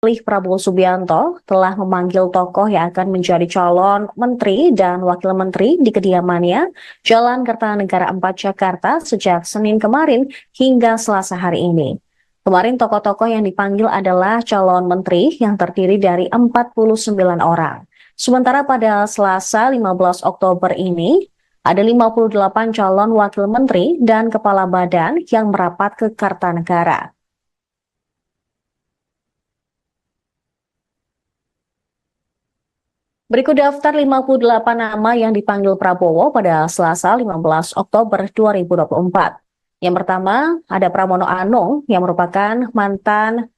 Prabowo Subianto telah memanggil tokoh yang akan menjadi calon menteri dan wakil menteri di kediamannya, Jalan Kertanegara 4 Jakarta sejak Senin kemarin hingga Selasa hari ini. Kemarin tokoh-tokoh yang dipanggil adalah calon menteri yang terdiri dari 49 orang. Sementara pada Selasa 15 Oktober ini, ada 58 calon wakil menteri dan kepala badan yang merapat ke Kartanegara. Berikut daftar 58 nama yang dipanggil Prabowo pada Selasa 15 Oktober 2024. Yang pertama, ada Pramono Anung yang merupakan mantan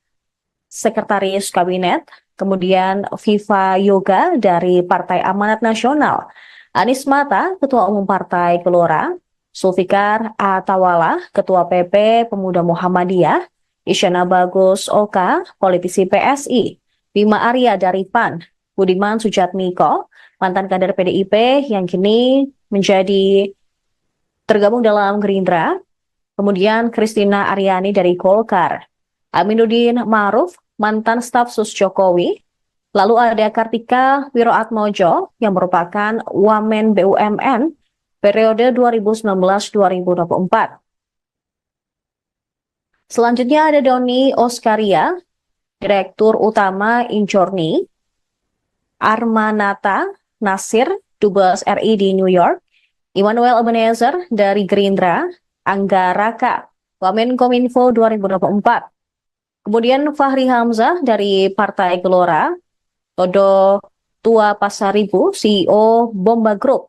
sekretaris kabinet, kemudian Viva Yoga dari Partai Amanat Nasional, Anies Mata, Ketua Umum Partai Gelora, Zulfikar Atawala, Ketua PP Pemuda Muhammadiyah, Isyana Bagus Oka, politisi PSI, Bima Arya dari PAN, Budiman Sujatmiko, mantan kader PDIP yang kini menjadi tergabung dalam Gerindra, kemudian Kristina Aryani dari Golkar, Aminuddin Ma'ruf, mantan staf sus Jokowi, lalu ada Kartika Wiroatmojo yang merupakan Wamen BUMN periode 2019-2024. Selanjutnya ada Doni Oskaria, Direktur Utama Injorni, Armanata Nasir, Dubes RI di New York, Immanuel Ebenezer dari Gerindra, Angga Raka, Wamenkominfo 2024. Kemudian Fahri Hamzah dari Partai Gelora, Todo Tua Pasaribu, CEO Bomba Group.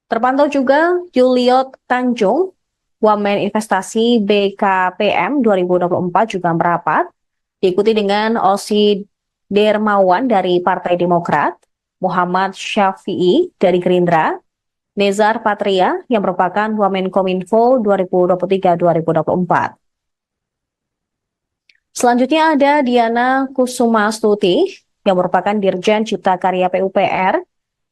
Terpantau juga Juliot Tanjung, Wamen Investasi BKPM 2024 juga merapat, diikuti dengan Osi Dermawan dari Partai Demokrat, Muhammad Syafi'i dari Gerindra, Nezar Patria yang merupakan Wamenkominfo 2023-2024. Selanjutnya ada Diana Kusumastuti yang merupakan Dirjen Cipta Karya PUPR,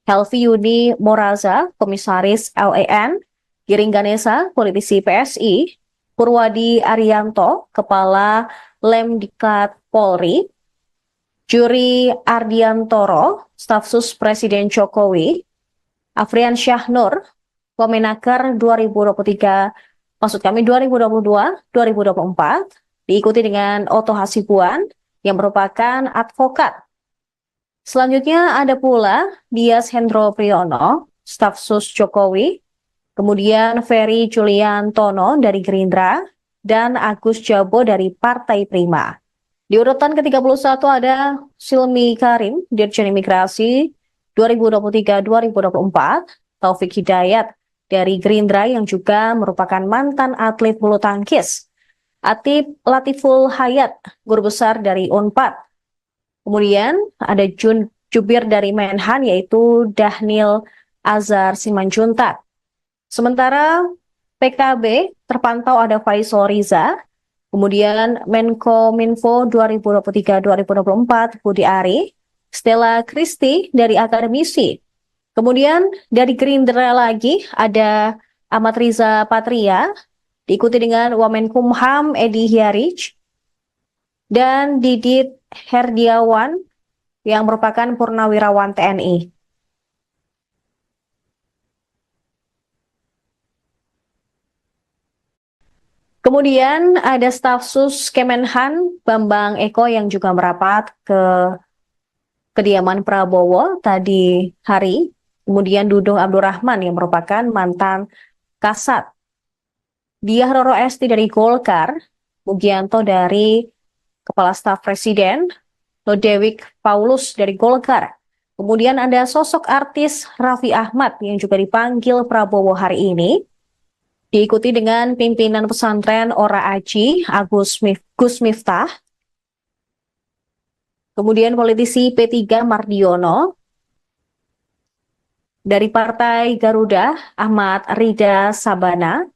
Helvi Yuni Moraza, Komisaris LEN, Giring Ganesa, politisi PSI, Purwadi Arianto, Kepala Lemdiklat Polri, Juri Ardiantoro, staf sus Presiden Jokowi, Afrian Syahnur, Wamenaker 2022-2024, diikuti dengan Oto Hasibuan yang merupakan advokat. Selanjutnya ada pula Dias Hendro Priyono, staf sus Jokowi, kemudian Ferry Julian Tono dari Gerindra, dan Agus Jabo dari Partai Prima. Di urutan ke-31 ada Silmi Karim, Dirjen Imigrasi 2023-2024, Taufik Hidayat dari Gerindra yang juga merupakan mantan atlet bulu tangkis, Atip Latiful Hayat, guru besar dari UNPAD. Kemudian ada Jubir dari Menhan yaitu Dahnil Azhar Simanjuntak. Sementara PKB terpantau ada Faisal Riza, kemudian Menkominfo 2023-2024 Budi Ari, Stella Christy dari akademisi. Kemudian dari Gerindra lagi ada Ahmad Riza Patria, diikuti dengan Wamenkumham Edi Hyarij, dan Didit Herdiawan yang merupakan Purnawirawan TNI. Kemudian ada staf sus Kemenhan Bambang Eko yang juga merapat ke kediaman Prabowo tadi hari. Kemudian Dudung Abdurrahman yang merupakan mantan Kasat, Diah Roro Esti dari Golkar, Mugianto dari Kepala Staf Presiden, Lodewijk Paulus dari Golkar. Kemudian ada sosok artis Raffi Ahmad yang juga dipanggil Prabowo hari ini, diikuti dengan pimpinan pesantren Ora Aji, Gus Miftah, kemudian politisi P3 Mardiono, dari Partai Garuda Ahmad Rida Sabana,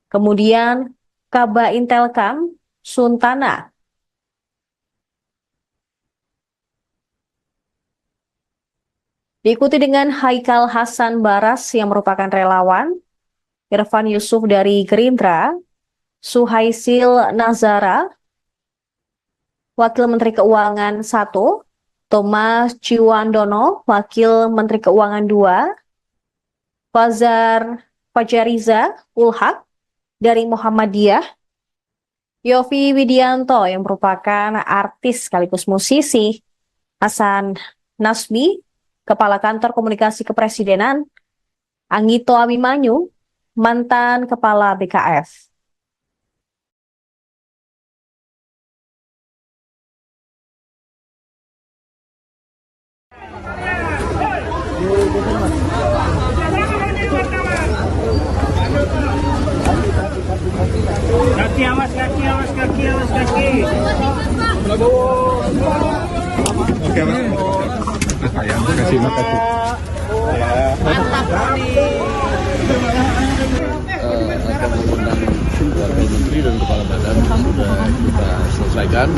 kemudian Kaba Intelkam Suntana, diikuti dengan Haikal Hasan Baras yang merupakan relawan, Irfan Yusuf dari Gerindra, Suhaisil Nazara, Wakil Menteri Keuangan 1, Thomas Ciwandono, Wakil Menteri Keuangan 2, Fajariza Ulhaq dari Muhammadiyah, Yofi Widianto yang merupakan artis sekaligus musisi, Hasan Nasbi, Kepala Kantor Komunikasi Kepresidenan, Anggito Abimanyu, mantan Kepala BKF. Kaki awas, kaki awas, kaki awas, kaki. Oke, Mas. Makasih, makasih. Mantap sekali. Akan mengundang Wakil Menteri dan Kepala Badan sudah kita selesaikan.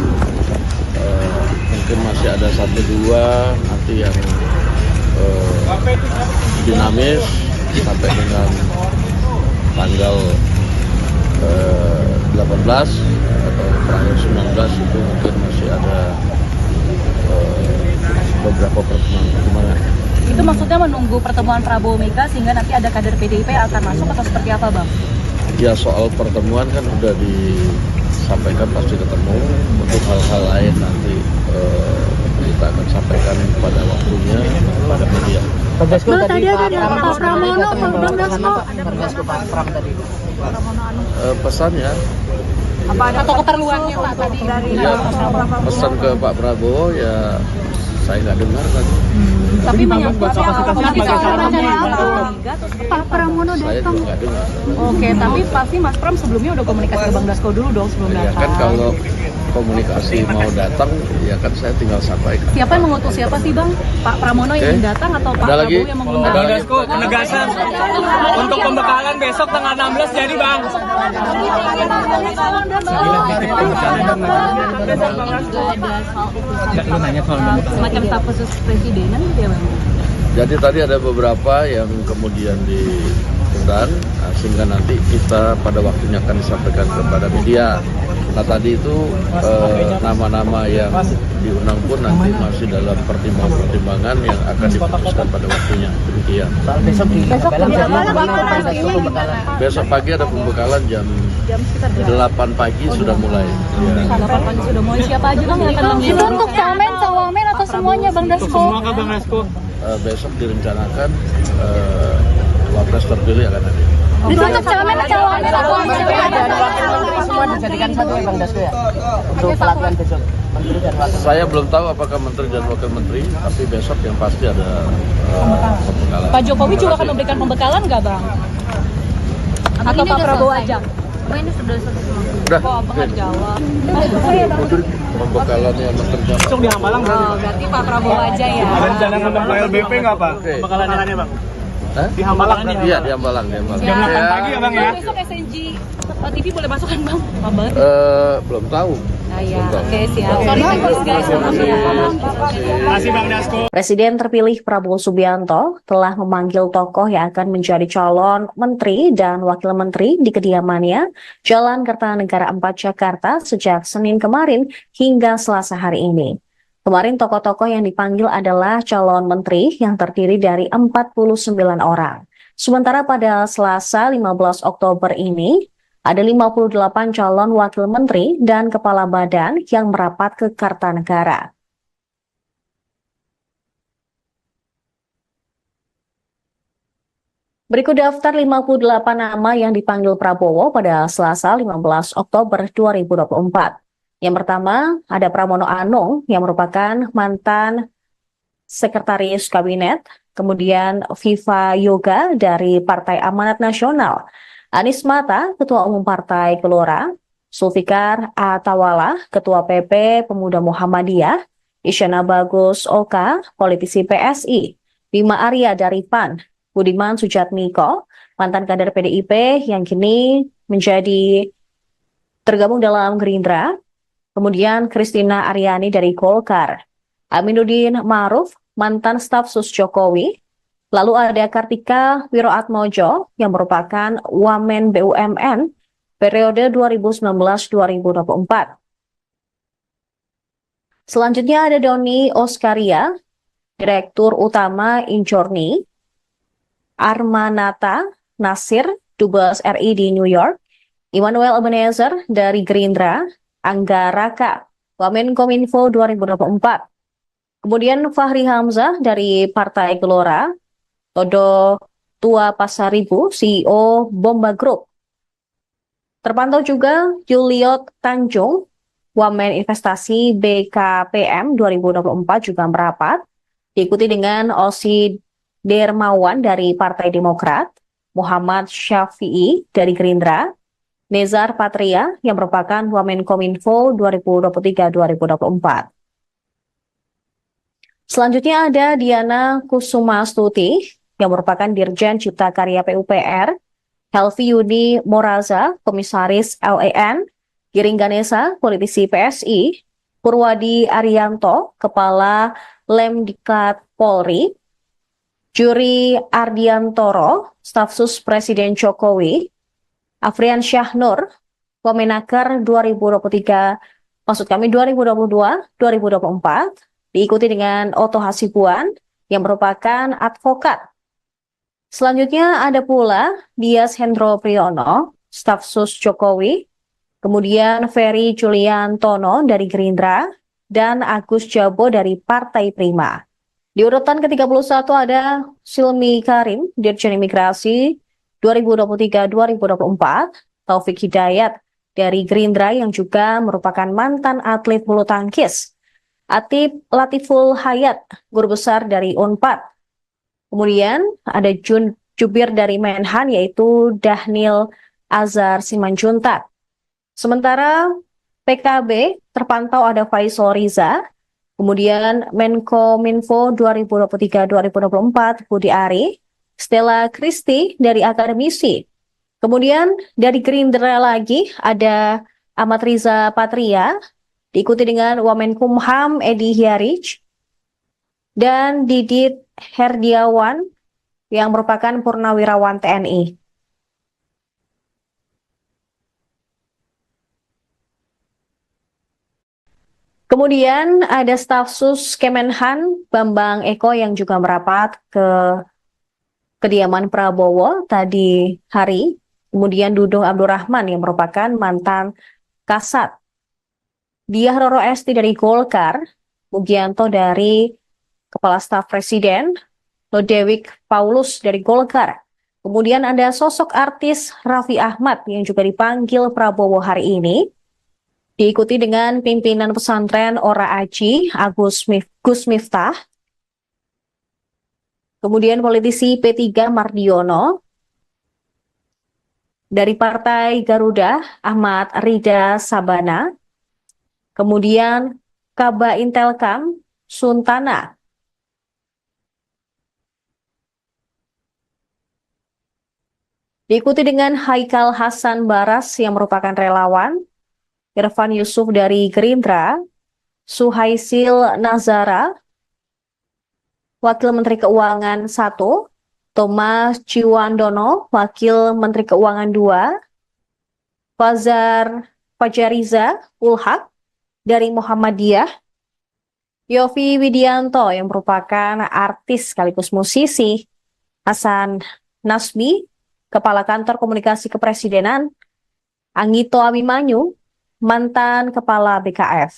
Mungkin masih ada 1-2 nanti yang dinamis sampai dengan tanggal 18 atau tanggal 19 itu mungkin masih ada beberapa pertemuan. Itu maksudnya menunggu pertemuan Prabowo Mega sehingga nanti ada kader PDIP yang akan masuk atau seperti apa, Bang? Ya, soal pertemuan kan sudah disampaikan pasti ketemu. Untuk hal-hal lain nanti kita akan sampaikan pada waktunya pada media. Bang, tadi ada Pak Pramono, Bang Dasko. Pak Pram tadi. Pesannya Apa ada atau keperluannya Pak tadi dari ya, pesan ke Pak Prabowo ya saya nggak dengar tadi. tapi menyangkut Pak Pramono Saya datang. juga nggak dengar. Oke, tapi pasti Mas Pram sebelumnya udah komunikasi ke Bang Dasko dulu dong sebelum Ya datang. kan kalau komunikasi mau datang ya kan saya tinggal sampaikan. Siapa yang mengutus siapa sih, Bang? Pak Pramono yang ingin datang atau Pak Ada lagi? Prabowo yang mengundang? Ada Bang lagi? Dasko, penegasan untuk pembekalan besok tanggal 16 jadi, Bang. Semacam staf khusus presidenan gitu ya, Bang? Jadi tadi ada beberapa yang kemudian diundang sehingga nanti kita pada waktunya akan disampaikan kepada media. Nah tadi itu nama-nama yang diundang pun nanti masih dalam pertimbangan yang akan diputuskan pada waktunya. Demikian. Besok pagi ada pembekalan jam 8 pagi sudah mulai. Ya. 8 pagi sudah mulai. Siapa aja, Bang, yang akan Itu mengundang? untuk camen, cawamen atau semuanya Bang Dasko? Semua ke Bang Dasko. Besok direncanakan wapres terpilih akan ada. Itu untuk camen, cawamen atau Semua dijadikan satu ya Bang Dasko ya? Untuk pelatihan besok. Menteri dan Wakil. Saya belum tahu apakah menteri dan wakil menteri, tapi besok yang pasti ada pembekalan. Pak Jokowi juga akan memberikan pembekalan nggak, Bang? Atau Pak Prabowo aja? Ini sudah selesai. Udah, Kok Abang nggak jawab? pembekalannya menteri dan Besok di Hambalang berarti. Oh, berarti Pak Prabowo aja ya. Ada rencana ngundang Pak LBP nggak, Pak? Oke. Pembekalannya, Bang. Hah? Di Hambalang. Iya, di Hambalang. Jam 8 pagi ya, Bang ya? Besok SNG TV boleh masuk kan, Bang? Apa banget? Belum tahu. Ah, ya. Oke, siap. Sorry, guys. Masih Bang Dasko. Presiden terpilih Prabowo Subianto telah memanggil tokoh yang akan menjadi calon menteri dan wakil menteri di kediamannya Jalan Kertanegara 4 Jakarta sejak Senin kemarin hingga Selasa hari ini. Kemarin tokoh-tokoh yang dipanggil adalah calon menteri yang terdiri dari 49 orang. Sementara pada Selasa 15 Oktober ini, ada 58 calon wakil menteri dan kepala badan yang merapat ke Kartanegara. Berikut daftar 58 nama yang dipanggil Prabowo pada Selasa 15 Oktober 2024. Yang pertama, ada Pramono Anung yang merupakan mantan Sekretaris Kabinet, kemudian Viva Yoga dari Partai Amanat Nasional, Anies Mata, Ketua Umum Partai Gelora, Zulfikar Atawala, Ketua PP Pemuda Muhammadiyah, Isyana Bagus Oka, politisi PSI, Bima Arya dari PAN, Budiman Sujatmiko, mantan kader PDIP yang kini menjadi tergabung dalam Gerindra, kemudian Kristina Aryani dari Golkar, Aminuddin Ma'ruf, mantan staf sus Jokowi, lalu ada Kartika Wiroatmojo yang merupakan Wamen BUMN periode 2019-2024. Selanjutnya ada Doni Oskaria, Direktur Utama Injorni, Armanata Nasir, Dubes RI di New York, Immanuel Ebenezer dari Gerindra, Angga Raka, Wamenkominfo 2024. Kemudian Fahri Hamzah dari Partai Gelora, Todo Tua Pasaribu, CEO Bomba Group. Terpantau juga Juliot Tanjung, Wamen Investasi BKPM 2024 juga merapat, diikuti dengan Osi Dermawan dari Partai Demokrat, Muhammad Syafi'i dari Gerindra, Nezar Patria yang merupakan Wamenkominfo 2023-2024. Selanjutnya ada Diana Kusumastuti yang merupakan Dirjen Cipta Karya PUPR, Helvi Yuni Moraza, Komisaris LAN, Giring Ganesa, politisi PSI, Purwadi Arianto, Kepala Lemdiklat Polri, Juri Ardiantoro, Staf Sus Presiden Jokowi, Afrian Syahnur, Wamenaker 2022-2024, diikuti dengan Oto Hasibuan yang merupakan advokat. Selanjutnya ada pula Dias Hendro Priyono, Staf Sus Jokowi, kemudian Ferry Juliantono dari Gerindra, dan Agus Jabo dari Partai Prima. Di urutan ke-31 ada Silmi Karim, Dirjen Imigrasi 2023-2024, Taufik Hidayat dari Gerindra yang juga merupakan mantan atlet bulu tangkis, Atip Latiful Hayat, Guru Besar dari Unpad. Kemudian ada Jubir dari Menhan yaitu Dahnil Azhar Simanjuntak. Sementara PKB terpantau ada Faisal Riza, kemudian Menkominfo 2023-2024 Budi Ari, Stella Christie dari Akademisi. Kemudian dari Gerindra lagi ada Ahmad Riza Patria, diikuti dengan Wamenkumham Edi Hiarij, dan Didit Herdiawan yang merupakan Purnawirawan TNI. Kemudian ada Staf Sus Kemenhan Bambang Eko yang juga merapat ke kediaman Prabowo tadi hari. Kemudian Dudung Abdurrahman yang merupakan mantan Kasat. Diah Roro Esti dari Golkar, Mugianto dari Kepala Staf Presiden, Lodewik Paulus dari Golkar. Kemudian ada sosok artis Raffi Ahmad yang juga dipanggil Prabowo hari ini. Diikuti dengan pimpinan pesantren Ora Aji, Gus Miftah. Kemudian politisi P3 Mardiono. Dari Partai Garuda, Ahmad Rida Sabana. Kemudian Kaba Intelkam, Suntana. Diikuti dengan Haikal Hasan Baras yang merupakan relawan, Irfan Yusuf dari Gerindra, Suhaisil Nazara, Wakil Menteri Keuangan 1, Thomas Ciwandono, Wakil Menteri Keuangan 2, Fajariza Ulhak dari Muhammadiyah, Yofi Widianto yang merupakan artis sekaligus musisi, Hasan Nasbi, Kepala Kantor Komunikasi Kepresidenan, Anggito Abimanyu, mantan Kepala BKF.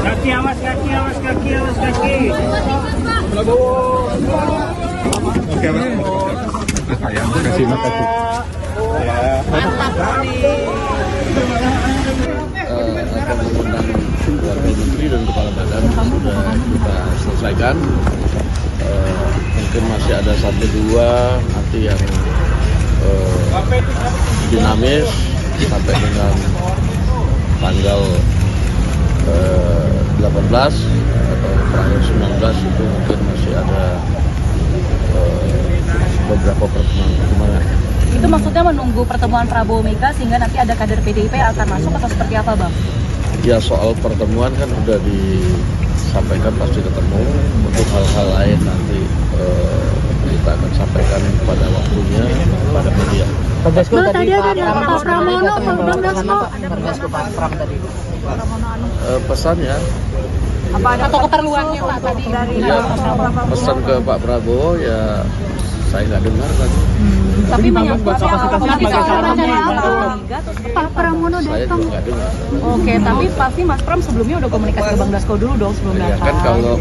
Kaki, awas kaki, awas kaki, awas kaki. Oke, terima kasih. Akan mengundang Wakil Menteri dan Kepala Badan sudah kita selesaikan. Mungkin masih ada 1-2 nanti yang dinamis sampai dengan tanggal 18 atau tanggal 19 itu mungkin masih ada beberapa pertemuan. Itu maksudnya menunggu pertemuan Prabowo Mega sehingga nanti ada kader PDIP akan masuk atau seperti apa, Bang? Ya soal pertemuan kan sudah disampaikan pasti ketemu. Untuk hal-hal lain nanti kita akan sampaikan pada waktunya pada media. Bang Dasko tadi ada Pak Pramono, Bang Dasko. Bang Dasko Pak Pram tadi. Pesannya Atau keperluannya Pak tadi dari ya, pesan ke Pak Prabowo ya saya nggak dengar tadi. tapi banyak Pak Pramono Saya datang. juga nggak dengar. Oke, tapi pasti Mas Pram sebelumnya udah komunikasi ke Bang Dasko dulu dong sebelum Ya datang. kan kalau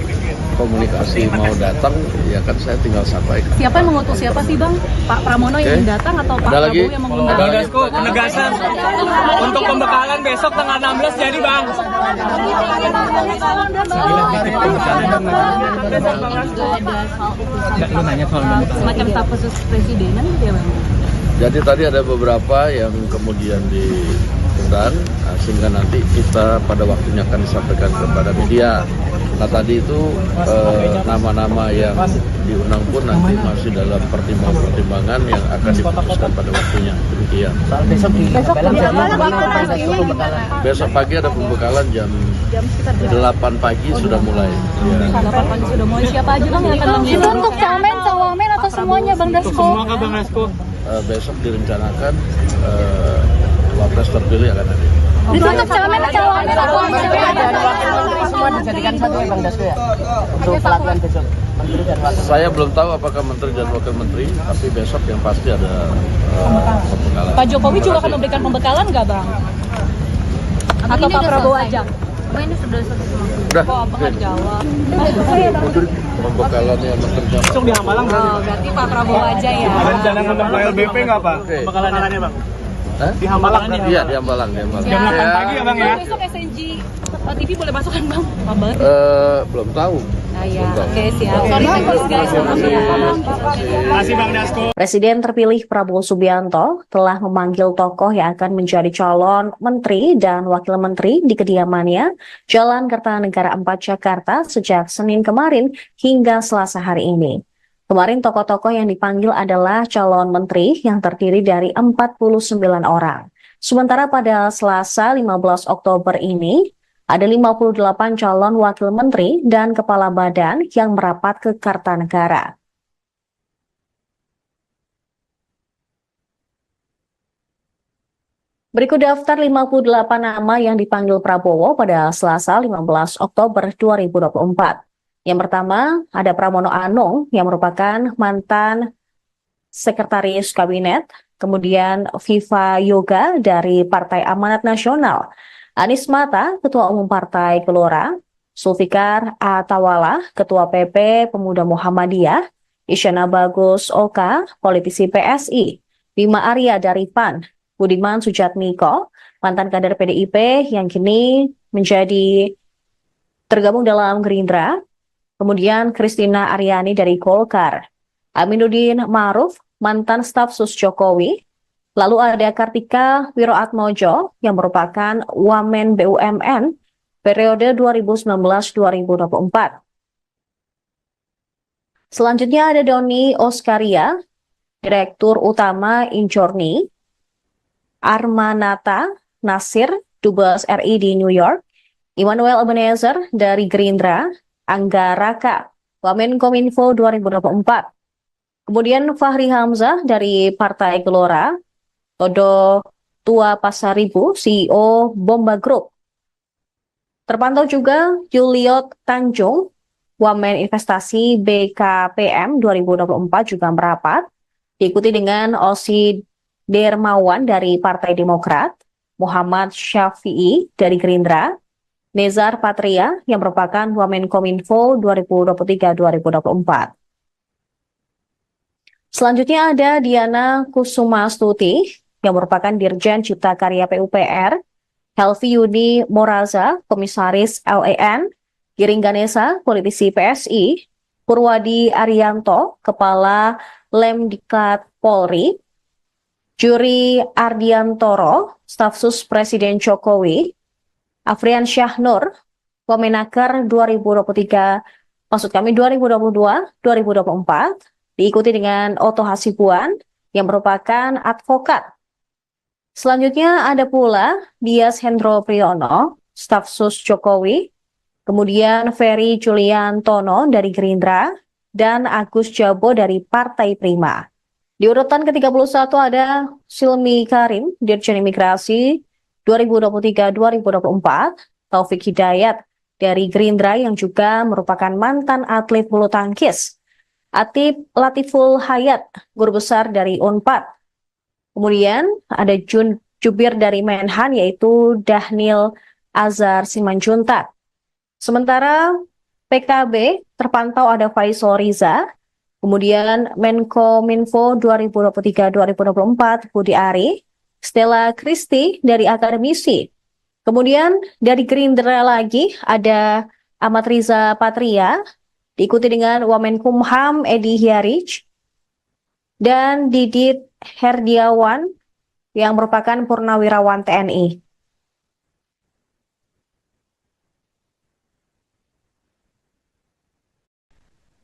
komunikasi mau datang ya kan saya tinggal sampaikan. Siapa yang mengutus siapa sih Bang? Pak Pramono yang Oke. datang atau Pak Ada lagi? Prabowo yang mengundang? Bang Dasko, penegasan untuk pembekalan besok tanggal 16 jadi Bang. Semacam staf khusus presidenan gitu ya Bang? Jadi tadi ada beberapa yang kemudian diundang, sehingga nanti kita pada waktunya akan disampaikan kepada media. Nah tadi itu nama-nama yang diundang pun nanti masih dalam pertimbangan-pertimbangan yang akan diputuskan pada waktunya. Demikian. Soal besok di Belang jadi Bang Dasko pembekalan. Besok pagi ada pembekalan jam 8 pagi sudah mulai. Ya. 8 pagi sudah mulai. Siapa aja Bang yang akan Itu mengundang? untuk cawamen atau semuanya Bang Dasko? Semua kan Bang Dasko. Besok direncanakan wapres terpilih akan hadir. Itu untuk cawamen atau Semua dijadikan satu ya Bang Dasko ya. Untuk pelatihan besok Menteri dan Wakil. Saya belum tahu apakah menteri dan wakil menteri, tapi besok yang pasti ada pembekalan. Pak Jokowi juga akan memberikan pembekalan nggak Bang? Atau Pak Prabowo aja? Ini sudah selesai. Udah, Kok Abang nggak jawab? pembekalannya menterinya. Besok di Hambalang Oh, berarti Pak Prabowo aja ya. ada rencana ngundang KLBP nggak Pak? Oke. Pembekalannya Bang. Hah? Di Hambalang Iya, di Hambalang. jam 8 pagi ya Bang ya? Besok SNG TV boleh masuk kan Bang? Pak banget. Belum tahu. Nah ya, oke siap. Sorry thanks guys. Makasih Bang Dasko. Presiden terpilih Prabowo Subianto telah memanggil tokoh yang akan menjadi calon menteri dan wakil menteri di kediamannya Jalan Kertanegara 4 Jakarta sejak Senin kemarin hingga Selasa hari ini. Kemarin tokoh-tokoh yang dipanggil adalah calon menteri yang terdiri dari 49 orang. Sementara pada Selasa 15 Oktober ini, ada 58 calon wakil menteri dan kepala badan yang merapat ke Kertanegara. Berikut daftar 58 nama yang dipanggil Prabowo pada Selasa 15 Oktober 2024. Yang pertama, ada Pramono Anung yang merupakan mantan sekretaris kabinet, kemudian Viva Yoga dari Partai Amanat Nasional, Anies Mata, Ketua Umum Partai Gelora, Zulfikar Atawala, Ketua PP Pemuda Muhammadiyah, Isyana Bagus Oka, politisi PSI, Bima Arya dari PAN, Budiman Sujatmiko, mantan kader PDIP yang kini menjadi tergabung dalam Gerindra, kemudian Kristina Aryani dari Golkar, Aminuddin Ma'ruf, mantan staf sus Jokowi, lalu ada Kartika Wiroatmojo yang merupakan Wamen BUMN periode 2019-2024. Selanjutnya ada Doni Oskaria, Direktur Utama Injorni, Armanata Nasir, Dubes RI di New York, Immanuel Ebenezer dari Gerindra, Angga Raka, Wamenkominfo 2024. Kemudian Fahri Hamzah dari Partai Gelora, Todo Tua Pasaribu, CEO Bomba Group. Terpantau juga Juliot Tanjung, Wamen Investasi BKPM 2024 juga merapat, diikuti dengan Osi Dermawan dari Partai Demokrat, Muhammad Syafi'i dari Gerindra, Nezar Patria yang merupakan Wamenkominfo 2023-2024. Selanjutnya ada Diana Kusumastuti yang merupakan Dirjen Cipta Karya PUPR, Helvi Yuni Moraza, Komisaris LAN, Giring Ganesa, politisi PSI, Purwadi Arianto, Kepala Lemdiklat Polri, Juri Ardiantoro, Staf Sus Presiden Jokowi, Afrian Syahnur, Wamenaker 2022-2024, diikuti dengan Oto Hasibuan yang merupakan advokat. Selanjutnya ada pula Dias Hendro Priyono, staf sus Jokowi, kemudian Ferry Juliantono dari Gerindra, dan Agus Jabo dari Partai Prima. Di urutan ke-31 ada Silmi Karim, Dirjen Imigrasi 2023-2024, Taufik Hidayat dari Gerindra yang juga merupakan mantan atlet bulu tangkis, Atip Latiful Hayat, guru besar dari Unpad. Kemudian ada jubir dari Menhan yaitu Dhanil Azhar Simanjuntak. Sementara PKB terpantau ada Faisal Riza, kemudian Menkominfo 2023-2024 Budi Ari, Stella Christy dari akademisi. Kemudian dari Gerindra lagi ada Ahmad Riza Patria, diikuti dengan Wamenkumham Edi Hiarij, dan Didit Herdiawan yang merupakan purnawirawan TNI.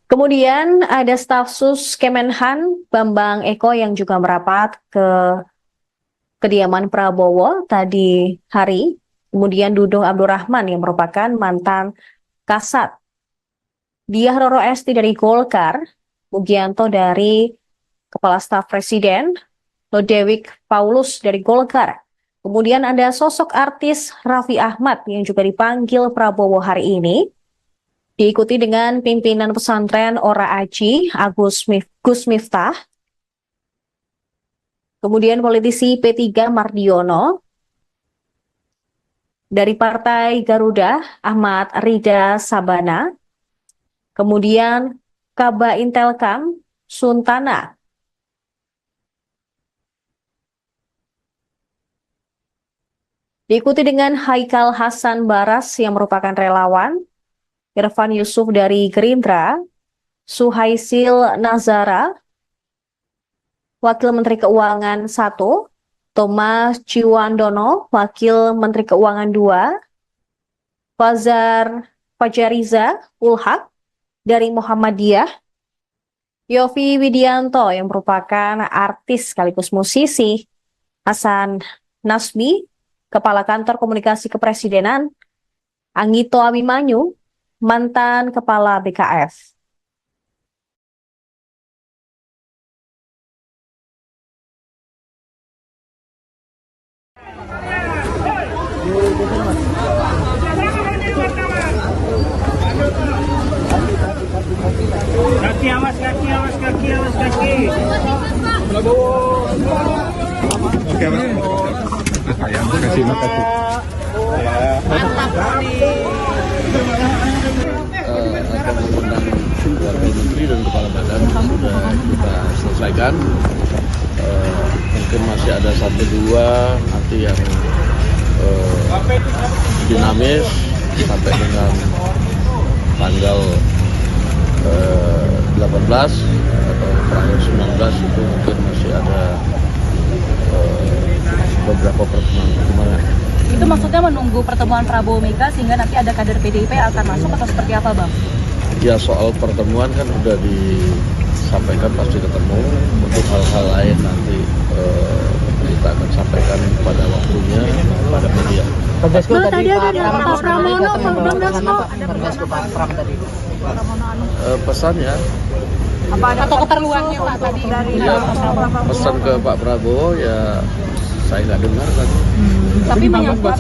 Kemudian ada staf sus Kemenhan Bambang Eko yang juga merapat ke kediaman Prabowo tadi hari. Kemudian Dudung Abdurrahman yang merupakan mantan Kasat. Diah Roro Esti dari Golkar, Mugianto dari Kepala Staf Presiden, Lodewijk Paulus dari Golkar. Kemudian ada sosok artis Raffi Ahmad yang juga dipanggil Prabowo hari ini. Diikuti dengan pimpinan pesantren Ora Aji, Gus Miftah. Kemudian politisi P3 Mardiono. Dari Partai Garuda, Ahmad Rida Sabana. Kemudian Kaba Intelkam, Suntana. Diikuti dengan Haikal Hasan Baras yang merupakan relawan. Irfan Yusuf dari Gerindra, Suhaisil Nazara, Wakil Menteri Keuangan 1, Thomas Ciwandono, Wakil Menteri Keuangan 2, Fajariza Ulhak dari Muhammadiyah, Yofi Widianto yang merupakan artis sekaligus musisi, Hasan Nasbi, Kepala Kantor Komunikasi Kepresidenan, Anggito Abimanyu, mantan Kepala BKF. Kaki, awas kaki, awas kaki, awas kaki. Oke, Mas. Makasih. Akan mengundang Wakil Menteri dan Kepala Badan sudah kita selesaikan. Mungkin masih ada 1-2 nanti yang dinamis sampai dengan tanggal 18 atau tanggal 19 itu mungkin masih ada beberapa pertemuan. Itu maksudnya menunggu pertemuan Prabowo Mega sehingga nanti ada kader PDIP yang akan masuk atau seperti apa, Bang? Ya, soal pertemuan kan udah disampaikan pasti ketemu. Untuk hal-hal lain nanti kita akan sampaikan pada waktunya pada media. Bang, tadi ada Pak Pramono, Bang Dasko. Pak Pram tadi. Pesannya Apa ada atau keperluannya Pak tadi dari pesan ke Pak Prabowo ya saya nggak dengar kan. Tapi menyangkut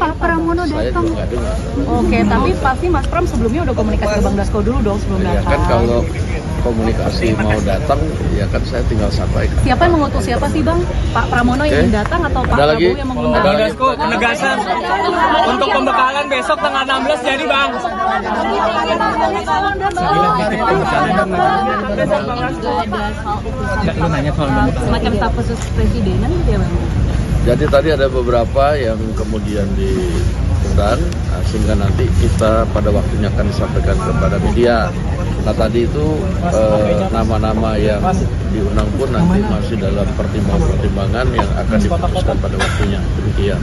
Pak Pramono Saya datang. juga nggak dengar. Oke, tapi pasti Mas Pram sebelumnya udah komunikasi ke Bang Dasko dulu dong sebelum Ya datang. kan kalau komunikasi mau datang ya kan saya tinggal sampaikan. Siapa yang mengutus siapa sih Bang? Pak Pramono yang ingin datang atau Pak Ada lagi? Prabowo yang mengundang? Bang Dasko, penegasan untuk pembekalan besok tanggal 16 jadi Bang. Semacam staf khusus presidenan gitu ya Bang? Jadi tadi ada beberapa yang kemudian diundang, sehingga nanti kita pada waktunya akan disampaikan kepada media. Nah tadi itu nama-nama yang diundang pun nanti masih dalam pertimbangan yang akan diputuskan pada waktunya. Demikian.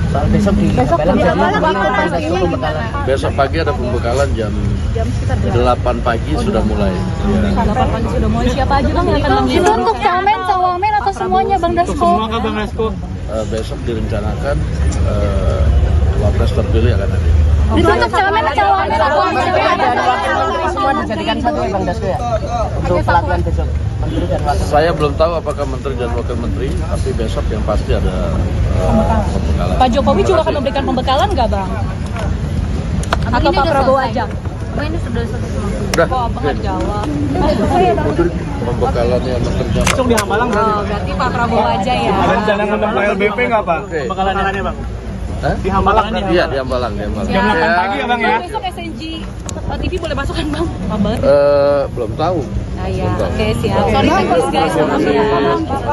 Besok pagi ada pembekalan jam 8 pagi sudah mulai. Ya. 8 pagi sudah mulai. Siapa aja Bang yang akan Itu untuk cawamen atau semuanya Bang Dasko? Semua Bang Dasko. besok direncanakan wapres terpilih akan hadir. Untuk calon Semua dijadikan satu ya Bang Dasko ya untuk pelatihan besok menteri dan wakil. Saya belum tahu apakah menteri dan wakil menteri, tapi besok yang pasti ada pembekalan. Pak Jokowi juga akan memberikan pembekalan nggak Bang? Atau Pak Prabowo aja? Udah, Kok Abang nggak jawab? pembekalannya menteri dan Besok di Hambalang berarti. Berarti Pak Prabowo aja ya? Rencana ngundang Pak LBP nggak Pak? Oke. Pembekalannya Bang. Hah? Di Hambalang nih. Iya, di Hambalang. Jam 8 pagi ya Bang ya? Besok SNG TV boleh masuk kan Bang? Abang? Belum tahu. Ya, oke siap. Sorry guys, maaf ya.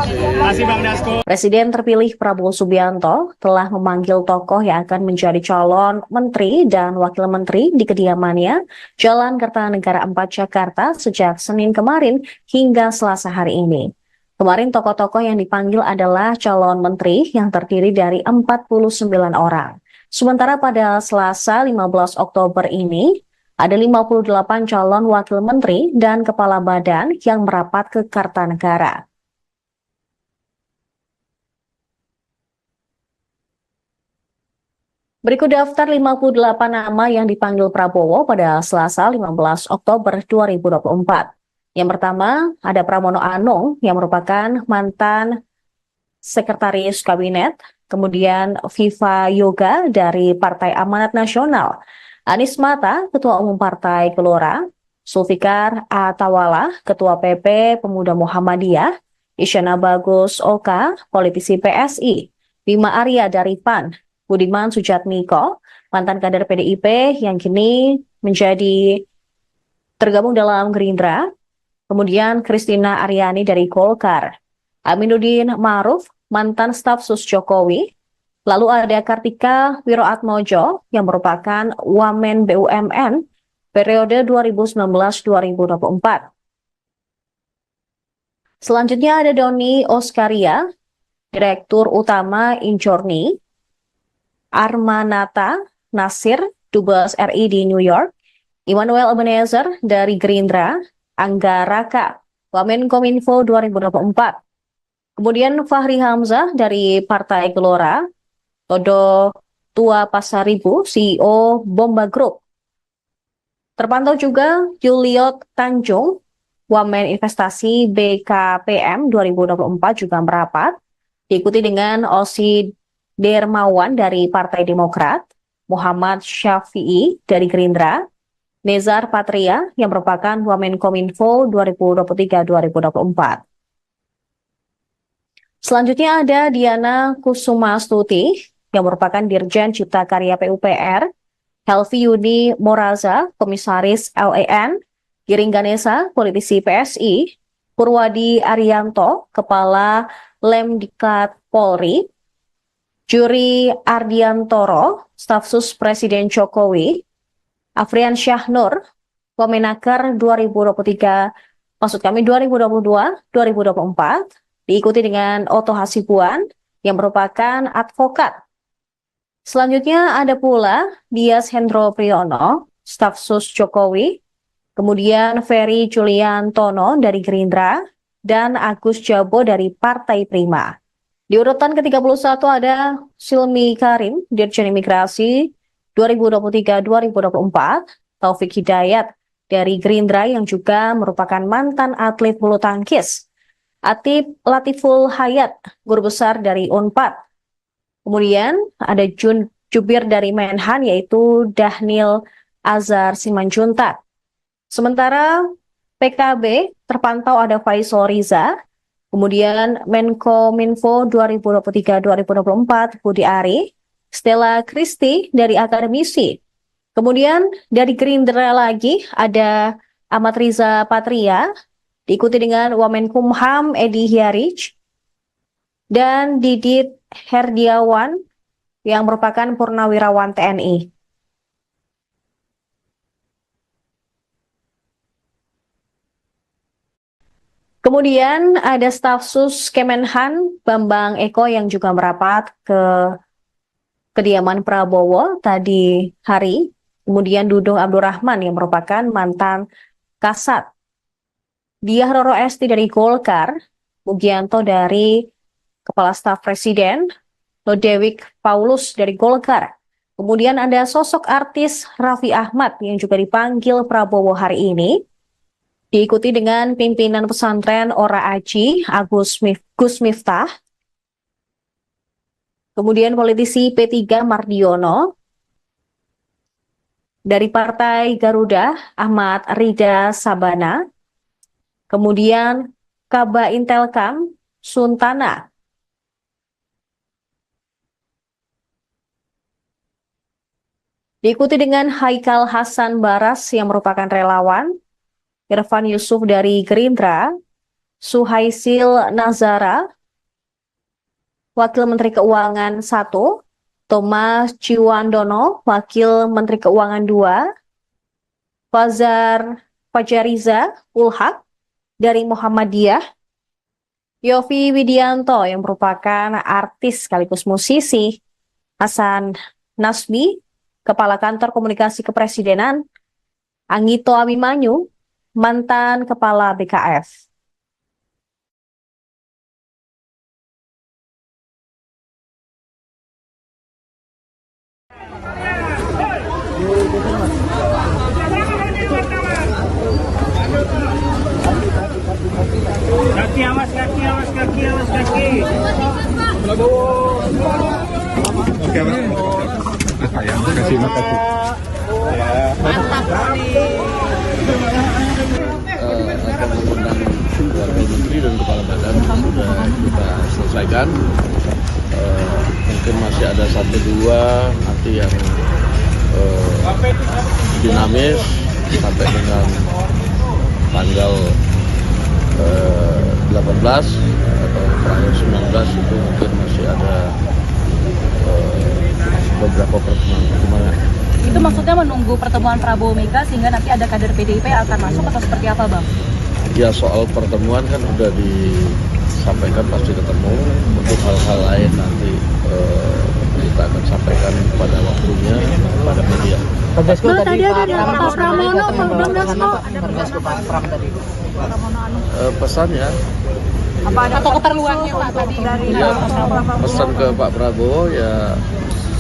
Terima kasih Bang Dasko. Presiden terpilih Prabowo Subianto telah memanggil tokoh yang akan menjadi calon menteri dan wakil menteri di kediamannya Jalan Kertanegara 4 Jakarta sejak Senin kemarin hingga Selasa hari ini. Kemarin tokoh-tokoh yang dipanggil adalah calon menteri yang terdiri dari 49 orang. Sementara pada Selasa 15 Oktober ini, ada 58 calon wakil menteri dan kepala badan yang merapat ke Kartanegara. Berikut daftar 58 nama yang dipanggil Prabowo pada Selasa 15 Oktober 2024. Yang pertama, ada Pramono Anung yang merupakan mantan sekretaris kabinet, kemudian Viva Yoga dari Partai Amanat Nasional, Anies Mata, Ketua Umum Partai Gelora, Zulfikar Atawala, Ketua PP Pemuda Muhammadiyah, Isyana Bagus Oka, politisi PSI, Bima Arya dari PAN, Budiman Sujatmiko, mantan kader PDIP yang kini menjadi tergabung dalam Gerindra, kemudian Kristina Aryani dari Golkar, Aminuddin Ma'ruf, mantan staf sus Jokowi, lalu ada Kartika Wiroatmojo yang merupakan Wamen BUMN periode 2019-2024. Selanjutnya ada Doni Oskaria, Direktur Utama Injorni, Armanata Nasir, Dubes RI di New York, Immanuel Ebenezer dari Gerindra, Angga Raka, Wamenkominfo 2024. Kemudian Fahri Hamzah dari Partai Gelora, Todo Tua Pasaribu, CEO Bomba Group. Terpantau juga Juliot Tanjung, Wamen Investasi BKPM 2024 juga merapat, diikuti dengan Osi Dermawan dari Partai Demokrat, Muhammad Syafi'i dari Gerindra, Nezar Patria yang merupakan Wamenkominfo 2023-2024. Selanjutnya ada Diana Kusumastuti yang merupakan Dirjen Cipta Karya PUPR, Helvi Yudi Moraza, Komisaris LEN, Giring Ganesa, politisi PSI, Purwadi Arianto, Kepala Lemdikat Polri, Juri Ardiantoro, Staf Sus Presiden Jokowi, Afrian Syahnur, Wamenaker 2022-2024, diikuti dengan Oto Hasibuan yang merupakan advokat. Selanjutnya ada pula Dias Hendro Priyono, staf sus Jokowi, kemudian Ferry Juliantono dari Gerindra, dan Agus Jabo dari Partai Prima. Di urutan ke-31 ada Silmi Karim, Dirjen Imigrasi 2023-2024, Taufik Hidayat dari Gerindra yang juga merupakan mantan atlet bulu tangkis, Atip Latiful Hayat, guru besar dari Unpad. Kemudian ada Jubir dari Menhan yaitu Dahnil Azhar Simanjuntak. Sementara PKB terpantau ada Faisal Riza, kemudian Menkominfo 2023-2024 Budi Ari, Stella Christy dari akademisi. Kemudian dari Gerindra lagi ada Ahmad Riza Patria, diikuti dengan Wamenkumham Edi Hyarij, dan Didit Herdiawan yang merupakan Purnawirawan TNI. Kemudian ada staf sus Kemenhan Bambang Eko yang juga merapat ke kediaman Prabowo tadi hari. Kemudian Dudung Abdurrahman yang merupakan mantan Kasat, Diah Roro Esti dari Golkar, Mugianto dari Kepala Staf Presiden, Lodewijk Paulus dari Golkar. Kemudian ada sosok artis Raffi Ahmad yang juga dipanggil Prabowo hari ini. Diikuti dengan pimpinan pesantren Ora Aji, Gus Miftah. Kemudian politisi P3 Mardiono. Dari Partai Garuda, Ahmad Rida Sabana. Kemudian Kaba Intelkam, Suntana. Diikuti dengan Haikal Hasan Baras yang merupakan relawan, Irfan Yusuf dari Gerindra, Suhaisil Nazara, Wakil Menteri Keuangan 1, Thomas Ciwandono, Wakil Menteri Keuangan 2, Fajariza Ulhak dari Muhammadiyah, Yofi Widianto yang merupakan artis sekaligus musisi, Hasan Nasbi, Kepala Kantor Komunikasi Kepresidenan, Anggito Abimanyu, mantan Kepala BKF. Kaki awas, kaki awas, kaki awas, kaki. Oke, Mas. Sayang, kasih makasih. Akan mengundang Wakil Menteri dan Kepala Badan sudah kita selesaikan. Mungkin masih ada 1-2 nanti yang dinamis sampai dengan tanggal 18 atau terakhir 19 itu mungkin masih ada beberapa pertemuan. Itu maksudnya menunggu pertemuan Prabowo Mega sehingga nanti ada kader PDIP yang akan masuk atau seperti apa, Bang? Ya, soal pertemuan kan udah disampaikan pasti ketemu. Untuk hal-hal lain nanti kita akan sampaikan pada waktunya pada media. Bang, tadi ada Pak Pramono, Bang Dasko. Pak Pram tadi. Pesannya Apa ada atau keperluannya Pak tadi dari ya, pesan ke Pak Prabowo ya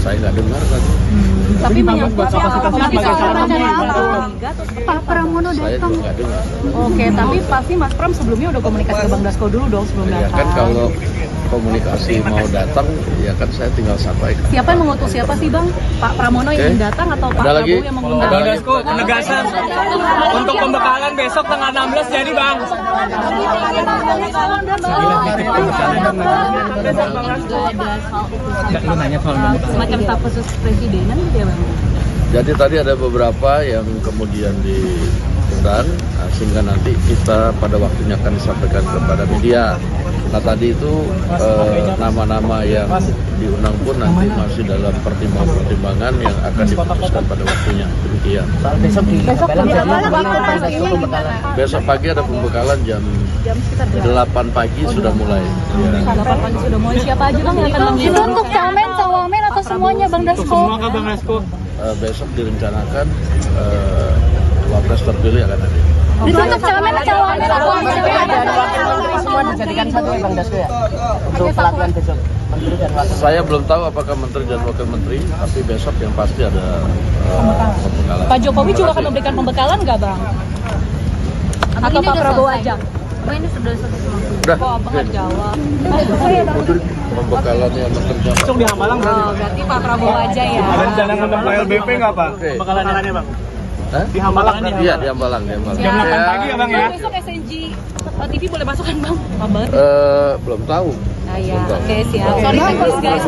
saya nggak dengar tadi. tapi menyangkut Pak Pramono Saya datang. juga nggak dengar. Oke, tapi pasti Mas Pram sebelumnya udah komunikasi ke Bang Dasko dulu dong sebelum Ya datang. kan kalau komunikasi mau datang ya kan saya tinggal sampaikan. Siapa yang mengutus siapa sih Bang? Pak Pramono yang ingin datang atau Pak Ada lagi? Prabowo yang mengundang? Bang Dasko, penegasan untuk pembekalan besok tanggal 16 jadi Bang. Semacam staf khusus presidenan gitu ya Bang? Jadi tadi ada beberapa yang kemudian diundang sehingga nanti kita pada waktunya akan disampaikan kepada media. Nah tadi itu nama-nama yang diundang pun nanti masih dalam pertimbangan yang akan diputuskan pada waktunya. Demikian. Besok pagi ada pembekalan jam 8 pagi sudah mulai. Ya. 8 pagi sudah mulai. Siapa aja Bang yang akan Itu mengundang? untuk camen, cawamen atau semuanya Bang Dasko? Bang Dasko. Besok direncanakan wapres terpilih akan ada. Itu untuk camen, cawamen atau Semua dijadikan satu ya Bang Dasko ya. Untuk pelatihan besok. Menteri dan wakil. Saya belum tahu apakah menteri dan wakil menteri, tapi besok yang pasti ada pembekalan. Pak Jokowi juga akan memberikan pembekalan nggak Bang? Atau Pak Prabowo aja? Ini sudah selesai semua. Udah. Kok Abang nggak jawab? Pembekalan yang menteri dan Besok di Hambalang berarti. Oh, berarti Pak Prabowo aja ya. Ada rencana ngundang Pak LBP nggak Pak? Oke. Pembekalannya Bang. Hah? Di Hambalang. Iya, di Hambalang. Jam 8 pagi ya Bang ya? Besok SNG TV boleh masuk kan Bang? Apa banget? Belum tahu. Nah ya, oke siap. Sorry guys,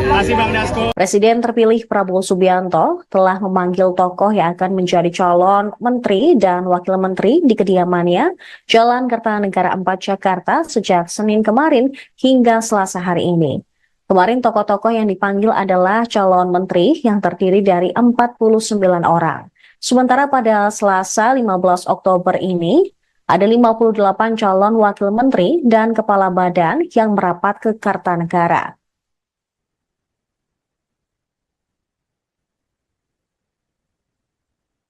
Masih Bang Dasko. Presiden terpilih Prabowo Subianto telah memanggil tokoh yang akan menjadi calon menteri dan wakil menteri di kediamannya Jalan Kertanegara 4 Jakarta sejak Senin kemarin hingga Selasa hari ini. Kemarin tokoh-tokoh yang dipanggil adalah calon menteri yang terdiri dari 49 orang. Sementara pada Selasa 15 Oktober ini, ada 58 calon wakil menteri dan kepala badan yang merapat ke Kartanegara.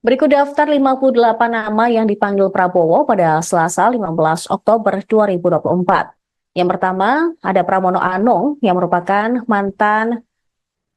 Berikut daftar 58 nama yang dipanggil Prabowo pada Selasa 15 Oktober 2024. Yang pertama, ada Pramono Anung yang merupakan mantan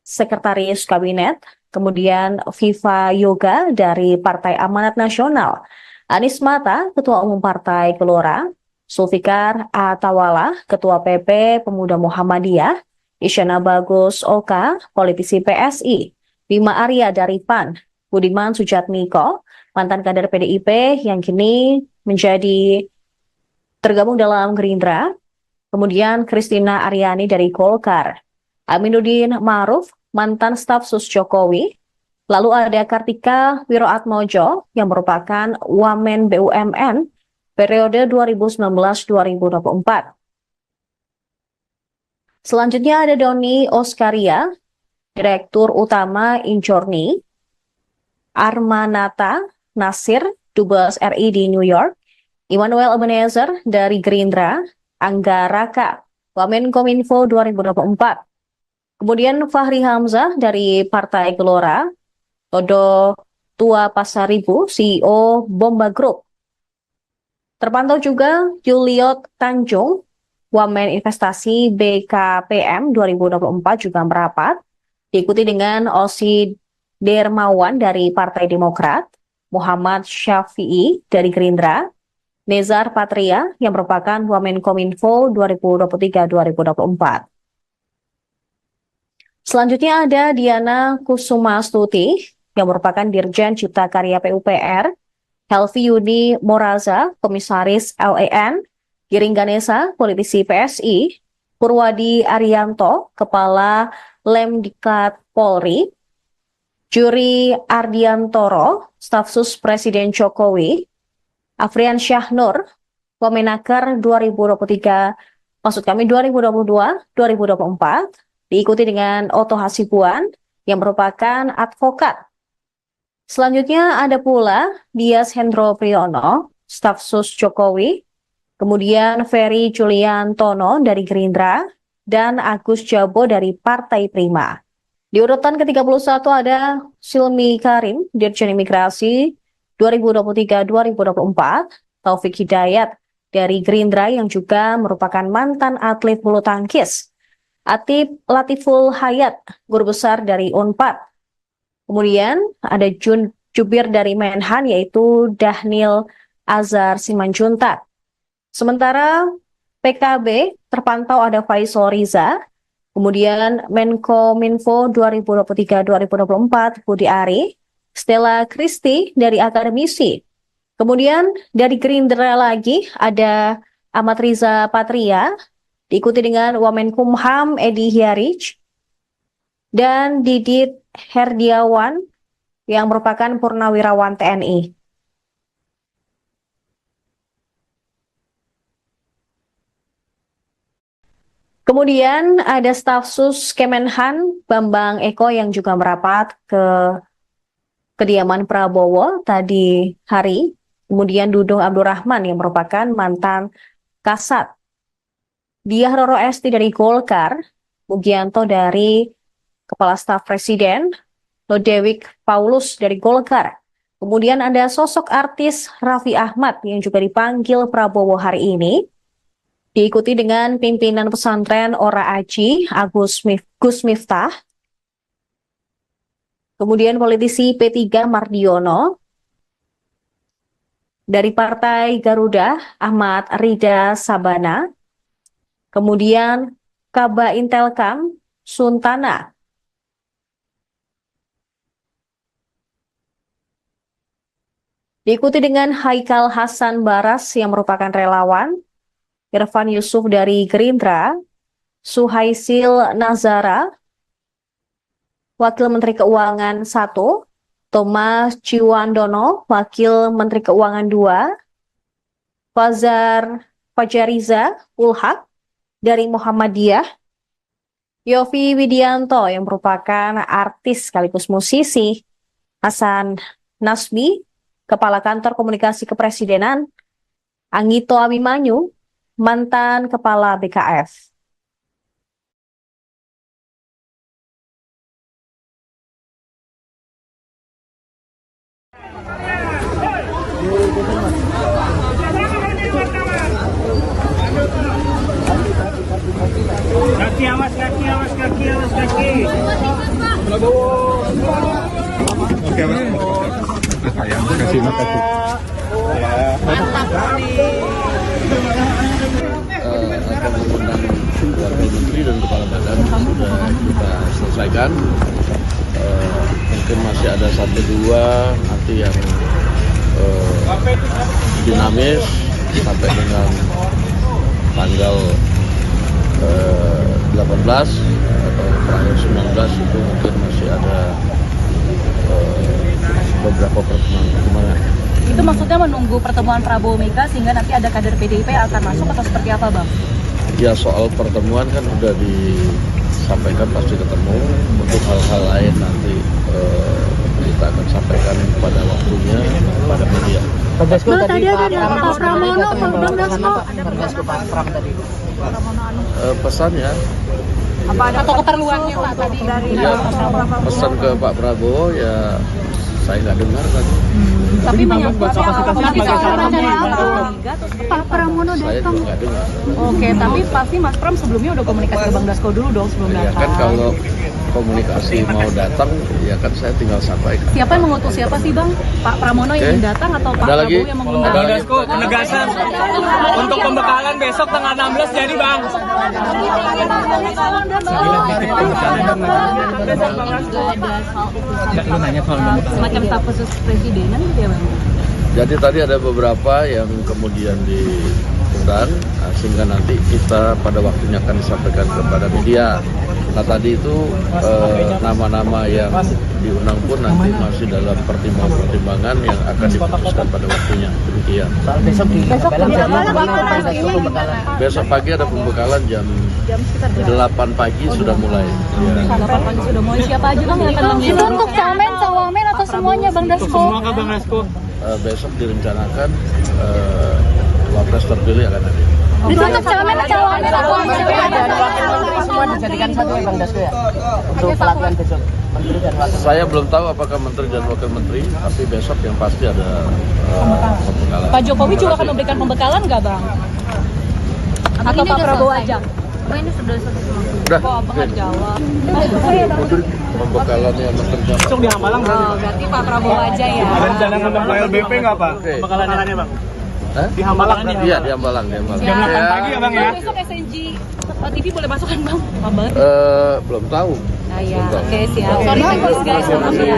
Sekretaris Kabinet, kemudian Viva Yoga dari Partai Amanat Nasional, Anies Mata, Ketua Umum Partai Gelora, Zulfikar Atawala, Ketua PP Pemuda Muhammadiyah, Isyana Bagus Oka, politisi PSI, Bima Arya dari PAN, Budiman Sujatmiko, mantan kader PDIP yang kini menjadi tergabung dalam Gerindra, kemudian Kristina Aryani dari Golkar, Aminuddin Ma'ruf, mantan staf sus Jokowi, lalu ada Kartika Wiroatmojo yang merupakan Wamen BUMN periode 2019-2024. Selanjutnya ada Doni Oskaria, Direktur Utama Injorni, Armanata Nasir, Dubes RI di New York, Immanuel Ebenezer dari Gerindra, Angga Raka, Wamenkominfo 2024. Kemudian Fahri Hamzah dari Partai Gelora, Todo Tua Pasaribu, CEO Bomba Group. Terpantau juga Juliot Tanjung, Wamen Investasi BKPM 2024 juga merapat, diikuti dengan Osi Dermawan dari Partai Demokrat, Muhammad Syafi'i dari Gerindra, Nezar Patria yang merupakan Wamenkominfo 2023-2024. Selanjutnya ada Diana Kusumastuti yang merupakan Dirjen Cipta Karya PUPR, Helvi Yuni Moraza, Komisaris LEN, Giring Ganesa, politisi PSI, Purwadi Arianto, Kepala Lemdiklat Polri, Juri Ardiantoro, Staf Sus Presiden Jokowi, Afrian Syahnur, Wamenaker 2022-2024, diikuti dengan Oto Hasibuan yang merupakan advokat. Selanjutnya ada pula Dias Hendro Priyono, staf sus Jokowi, kemudian Ferry Juliantono dari Gerindra, dan Agus Jabo dari Partai Prima. Di urutan ke-31 ada Silmi Karim, Dirjen Imigrasi 2023-2024, Taufik Hidayat dari Gerindra yang juga merupakan mantan atlet bulu tangkis, Atip Latiful Hayat, guru besar dari Unpad. Kemudian ada jubir dari Menhan yaitu Dahnil Azhar Simanjuntak. Sementara PKB terpantau ada Faisal Riza, kemudian Menkominfo 2023-2024 Budi Ari, Stella Kristi dari Akademisi. Kemudian dari Gerindra lagi ada Ahmad Riza Patria, diikuti dengan Wamenkumham Edi Hyarij, dan Didit Herdiawan yang merupakan Purnawirawan TNI. Kemudian ada staf sus Kemenhan Bambang Eko yang juga merapat ke kediaman Prabowo tadi hari. Kemudian Dudung Abdurrahman yang merupakan mantan Kasat, Diah Roro Esti dari Golkar, Mugianto dari Kepala Staf Presiden, Lodewik Paulus dari Golkar. Kemudian ada sosok artis Raffi Ahmad yang juga dipanggil Prabowo hari ini, diikuti dengan pimpinan pesantren Ora Aji, Gus Miftah, kemudian politisi P3 Mardiono, dari Partai Garuda Ahmad Rida Sabana, kemudian Kaba Intelkam Suntana. Diikuti dengan Haikal Hasan Baras yang merupakan relawan, Irfan Yusuf dari Gerindra, Suhaisil Nazara, Wakil Menteri Keuangan 1, Thomas Ciwandono, Wakil Menteri Keuangan 2, Fajariza Ulhak dari Muhammadiyah, Yofi Widianto yang merupakan artis sekaligus musisi, Hasan Nasbi, Kepala Kantor Komunikasi Kepresidenan, Anggito Abimanyu, mantan Kepala BKF. Kaki awas, kaki awas, kaki awas, kaki. Oke, Mas. Sayang, kasih makasih. Akan mengundang wakil menteri dan kepala badan sudah kita selesaikan. Mungkin masih ada satu dua nanti yang dinamis sampai dengan tanggal 18 atau tanggal 19 itu mungkin masih ada beberapa pertemuan. Itu maksudnya menunggu pertemuan Prabowo Mega sehingga nanti ada kader PDIP yang akan masuk atau seperti apa, Bang? Ya, soal pertemuan kan udah disampaikan pasti ketemu. Untuk hal-hal lain nanti kita akan sampaikan pada waktunya pada media. Bang, tadi ada Pak Pramono, Bang Dasko. Pak Pram tadi. Pesannya Apa ada atau keperluannya Pak tadi dari ya, pesan ke Pak Prabowo ya saya nggak dengar tadi. tapi menyangkut Pak Pramono Saya datang. juga nggak dengar. Oke, tapi pasti Mas Pram sebelumnya udah komunikasi ke Bang Dasko dulu dong sebelum Ya datang. kan kalau komunikasi mau datang ya kan saya tinggal sampaikan. Siapa yang mengutus siapa sih Bang? Pak Pramono yang ingin datang atau Pak Ada lagi? Prabowo yang mengundang? Bang Dasko, penegasan untuk pembekalan besok tanggal 16 jadi Bang. Semacam staf khusus presidenan gitu ya Bang? Jadi tadi ada beberapa yang kemudian diundang sehingga nanti kita pada waktunya akan disampaikan kepada media. Nah tadi itu nama-nama yang diundang pun nanti masih dalam pertimbangan-pertimbangan yang akan diputuskan pada waktunya. Demikian. Soal besok di Belang jadi Besok pagi ada pembekalan jam 8 pagi sudah mulai. Ya. 8 pagi sudah mulai. Siapa aja Bang yang akan Itu mengundang? untuk camen, cawamen atau semuanya Bang Dasko? Semua ke Bang Dasko. Besok direncanakan wapres terpilih akan hadir. Itu untuk camen, cawamen atau semua dijadikan satu ya Bang Dasko ya. Untuk pelatihan besok menteri dan wakil. Saya belum tahu apakah menteri dan wakil menteri, tapi besok yang pasti ada pembekalan. Pak Jokowi juga akan memberikan pembekalan nggak Bang? Atau Pak Prabowo aja? Ini sudah selesai. Udah, Kok Abang nggak jawab? pembekalannya menteri dan Besok di Hamalang Oh, berarti Pak Prabowo aja ya. ada rencana ngundang Pak LBP nggak Pak? Oke. Pembekalannya Bang. Hah? Di Hamalang nih. Iya, di Hambalang. Jam 8 pagi ya Bang ya? Besok SNG TV boleh masuk kan Bang? Apa banget? Belum tahu. Nah ya, oke siap. Sorry guys, maaf ya.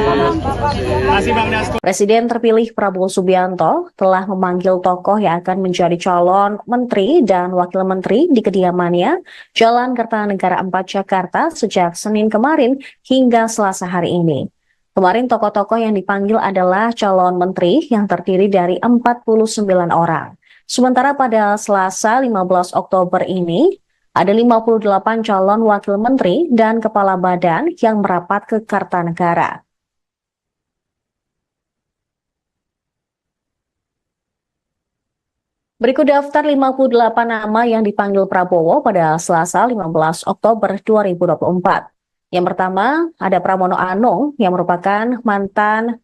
Masih Bang Dasko. Presiden terpilih Prabowo Subianto telah memanggil tokoh yang akan menjadi calon menteri dan wakil menteri di kediamannya Jalan Kertanegara 4 Jakarta sejak Senin kemarin hingga Selasa hari ini. Kemarin tokoh-tokoh yang dipanggil adalah calon menteri yang terdiri dari 49 orang. Sementara pada Selasa 15 Oktober ini, ada 58 calon wakil menteri dan kepala badan yang merapat ke Kartanegara. Berikut daftar 58 nama yang dipanggil Prabowo pada Selasa 15 Oktober 2024. Yang pertama, ada Pramono Anung yang merupakan mantan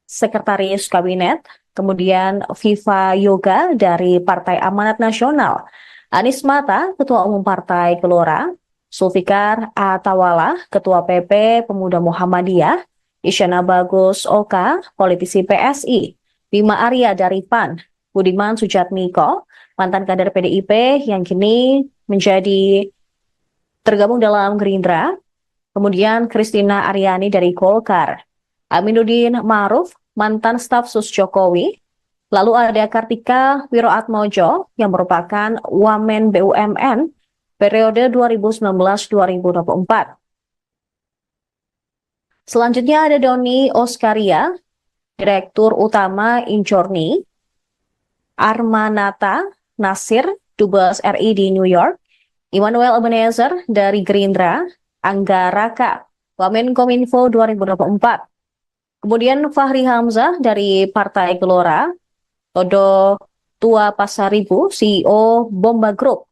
sekretaris kabinet, kemudian Viva Yoga dari Partai Amanat Nasional, Anies Mata, Ketua Umum Partai Gelora, Zulfikar Atawala, Ketua PP Pemuda Muhammadiyah, Isyana Bagus Oka, politisi PSI, Bima Arya dari PAN, Budiman Sujatmiko, mantan kader PDIP yang kini menjadi tergabung dalam Gerindra, kemudian Kristina Aryani dari Golkar, Aminuddin Ma'ruf, mantan staf sus Jokowi, lalu ada Kartika Wiroatmojo yang merupakan Wamen BUMN periode 2019-2024. Selanjutnya ada Doni Oskaria, Direktur Utama Injorni, Armanata Nasir, Dubes RI di New York, Immanuel Ebenezer dari Gerindra, Angga Raka, Wamenkominfo 2024. Kemudian Fahri Hamzah dari Partai Gelora, Todo Tua Pasaribu, CEO Bomba Group.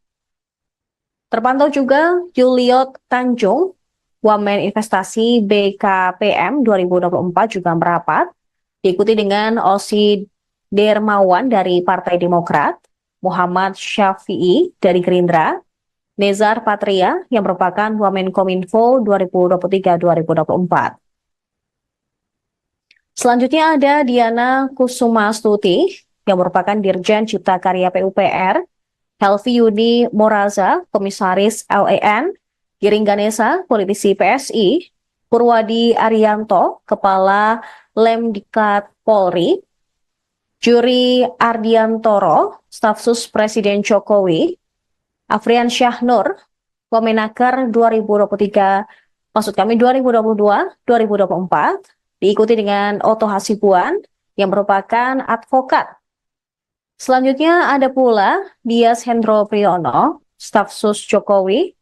Terpantau juga Juliot Tanjung, Wamen Investasi BKPM 2024 juga merapat, diikuti dengan Osi Dermawan dari Partai Demokrat, Muhammad Syafi'i dari Gerindra, Nezar Patria yang merupakan Wamenkominfo 2023-2024. Selanjutnya ada Diana Kusumastuti yang merupakan Dirjen Cipta Karya PUPR, Helvi Yuni Moraza, Komisaris LAN, Giring Ganesa, politisi PSI, Purwadi Arianto, Kepala Lemdikat Polri, Juri Ardiantoro, Staf Sus Presiden Jokowi, Afrian Syahnur, Wamenaker 2022-2024, diikuti dengan Oto Hasibuan yang merupakan advokat. Selanjutnya ada pula Dias Hendro Priyono, Staf Sus Jokowi,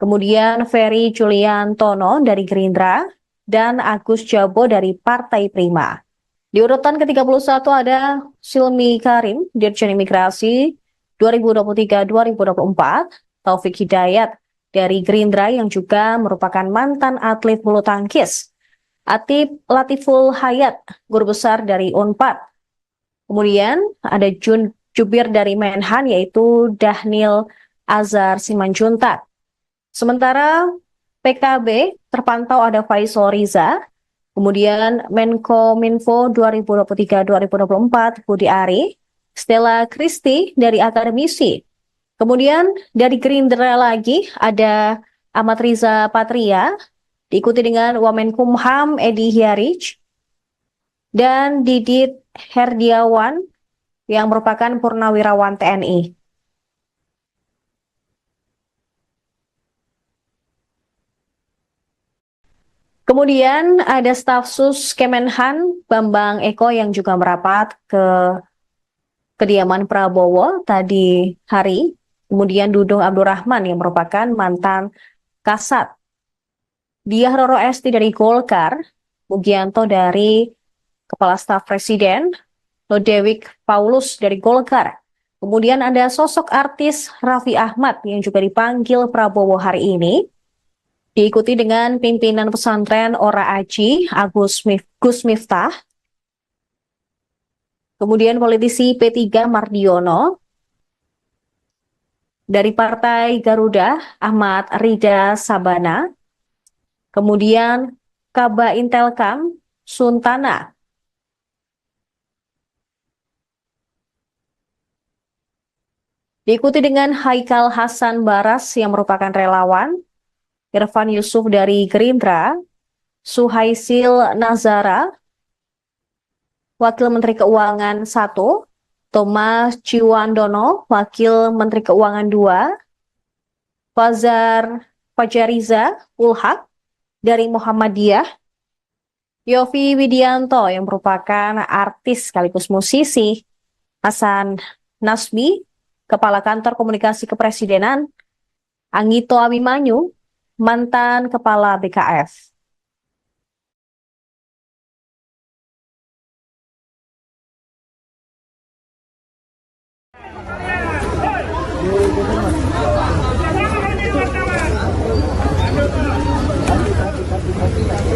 kemudian Ferry Juliantono dari Gerindra, dan Agus Jabo dari Partai Prima. Di urutan ke-31 ada Silmi Karim, Dirjen Imigrasi 2023-2024, Taufik Hidayat dari Gerindra yang juga merupakan mantan atlet bulu tangkis, Atip Latiful Hayat, Guru Besar dari Unpad. Kemudian ada Jubir dari Menhan yaitu Dahnil Azhar Simanjuntak. Sementara PKB terpantau ada Faisal Riza, kemudian Menkominfo 2023-2024 Budi Ari, Stella Christy dari Akademisi. Kemudian dari Gerindra lagi ada Ahmad Riza Patria, diikuti dengan Wamenkumham Edi Hiarij, dan Didit Herdiawan yang merupakan Purnawirawan TNI. Kemudian ada Staf Sus Kemenhan Bambang Eko yang juga merapat ke kediaman Prabowo tadi hari. Kemudian Dudung Abdurrahman yang merupakan mantan Kasat. Diah Roro Esti dari Golkar, Mugianto dari Kepala Staf Presiden, Lodewik Paulus dari Golkar. Kemudian ada sosok artis Raffi Ahmad yang juga dipanggil Prabowo hari ini. Diikuti dengan pimpinan pesantren Ora Aji, Gus Miftah. Kemudian politisi P3 Mardiono. Dari Partai Garuda, Ahmad Rida Sabana. Kemudian Kaba Intelkam, Suntana. Diikuti dengan Haikal Hasan Baras yang merupakan relawan, Irfan Yusuf dari Gerindra, Suhaisil Nazara, Wakil Menteri Keuangan 1, Thomas Ciwandono, Wakil Menteri Keuangan 2, Fajariza Ulhak dari Muhammadiyah, Yofi Widianto yang merupakan artis sekaligus musisi, Hasan Nasbi, Kepala Kantor Komunikasi Kepresidenan, Anggito Abimanyu, mantan Kepala BKF.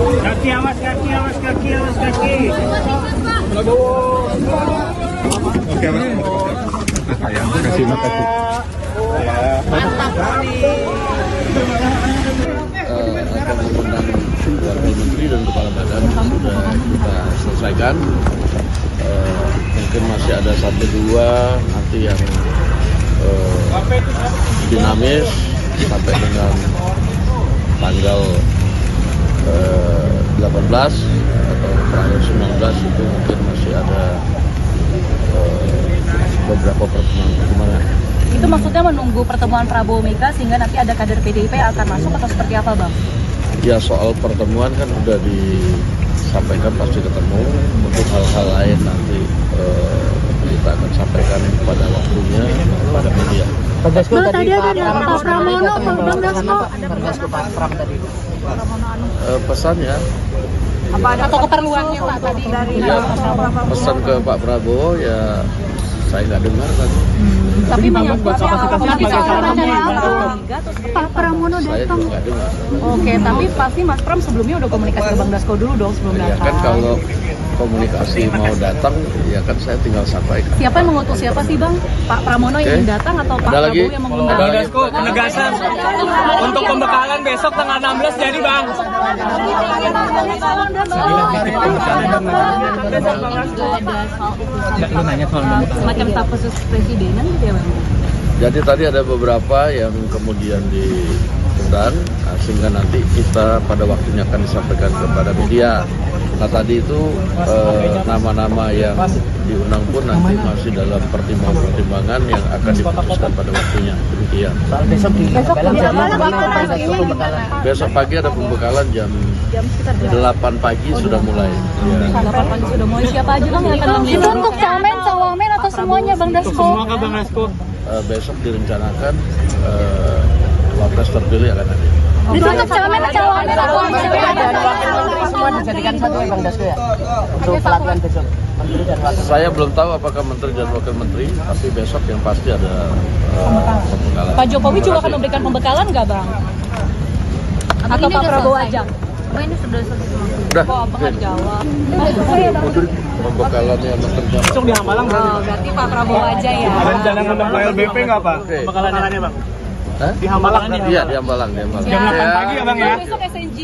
Kaki, awas kaki, awas kaki, awas kaki. Oke, sayang, kasih makasih. Mantap sekali. Akan mengundang Wakil Menteri dan Kepala Badan sudah kita selesaikan. Mungkin masih ada 1-2 nanti yang dinamis sampai dengan tanggal 18 atau tanggal 19 itu mungkin masih ada beberapa pertemuan. Itu maksudnya menunggu pertemuan Prabowo Mega sehingga nanti ada kader PDIP akan masuk atau seperti apa, Bang? Ya, soal pertemuan kan sudah disampaikan pasti ketemu. Untuk hal-hal lain nanti kita akan sampaikan pada waktunya pada media. Pak Dasko Tadi ada Pak Pramono, Bang Dasko. Pak Pram tadi. Pesannya Apa ada atau keperluannya Pak tadi dari pesan ke Pak Prabowo ya saya nggak dengar tadi. tapi menyangkut Pak Pramono Saya datang. juga nggak dengar. Oke, tapi pasti Mas Pram sebelumnya udah komunikasi ke Bang Dasko dulu dong sebelum Ya datang. kan kalau komunikasi mau datang, ya kan saya tinggal sampaikan. Siapa yang mengutus siapa sih Bang? Pak Pramono yang datang atau Pak Ada lagi? Prabowo yang mengundang? Ada lagi? Dasko, penegasan untuk pembekalan besok tanggal 16 jadi Bang. Semacam staf khusus presidenan gitu ya Bang? Jadi tadi ada beberapa yang kemudian diundang, sehingga nanti kita pada waktunya akan disampaikan kepada media. Nah tadi itu nama-nama yang diundang pun nanti masih dalam pertimbangan-pertimbangan yang akan diputuskan pada waktunya. Demikian. Soal besok di Pembekalan jadi bagaimana besok pembekalan? Besok pagi ada pembekalan jam 8 pagi sudah mulai. Ya. 8 pagi sudah mulai. Siapa aja Bang yang akan Itu menghadiri? untuk camen, cawamen atau semuanya Bang Dasko? Semua kah Bang Dasko? Besok direncanakan wapres terpilih akan hadir. Itu untuk camen, cawamen atau Dan wakil menteri semua dijadikan satu ya Bang Dasko ya? Untuk pelatihan besok, menteri dan wakil. Saya belum tahu apakah menteri dan wakil menteri, tapi besok yang pasti ada pembekalan. Pak Jokowi juga akan memberikan pembekalan nggak Bang? Atau Pak Prabowo aja? Udah, Kok Abang nggak jawab? pembekalannya menterinya. Besok di Hamalang Oh, berarti Pak Prabowo aja ya? rencana undang LBP nggak Pak? Oke. Pembekalannya Bang? Hah? Di Hamalang nih. Iya, di Hambalang, di Hambalang. Jam 8 pagi ya Bang ya? Besok SNG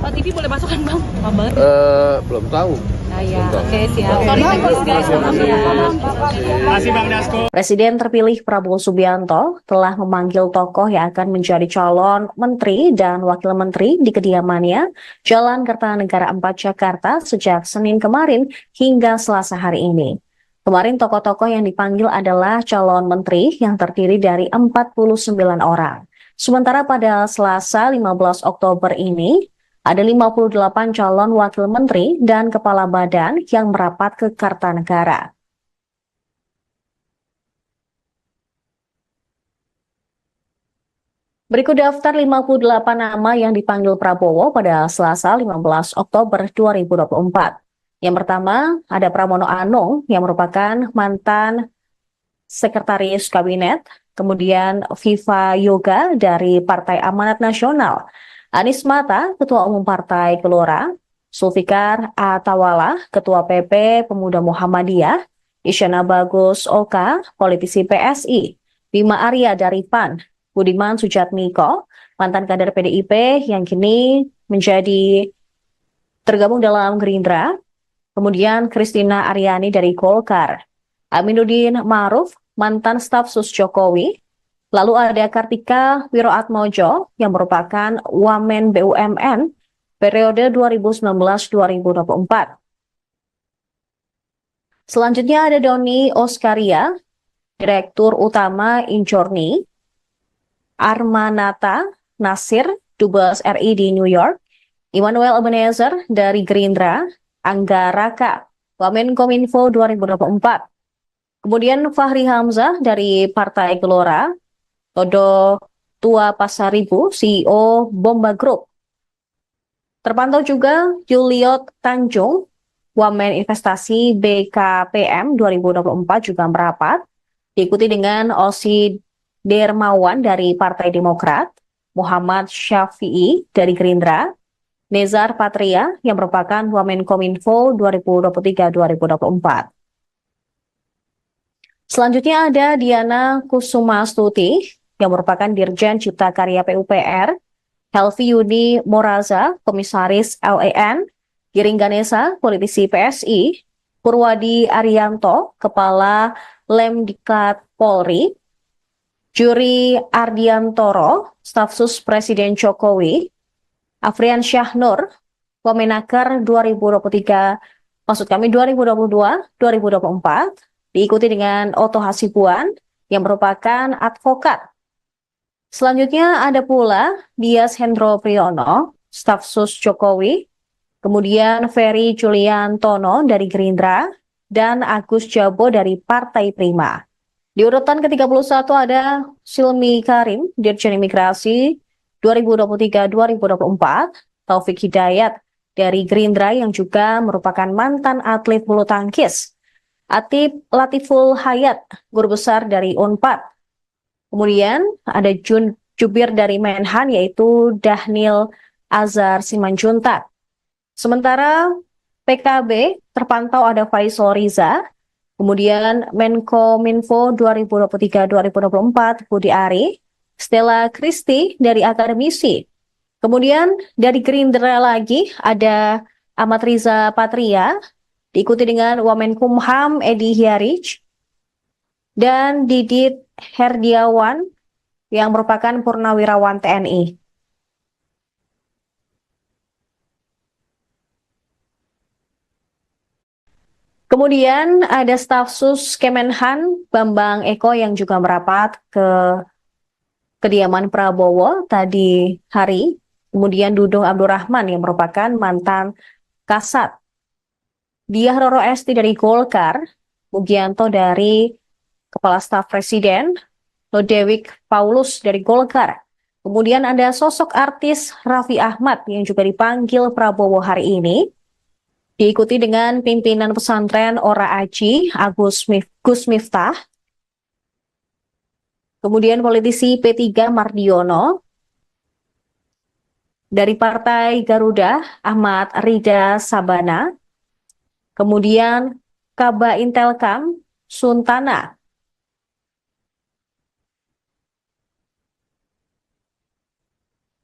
TV boleh masuk kan Bang? Kabar? Belum tahu. Nah ya, oke siap. Sorry teknis guys, maaf ya. Masih Bang Dasko. Presiden terpilih Prabowo Subianto telah memanggil tokoh yang akan menjadi calon menteri dan wakil menteri di kediamannya Jalan Kertanegara 4 Jakarta sejak Senin kemarin hingga Selasa hari ini. Kemarin tokoh-tokoh yang dipanggil adalah calon menteri yang terdiri dari 49 orang. Sementara pada Selasa 15 Oktober ini, ada 58 calon wakil menteri dan kepala badan yang merapat ke Kertanegara. Berikut daftar 58 nama yang dipanggil Prabowo pada Selasa 15 Oktober 2024. Yang pertama, ada Pramono Anung yang merupakan mantan sekretaris kabinet, kemudian Viva Yoga dari Partai Amanat Nasional, Anies Mata, Ketua Umum Partai Gelora, Zulfikar Atawala, Ketua PP Pemuda Muhammadiyah, Isyana Bagus Oka, politisi PSI, Bima Arya dari PAN, Budiman Sujatmiko, mantan kader PDIP yang kini menjadi tergabung dalam Gerindra, kemudian Kristina Aryani dari Golkar, Aminuddin Ma'ruf, mantan staf sus Jokowi, lalu ada Kartika Wiroatmojo yang merupakan Wamen BUMN periode 2019-2024. Selanjutnya ada Doni Oskaria, Direktur Utama Injorni, Armanata Nasir, Dubes RI di New York, Immanuel Ebenezer dari Gerindra, Angga Raka, Wamenkominfo 2024. Kemudian Fahri Hamzah dari Partai Gelora, Todo Tua Pasaribu, CEO Bomba Group. Terpantau juga Juliot Tanjung, Wamen Investasi BKPM 2024 juga merapat, diikuti dengan Osi Dermawan dari Partai Demokrat, Muhammad Syafi'i dari Gerindra, Nezar Patria yang merupakan Wamenkominfo 2023-2024. Selanjutnya ada Diana Kusumastuti yang merupakan Dirjen Cipta Karya PUPR, Helvi Yuni Moraza, Komisaris LAN, Giring Ganesa, politisi PSI, Purwadi Arianto, Kepala Lemdiklat Polri, Juri Ardiantoro, Staf Sus Presiden Jokowi, Afrian Syahnur, Wamenaker 2022-2024, diikuti dengan Oto Hasibuan yang merupakan advokat. Selanjutnya ada pula Dias Hendro Priyono, Staf Sus Jokowi, kemudian Ferry Juliantono dari Gerindra, dan Agus Jabo dari Partai Prima. Di urutan ke-31 ada Silmi Karim, Dirjen Imigrasi 2023-2024, Taufik Hidayat dari Gerindra yang juga merupakan mantan atlet bulu tangkis, Atip Latiful Hayat, guru besar dari Unpad. Kemudian ada Jubir dari Menhan yaitu Dahnil Azhar Simanjuntak. Sementara PKB terpantau ada Faisal Riza, kemudian Menkominfo 2023-2024 Budi Ari, Stella Kristi dari akademisi. Kemudian dari Gerindra lagi ada Ahmad Riza Patria, diikuti dengan Wamenkumham Edi Hiarij, dan Didit Herdiawan yang merupakan purnawirawan TNI. Kemudian ada staf sus Kemenhan Bambang Eko yang juga merapat ke kediaman Prabowo tadi hari. Kemudian Dudung Abdurrahman yang merupakan mantan Kasat. Diah Roro Esti dari Golkar, Mugianto dari Kepala Staf Presiden, Lodewijk Paulus dari Golkar. Kemudian ada sosok artis Raffi Ahmad yang juga dipanggil Prabowo hari ini. Diikuti dengan pimpinan pesantren Ora Aji, Gus Miftah. Kemudian politisi P3 Mardiono. Dari Partai Garuda, Ahmad Rida Sabana. Kemudian Kaba Intelkam, Suntana.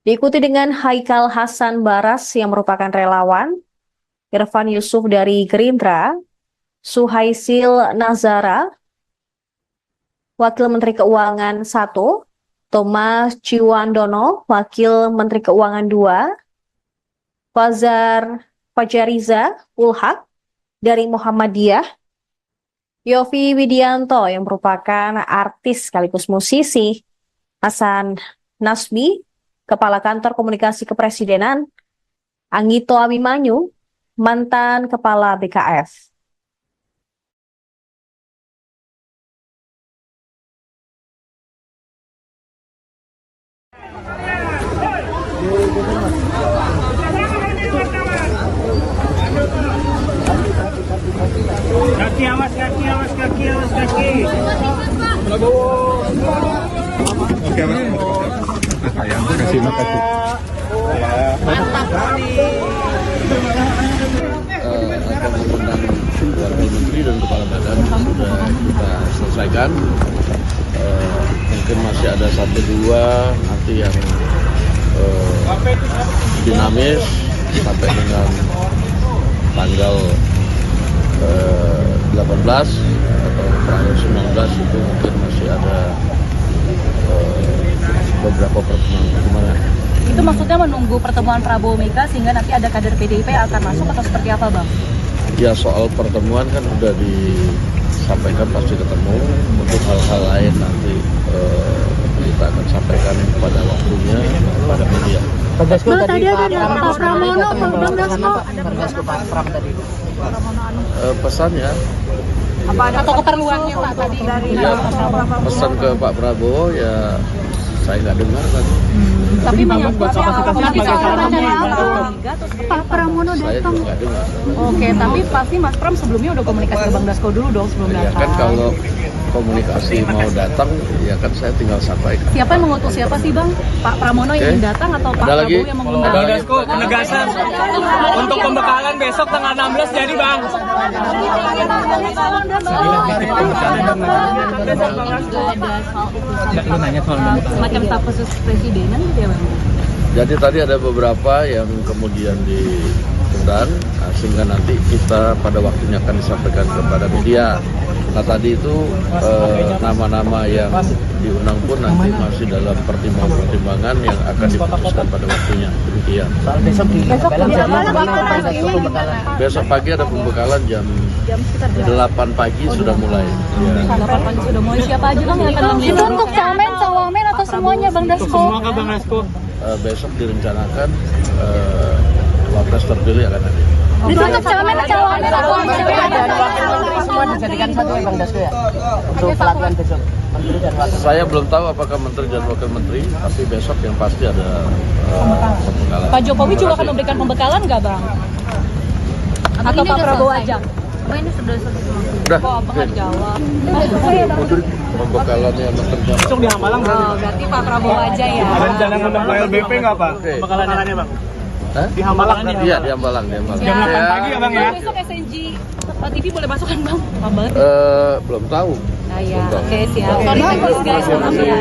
Diikuti dengan Haikal Hasan Baras yang merupakan relawan. Irfan Yusuf dari Gerindra, Suhaisil Nazara, Wakil Menteri Keuangan 1, Thomas Ciwandono, Wakil Menteri Keuangan 2, Fajariza Ulhak dari Muhammadiyah, Yofi Widianto yang merupakan artis sekaligus musisi, Hasan Nasbi, Kepala Kantor Komunikasi Kepresidenan, Anggito Abimanyu, mantan Kepala BKF. Kaki, awas kaki, awas kaki, awas kaki. Oke, Mas. Sayang, kasih makasih. Mantap sekali. Akan mengundang Wakil Menteri dan Kepala Badan sudah kita selesaikan. Mungkin masih ada 1-2 nanti yang dinamis sampai dengan tanggal 18 atau tanggal 19 itu mungkin masih ada beberapa pertemuan. Itu maksudnya menunggu pertemuan Prabowo Mega sehingga nanti ada kader PDIP yang akan masuk atau seperti apa, Bang? Ya, soal pertemuan kan udah disampaikan pasti ketemu. Untuk hal-hal lain nanti kita akan sampaikan pada waktunya pada media. Tadi ada Pak Pramono, Bang Dasko. Pak Pram tadi. Pesannya Apa ada atau keperluannya Pak tadi dari pesan ke Pak Prabowo ya saya nggak dengar kan. tapi menyangkut Pak Pramono Saya datang. juga nggak dengar. Oke, tapi pasti Mas Pram sebelumnya udah komunikasi ke Bang Dasko dulu dong sebelum Ya datang. kan kalau komunikasi mau datang ya kan saya tinggal sampaikan. Siapa yang mengutus siapa sih Bang? Pak Pramono yang ingin datang atau Pak Ada lagi? Prabowo yang mengundang? Bang Dasko, penegasan untuk pembekalan besok tanggal 16 jadi Bang. Semacam staf khusus presidenan gitu ya Bang? Jadi tadi ada beberapa yang kemudian diundang, sehingga nanti kita pada waktunya akan disampaikan kepada media. Nah tadi itu nama-nama yang diundang pun nanti masih dalam pertimbangan yang akan diputuskan pada waktunya. Demikian. Besok di Besok pagi ada pembekalan jam 8 pagi sudah mulai. Ya. 8 pagi sudah mulai. Siapa aja Bang yang akan Itu mengundang? untuk cawamen atau semuanya Bang Dasko? Semua ke Bang Dasko. Besok direncanakan wapres terpilih akan ada. Itu untuk cawamen atau semua dijadikan satu ya Bang Dasko ya. Untuk pelatihan besok. Menteri dan wakil. Saya belum tahu apakah menteri dan wakil menteri, tapi besok yang pasti ada pembekalan. Pak Jokowi juga akan memberikan pembekalan nggak Bang? Atau Pak Prabowo aja? Ini sudah Udah, kok Abang nggak jawab? pembekalannya menteri dan Besok di Hamalang Oh, berarti Pak Prabowo aja ya. Rencana ngundang Pak LBP nggak Pak? Oke. Pembekalannya Bang. Hah? Di Hambalang. Iya, di Hambalang. Jam 8 pagi ya Bang ya? Besok SNG TV boleh masuk kan Bang? Lama banget. Belum tahu. Ya, oke siap. Sorry guys, maaf ya.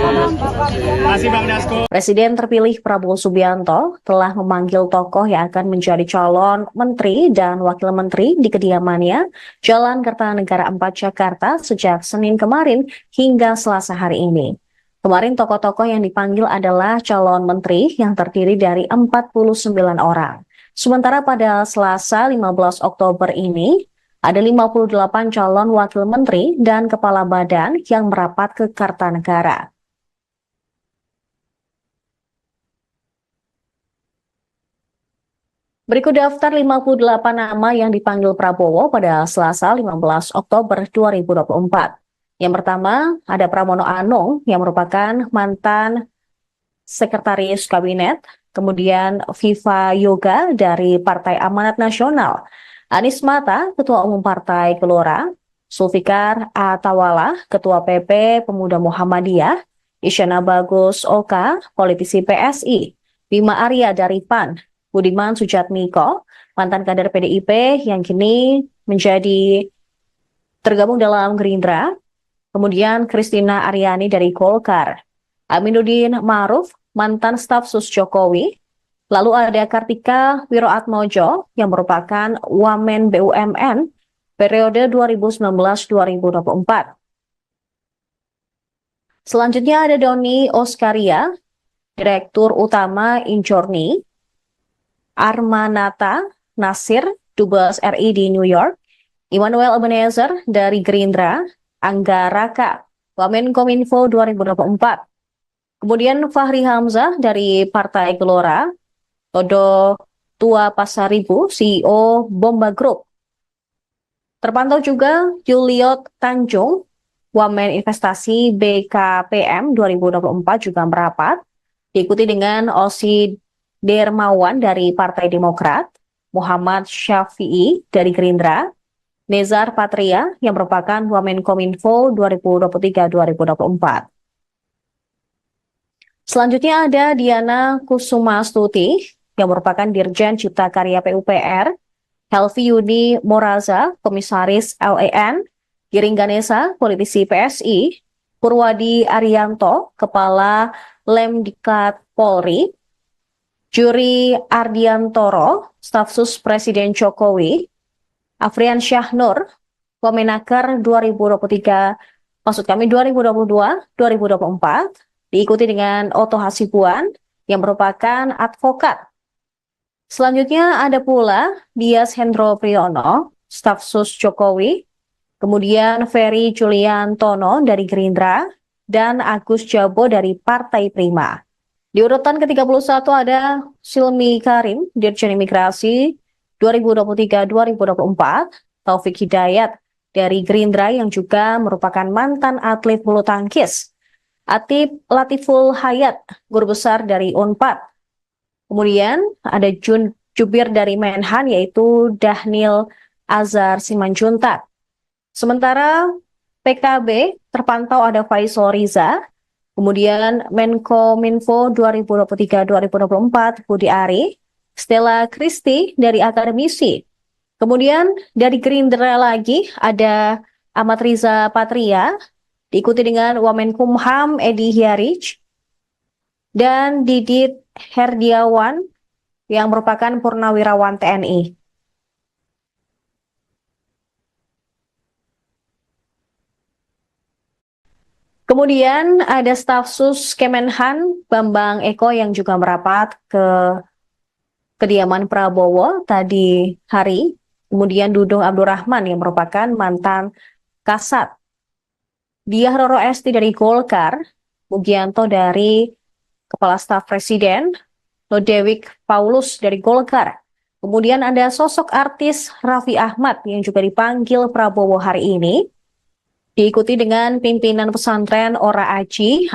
Masih Bang Dasko. Presiden terpilih Prabowo Subianto telah memanggil tokoh yang akan menjadi calon menteri dan wakil menteri di kediamannya Jalan Kertanegara 4 Jakarta sejak Senin kemarin hingga Selasa hari ini. Kemarin tokoh-tokoh yang dipanggil adalah calon menteri yang terdiri dari 49 orang. Sementara pada Selasa 15 Oktober ini, ada 58 calon wakil menteri dan kepala badan yang merapat ke Kartanegara. Berikut daftar 58 nama yang dipanggil Prabowo pada Selasa 15 Oktober 2024. Yang pertama, ada Pramono Anung yang merupakan mantan Sekretaris Kabinet, kemudian Viva Yoga dari Partai Amanat Nasional, Anies Mata, Ketua Umum Partai Gelora, Zulfikar Atawala, Ketua PP Pemuda Muhammadiyah, Isyana Bagus Oka, politisi PSI, Bima Arya dari PAN, Budiman Sujatmiko, mantan kader PDIP yang kini menjadi tergabung dalam Gerindra, kemudian Kristina Aryani dari Golkar, Aminuddin Ma'ruf, mantan staf sus Jokowi, lalu ada Kartika Wiroatmojo yang merupakan Wamen BUMN periode 2019-2024. Selanjutnya ada Doni Oskaria, Direktur Utama Injorni, Armanata Nasir, Dubes RI di New York, Immanuel Ebenezer dari Gerindra, Angga Raka, Wamenkominfo 2024. Kemudian Fahri Hamzah dari Partai Gelora, Todo Tua Pasaribu, CEO Bomba Group. Terpantau juga Juliot Tanjung, Wamen Investasi BKPM 2024 juga merapat, diikuti dengan Osi Dermawan dari Partai Demokrat, Muhammad Syafi'i dari Gerindra, Nezar Patria yang merupakan Wamenkominfo 2023-2024. Selanjutnya ada Diana Kusumastuti yang merupakan Dirjen Cipta Karya PUPR, Helvi Yuni Moraza, Komisaris LEN, Giring Ganesa, politisi PSI, Purwadi Arianto, Kepala Lemdikat Polri, Juri Ardiantoro, Staf Sus Presiden Jokowi, Afrian Syahnur, Wamenaker 2022-2024, diikuti dengan Oto Hasibuan yang merupakan advokat. Selanjutnya ada pula Dias Hendro Priyono, staf sus Jokowi, kemudian Ferry Juliantono dari Gerindra, dan Agus Jabo dari Partai Prima. Di urutan ke-31 ada Silmi Karim, Dirjen Imigrasi 2023-2024, Taufik Hidayat dari Gerindra yang juga merupakan mantan atlet bulu tangkis, Atip Latiful Hayat, guru besar dari Unpad. Kemudian ada Jubir dari Menhan yaitu Dahnil Azhar Simanjuntak. Sementara PKB terpantau ada Faisal Riza, kemudian Menkominfo 2023-2024 Budi Ari, Stella Christy dari akademisi. Kemudian dari Gerindra lagi ada Ahmad Riza Patria, diikuti dengan Wamenkumham Edi Hyarij, dan Didit Herdiawan yang merupakan Purnawirawan TNI. Kemudian ada staf sus Kemenhan Bambang Eko yang juga merapat ke kediaman Prabowo tadi hari. Kemudian Dudung Abdurrahman yang merupakan mantan Kasat, Diah Roro Esti dari Golkar, Mugianto dari Kepala Staf Presiden, Lodewijk Paulus dari Golkar. Kemudian ada sosok artis Raffi Ahmad yang juga dipanggil Prabowo hari ini, diikuti dengan pimpinan pesantren Ora Aji,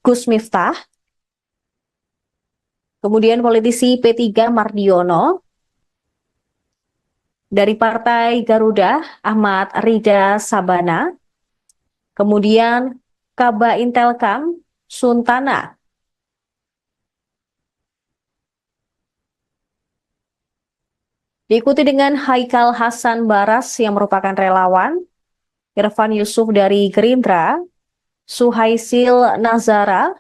Gus Miftah, kemudian politisi P3 Mardiono, dari Partai Garuda Ahmad Rida Sabana, kemudian Kaba Intelkam Suntana. Diikuti dengan Haikal Hasan Baras yang merupakan relawan, Irfan Yusuf dari Gerindra, Suhaisil Nazara,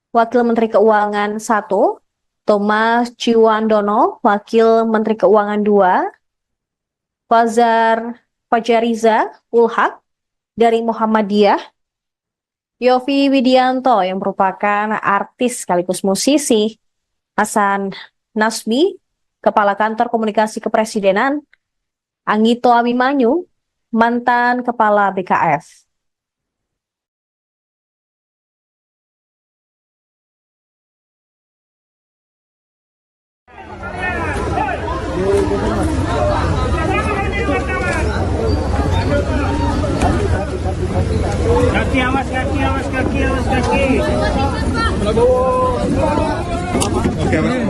Wakil Menteri Keuangan 1, Thomas Ciwandono, Wakil Menteri Keuangan 2, Fajariza Ulhak dari Muhammadiyah, Yofi Widianto yang merupakan artis sekaligus musisi, Hasan Nasbi, Kepala Kantor Komunikasi Kepresidenan, Anggito Abimanyu, mantan Kepala BKF. Kaki, awas kaki, awas kaki, awas kaki. Oke, Mas.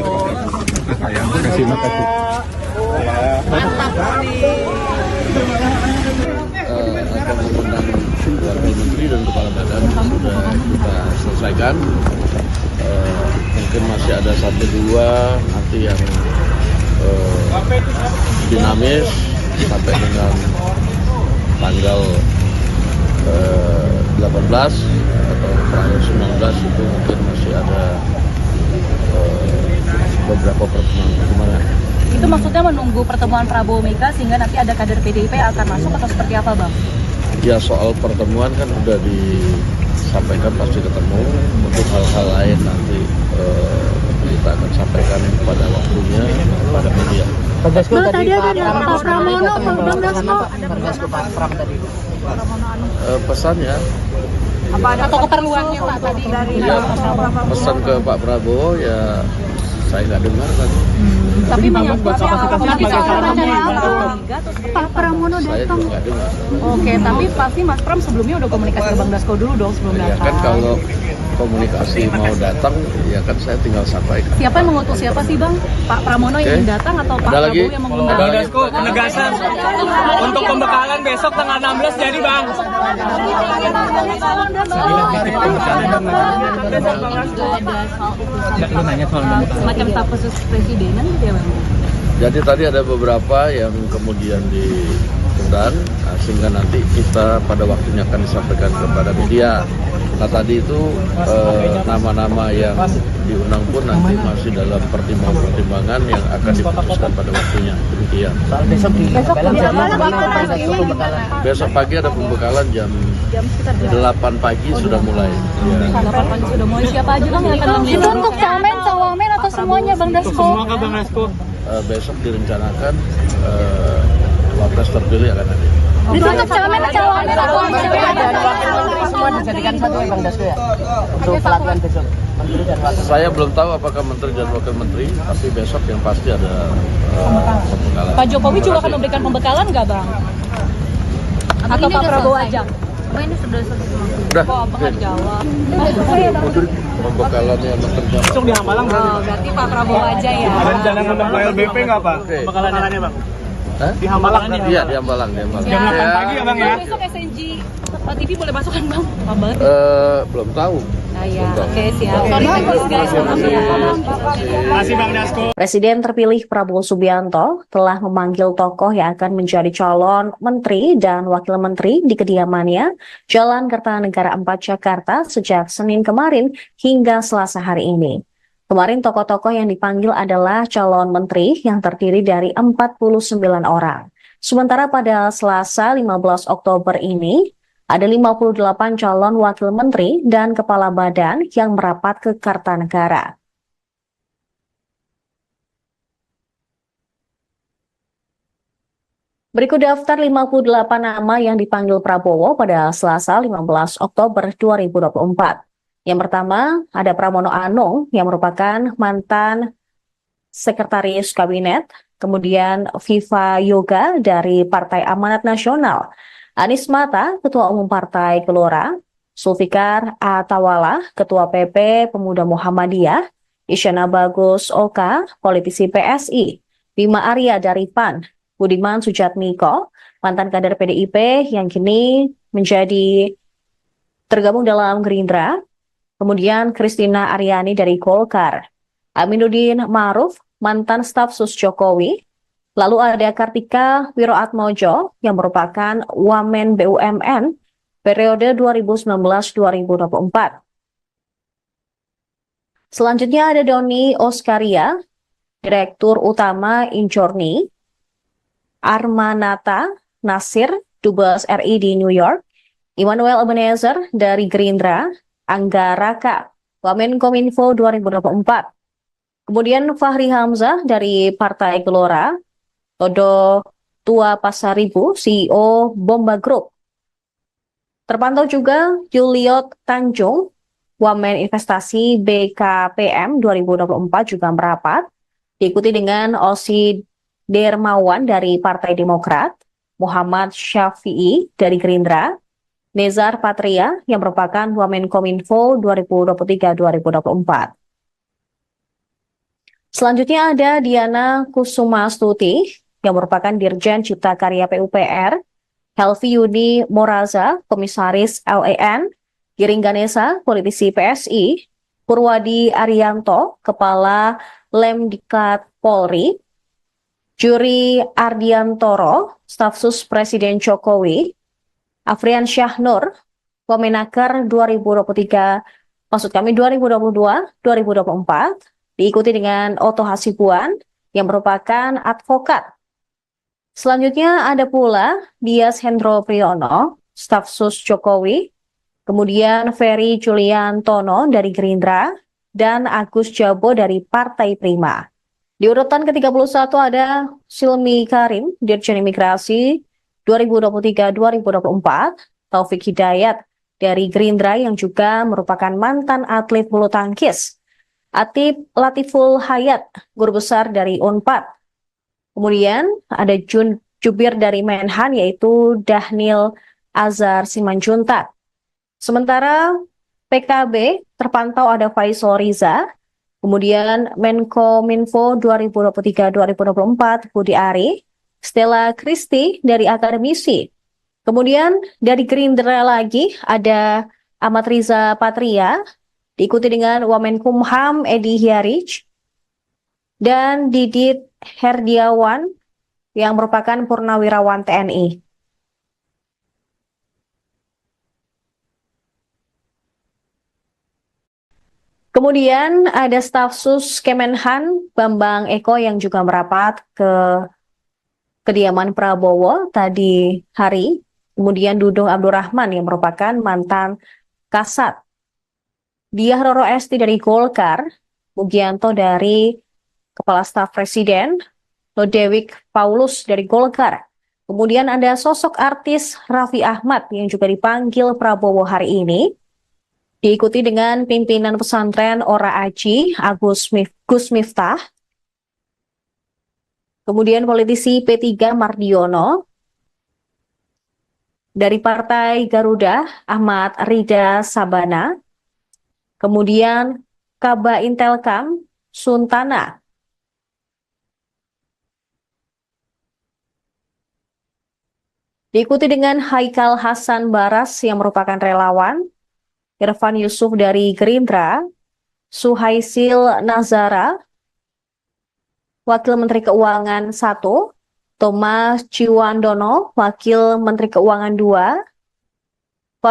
Sayang, terima kasih. Akan mengundang Wakil Menteri dan Kepala Badan sudah kita selesaikan. Mungkin masih ada 1-2 nanti yang dinamis sampai dengan tanggal 18 atau tanggal 19 itu mungkin masih ada beberapa pertemuan. Itu maksudnya menunggu pertemuan Prabowo Mega sehingga nanti ada kader PDIP yang akan masuk atau seperti apa, Bang? Ya, soal pertemuan kan udah disampaikan pasti ketemu. Untuk hal-hal lain nanti kita akan sampaikan pada waktunya pada media. Bang, tadi ada Pak Pramono, Bang Dasko. Pak Pram tadi. Pesannya Apa ada atau keperluannya Pak tadi? ya, pesan ke Pak Prabowo ya saya nggak dengar tadi. Tapi menyangkut Pak Pramono Saya datang. juga nggak dengar. Oke, tapi pasti Mas Pram sebelumnya udah komunikasi ke Bang Dasko dulu dong sebelum Ya datang. kan kalau komunikasi mau datang ya kan saya tinggal sampaikan. Siapa yang mengutus siapa sih Bang? Pak Pramono yang Oke. datang atau Pak Ada lagi? Prabowo yang mengundang? Ada Bang lagi? Dasko, penegasan untuk pembekalan besok tanggal 16 jadi Bang. Semacam staf khusus presidenan gitu ya Bang? Jadi tadi ada beberapa yang kemudian diundang, sehingga nanti kita pada waktunya akan disampaikan kepada media. Nah tadi itu nama-nama yang diundang pun nanti masih dalam pertimbangan yang akan diputuskan pada waktunya. Demikian. Besok di Besok pagi ada pembekalan jam 8 pagi sudah mulai. Ya. 8 pagi sudah mulai. Siapa aja Bang yang akan Itu mengundang? untuk camen, cawamen atau semuanya Bang Dasko? Bang Dasko. Besok direncanakan wapres terpilih akan ada. Itu untuk camen, cawamen atau semua dijadikan satu ya Bang Dasko ya. Untuk pelatihan besok. Menteri dan wakil. Saya belum tahu apakah menteri dan wakil menteri, tapi besok yang pasti ada pembekalan. Pak Jokowi juga akan memberikan pembekalan nggak Bang? Atau Pak Prabowo aja? Ini sudah selesai. Udah, Kok Abang nggak jawab? pembekalan yang menteri. Besok di Hambalang Oh, berarti Pak Prabowo aja ya. ada rencana ngundang LBP nggak Pak? Oke. Pembekalannya Bang. Hah? Di Hambalang. Iya, di Hambalang. Jam 8 pagi ya Bang ya? Besok SNG TV boleh masuk kan Bang? Apa banget? Belum tahu. Nah ya, oke siap. Sorry guys, maaf ya. Masih Bang Dasko. Presiden terpilih Prabowo Subianto telah memanggil tokoh yang akan menjadi calon menteri dan wakil menteri di kediamannya Jalan Kertanegara 4 Jakarta sejak Senin kemarin hingga Selasa hari ini. Kemarin tokoh-tokoh yang dipanggil adalah calon menteri yang terdiri dari 49 orang. Sementara pada Selasa 15 Oktober ini, ada 58 calon wakil menteri dan kepala badan yang merapat ke Kartanegara. Berikut daftar 58 nama yang dipanggil Prabowo pada Selasa 15 Oktober 2024. Yang pertama, ada Pramono Anung yang merupakan mantan Sekretaris Kabinet, kemudian Viva Yoga dari Partai Amanat Nasional, Anies Mata, Ketua Umum Partai Gelora, Zulfikar Atawala, Ketua PP Pemuda Muhammadiyah, Isyana Bagus Oka, politisi PSI, Bima Arya dari PAN, Budiman Sujatmiko, mantan kader PDIP yang kini menjadi tergabung dalam Gerindra, kemudian Christina Aryani dari Golkar, Aminuddin Ma'ruf, mantan staf sus Jokowi. Lalu ada Kartika Wiroatmojo yang merupakan Wamen BUMN periode 2019-2024. Selanjutnya ada Doni Oskaria, Direktur Utama Injorni, Armanata Nasir, Dubes RI di New York, Immanuel Ebenezer dari Gerindra, Angga Raka, Wamenkominfo 2024. Kemudian Fahri Hamzah dari Partai Gelora, Todo Tua Pasaribu, CEO Bomba Group. Terpantau juga Juliot Tanjung, Wamen Investasi BKPM 2024 juga merapat, diikuti dengan Osi Dermawan dari Partai Demokrat, Muhammad Syafi'i dari Gerindra, Nezar Patria yang merupakan Wamenkominfo 2023-2024. Selanjutnya ada Diana Kusumastuti yang merupakan Dirjen Cipta Karya PUPR, Helvi Yuni Moraza, Komisaris LAN, Giring Ganesa, politisi PSI, Purwadi Arianto, Kepala Lemdiklat Polri, Juri Ardiantoro, Staf Sus Presiden Jokowi, Afrian Syahnur, Wamenaker 2022-2024, diikuti dengan Oto Hasibuan yang merupakan advokat. Selanjutnya ada pula Dias Hendro Priyono, Staf Sus Jokowi, kemudian Ferry Juliantono dari Gerindra, dan Agus Jabo dari Partai Prima. Di urutan ke-31 ada Silmi Karim, Dirjen Imigrasi 2023-2024, Taufik Hidayat dari Gerindra yang juga merupakan mantan atlet bulu tangkis, Atip Latiful Hayat, Guru Besar dari UNPAD. Kemudian ada Jubir dari Menhan yaitu Dahnil Azhar Simanjuntak. Sementara PKB terpantau ada Faisal Riza, kemudian Menkominfo 2023-2024 Budi Ari, Stella Kristi dari akademisi. Kemudian dari Gerindra lagi ada Ahmad Riza Patria, diikuti dengan Wamenkumham Edi Hyarij, dan Didit Herdiawan yang merupakan Purnawirawan TNI. Kemudian ada staf sus Kemenhan Bambang Eko yang juga merapat ke kediaman Prabowo tadi hari. Kemudian Dudung Abdurrahman yang merupakan mantan Kasat. Diah Roro Esti dari Golkar, Mugianto dari Kepala Staf Presiden, Lodewik Paulus dari Golkar. Kemudian ada sosok artis Raffi Ahmad yang juga dipanggil Prabowo hari ini. Diikuti dengan pimpinan pesantren Ora Aji, Gus Miftah. Kemudian politisi P3 Mardiono. Dari Partai Garuda, Ahmad Rida Sabana. Kemudian Kaba Intelkam, Suntana. Diikuti dengan Haikal Hasan Baras yang merupakan relawan, Irfan Yusuf dari Gerindra, Suhaisil Nazara, Wakil Menteri Keuangan 1, Thomas Ciwandono, Wakil Menteri Keuangan 2,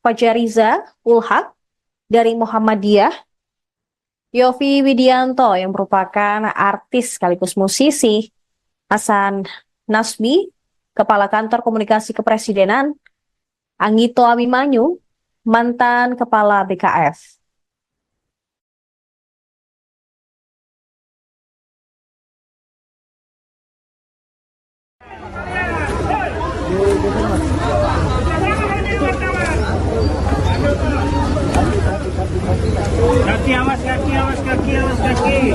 Fajariza Ulhak dari Muhammadiyah, Yofi Widianto yang merupakan artis sekaligus musisi, Hasan Nasbi, Kepala Kantor Komunikasi Kepresidenan, Anggito Abimanyu, mantan Kepala BKF. Kaki, awas kaki, awas kaki, awas kaki.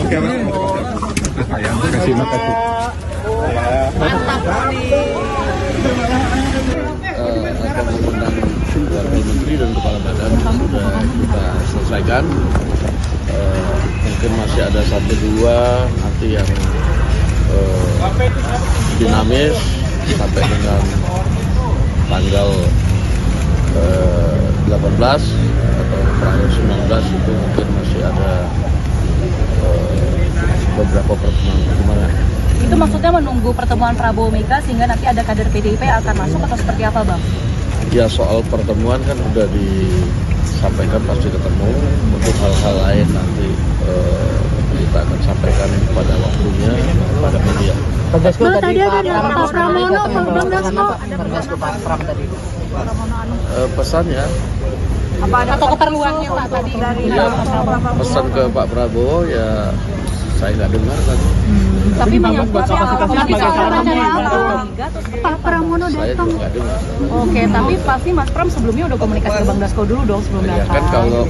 Oke, Mas. Sayang, kasih makasih. Akan mengundang Wakil Menteri dan Kepala Badan sudah kita selesaikan. Mungkin masih ada 1-2 nanti yang dinamis sampai dengan tanggal 18 atau tanggal 19 itu mungkin masih ada beberapa pertemuan. Itu maksudnya menunggu pertemuan Prabowo Mega sehingga nanti ada kader PDIP yang akan masuk atau seperti apa, Bang? Ya soal pertemuan kan sudah disampaikan pasti ketemu. Untuk hal-hal lain nanti kita akan sampaikan pada waktunya pada media. Bang, tadi ada Pak Pramono, Bang Dasko. Pak Pram tadi. Pesannya Atau keperluannya Pak tadi dari ya, pesan ke Pak Prabowo ya saya nggak dengar tadi. tapi menyangkutnya Pak Pramono Saya datang. juga nggak dengar. Oke, tapi pasti Mas Pram sebelumnya udah komunikasi ke Bang Dasko dulu dong sebelum Ya datang. kan kalau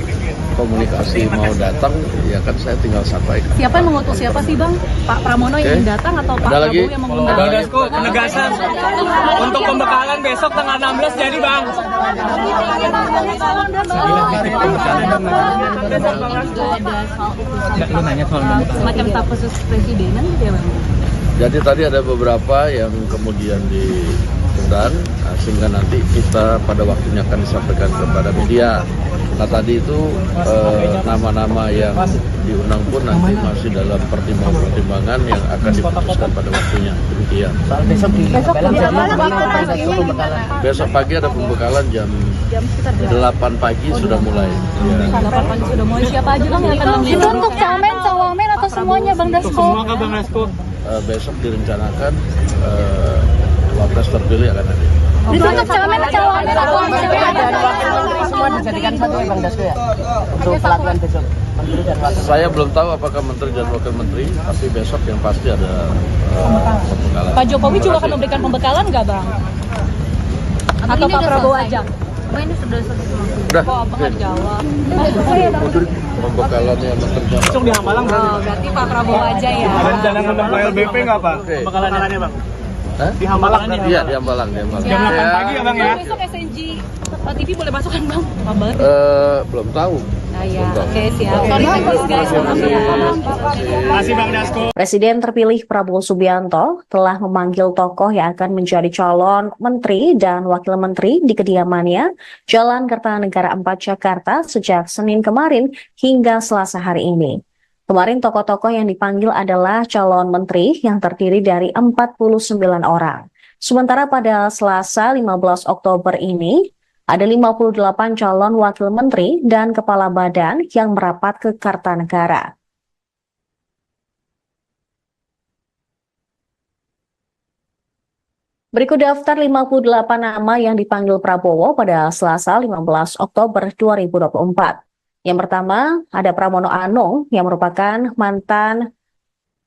komunikasi mau datang ya kan saya tinggal sampaikan. Siapa yang mengutus siapa sih Bang? Pak Pramono yang ingin datang atau Pak Ada lagi? Prabowo yang mengundang? Bang Dasko, penegasan untuk pembekalan besok tanggal 16 jadi Bang. Semacam staf khusus presidenan gitu ya Bang? Jadi tadi ada beberapa yang kemudian diundang, sehingga nanti kita pada waktunya akan disampaikan kepada media. Nah tadi itu nama-nama yang diundang pun nanti masih dalam pertimbangan-pertimbangan yang akan diputuskan pada waktunya. Demikian. Soal besok di Belang jadi Besok pagi ada pembekalan jam 8 pagi sudah mulai. Ya. 8 pagi sudah mulai. Siapa aja Bang yang akan Itu menerima? untuk camen, cawamen atau semuanya Bang Dasko? Semua ke Bang Dasko. Besok direncanakan wapres terpilih akan ada. Itu untuk camen, cawamen atau semua dijadikan satu ya Bang Dasko ya. Untuk pelatihan besok Menteri dan Wakil. Saya belum tahu apakah Menteri dan Wakil Menteri, tapi besok yang pasti ada pembekalan. Pak Jokowi juga akan memberikan pembekalan nggak Bang? Atau Pak Prabowo aja? Ini sudah selesai. Udah, Kok Abang nggak jawab? pembekalannya Menteri dan Besok di Hambalang Bang. Oh, berarti Pak Prabowo aja ya? Ada jalan undang LBP nggak Pak? Oke. Pembekalannya Bang. Hah? Di Hambalang. Iya, di Hambalang. Jam 8 pagi ya Bang ya. Besok SNG TV boleh masuk kan Bang? Kabar? Belum tahu. Nah ya, oke siap. Sorry guys, Masih Bang Dasko. Presiden terpilih Prabowo Subianto telah memanggil tokoh yang akan menjadi calon menteri dan wakil menteri di kediamannya Jalan Kertanegara 4 Jakarta sejak Senin kemarin hingga Selasa hari ini. Kemarin tokoh-tokoh yang dipanggil adalah calon menteri yang terdiri dari 49 orang. Sementara pada Selasa 15 Oktober ini, ada 58 calon wakil menteri dan kepala badan yang merapat ke Kartanegara. Berikut daftar 58 nama yang dipanggil Prabowo pada Selasa 15 Oktober 2024. Yang pertama, ada Pramono Anung yang merupakan mantan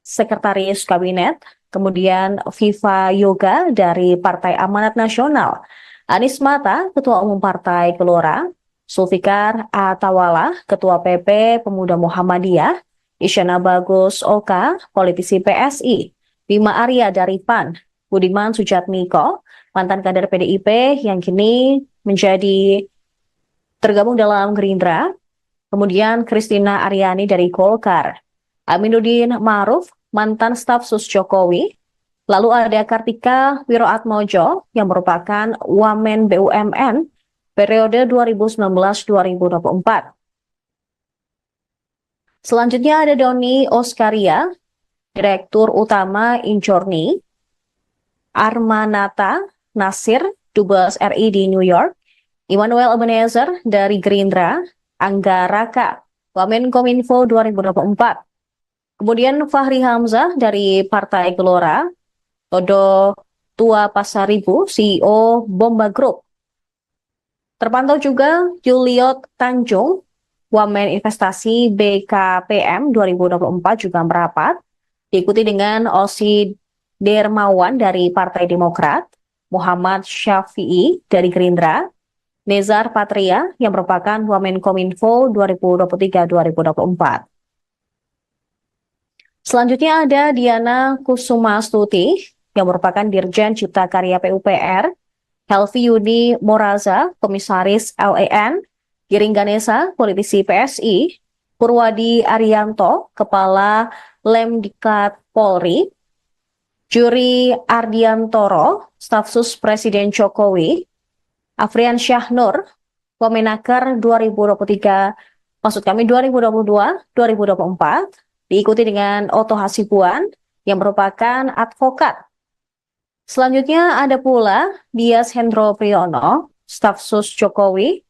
sekretaris kabinet, kemudian Viva Yoga dari Partai Amanat Nasional, Anies Mata, Ketua Umum Partai Gelora, Zulfikar Atawala, Ketua PP Pemuda Muhammadiyah, Isyana Bagus Oka, politisi PSI, Bima Arya dari PAN, Budiman Sujatmiko, mantan kader PDIP yang kini menjadi tergabung dalam Gerindra, kemudian Kristina Aryani dari Golkar, Aminuddin Ma'ruf, mantan staf sus Jokowi, lalu ada Kartika Wiroatmojo yang merupakan Wamen BUMN periode 2019-2024. Selanjutnya ada Doni Oskaria, Direktur Utama Injorni, Armanata Nasir, Dubes RI di New York, Immanuel Ebenezer dari Gerindra, Angga Raka, Wamenkominfo 2024. Kemudian Fahri Hamzah dari Partai Gelora, Todo Tua Pasaribu, CEO Bomba Group. Terpantau juga Juliot Tanjung, Wamen Investasi BKPM 2024 juga merapat, diikuti dengan Osi Dermawan dari Partai Demokrat, Muhammad Syafi'i dari Gerindra, Nezar Patria yang merupakan Wamenkominfo 2023-2024. Selanjutnya ada Diana Kusumastuti yang merupakan Dirjen Cipta Karya PUPR, Helvi Yuni Moraza, Komisaris LAN, Giring Ganesa, politisi PSI, Purwadi Arianto, Kepala Lemdiklat Polri, Juri Ardiantoro, Staf Sus Presiden Jokowi, Afrian Syahnur, Wamenaker 2023, maksud kami 2022-2024, diikuti dengan Oto Hasibuan yang merupakan advokat. Selanjutnya ada pula Dias Hendro Priyono, staf sus Jokowi,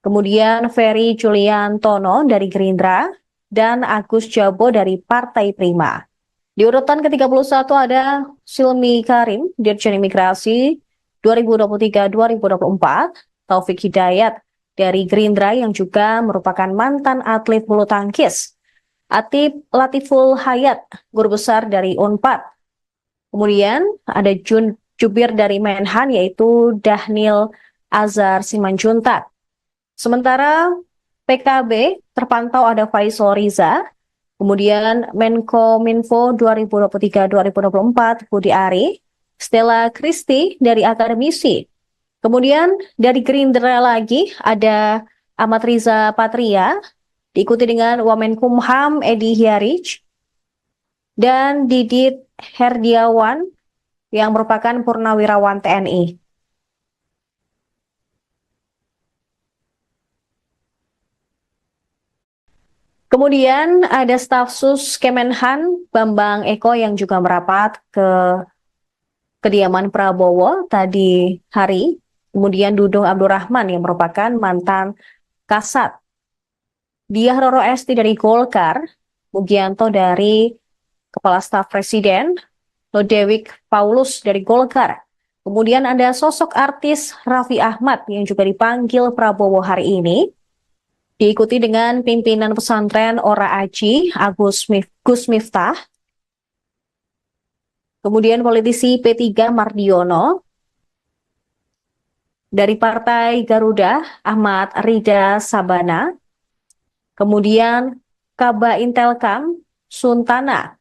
kemudian Ferry Juliantono dari Gerindra, dan Agus Jabo dari Partai Prima. Di urutan ke-31 ada Silmi Karim, Dirjen Imigrasi 2023-2024, Taufik Hidayat dari Gerindra yang juga merupakan mantan atlet bulu tangkis, Atip Latiful Hayat, guru besar dari Unpad. Kemudian ada Jubir dari Menhan yaitu Dahnil Azhar Simanjuntak. Sementara PKB terpantau ada Faisal Riza, kemudian Menkominfo 2023-2024 Budi Ari, Stella Christy dari akademisi. Kemudian dari Gerindra lagi ada Ahmad Riza Patria, diikuti dengan Wamenkumham Edi Hiarij, dan Didit Herdiawan yang merupakan purnawirawan TNI. Kemudian ada staf sus Kemenhan Bambang Eko yang juga merapat ke kediaman Prabowo tadi hari. Kemudian Dudung Abdurrahman yang merupakan mantan Kasat. Diah Roro Esti dari Golkar, Mugianto dari Kepala Staf Presiden, Lodewijk Paulus dari Golkar. Kemudian ada sosok artis Raffi Ahmad yang juga dipanggil Prabowo hari ini. Diikuti dengan pimpinan pesantren Ora Aji, Gus Miftah. Kemudian politisi P3 Mardiono. Dari Partai Garuda, Ahmad Rida Sabana. Kemudian Kaba Intelkam, Suntana.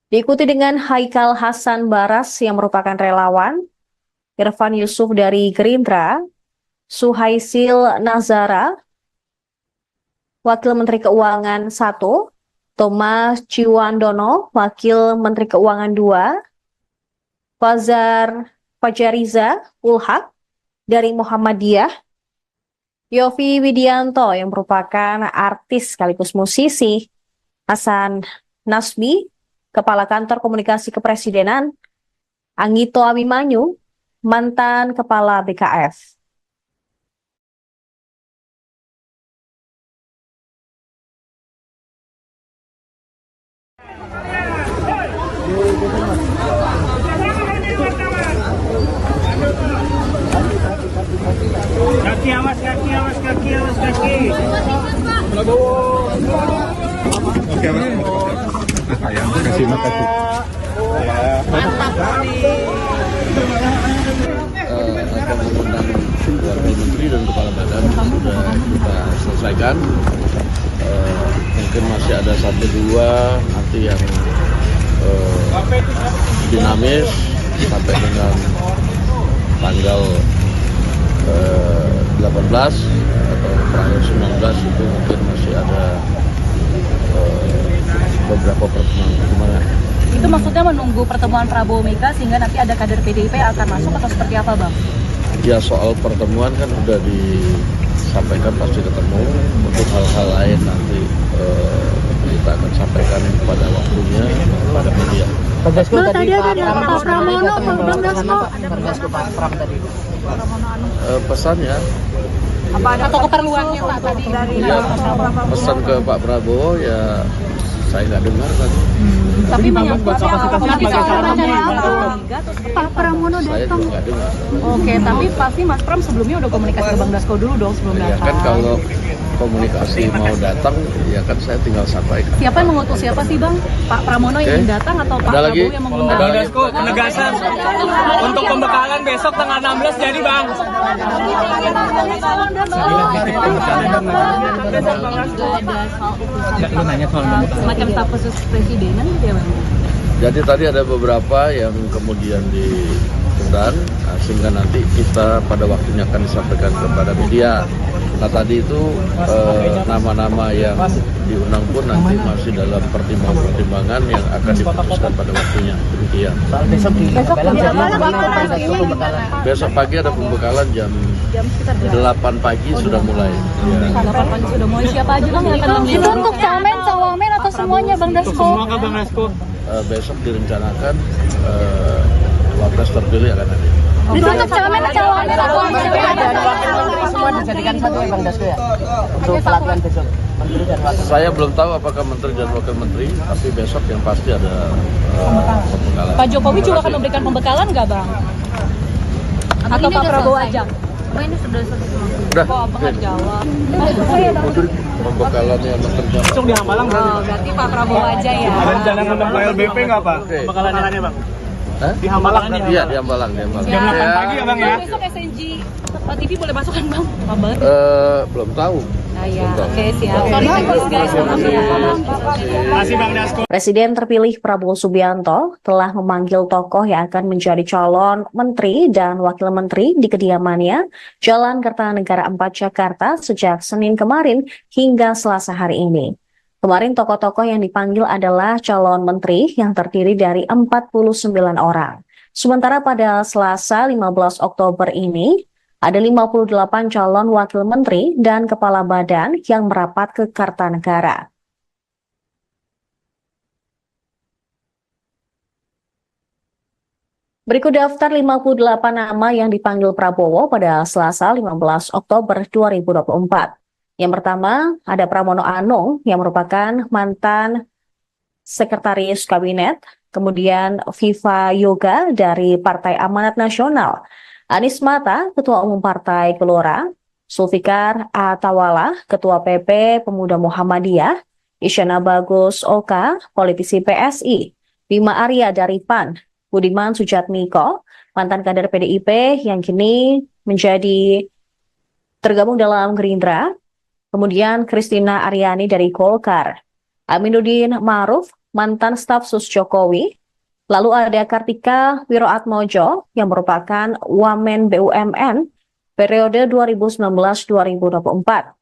Diikuti dengan Haikal Hasan Baras yang merupakan relawan, Irfan Yusuf dari Gerindra, Suhaisil Nazara, Wakil Menteri Keuangan 1, Thomas Ciwandono, Wakil Menteri Keuangan 2, Fajariza Ulhak dari Muhammadiyah, Yofi Widianto yang merupakan artis sekaligus musisi, Hasan Nasbi, Kepala Kantor Komunikasi Kepresidenan, Anggito Abimanyu, mantan Kepala BKF. Kaki awas, kaki awas, kaki awas, kaki. Oke, Mas. Ayam, kasih makasih. Mantap kali. Apa mengundang Wakil Menteri dan Kepala Badan sudah kita selesaikan. Mungkin masih ada 1-2 nanti yang dinamis sampai dengan tanggal 18 atau tanggal 19 itu mungkin masih ada beberapa pertemuan. Itu maksudnya menunggu pertemuan Prabowo Mega sehingga nanti ada kader PDIP akan masuk atau seperti apa, Bang? Ya soal pertemuan kan udah disampaikan pasti ketemu. Untuk hal-hal lain nanti kita akan sampaikan pada waktunya pada media. Pak tadi ada Pak Pramono, Bang Dasko. Pak Pram tadi. Pesannya Apa ada atau keperluannya Pak tadi dari pesan ke Pak Prabowo ya saya nggak dengar kan. Tapi menyangkut Pak Pramono Saya datang. juga nggak dengar. Oke, tapi pasti Mas Pram sebelumnya udah komunikasi ke Bang Dasko dulu dong sebelum Ya datang. kan kalau komunikasi mau datang ya kan saya tinggal sampaikan. Siapa yang mengutus siapa sih Bang? Pak Pramono yang datang atau Pak Ada lagi? Prabowo yang mengundang? Bang Dasko, penegasan untuk pembekalan besok tanggal 16 jadi Bang. Semacam staf khusus presidenan gitu ya Bang? Jadi tadi ada beberapa yang kemudian diundang sehingga nanti kita pada waktunya akan disampaikan kepada media. Nah tadi itu nama-nama yang diundang pun nanti masih dalam pertimbangan yang akan diputuskan pada waktunya. Demikian. Besok di Hambalang jadi pembekalan. Besok pagi ada pembekalan jam 8 pagi sudah mulai. Ya. 8 pagi sudah mulai. Siapa aja bang yang akan menjadi? Itu untuk camen, cawamen atau semuanya Bang Dasko? Semua kah Bang Dasko? Besok direncanakan wapres terpilih akan ada. Itu untuk camen, cawamen atau Semua dijadikan satu ya Bang Dasko ya? Untuk pelatihan besok. Menteri dan wakil. Saya belum tahu apakah menteri dan wakil menteri, tapi besok yang pasti ada pembekalan. Pak Jokowi juga akan memberikan pembekalan nggak bang? Atau Pak Prabowo aja? Ini sudah selesai. Udah, Kok abang nggak jawab? pembekalannya menteri dan Besok di Hambalang berarti. Oh, berarti Pak Prabowo aja ya. Ada rencana ngundang KLBP nggak Pak? Oke. Pembekalannya Bang? Hah? Di Hambalang nih. Iya, di Hambalang. Jam 8 pagi ya Bang ya? Besok SNG TV boleh masuk kan bang? Bang. Belum tahu. Ah ya, oke siap. Sorry guys, maaf ya. Masih Bang Dasko. Presiden terpilih Prabowo Subianto telah memanggil tokoh yang akan menjadi calon menteri dan wakil menteri di kediamannya Jalan Kertanegara 4 Jakarta sejak Senin kemarin hingga Selasa hari ini. Kemarin tokoh-tokoh yang dipanggil adalah calon menteri yang terdiri dari 49 orang. Sementara pada Selasa 15 Oktober ini, ada 58 calon wakil menteri dan kepala badan yang merapat ke Kartanegara. Berikut daftar 58 nama yang dipanggil Prabowo pada Selasa 15 Oktober 2024. Yang pertama, ada Pramono Anung yang merupakan mantan sekretaris kabinet, kemudian Viva Yoga dari Partai Amanat Nasional, Anies Mata, Ketua Umum Partai Gelora, Zulfikar Atawala, Ketua PP Pemuda Muhammadiyah, Isyana Bagus Oka, politisi PSI, Bima Arya dari PAN, Budiman Sujatmiko, mantan kader PDIP yang kini menjadi tergabung dalam Gerindra, kemudian Kristina Aryani dari Golkar, Aminuddin Ma'ruf, mantan staf sus Jokowi, lalu ada Kartika Wiroatmojo yang merupakan Wamen BUMN periode 2019-2024.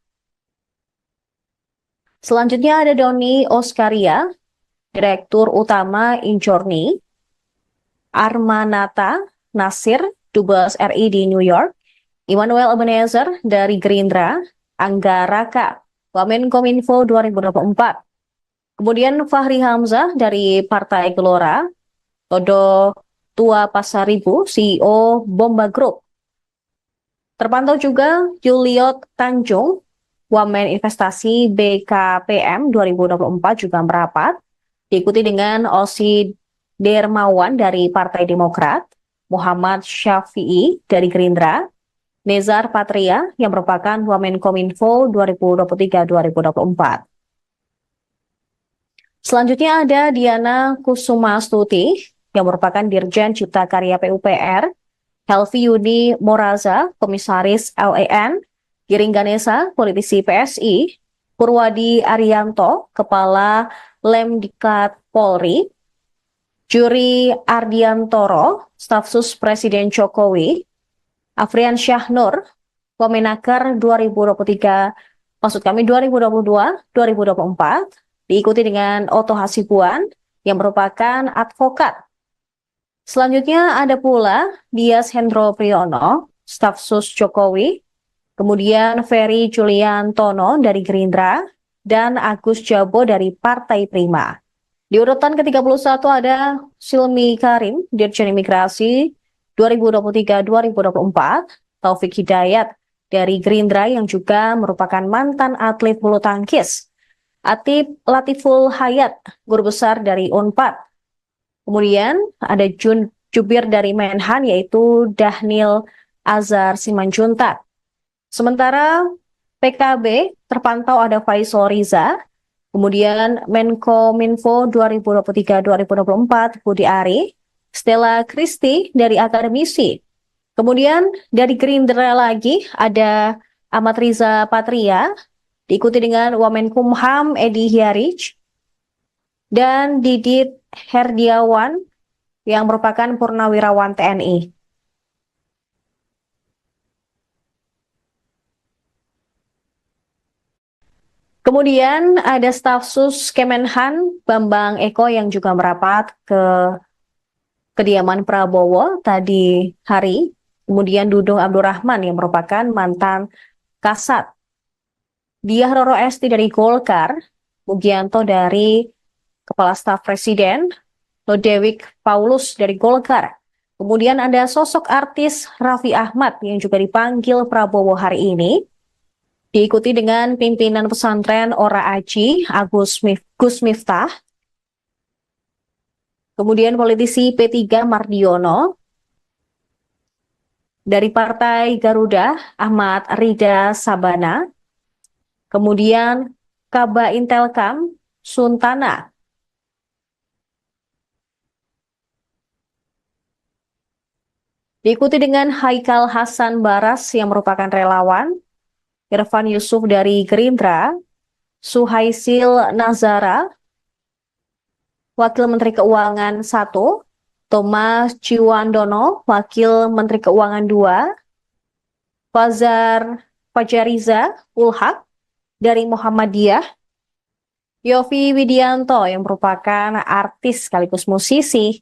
Selanjutnya ada Doni Oskaria, Direktur Utama Injorni, Armanata Nasir, Dubes RI di New York, Immanuel Ebenezer dari Gerindra, Angga Raka, Wamenkominfo 2024. Kemudian Fahri Hamzah dari Partai Gelora, Todo Tua Pasaribu, CEO Bomba Group. Terpantau juga Juliot Tanjung, Wamen Investasi BKPM 2024 juga merapat, diikuti dengan Osi Dermawan dari Partai Demokrat, Muhammad Syafi'i dari Gerindra, Nezar Patria yang merupakan Wamenkominfo 2023-2024. Selanjutnya ada Diana Kusumastuti yang merupakan Dirjen Cipta Karya PUPR, Helvi Yudi Moraza, Komisaris LEN, Giring Ganesa, politisi PSI, Purwadi Arianto, Kepala Lemdiklat Polri, Juri Ardiantoro, Staf Sus Presiden Jokowi, Afrian Syahnur, Wamenaker 2022-2024, diikuti dengan Oto Hasibuan yang merupakan advokat. Selanjutnya ada pula Dias Hendro Priyono, Staf Sus Jokowi, kemudian Ferry Julian Tono dari Gerindra, dan Agus Jabo dari Partai Prima. Di urutan ke-31 ada Silmi Karim, Dirjen Imigrasi 2023-2024, Taufik Hidayat dari Gerindra yang juga merupakan mantan atlet bulu tangkis, Atip Latiful Hayat, guru besar dari Unpad. Kemudian ada Jubir dari Menhan yaitu Dahnil Azhar Simanjuntak. Sementara PKB terpantau ada Faisal Riza, kemudian Menkominfo 2023-2024 Budi Ari, Stella Christy dari akademisi. Kemudian dari Gerindra lagi ada Ahmad Riza Patria, diikuti dengan Wamenkumham Edi Hyarij, dan Didit Herdiawan yang merupakan Purnawirawan TNI. Kemudian ada staf sus Kemenhan Bambang Eko yang juga merapat ke kediaman Prabowo tadi hari. Kemudian Dudung Abdurrahman yang merupakan mantan Kasat. Diah Roro Esti dari Golkar, Mugianto dari Kepala Staf Presiden, Lodewijk Paulus dari Golkar. Kemudian ada sosok artis Raffi Ahmad yang juga dipanggil Prabowo hari ini. Diikuti dengan pimpinan pesantren Ora Aji, Gus Miftah. Kemudian politisi P3 Mardiono. Dari Partai Garuda, Ahmad Rida Sabana. Kemudian Kaba Intelkam, Suntana. Diikuti dengan Haikal Hasan Baras yang merupakan relawan. Irfan Yusuf dari Gerindra, Suhaisil Nazara, Wakil Menteri Keuangan 1, Thomas Ciwandono, Wakil Menteri Keuangan 2, Fajariza Ulhak dari Muhammadiyah, Yofi Widianto yang merupakan artis sekaligus musisi,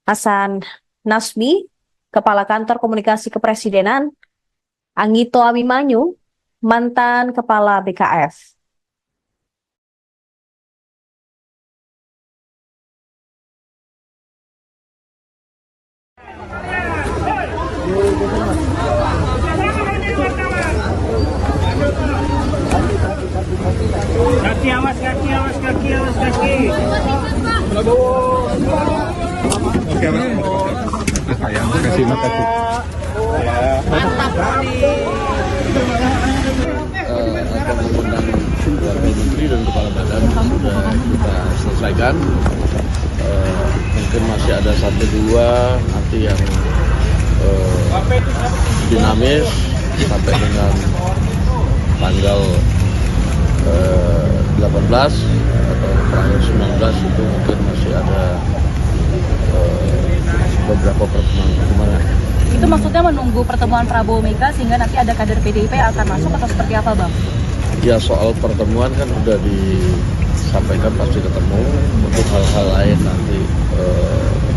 Hasan Nasbi, Kepala Kantor Komunikasi Kepresidenan, Anggito Abimanyu, mantan Kepala BKF. Kaki awas, kaki awas, kaki awas, kaki. Oke, sayang, terima kasih. Akan mengundang Wakil Menteri dan Kepala Badan sudah kita selesaikan. Mungkin masih ada 1-2 nanti yang dinamis sampai dengan tanggal 18 atau tanggal 19 itu mungkin masih ada beberapa pertemuan. Itu maksudnya menunggu pertemuan Prabowo Mega sehingga nanti ada kader PDIP yang akan masuk atau seperti apa, Bang? Ya, soal pertemuan kan sudah disampaikan pasti ketemu. Untuk hal-hal lain nanti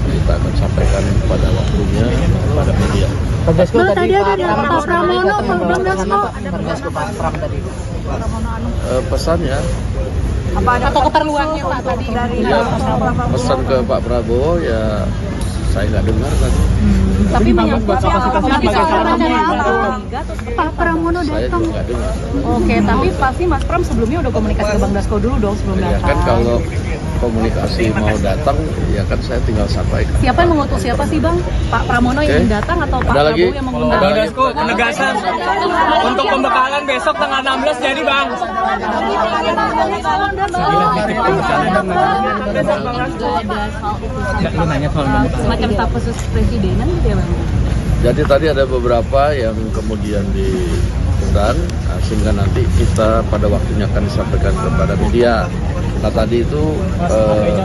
kita akan sampaikan pada waktunya pada media. Tadi ada Pak Pramono, Bang Dasko. Pak Pram tadi. Pesannya Apa ada atau keperluannya Pak tadi dari ya, pesan ke Pak Prabowo ya saya nggak dengar tadi. tapi menyangkut nanti soal Pak Pramono Saya datang. juga nggak dengar. Oke, tapi pasti Mas Pram sebelumnya udah komunikasi ke Bang Dasko dulu dong sebelum Ya datang. kan kalau komunikasi mau datang ya kan saya tinggal sampaikan. Siapa yang mengutus siapa sih Bang? Pak Pramono yang ingin datang atau Pak Ada lagi? Prabowo yang mengundang? Ada Bang lagi? Dasko, penegasan untuk pembekalan besok tanggal 16 jadi Bang. Semacam staf khusus presidenan gitu ya Bang? Jadi tadi ada beberapa yang kemudian diundang sehingga nanti kita pada waktunya akan disampaikan kepada media. Nah tadi itu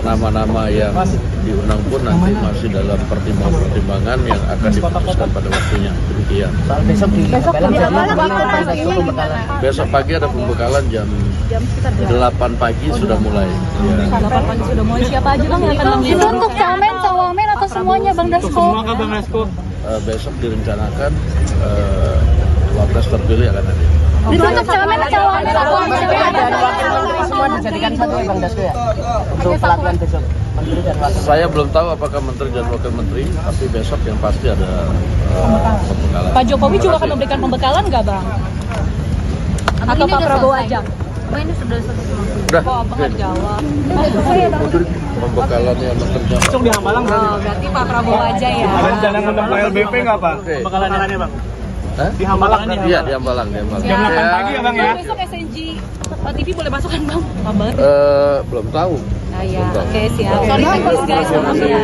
nama-nama yang diundang pun nanti masih dalam pertimbangan yang akan diputuskan pada waktunya. Demikian. Soal besok di Besok pagi ada pembekalan jam 8 pagi sudah mulai. Ya. 8 pagi sudah mulai. Siapa aja Bang yang akan Itu mengundang? untuk camen, cawamen atau semuanya Bang Dasko? Semua ke Bang Dasko. Besok direncanakan wapres terpilih akan ada. Itu untuk camen, cawamen atau semua dijadikan satu ya Bang Dasko ya? Untuk pelatihan besok. Menteri dan Wakil. Saya belum tahu apakah Menteri dan Wakil Menteri, tapi besok yang pasti ada pembekalan. Pak Jokowi juga akan memberikan pembekalan nggak Bang? Atau Pak Prabowo aja? Ini sudah selesai. Udah, Kok Abang nggak jawab? pembekalan yang bekerja. Besok di Hambalang Oh, berarti Pak Prabowo aja ya. ada rencana ngundang LBP nggak Pak? Oke. Pembekalannya Bang. Hah? Di Hambalang. Iya, di Hambalang. Jam 8 pagi ya Bang ya? Besok SNG TV boleh masuk kan Bang? Lama banget. Belum tahu. Nah ya, oke siap. Sorry teknis guys, maaf ya.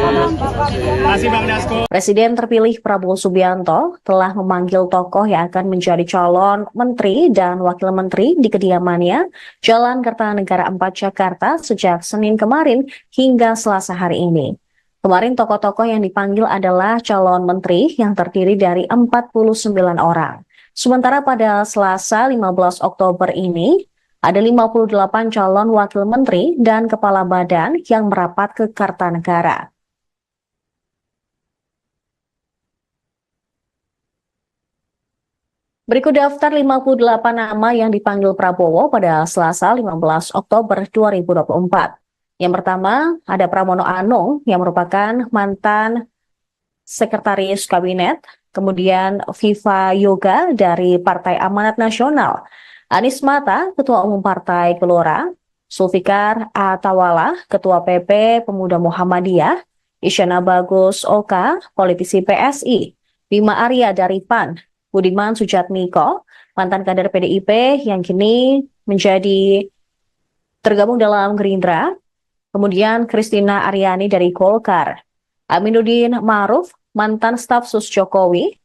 Masih Bang Dasko. Presiden terpilih Prabowo Subianto telah memanggil tokoh yang akan menjadi calon menteri dan wakil menteri di kediamannya Jalan Kertanegara 4 Jakarta sejak Senin kemarin hingga Selasa hari ini. Kemarin tokoh-tokoh yang dipanggil adalah calon menteri yang terdiri dari 49 orang. Sementara pada Selasa 15 Oktober ini Ada 58 calon wakil menteri dan kepala badan yang merapat ke Kartanegara. Berikut daftar 58 nama yang dipanggil Prabowo pada Selasa 15 Oktober 2024. Yang pertama, ada Pramono Anung yang merupakan mantan Sekretaris Kabinet, kemudian Viva Yoga dari Partai Amanat Nasional, Anies Mata, Ketua Umum Partai Gelora, Zulfikar Atawala, Ketua PP Pemuda Muhammadiyah, Isyana Bagus Oka, politisi PSI, Bima Arya dari PAN, Budiman Sujatmiko, mantan kader PDIP yang kini menjadi tergabung dalam Gerindra, kemudian Kristina Aryani dari Golkar, Aminuddin Ma'ruf, mantan staf sus Jokowi,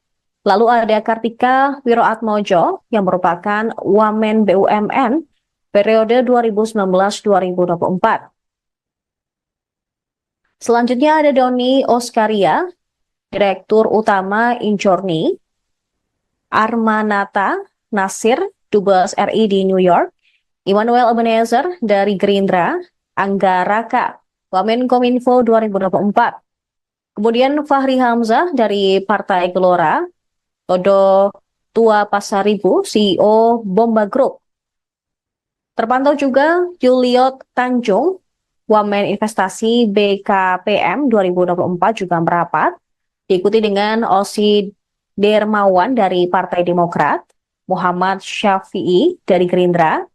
lalu ada Kartika Wiroatmojo yang merupakan Wamen BUMN periode 2019-2024. Selanjutnya ada Doni Oskaria, Direktur Utama Injorni, Armanata Nasir, Dubes RI di New York, Immanuel Ebenezer dari Gerindra, Angga Raka, Wamenkominfo 2024. Kemudian Fahri Hamzah dari Partai Gelora, Todo Tua Pasaribu, CEO Bomba Group. Terpantau juga Juliot Tanjung, Wamen Investasi BKPM 2024 juga merapat, diikuti dengan Osi Dermawan dari Partai Demokrat, Muhammad Syafi'i dari Gerindra,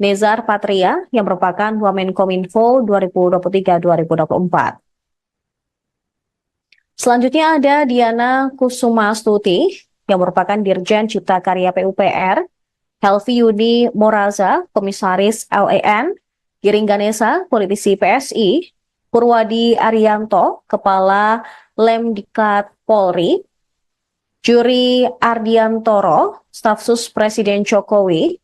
Nezar Patria yang merupakan Wamenkominfo 2023-2024. Selanjutnya ada Diana Kusumastuti yang merupakan Dirjen Cipta Karya PUPR, Helvi Yuni Moraza, Komisaris LEN, Giring Ganesa, politisi PSI, Purwadi Arianto, Kepala Lemdikat Polri, Juri Ardiantoro, Staf Sus Presiden Jokowi,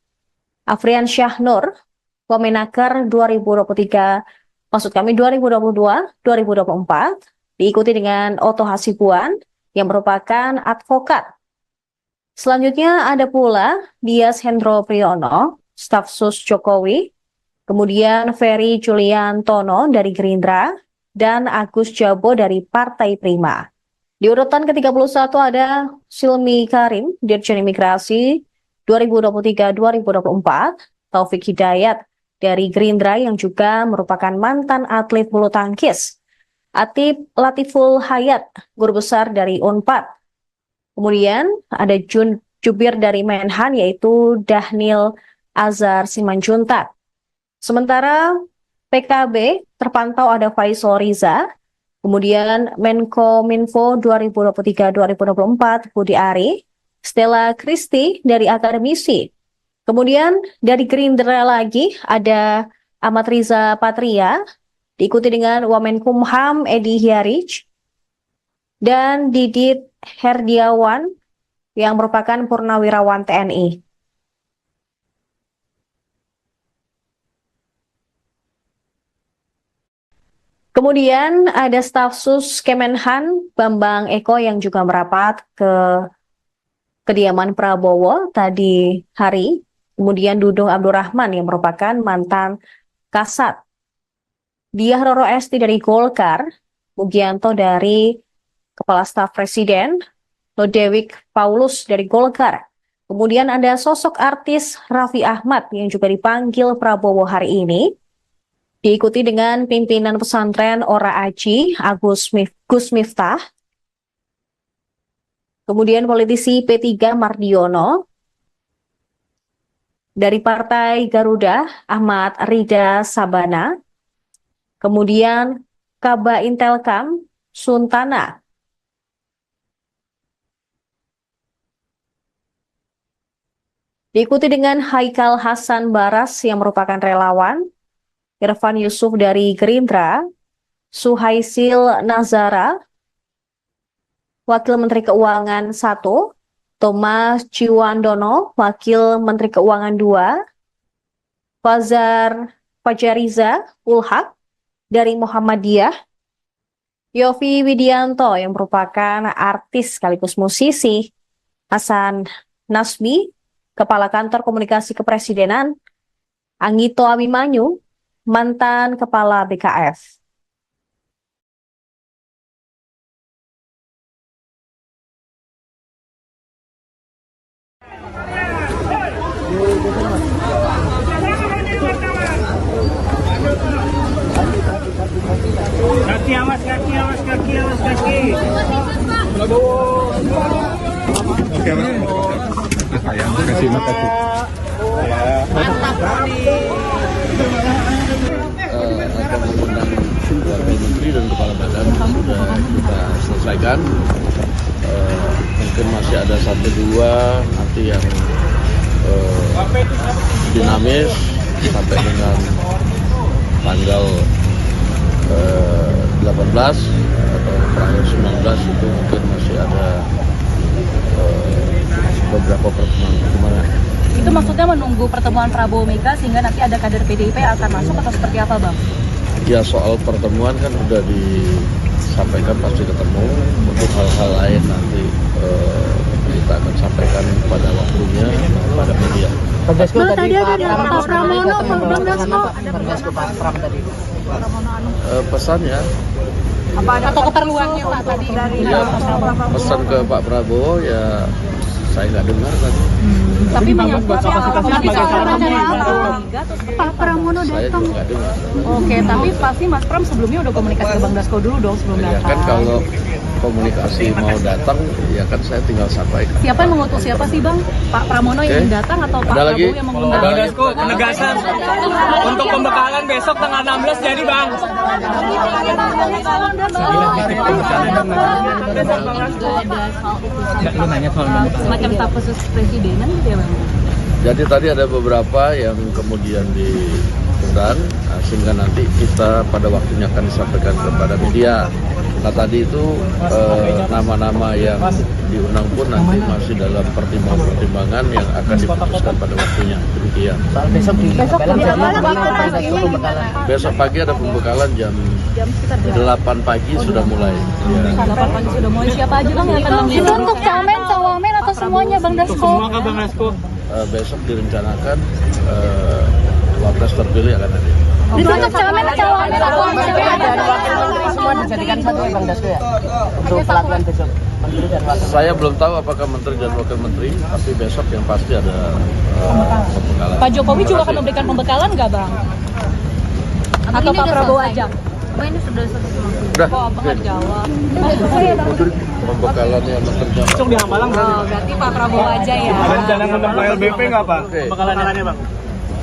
Afrian Syahnur, Wamenaker 2022-2024, diikuti dengan Oto Hasibuan yang merupakan advokat. Selanjutnya ada pula Dias Hendro Priyono, Staf Sus Jokowi, kemudian Ferry Juliantono dari Gerindra, dan Agus Jabo dari Partai Prima. Di urutan ke-31 ada Silmi Karim, Dirjen Imigrasi 2023-2024, Taufik Hidayat dari Gerindra yang juga merupakan mantan atlet bulu tangkis, Atip Latiful Hayat, guru besar dari Unpad. Kemudian ada Jubir dari Menhan yaitu Dahnil Azhar Simanjuntak. Sementara PKB terpantau ada Faisal Riza, kemudian Menkominfo 2023-2024 Budi Ari, Stella Christy dari akademisi. Kemudian dari Gerindra lagi ada Ahmad Riza Patria, diikuti dengan Wamenkumham Edi Hiarij, dan Didit Herdiawan yang merupakan Purnawirawan TNI. Kemudian ada staf sus Kemenhan Bambang Eko yang juga merapat ke kediaman Prabowo tadi hari. Kemudian Dudung Abdurrahman yang merupakan mantan Kasat. Diah Roro Esti dari Golkar, Mugianto dari Kepala Staf Presiden, Lodewik Paulus dari Golkar. Kemudian ada sosok artis Raffi Ahmad yang juga dipanggil Prabowo hari ini. Diikuti dengan pimpinan pesantren Ora Aji, Gus Miftah. Kemudian politisi P3 Mardiono. Dari Partai Garuda, Ahmad Rida Sabana. Kemudian Kaba Intelkam, Suntana. Diikuti dengan Haikal Hasan Baras yang merupakan relawan, Irfan Yusuf dari Gerindra, Suhaisil Nazara, Wakil Menteri Keuangan 1, Thomas Ciwandono, Wakil Menteri Keuangan 2, Fajariza Ulhak dari Muhammadiyah, Yofi Widianto yang merupakan artis sekaligus musisi, Hasan Nasbi, Kepala Kantor Komunikasi Kepresidenan, Anggito Abimanyu, mantan Kepala BKF. Kaki awas, kaki awas, kaki awas, kaki. Oke, sayang, kasih makasih. Akan mengundang wakil menteri dan kepala badan sudah kita selesaikan. Mungkin masih ada 1-2 nanti yang dinamis sampai dengan tanggal 18 atau terakhir 19 itu mungkin masih ada beberapa pertemuan. Itu maksudnya menunggu pertemuan Prabowo Mega sehingga nanti ada kader PDIP yang akan masuk atau seperti apa, Bang? Ya, soal pertemuan kan sudah disampaikan pasti ketemu. Untuk hal-hal lain nanti kita akan sampaikan pada waktunya pada media. Bang Dasko Bang, tadi tadi ada Pak Pak Pramono, Bang Dasko. Bang Dasko Pak Pram tadi. Pesannya, Atau keperluannya Pak tadi dari ya, pesan ke Pak Prabowo ya saya nggak dengar tadi. tapi menyangkut Pak Pramono Saya datang. juga nggak dengar. Oke, tapi pasti Mas Pram sebelumnya udah komunikasi ke Bang Dasko dulu dong sebelum Ya datang. kan kalau komunikasi mau datang, ya kan saya tinggal sampaikan. Siapa yang mengutus siapa sih Bang? Pak Pramono yang Oke. datang atau Pak Ada lagi? Prabowo yang mengundang? Ada Bang lagi? Dasko, penegasan untuk pembekalan besok tanggal 16 jadi Bang. Semacam staf khusus presidenan gitu ya Bang? Jadi tadi ada beberapa yang kemudian diundang, sehingga nanti kita pada waktunya akan disampaikan kepada media. Nah tadi itu nama-nama yang diundang pun nanti masih dalam pertimbangan-pertimbangan yang akan diputuskan pada waktunya. Demikian. Soal besok di Pembekalan jadi Pembekalan bagaimana waktu Bang Dasko paginya pembekalan? Besok pagi ada pembekalan jam 8 pagi sudah mulai. Ya. 8 pagi sudah mulai. Siapa aja Bang yang akan Itu mengundang? untuk camen, cawamen atau semuanya Bang Dasko? Semua kan Bang Dasko. Besok direncanakan wapres terpilih akan hadir. Itu untuk camen, cawamen atau Dan wakil menteri semua dijadikan satu ya Bang Dasko ya? Untuk pelatihan besok. Menteri dan wakil. Saya belum tahu apakah menteri dan wakil menteri, tapi besok yang pasti ada pembekalan. Pak Jokowi juga akan memberikan pembekalan nggak Bang? Atau Pak Prabowo aja? Udah, Kok Abang nggak jawab? pembekalannya menterinya. Besok di Hambalang Oh, berarti Pak Prabowo aja ya? Rencana ngundang LBP nggak Pak? Oke. Pembekalannya Bang.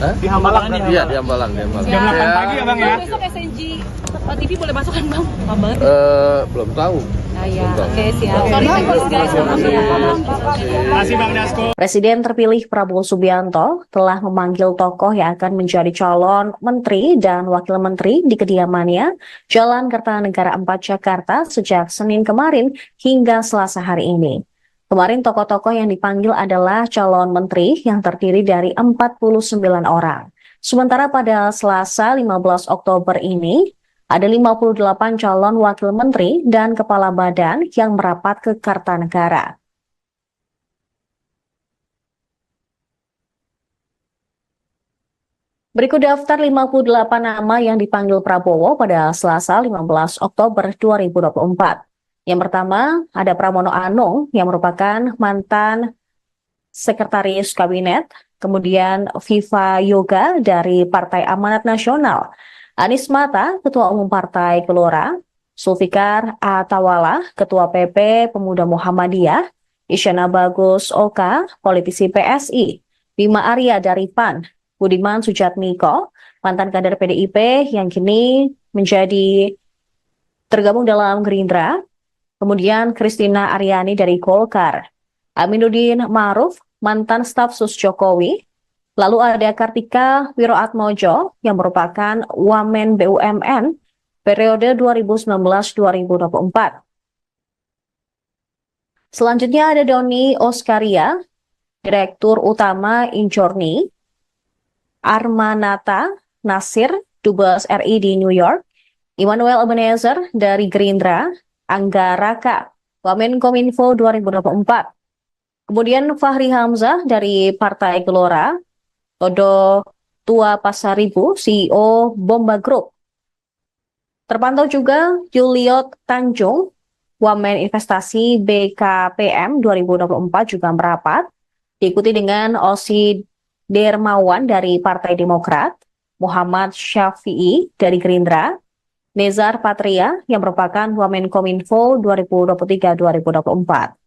Hah? Di Hambalang. Iya, di Hambalang. Jam 8 pagi ya Bang ya? Besok SNG TV boleh masuk kan Bang? Kabar? Belum tahu. Ah ya, oke siap. Sorry, thanks guys. Makasih Bang Dasko. Presiden terpilih Prabowo Subianto telah memanggil tokoh yang akan menjadi calon menteri dan wakil menteri di kediamannya Jalan Kertanegara 4 Jakarta sejak Senin kemarin hingga Selasa hari ini. Kemarin tokoh-tokoh yang dipanggil adalah calon menteri yang terdiri dari 49 orang. Sementara pada Selasa 15 Oktober ini, ada 58 calon wakil menteri dan kepala badan yang merapat ke Kertanegara. Berikut daftar 58 nama yang dipanggil Prabowo pada Selasa 15 Oktober 2024. Yang pertama, ada Pramono Anung yang merupakan mantan Sekretaris Kabinet, kemudian Viva Yoga dari Partai Amanat Nasional, Anies Mata, Ketua Umum Partai Gelora, Zulfikar Atawala, Ketua PP Pemuda Muhammadiyah, Isyana Bagus Oka, politisi PSI, Bima Arya dari PAN, Budiman Sujatmiko, mantan kader PDIP yang kini menjadi tergabung dalam Gerindra, kemudian Kristina Aryani dari Golkar, Aminuddin Ma'ruf, mantan staf sus Jokowi, lalu ada Kartika Wiroatmojo yang merupakan Wamen BUMN periode 2019-2024. Selanjutnya ada Doni Oskaria, Direktur Utama Injorni, Armanata Nasir, Dubes RI di New York, Immanuel Ebenezer dari Gerindra, Angga Raka, Wamenkominfo 2024. Kemudian Fahri Hamzah dari Partai Gelora, Todo Tua Pasaribu, CEO Bomba Group. Terpantau juga Juliot Tanjung, Wamen Investasi BKPM 2024 juga merapat, diikuti dengan Osi Dermawan dari Partai Demokrat, Muhammad Syafi'i dari Gerindra, Nezar Patria yang merupakan Wamenkominfo 2023-2024.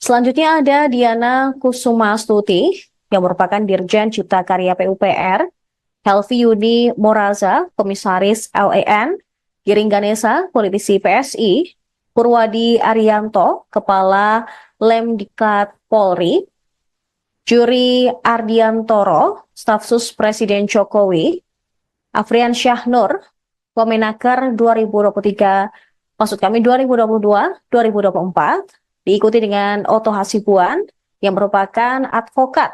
Selanjutnya ada Diana Kusumastuti yang merupakan Dirjen Cipta Karya PUPR, Helvi Yudi Moraza, Komisaris LEN, Giring Ganesa, politisi PSI, Purwadi Arianto, Kepala Lemdiklat Polri, Juri Ardiantoro, Staf Sus Presiden Jokowi, Afrian Syahnur, Wamenaker 2022-2024, diikuti dengan Oto Hasibuan yang merupakan advokat.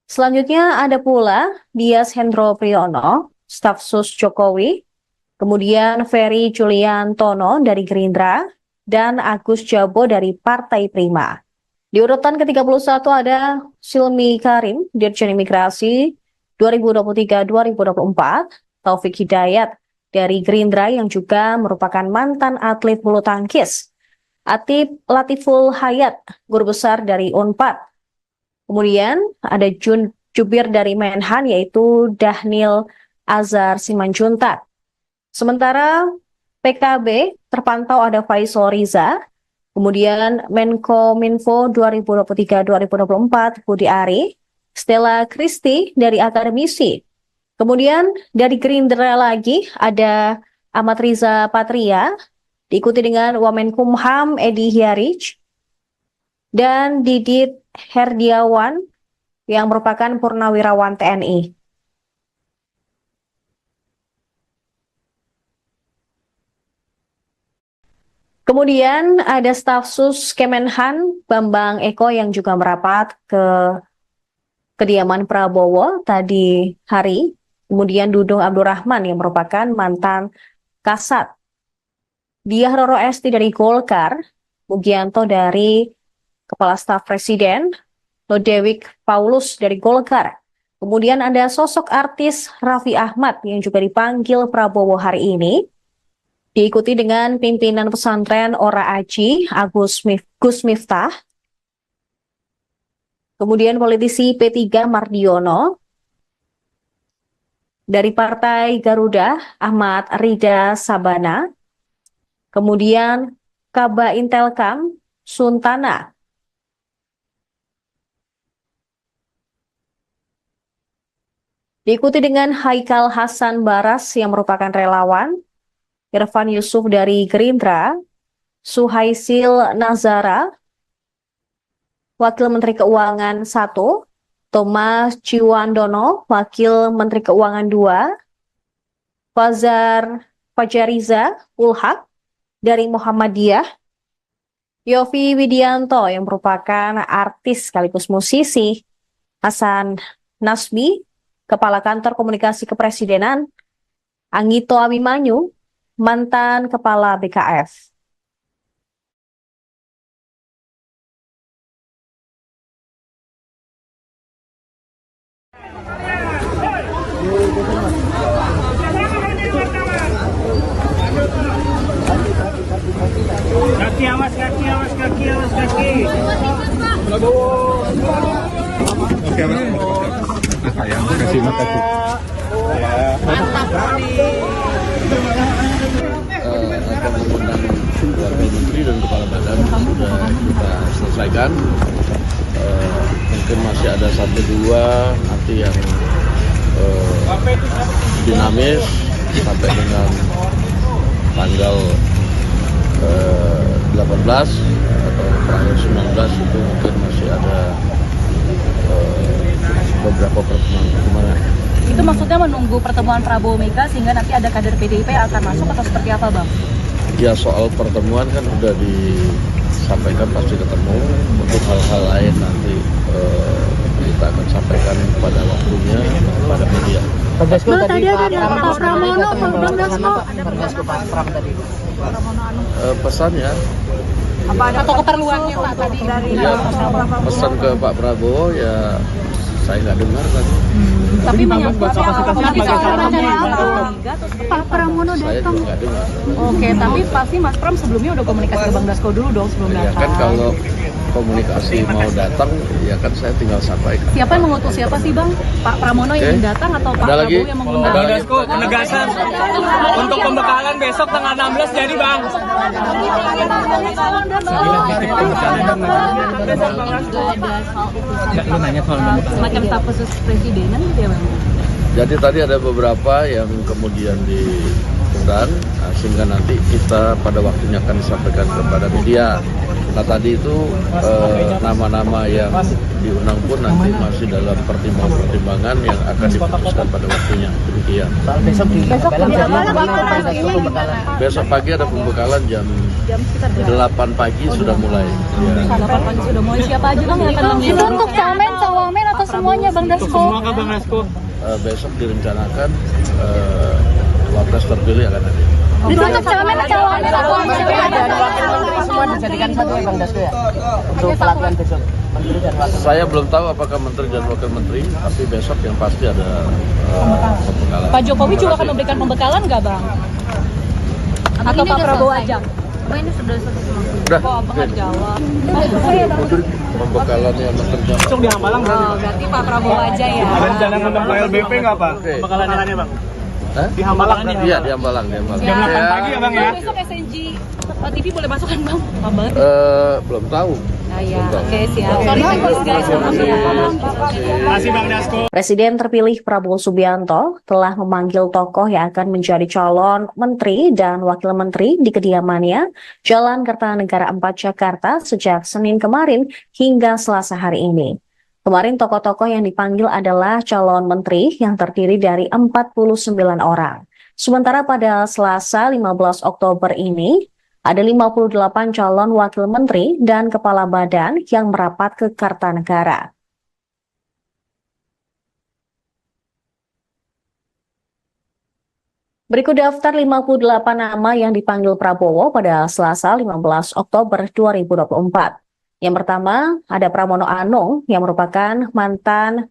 Selanjutnya ada pula Dias Hendro Priyono, Staf Sus Jokowi, kemudian Ferry Julian Tono dari Gerindra, dan Agus Jabo dari Partai Prima. Di urutan ke-31 ada Silmi Karim, Dirjen Imigrasi 2023-2024, Taufik Hidayat dari Gerindra yang juga merupakan mantan atlet bulu tangkis, Atip Latiful Hayat, Guru Besar dari UNPAD. Kemudian ada Jubir dari Menhan yaitu Dahnil Azhar Simanjuntak. Sementara PKB terpantau ada Faisal Riza, kemudian Menkominfo 2023-2024 Budi Ari, Stella Kristi dari Akademisi. Kemudian dari Gerindra lagi ada Ahmad Riza Patria, diikuti dengan Wamenkumham Edi Hyarij, dan Didit Herdiawan yang merupakan Purnawirawan TNI. Kemudian ada staf sus Kemenhan Bambang Eko yang juga merapat ke kediaman Prabowo tadi hari. Kemudian Dudung Abdurrahman yang merupakan mantan Kasat. Diah Roro Esti dari Golkar, Mugianto dari Kepala Staf Presiden, Lodewik Paulus dari Golkar. Kemudian ada sosok artis Raffi Ahmad yang juga dipanggil Prabowo hari ini. Diikuti dengan pimpinan pesantren Ora Aji, Gus Miftah. Kemudian politisi P3 Mardiono. Dari Partai Garuda, Ahmad Rida Sabana. Kemudian Kaba Intelkam, Suntana. Diikuti dengan Haikal Hasan Baras yang merupakan relawan, Irfan Yusuf dari Gerindra, Suhaisil Nazara, Wakil Menteri Keuangan 1, Thomas Ciwandono, Wakil Menteri Keuangan 2, Fajariza Ulhak dari Muhammadiyah, Yofi Widianto yang merupakan artis sekaligus musisi, Hasan Nasbi, Kepala Kantor Komunikasi Kepresidenan, Anggito Abimanyu, mantan Kepala BKF. Kaki awas, kaki awas, kaki awas, kaki. Oke, sayang, kasih makasih. Mantap, Akan mengundang Wakil Menteri dan Kepala Badan sudah kita selesaikan. Mungkin masih ada 1-2 nanti yang dinamis sampai dengan tanggal 18 atau terakhir 19 itu mungkin masih ada beberapa pertemuan. Itu maksudnya menunggu pertemuan Prabowo Mega sehingga nanti ada kader PDIP yang akan masuk atau seperti apa, Bang? Ya, soal pertemuan kan udah disampaikan pasti ketemu. Untuk hal-hal lain nanti kita akan sampaikan pada waktunya pada media. Pak Dasko tadi ada Pak Pramono, Bang Dasko. Pak Dasko, Pak Pram tadi. Pesannya Apa ada atau keperluannya Pak tadi dari ya, pesan ke Pak Prabowo ya Saya nggak dengar tadi. Tapi menyangkut Pak Pramono Saya datang. juga nggak dengar. Oke, tapi pasti Mas Pram sebelumnya udah komunikasi ke Bang Dasko dulu dong sebelum Ya datang. kan kalau komunikasi mau datang, ya kan saya tinggal sampaikan. Siapa yang mengutus siapa sih Bang? Pak Pramono yang Oke. datang atau Pak Ada lagi? Prabowo yang mengundang? Bang Dasko, penegasan untuk pembekalan besok tanggal 16 jadi Bang. Semacam staf khusus presidenan gitu ya Bang? Jadi tadi ada beberapa yang kemudian diundang, sehingga nanti kita pada waktunya akan disampaikan kepada media. Nah tadi itu nama-nama yang diundang pun nanti masih dalam pertimbangan yang akan diputuskan pada waktunya. Demikian. Soal besok di Hambalang jadi Bang Dasko pembekalan. Besok pagi ada pembekalan jam 8 pagi sudah mulai. Ya. 8 pagi sudah mulai. Siapa aja Bang yang akan Itu mengundang? untuk camen, cawamen atau semuanya Bang Dasko? Bang Dasko. Besok direncanakan wapres terpilih akan ada. Itu untuk camen, cawamen atau Semua dijadikan satu ya Bang Dasko ya. Untuk pelatihan besok Menteri dan Wakil. Saya belum tahu apakah menteri dan wakil menteri, tapi besok yang pasti ada pembekalan. Pak Jokowi juga akan Terima kasih. memberikan pembekalan nggak Bang? Atau Pak Prabowo aja? ini sudah selesai. Udah, Kok Abang nggak jawab? pembekalannya menteri dan Besok di Hambalang berarti. Oh, berarti Pak Prabowo aja ya. Ada rencana ngundang Pak LBP nggak Pak? Oke. Pembekalannya Bang. Hah? Di Hambalang nih. Iya, di Hambalang, di Hambalang. Jam 8 pagi ya Bang ya? Besok SNG TV boleh masuk kan Bang? Apa banget? Belum tahu. Ah ya, oke siap. Sorry guys, maaf ya. Terima kasih Bang Dasko. Presiden terpilih Prabowo Subianto telah memanggil tokoh yang akan menjadi calon menteri dan wakil menteri di kediamannya Jalan Kertanegara 4 Jakarta sejak Senin kemarin hingga Selasa hari ini. Kemarin tokoh-tokoh yang dipanggil adalah calon menteri yang terdiri dari 49 orang. Sementara pada Selasa 15 Oktober ini, ada 58 calon wakil menteri dan kepala badan yang merapat ke Kartanegara. Berikut daftar 58 nama yang dipanggil Prabowo pada Selasa 15 Oktober 2024. Yang pertama, ada Pramono Anung yang merupakan mantan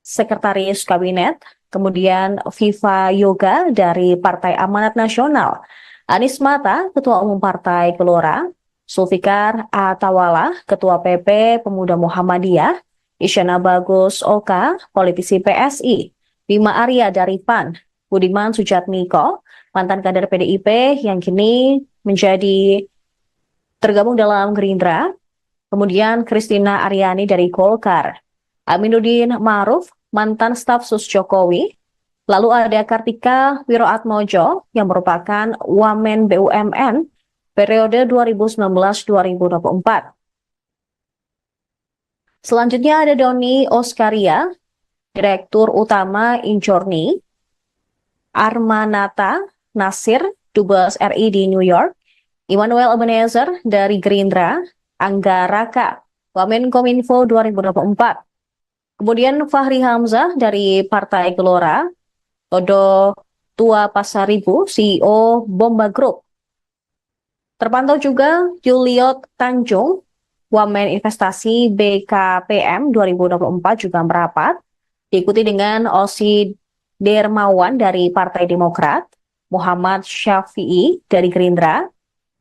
sekretaris kabinet, kemudian Viva Yoga dari Partai Amanat Nasional, Anies Mata, Ketua Umum Partai Gelora, Zulfikar Atawala, Ketua PP Pemuda Muhammadiyah, Isyana Bagus Oka, politisi PSI, Bima Arya dari PAN, Budiman Sujatmiko, mantan kader PDIP yang kini menjadi tergabung dalam Gerindra, kemudian Kristina Aryani dari Golkar, Aminuddin Ma'ruf, mantan staf sus Jokowi, lalu ada Kartika Wiroatmojo yang merupakan Wamen BUMN periode 2019-2024. Selanjutnya ada Doni Oskaria, Direktur Utama Injorni, Armanata Nasir, Dubes RI di New York, Immanuel Ebenezer dari Gerindra, Angga Raka, Wamenkominfo 2024. Kemudian Fahri Hamzah dari Partai Gelora, Todo Tua Pasaribu, CEO Bomba Group. Terpantau juga Juliot Tanjung, Wamen Investasi BKPM 2024 juga merapat, diikuti dengan Osi Dermawan dari Partai Demokrat, Muhammad Syafi'i dari Gerindra,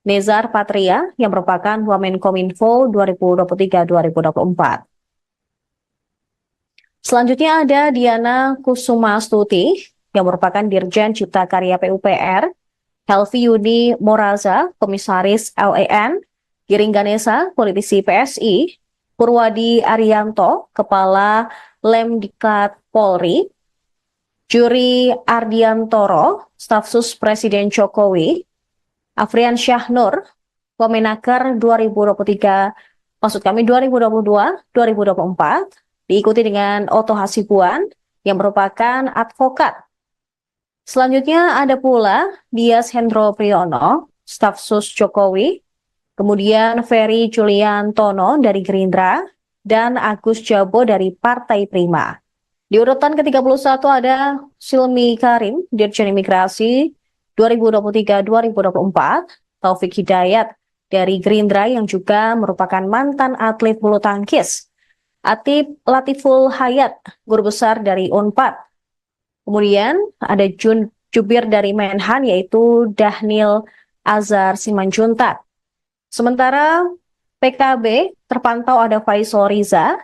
Nezar Patria yang merupakan Wamenkominfo 2023-2024. Selanjutnya ada Diana Kusumastuti yang merupakan Dirjen Cipta Karya PUPR, Helvi Yudi Moraza, Komisaris LEN, Giring Ganesa, politisi PSI, Purwadi Arianto, Kepala Lemdikat Polri, Juri Ardiantoro, Staf Sus Presiden Jokowi, Afrian Syahnur, Wamenaker 2022-2024, diikuti dengan Oto Hasibuan yang merupakan advokat. Selanjutnya ada pula Dias Hendro Priyono, staf sus Jokowi, kemudian Ferry Julian Tono dari Gerindra, dan Agus Jabo dari Partai Prima. Di urutan ke-31 ada Silmi Karim, Dirjen Imigrasi 2023-2024, Taufik Hidayat dari Gerindra yang juga merupakan mantan atlet bulu tangkis, Atif Latiful Hayat, guru besar dari Unpad. Kemudian ada jubir dari Menhan yaitu Dhanil Azhar Simanjuntak. Sementara PKB terpantau ada Faisal Riza,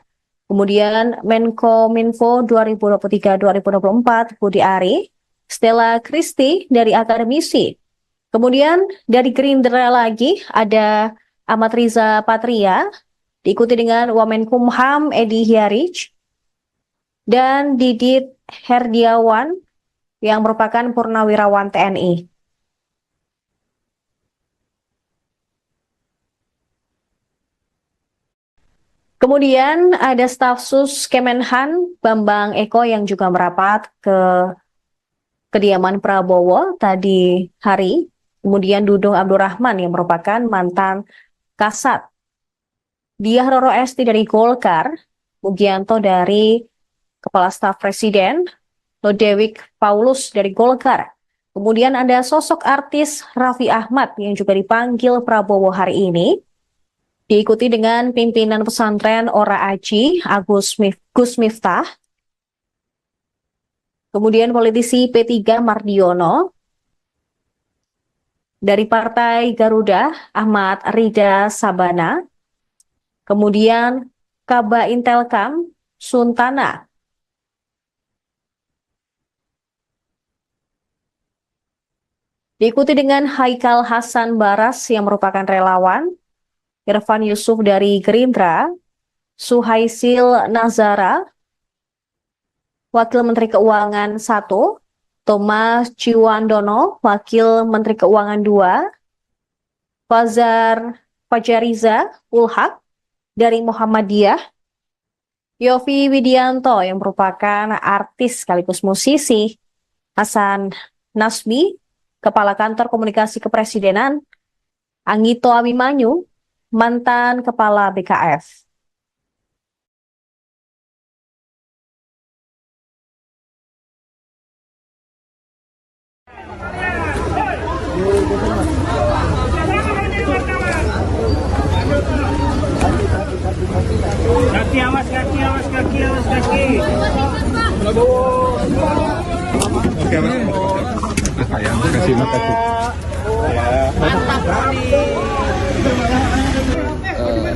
kemudian Menkominfo 2023-2024 Budi Ari, Stella Christy dari akademisi. Kemudian dari Gerindra lagi ada Ahmad Riza Patria, diikuti dengan Wamenkumham Edi Hiarij, dan Didit Herdiawan yang merupakan purnawirawan TNI. Kemudian ada staf sus Kemenhan Bambang Eko yang juga merapat ke kediaman Prabowo tadi hari. Kemudian Dudung Abdurrahman yang merupakan mantan Kasat. Diah Roro Esti dari Golkar, Mugianto dari Kepala Staf Presiden, Lodewijk Paulus dari Golkar. Kemudian ada sosok artis Raffi Ahmad yang juga dipanggil Prabowo hari ini. Diikuti dengan pimpinan pesantren Ora Aji, Gus Miftah. Kemudian politisi P3 Mardiono. Dari Partai Garuda, Ahmad Rida Sabana. Kemudian Kaba Intelkam, Suntana. Diikuti dengan Haikal Hasan Baras yang merupakan relawan. Irfan Yusuf dari Gerindra, Suhaisil Nazara, Wakil Menteri Keuangan 1, Thomas Ciwandono, Wakil Menteri Keuangan 2, Fajariza Ulhak dari Muhammadiyah, Yofi Widianto yang merupakan artis sekaligus musisi, Hasan Nasbi, Kepala Kantor Komunikasi Kepresidenan, Anggito Abimanyu, mantan Kepala BKF. Kaki awas, kaki awas, kaki awas, kaki. Oke, Mas. Sayang, kasih makasih.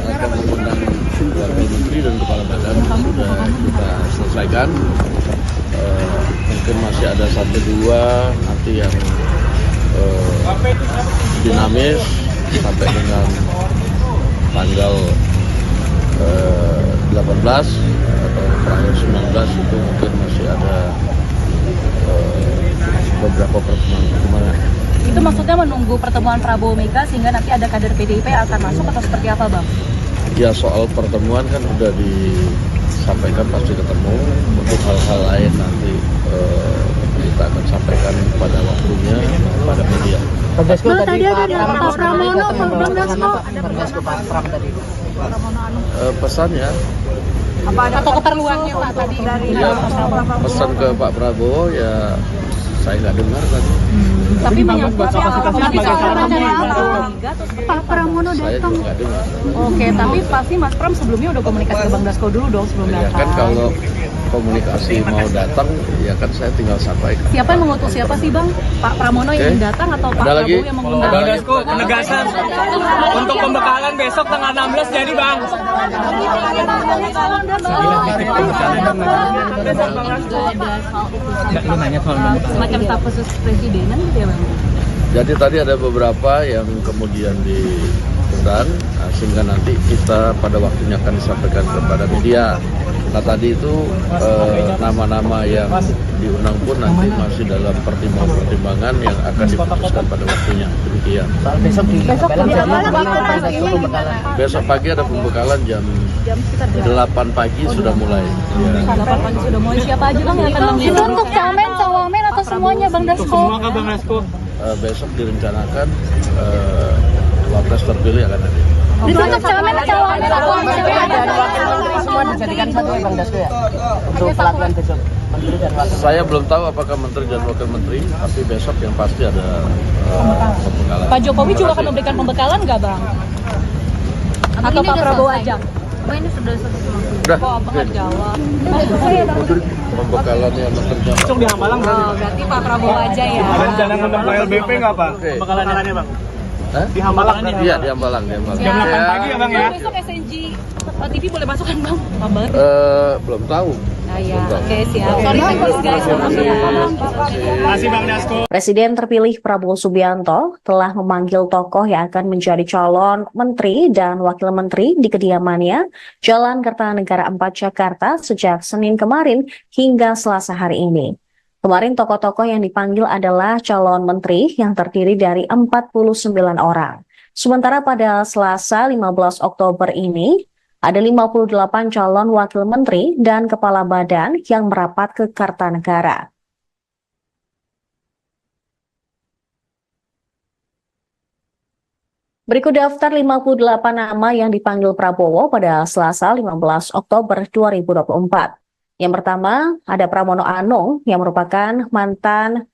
Akan mengundang Wakil Menteri dan Kepala Badan sudah kita selesaikan. Mungkin masih ada 1-2 nanti yang dinamis sampai dengan tanggal 18 atau terakhir 19 itu mungkin masih ada beberapa pertemuan. Itu maksudnya menunggu pertemuan Prabowo Mega sehingga nanti ada kader PDIP yang akan masuk atau seperti apa, Bang? Ya, soal pertemuan kan udah disampaikan pasti ketemu. Untuk hal-hal lain nanti kita akan sampaikan pada waktunya pada media. Bang, tadi ada Pak Pramono, Bang Dasko. Pesannya Atau keperluannya Pak tadi dari ya, pesan ke Pak Prabowo ya saya nggak dengar tadi. Tapi buat Pak Pramono Saya datang. juga nggak dengar. Oke, tapi pasti Mas Pram sebelumnya udah komunikasi ke Bang Dasko dulu dong sebelum Ya datang. kan kalau komunikasi mau datang ya kan saya tinggal sampaikan. Siapa yang mengutus siapa sih, Bang? Pak Pramono yang Oke. datang atau Pak Ada lagi? Prabowo yang mengundang? Bang Dasko, penegasan untuk pembekalan besok tanggal 16 jadi, Bang. Semacam staf khusus presidenan gitu ya, Bang? Jadi tadi ada beberapa yang kemudian diundang sehingga nanti kita pada waktunya akan disampaikan kepada media. Nah tadi itu nama-nama yang diundang pun nanti masih dalam pertimbangan yang akan diputuskan pada waktunya. Demikian. Besok pagi ada pembekalan jam 8 pagi sudah mulai. Ya. 8 pagi sudah mulai. Siapa aja, Bang, yang akan Itu mengundang? untuk camen, cawamen atau semuanya, Bang Dasko? Bang Dasko. Besok direncanakan wapres terpilih akan ada. Itu untuk camen, cawamen atau Semua dijadikan satu ya Bang Dasko ya? Untuk pelatihan besok, Menteri dan Wakil. Saya belum tahu apakah Menteri dan Wakil Menteri, tapi besok yang pasti ada pembekalan. Pak Jokowi juga akan memberikan pembekalan nggak, Bang? Atau Pak Prabowo aja? Abang ini sudah selesai semua. Udah. Kok abang nggak jawab? Udah pembekalannya sama kerja. Besok di Hambalang berarti. Oh, berarti Pak Prabowo aja ya. Ada rencana ngundang Pak LBP nggak Pak? Oke. Pembekalannya Bang. Hah? Di Hambalang. Iya, di Hambalang, di Hambalang. Jam 8 pagi ya Bang ya? Besok SNG TV boleh masuk kan Bang? Lama banget. Belum tahu. Ah ya, oke siap. Sorry guys, Masih Bang Dasko. Presiden terpilih Prabowo Subianto telah memanggil tokoh yang akan menjadi calon menteri dan wakil menteri di kediamannya Jalan Kertanegara 4 Jakarta sejak Senin kemarin hingga Selasa hari ini. Kemarin tokoh-tokoh yang dipanggil adalah calon menteri yang terdiri dari 49 orang. Sementara pada Selasa 15 Oktober ini, ada 58 calon wakil menteri dan kepala badan yang merapat ke Kartanegara. Berikut daftar 58 nama yang dipanggil Prabowo pada Selasa 15 Oktober 2024. Yang pertama, ada Pramono Anung yang merupakan mantan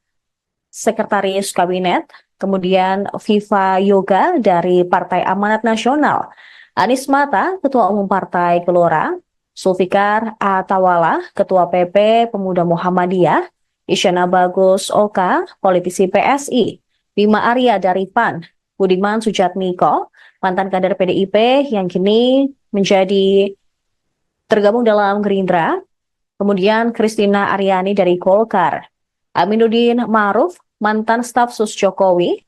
sekretaris kabinet, kemudian Viva Yoga dari Partai Amanat Nasional, Anies Mata, Ketua Umum Partai Gelora, Zulfikar Atawala, Ketua PP Pemuda Muhammadiyah, Isyana Bagus Oka, politisi PSI, Bima Arya dari PAN, Budiman Sujatmiko, mantan kader PDIP yang kini menjadi tergabung dalam Gerindra, kemudian Kristina Aryani dari Golkar, Aminuddin Ma'ruf, mantan staf sus Jokowi,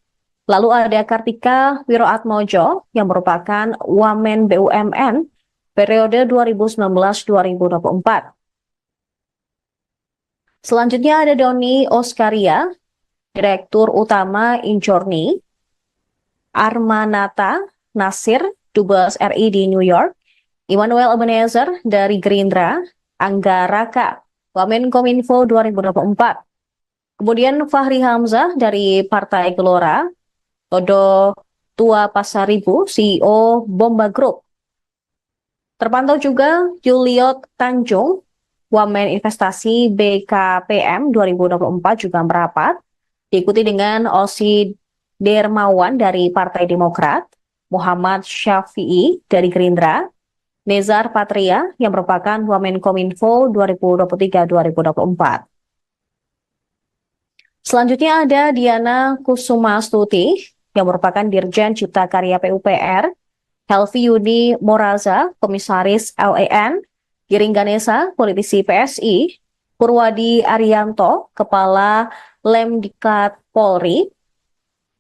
lalu ada Kartika Wiroatmojo yang merupakan Wamen BUMN periode 2019-2024. Selanjutnya ada Doni Oskaria, Direktur Utama Injorni, Armanata Nasir, Dubes RI di New York, Immanuel Ebenezer dari Gerindra, Angga Raka, Wamenkominfo 2024. Kemudian Fahri Hamzah dari Partai Gelora, Todo Tua Pasaribu, CEO Bomba Group. Terpantau juga Juliot Tanjung, Wamen Investasi BKPM 2024 juga merapat, diikuti dengan Osi Dermawan dari Partai Demokrat, Muhammad Syafi'i dari Gerindra, Nezar Patria yang merupakan Wamenkominfo 2023-2024. Selanjutnya ada Diana Kusumastuti yang merupakan Dirjen Cipta Karya PUPR, Helvi Yuni Moraza, Komisaris LEN, Giring Ganesa, politisi PSI, Purwadi Arianto, Kepala Lemdiklat Polri,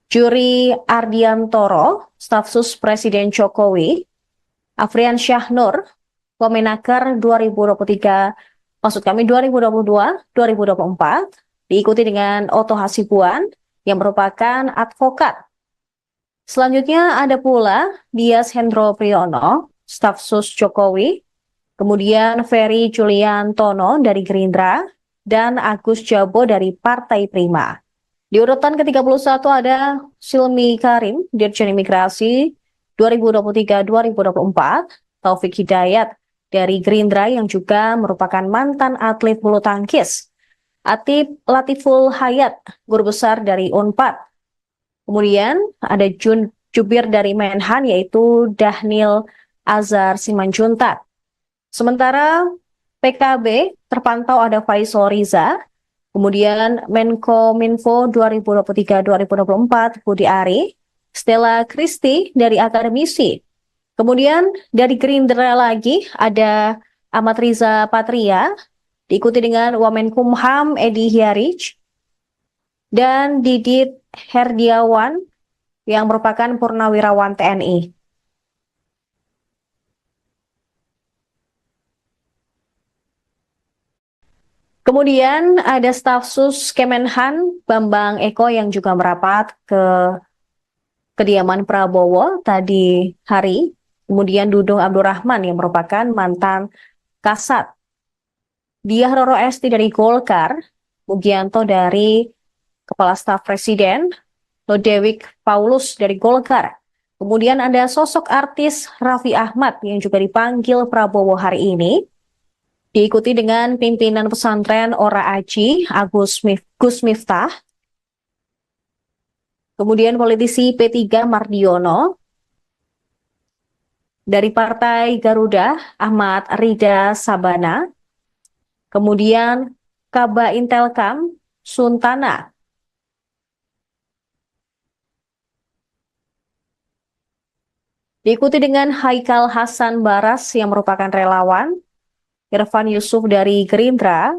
Juri Ardiantoro, Staf Sus Presiden Jokowi, Afrian Syahnur, Wamenaker 2022-2024, diikuti dengan Oto Hasibuan yang merupakan advokat. Selanjutnya ada pula Dias Hendro Priyono, staf sus Jokowi, kemudian Ferry Juliantono dari Gerindra, dan Agus Jabo dari Partai Prima. Di urutan ke-31 ada Silmi Karim, Dirjen Imigrasi 2023-2024, Taufik Hidayat dari Gerindra yang juga merupakan mantan atlet bulu tangkis, Atip Latiful Hayat, guru besar dari Unpad. Kemudian ada jubir dari Menhan yaitu Dahnil Azhar Simanjuntak. Sementara PKB terpantau ada Faisal Riza, kemudian Menkominfo 2023-2024 Budi Ari, Stella Christy dari akademisi. Kemudian dari Gerindra lagi ada Ahmad Riza Patria, diikuti dengan Wamenkumham Edi Hyarij, dan Didit Herdiawan yang merupakan Purnawirawan TNI. Kemudian ada staf sus Kemenhan Bambang Eko yang juga merapat ke kediaman Prabowo tadi hari. Kemudian Dudung Abdurrahman yang merupakan mantan Kasat, Diah Roro Esti dari Golkar, Mugianto dari Kepala Staf Presiden, Lodewik Paulus dari Golkar. Kemudian ada sosok artis Raffi Ahmad yang juga dipanggil Prabowo hari ini, diikuti dengan pimpinan pesantren Ora Aji, Gus Miftah, kemudian politisi P3 Mardiono, Dari Partai Garuda, Ahmad Rida Sabana. Kemudian Kaba Intelkam, Suntana. Diikuti dengan Haikal Hasan Baras yang merupakan relawan, Irfan Yusuf dari Gerindra,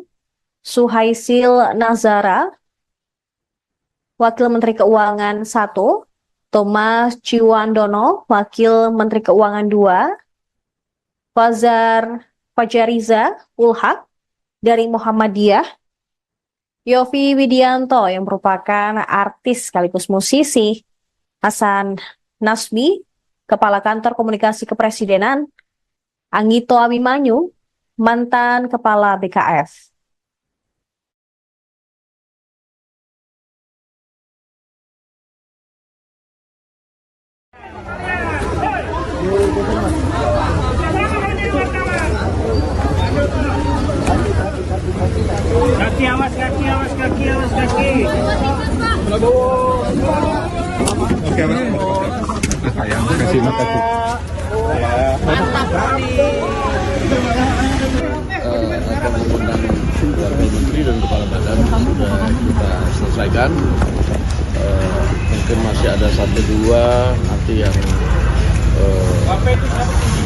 Suhaisil Nazara, Wakil Menteri Keuangan 1, Thomas Ciwandono, Wakil Menteri Keuangan 2, Fajariza Ulhak dari Muhammadiyah, Yofi Widianto yang merupakan artis sekaligus musisi, Hasan Nasbi, Kepala Kantor Komunikasi Kepresidenan, Anggito Abimanyu, mantan Kepala BKF. Kaki awas, kaki awas, kaki awas, kaki. Oke, sayang kasih makasih. Akan mengundang Wakil Menteri dan Kepala Badan sudah kita selesaikan. Mungkin masih ada 1-2 nanti yang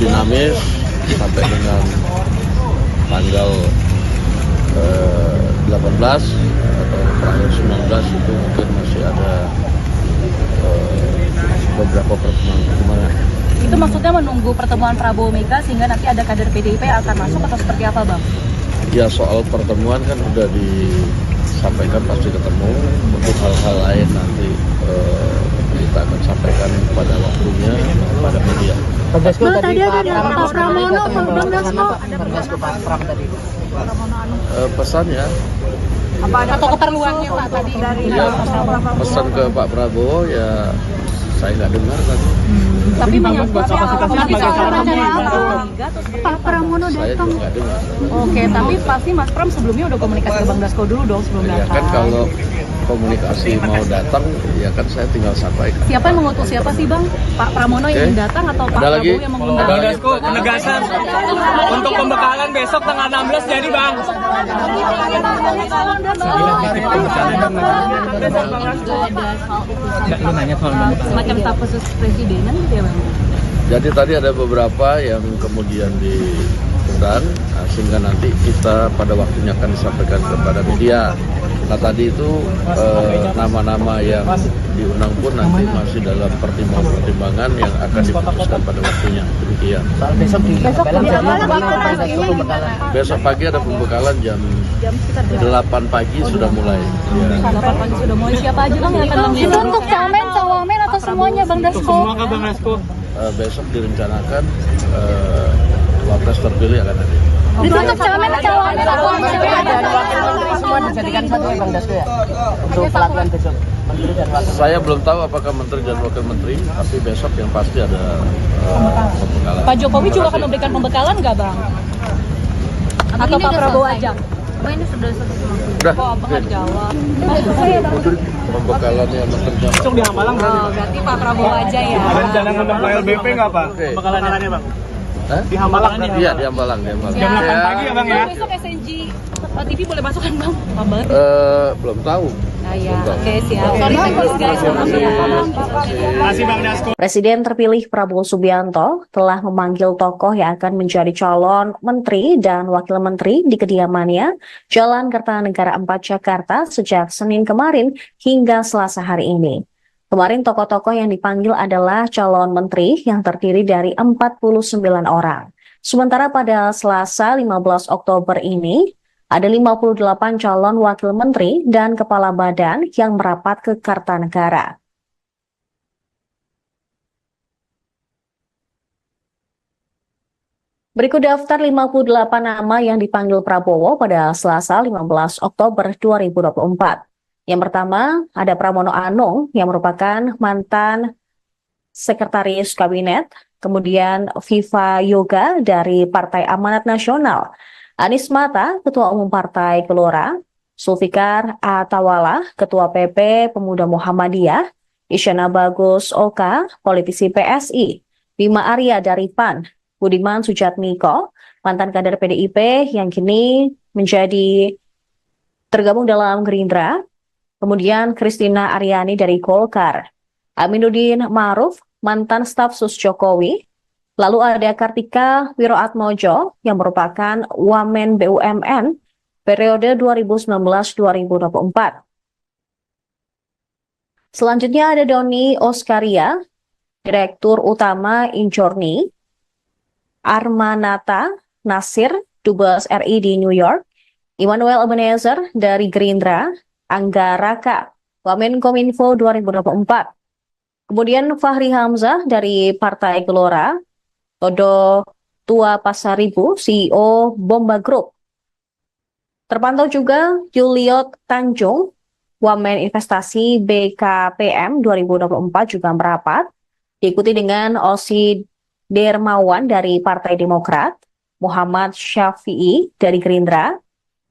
dinamis sampai dengan tanggal 18 atau tanggal 19 itu mungkin masih ada beberapa pertemuan. Itu maksudnya menunggu pertemuan Prabowo Mega sehingga nanti ada kader PDIP yang akan masuk atau seperti apa, Bang? Ya, soal pertemuan kan sudah disampaikan pasti ketemu. Untuk hal-hal lain nanti kita akan sampaikan pada waktunya pada media. Bang, tadi ada Pak Pramono, Bang Dasko. Pak Pram tadi. Pesannya Atau keperluannya Pak tadi dari ya, pesan ke Pak Prabowo ya saya nggak dengar tadi. tapi menyangkut Pak Pramono Saya datang. juga nggak dengar. Oke, tapi pasti Mas Pram sebelumnya udah komunikasi ke Bang Dasko dulu dong sebelum Ya datang. kan kalau komunikasi mau datang ya kan saya tinggal sampaikan. Siapa yang mengutus siapa sih Bang? Pak Pramono yang ingin datang atau Pak Ada lagi? Prabowo yang mengundang? Bang Dasko, penegasan untuk pembekalan besok tanggal 16 jadi Bang. Semacam staf khusus presidenan gitu ya Bang? Jadi tadi ada beberapa yang kemudian diundang, sehingga nanti kita pada waktunya akan disampaikan kepada media. Nah tadi itu nama-nama yang diundang pun nanti masih dalam pertimbangan yang akan diputuskan pada waktunya. Demikian. Soal besok di Belang jadi Besok pagi ada pembekalan jam 8 pagi sudah mulai. Ya. 8 pagi sudah mulai. Siapa aja Bang yang akan Itu mengundang? untuk camen, cawamen atau semuanya Bang Dasko? Semua kan Bang Dasko. Besok direncanakan wapres terpilih akan hadir. Itu untuk camen, cawamen atau semua dijadikan satu ya Bang Dasko ya. Untuk pelatihan besok. Menteri dan wakil. Saya belum tahu apakah menteri dan wakil menteri, tapi besok yang pasti ada pembekalan. Pak Jokowi juga akan memberikan pembekalan nggak Bang? Atau Pak Prabowo aja? Ini sudah selesai. Udah, Kok Abang nggak jawab? pembekalannya menteri. Besok di Hamalang Oh, berarti Pak Prabowo aja ya. ada rencana ngundang Pak LBP nggak Pak? Oke. Pembekalannya Bang. Hah? Di Hamalang nih. Iya, di Hambalang, di Hambalang. Jam 8 pagi ya Bang ya? Besok SNG TV boleh masuk kan Bang? Pak banget. Belum tahu. Nah ya, oke siap. Sorry guys, Masih Bang Dasko. Presiden terpilih Prabowo Subianto telah memanggil tokoh yang akan menjadi calon menteri dan wakil menteri di kediamannya Jalan Kertanegara 4 Jakarta sejak Senin kemarin hingga Selasa hari ini. Kemarin tokoh-tokoh yang dipanggil adalah calon menteri yang terdiri dari 49 orang. Sementara pada Selasa 15 Oktober ini, ada 58 calon wakil menteri dan kepala badan yang merapat ke Kertanegara. Berikut daftar 58 nama yang dipanggil Prabowo pada Selasa 15 Oktober 2024. Yang pertama, ada Pramono Anung yang merupakan mantan Sekretaris Kabinet, kemudian Viva Yoga dari Partai Amanat Nasional, Anies Mata, Ketua Umum Partai Gelora, Zulfikar Atawala, Ketua PP Pemuda Muhammadiyah, Isyana Bagus Oka, politisi PSI, Bima Arya dari PAN, Budiman Sujatmiko, mantan kader PDIP yang kini menjadi tergabung dalam Gerindra, kemudian Kristina Aryani dari Golkar, Aminuddin Ma'ruf, mantan staf sus Jokowi, lalu ada Kartika Wiroatmojo yang merupakan Wamen BUMN periode 2019-2024. Selanjutnya ada Doni Oskaria, Direktur Utama Injorni, Armanata Nasir, Dubes RI di New York, Immanuel Ebenezer dari Gerindra, Angga Raka, Wamenkominfo 2024. Kemudian Fahri Hamzah dari Partai Gelora, Todo Tua Pasaribu, CEO Bomba Group. Terpantau juga Juliot Tanjung, Wamen Investasi BKPM 2024 juga merapat, diikuti dengan Osi Dermawan dari Partai Demokrat, Muhammad Syafi'i dari Gerindra,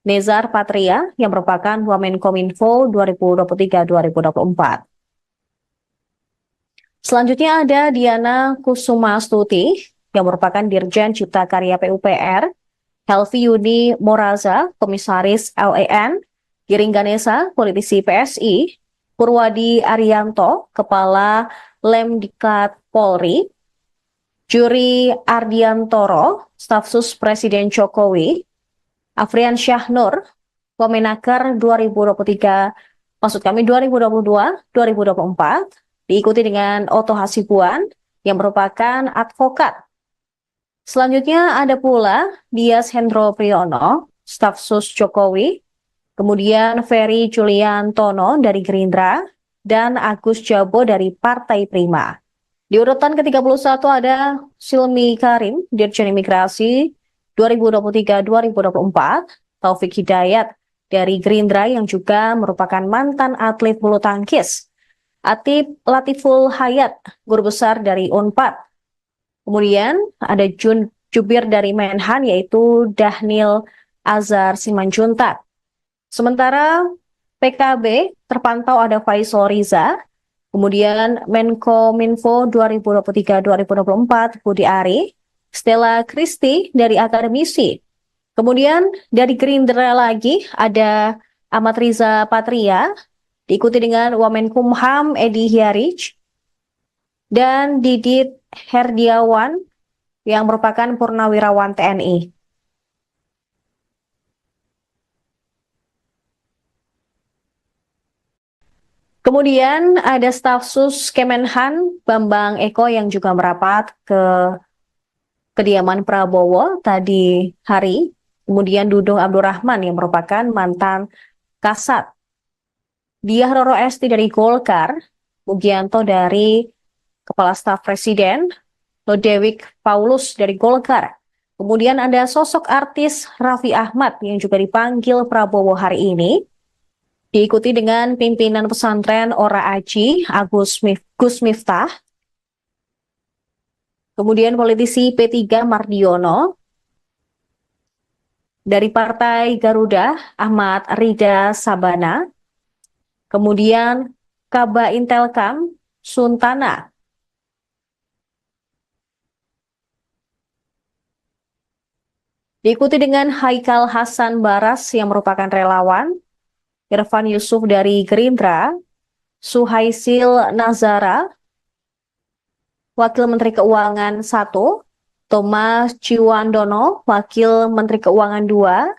Nezar Patria yang merupakan Wamenkominfo 2023-2024. Selanjutnya ada Diana Kusumastuti yang merupakan Dirjen Cipta Karya PUPR, Helvi Yuni Moraza, Komisaris LEN, Giring Ganesa, politisi PSI, Purwadi Arianto, Kepala Lemdikat Polri, Juri Ardiantoro, Staf Sus Presiden Jokowi, Afrian Syahnur, Wamenaker 2022-2024, diikuti dengan Oto Hasibuan yang merupakan advokat. Selanjutnya ada pula Dias Hendro Priyono, Staf Sus Jokowi, kemudian Ferry Juliantono dari Gerindra, dan Agus Jabo dari Partai Prima. Di urutan ke-31 ada Silmi Karim, Dirjen Imigrasi 2023-2024, Taufik Hidayat dari Gerindra yang juga merupakan mantan atlet bulu tangkis, Atip Latiful Hayat, Guru Besar dari UNPAD. Kemudian ada Jubir dari Menhan yaitu Dahnil Azhar Simanjuntak. Sementara PKB terpantau ada Faisal Riza, kemudian Menkominfo 2023-2024 Budi Ari, Stella Kristi dari akademisi. Kemudian dari Gerindra lagi ada Ahmad Riza Patria, diikuti dengan Wamenkumham Edi Hyarij, dan Didit Herdiawan yang merupakan Purnawirawan TNI. Kemudian ada staf sus Kemenhan Bambang Eko yang juga merapat ke kediaman Prabowo tadi hari. Kemudian Dudung Abdurrahman yang merupakan mantan Kasat. Diah Roro Esti dari Golkar, Mugianto dari Kepala Staf Presiden, Lodewijk Paulus dari Golkar. Kemudian ada sosok artis Raffi Ahmad yang juga dipanggil Prabowo hari ini. Diikuti dengan pimpinan pesantren Ora Aji, Gus Miftah. Kemudian politisi P3 Mardiono. Dari Partai Garuda, Ahmad Rida Sabana. Kemudian Kaba Intelkam, Suntana. Diikuti dengan Haikal Hasan Baras yang merupakan relawan, Irfan Yusuf dari Gerindra, Suhaisil Nazara, Wakil Menteri Keuangan 1, Thomas Ciwandono, Wakil Menteri Keuangan 2,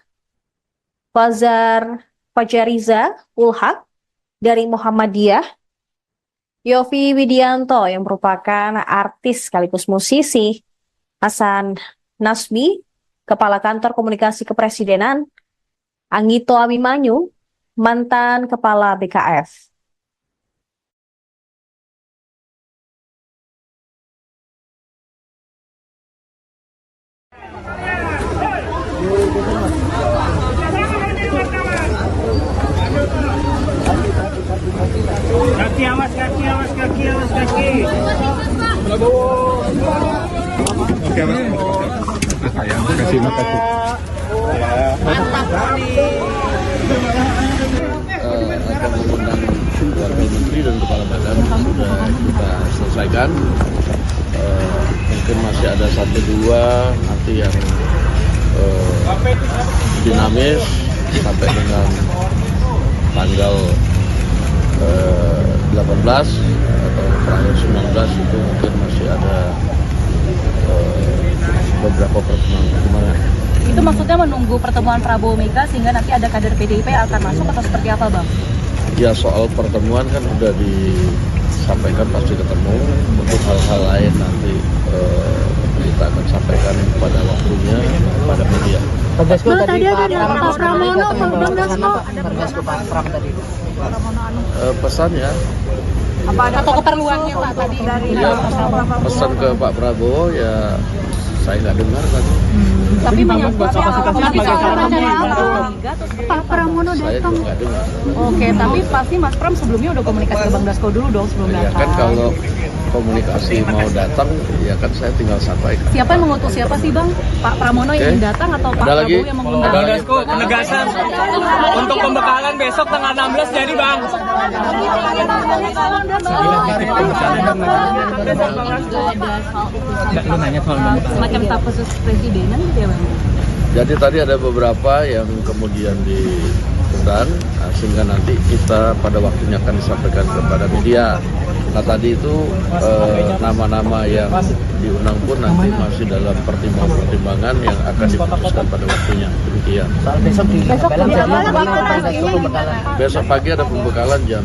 Fajariza Ulhak dari Muhammadiyah, Yofi Widianto yang merupakan artis sekaligus musisi, Hasan Nasbi, Kepala Kantor Komunikasi Kepresidenan, Anggito Abimanyu, mantan Kepala BKF. Kaki, awas kaki, awas kaki, awas kaki. Oke, Mas. Sayang, kasih makasih. Akan mengundang Wakil Menteri dan Kepala Badan sudah kita selesaikan. mungkin masih ada satu dua nanti yang dinamis sampai dengan tanggal 18 atau tanggal 19 itu mungkin masih ada beberapa pertemuan. Itu maksudnya menunggu pertemuan Prabowo Mega sehingga nanti ada kader PDIP yang akan masuk atau seperti apa, Bang? Ya soal pertemuan kan udah disampaikan pasti ketemu. Untuk hal-hal lain nanti kita akan sampaikan pada waktunya pada media. Bang tadi ada Pak Pramono, Bang Dasko. Pak Pram tadi. Pesannya Apa ada atau keperluannya Pak tadi dari ya, pesan ke Pak Prabowo ya saya nggak dengar tadi. tapi menyangkut Pak Pramono Saya datang. juga nggak dengar. Oke, tapi pasti Mas Pram sebelumnya udah komunikasi ke Bang Dasko dulu dong sebelum Ya datang. kan kalau komunikasi mau datang ya kan saya tinggal sampaikan. Siapa yang mengutus siapa sih Bang? Pak Pramono yang ingin datang atau Pak Ada lagi? Prabowo yang mengundang? Bang Dasko, penegasan untuk pembekalan besok tanggal 16 jadi Bang. Semacam staf khusus presidenan gitu ya Bang? Jadi tadi ada beberapa yang kemudian diundang, sehingga nanti kita pada waktunya akan disampaikan kepada media. Nah tadi itu nama-nama yang diundang pun nanti masih dalam pertimbangan yang akan diputuskan pada waktunya. Demikian. Soal besok di Besok pagi ada pembekalan jam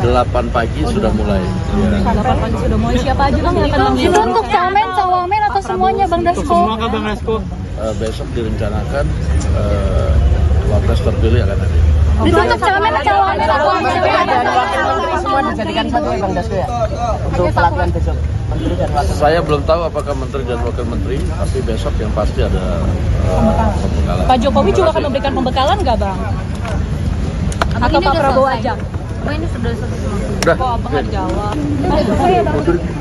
8 pagi sudah mulai. Ya. 8 pagi sudah mulai. Siapa aja Bang yang akan Itu mengundang? untuk camen, cawamen atau semuanya Bang Dasko? Semua kah Bang Dasko? Besok direncanakan wapres terpilih akan ada. Itu untuk camen, cawamen atau semua dijadikan satu ya Bang Dasko ya. Untuk pelatihan besok menteri dan wakil. Saya belum tahu apakah menteri dan wakil menteri, tapi besok yang pasti ada pembekalan. Pak Jokowi juga akan memberikan pembekalan nggak Bang? Atau Pak Prabowo aja? Ini sudah Udah, kok apa nggak dijawab?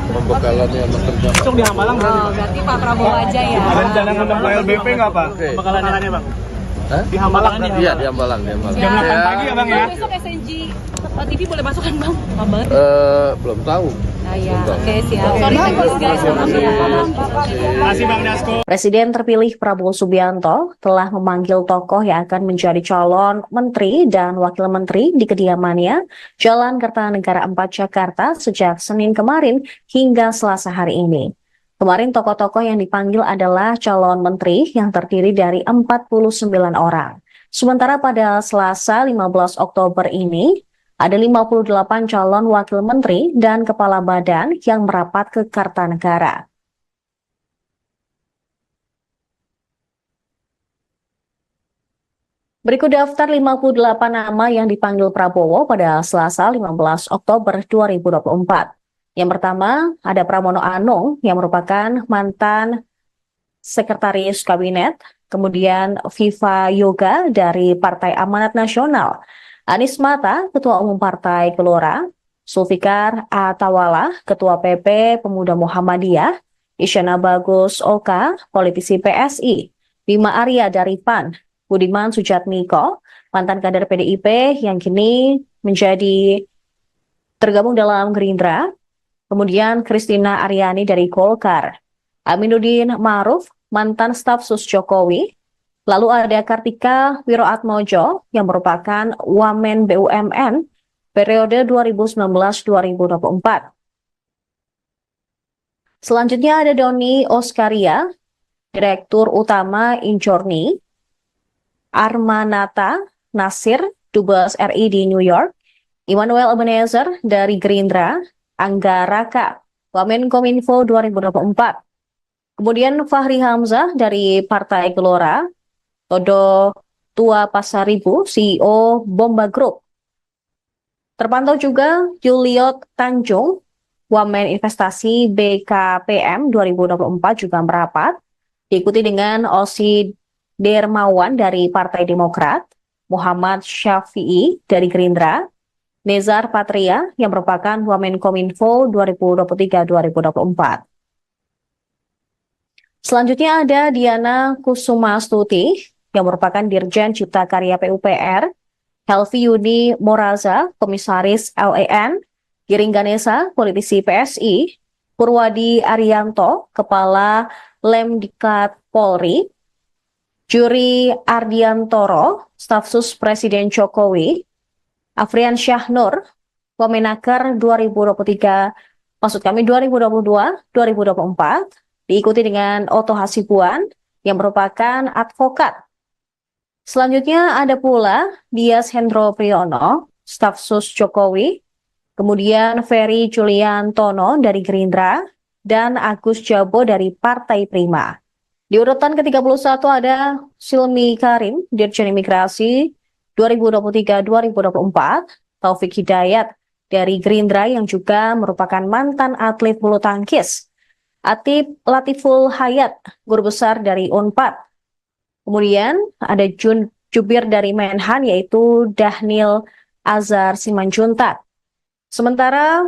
pembekalannya menteri dan Besok di Hambalang berarti. Oh, berarti Pak Prabowo aja ya. Ada rencana ngundang ke LBP nggak Pak? Oke. Pembekalannya Bang. Hah? Di Hambalang nih. Iya di Hambalang, di Hambalang. Jam 8 pagi ya Bang ya? Besok SNG TV boleh masuk kan Bang? Lama banget. Belum tahu. Ah ya, oke siap. Sorry guys, maaf ya. Masih Bang Dasko. Presiden terpilih Prabowo Subianto telah memanggil tokoh yang akan menjadi calon menteri dan wakil menteri di kediamannya Jalan Kertanegara 4 Jakarta sejak Senin kemarin hingga Selasa hari ini. Kemarin tokoh-tokoh yang dipanggil adalah calon menteri yang terdiri dari 49 orang. Sementara pada Selasa 15 Oktober ini, ada 58 calon wakil menteri dan kepala badan yang merapat ke Kartanegara. Berikut daftar 58 nama yang dipanggil Prabowo pada Selasa 15 Oktober 2024. Yang pertama, ada Pramono Anung yang merupakan mantan sekretaris kabinet, kemudian Viva Yoga dari Partai Amanat Nasional, Anies Mata, Ketua Umum Partai Gelora, Zulfikar Atawala, Ketua PP Pemuda Muhammadiyah, Isyana Bagus Oka, politisi PSI, Bima Arya dari PAN, Budiman Sujatmiko, mantan kader PDIP yang kini tergabung dalam Gerindra, kemudian Christina Aryani dari Golkar, Aminuddin Ma'ruf, mantan staf sus Jokowi, lalu ada Kartika Wiroatmojo yang merupakan Wamen BUMN periode 2019-2024. Selanjutnya ada Doni Oskaria, Direktur Utama Injorni, Armanata Nasir, Dubes RI di New York, Immanuel Ebenezer dari Gerindra, Angga Raka, Wamenkominfo 2024. Kemudian Fahri Hamzah dari Partai Gelora, Todo Tua Pasaribu, CEO Bomba Group. Terpantau juga Juliot Tanjung, Wamen Investasi BKPM 2024 juga merapat, diikuti dengan Osi Dermawan dari Partai Demokrat, Muhammad Syafi'i dari Gerindra, Nezar Patria yang merupakan Wamenkominfo 2023-2024. Selanjutnya ada Diana Kusumastuti yang merupakan Dirjen Cipta Karya PUPR, Helvi Yuni Moraza, Komisaris LEN, Giring Ganesa, politisi PSI, Purwadi Arianto, Kepala Lemdiklat Polri, Juri Ardiantoro, Staf Sus Presiden Jokowi, Afrian Syahnur, Wamenaker 2022-2024, diikuti dengan Oto Hasibuan yang merupakan advokat. Selanjutnya ada pula Dias Hendro Priyono, Staf Sus Jokowi, kemudian Ferry Juliantono dari Gerindra, dan Agus Jabo dari Partai Prima. Di urutan ke-31 ada Silmi Karim, Dirjen Imigrasi 2023-2024, Taufik Hidayat dari Gerindra yang juga merupakan mantan atlet bulu tangkis, Atip Latiful Hayat, Guru Besar dari Unpad. Kemudian ada Jubir dari Menhan yaitu Dahnil Azhar Simanjuntak. Sementara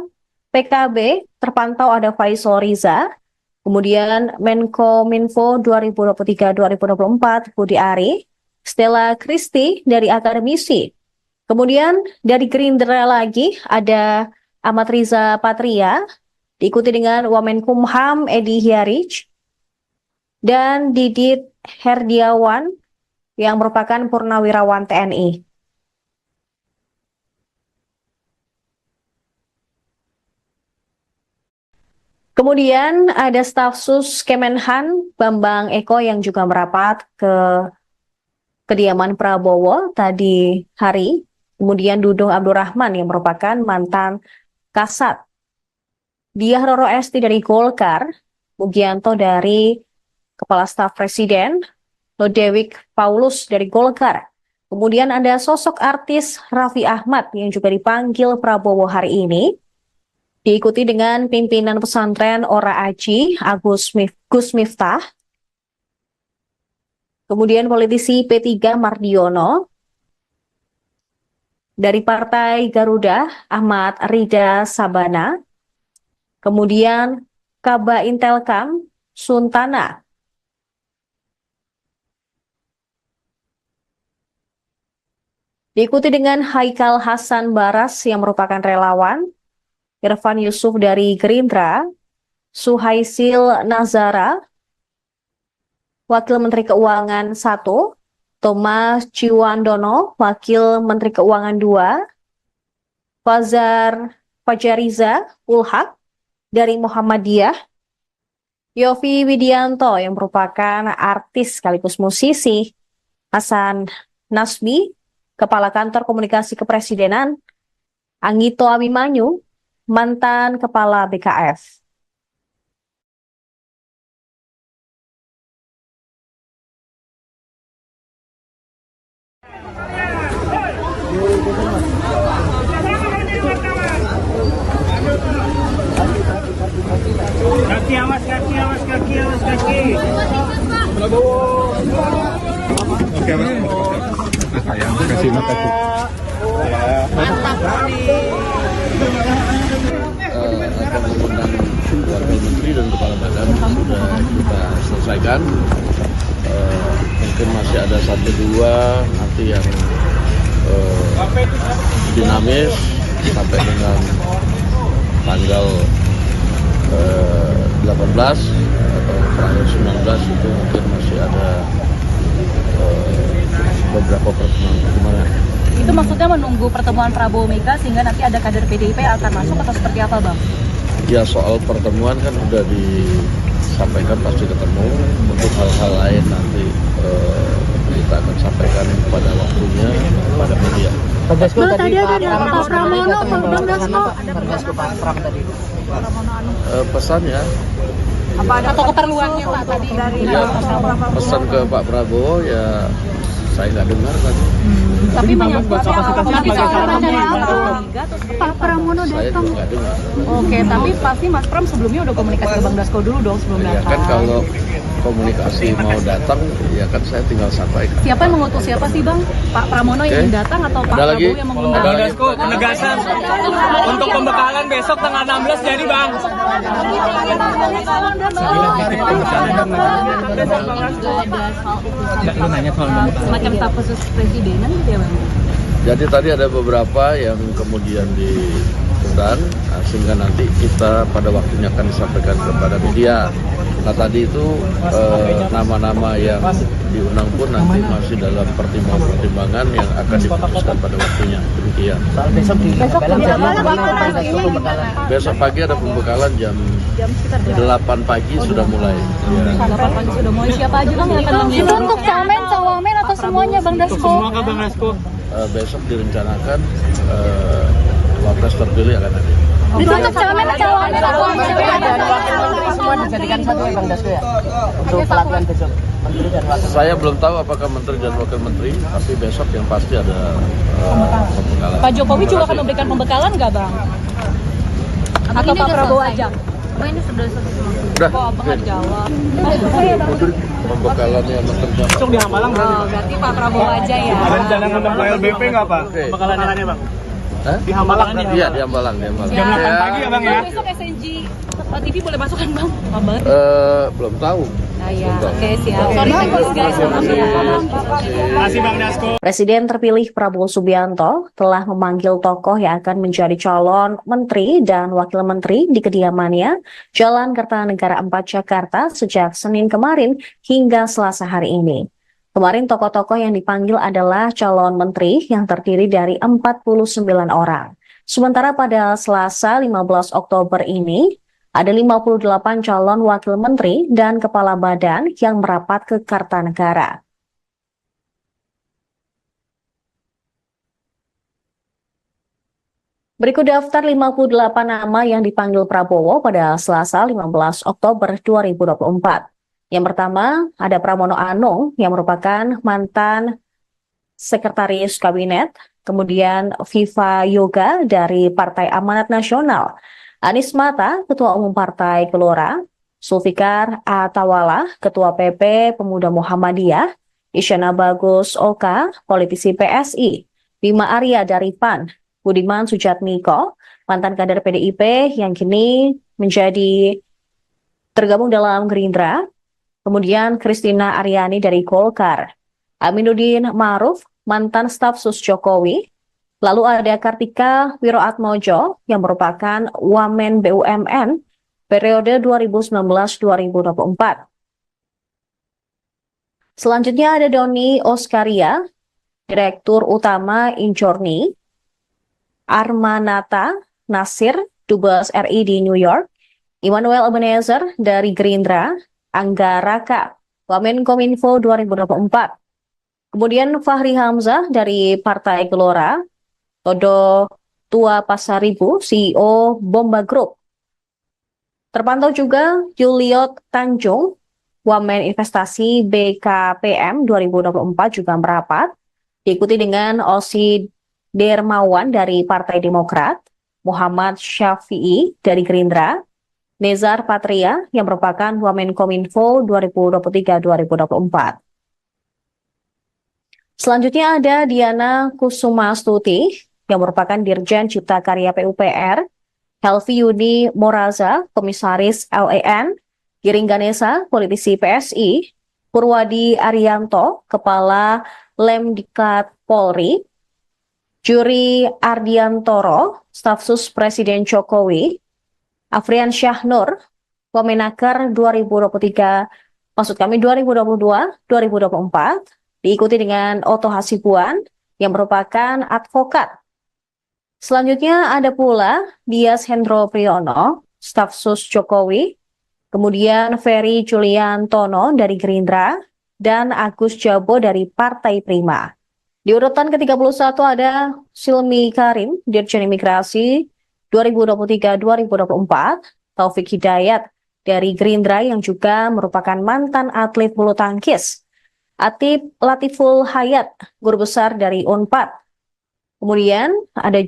PKB terpantau ada Faisal Riza, kemudian Menkominfo 2023-2024 Budi Ari, Stella Kristi dari akademisi. Kemudian dari Gerindra lagi ada Ahmad Riza Patria, diikuti dengan Wamenkumham Edi Hyarij, dan Didit Herdiawan yang merupakan purnawirawan TNI. Kemudian ada staf sus Kemenhan Bambang Eko yang juga merapat ke kediaman Prabowo tadi hari. Kemudian Dudung Abdurrahman yang merupakan mantan Kasat. Diah Roro Esti dari Golkar, Mugianto dari Kepala Staf Presiden, Lodewijk Paulus dari Golkar. Kemudian ada sosok artis Raffi Ahmad yang juga dipanggil Prabowo hari ini. Diikuti dengan pimpinan pesantren Ora Aji, Gus Miftah. Kemudian politisi P3 Mardiono. Dari Partai Garuda, Ahmad Rida Sabana. Kemudian Kaba Intelkam, Suntana. Diikuti dengan Haikal Hasan Baras yang merupakan relawan, Irfan Yusuf dari Gerindra, Suhaisil Nazara, Wakil Menteri Keuangan 1, Thomas Ciwandono, Wakil Menteri Keuangan 2, Fajariza Ulhak dari Muhammadiyah, Yofi Widianto yang merupakan artis sekaligus musisi, Hasan Nasbi, Kepala Kantor Komunikasi Kepresidenan, Anggito Abimanyu, mantan Kepala BKF. Kaki awas, kaki awas, kaki awas, kaki. Oke, Mas. Sayang, kasih makasih. Akan mengundang Wakil Menteri dan Kepala Badan sudah kita selesaikan. Mungkin masih ada 1-2 nanti yang dinamis sampai dengan tanggal 18 atau tanggal 19 itu mungkin masih ada beberapa pertemuan. Itu maksudnya menunggu pertemuan Prabowo Mega sehingga nanti ada kader PDIP yang akan masuk atau seperti apa, Bang? Ya, soal pertemuan kan udah disampaikan pasti ketemu. Untuk hal-hal lain nanti kita akan sampaikan pada waktunya pada media. Bang, tadi ada Pak Pramono, Bang Dasko. Pak Pram tadi. Pesannya Apa ada atau keperluannya Pak tadi dari ya, pesan ke Pak Prabowo ya saya nggak dengar tadi. tapi Pak Pramono Saya datang. juga nggak dengar. Oke, tapi pasti Mas Pram sebelumnya udah komunikasi ke Bang Dasko dulu dong sebelum Ya datang. kan kalau komunikasi mau datang ya kan saya tinggal sampaikan. Siapa yang mengutus siapa sih Bang? Pak Pramono yang ingin datang atau Pak Ada lagi? Prabowo yang mengundang? Bang Dasko, penegasan untuk pembekalan besok tanggal 16 jadi Bang. Semacam staf khusus presidenan gitu ya Bang? Jadi tadi ada beberapa yang kemudian diundang, sehingga nanti kita pada waktunya akan disampaikan kepada media. Nah tadi itu nama-nama yang diundang pun nanti masih dalam pertimbangan yang akan diputuskan pada waktunya. Demikian. Besok pagi ada pembekalan jam 8 pagi sudah mulai. 8 pagi sudah mulai. Siapa aja bang yang akan Itu untuk camen, cawamen atau semuanya Bang Dasko? Semua kah Bang Dasko? Besok direncanakan wapres terpilih akan ada. Itu untuk camen, cawamen atau Menteri semua dijadikan satu ya Bang Dasko ya? Untuk pelatihan besok. Menteri dan wakil. Saya belum tahu apakah menteri dan wakil menteri, tapi besok yang pasti ada pembekalan. Pak Jokowi juga akan memberikan pembekalan nggak bang? Atau Pak Prabowo aja? Ini sudah selesai semua. Udah. Kok abang nggak jawab? Pembekalannya menteri dan Besok di Hambalang berarti. Oh, berarti Pak Prabowo aja ya. Ada rencana ngundang Pak LBP nggak Pak? Oke. Pembekalannya Bang. Hah? Di Hambalang. Iya di Hambalang. Jam 8 pagi ya Bang ya? Besok SNG TV boleh masuk kan bang? Lama banget. Belum tahu. Nah ya, oke siap. Sorry guys, maaf ya. Makasih Bang Dasko. Presiden terpilih Prabowo Subianto telah memanggil tokoh yang akan menjadi calon menteri dan wakil menteri di kediamannya Jalan Kertanegara 4 Jakarta sejak Senin kemarin hingga Selasa hari ini. Kemarin tokoh-tokoh yang dipanggil adalah calon menteri yang terdiri dari 49 orang. Sementara pada Selasa 15 Oktober ini, ada 58 calon wakil menteri dan kepala badan yang merapat ke Kartanegara. Berikut daftar 58 nama yang dipanggil Prabowo pada Selasa 15 Oktober 2024. Yang pertama, ada Pramono Anung yang merupakan mantan sekretaris kabinet, kemudian Viva Yoga dari Partai Amanat Nasional, Anies Mata, Ketua Umum Partai Gelora, Zulfikar Atawala, Ketua PP Pemuda Muhammadiyah, Isyana Bagus Oka, politisi PSI, Bima Arya dari PAN, Budiman Sujatmiko, mantan kader PDIP yang kini menjadi tergabung dalam Gerindra, kemudian Christina Aryani dari Golkar, Aminuddin Ma'ruf, mantan staf sus Jokowi, lalu ada Kartika Wiroatmojo yang merupakan Wamen BUMN periode 2019-2024. Selanjutnya ada Doni Oskaria, Direktur Utama Injorni, Armanata Nasir, Dubes RI di New York, Immanuel Ebenezer dari Gerindra, Angga Raka, Wamenkominfo 2024. Kemudian Fahri Hamzah dari Partai Gelora, Todo Tua Pasaribu, CEO Bomba Group. Terpantau juga Juliot Tanjung, Wamen Investasi BKPM 2024 juga merapat, diikuti dengan Osi Dermawan dari Partai Demokrat, Muhammad Syafi'i dari Gerindra, Nezar Patria yang merupakan Wamenkominfo 2023-2024. Selanjutnya ada Diana Kusumastuti yang merupakan Dirjen Cipta Karya PUPR, Helvi Yuni Moraza, Komisaris LAN, Giring Ganesa, politisi PSI, Purwadi Arianto, Kepala Lemdikat Polri, Juri Ardiantoro, Staf Sus Presiden Jokowi, Afrian Syahnur, Wamenaker 2022-2024, diikuti dengan Oto Hasibuan yang merupakan advokat. Selanjutnya ada pula Dias Hendro Priyono, staf sus Jokowi, kemudian Ferry Juliantono dari Gerindra, dan Agus Jabo dari Partai Prima. Di urutan ke-31 ada Silmi Karim, Dirjen Imigrasi 2023-2024, Taufik Hidayat dari Gerindra yang juga merupakan mantan atlet bulu tangkis, Atip Latiful Hayat, guru besar dari Unpad. Kemudian ada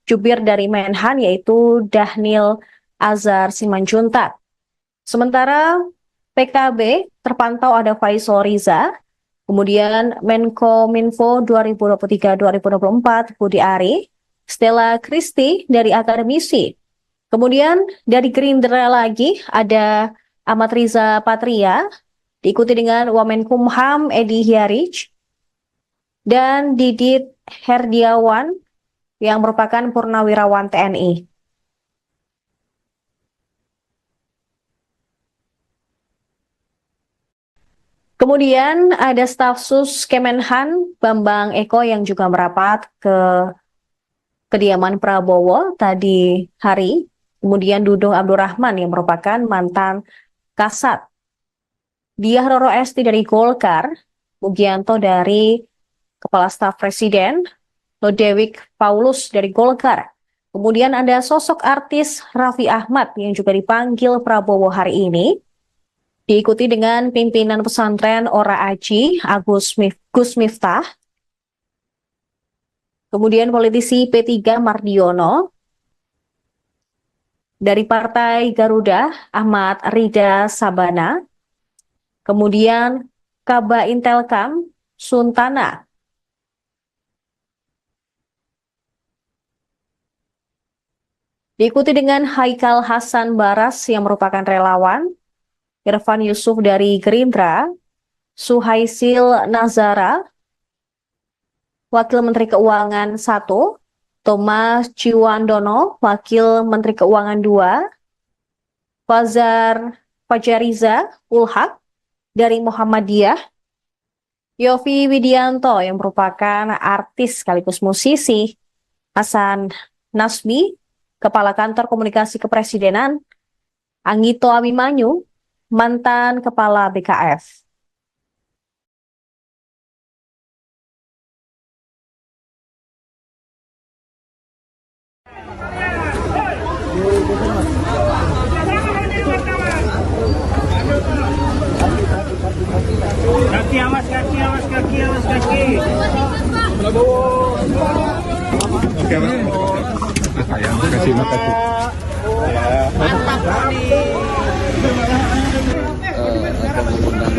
jubir dari Menhan yaitu Dahnil Azhar Simanjuntak. Sementara PKB terpantau ada Faisal Riza, kemudian Menkominfo 2023-2024 Budi Ari, Stella Christy dari Akademisi. Kemudian dari Gerindra lagi ada Ahmad Riza Patria, diikuti dengan Wamenkumham Edi Hyarij, dan Didit Herdiawan yang merupakan purnawirawan TNI. Kemudian ada staf Sus Kemenhan Bambang Eko yang juga merapat ke kediaman Prabowo tadi hari. Kemudian Dudung Abdurrahman yang merupakan mantan Kasat, Diah Roro Esti dari Golkar, Mugianto dari Kepala Staf Presiden, Lodewijk Paulus dari Golkar. Kemudian ada sosok artis Raffi Ahmad yang juga dipanggil Prabowo hari ini. Diikuti dengan pimpinan pesantren Ora Aji, Gus Miftah. Kemudian politisi P3 Mardiono. Dari Partai Garuda, Ahmad Rida Sabana. Kemudian Kaba Intelkam, Suntana. Diikuti dengan Haikal Hasan Baras yang merupakan relawan. Irfan Yusuf dari Gerindra, Suhaisil Nazara, Wakil Menteri Keuangan 1, Thomas Ciwandono, Wakil Menteri Keuangan 2, Fajariza Ulhak dari Muhammadiyah, Yofi Widianto yang merupakan artis sekaligus musisi, Hasan Nasbi, Kepala Kantor Komunikasi Kepresidenan, Anggito Abimanyu, mantan Kepala BKF. Kaki awas, kaki awas, kaki awas, kaki. Prabowo. Oke, Mas. Sayang, kasih makasih. Akan mengundang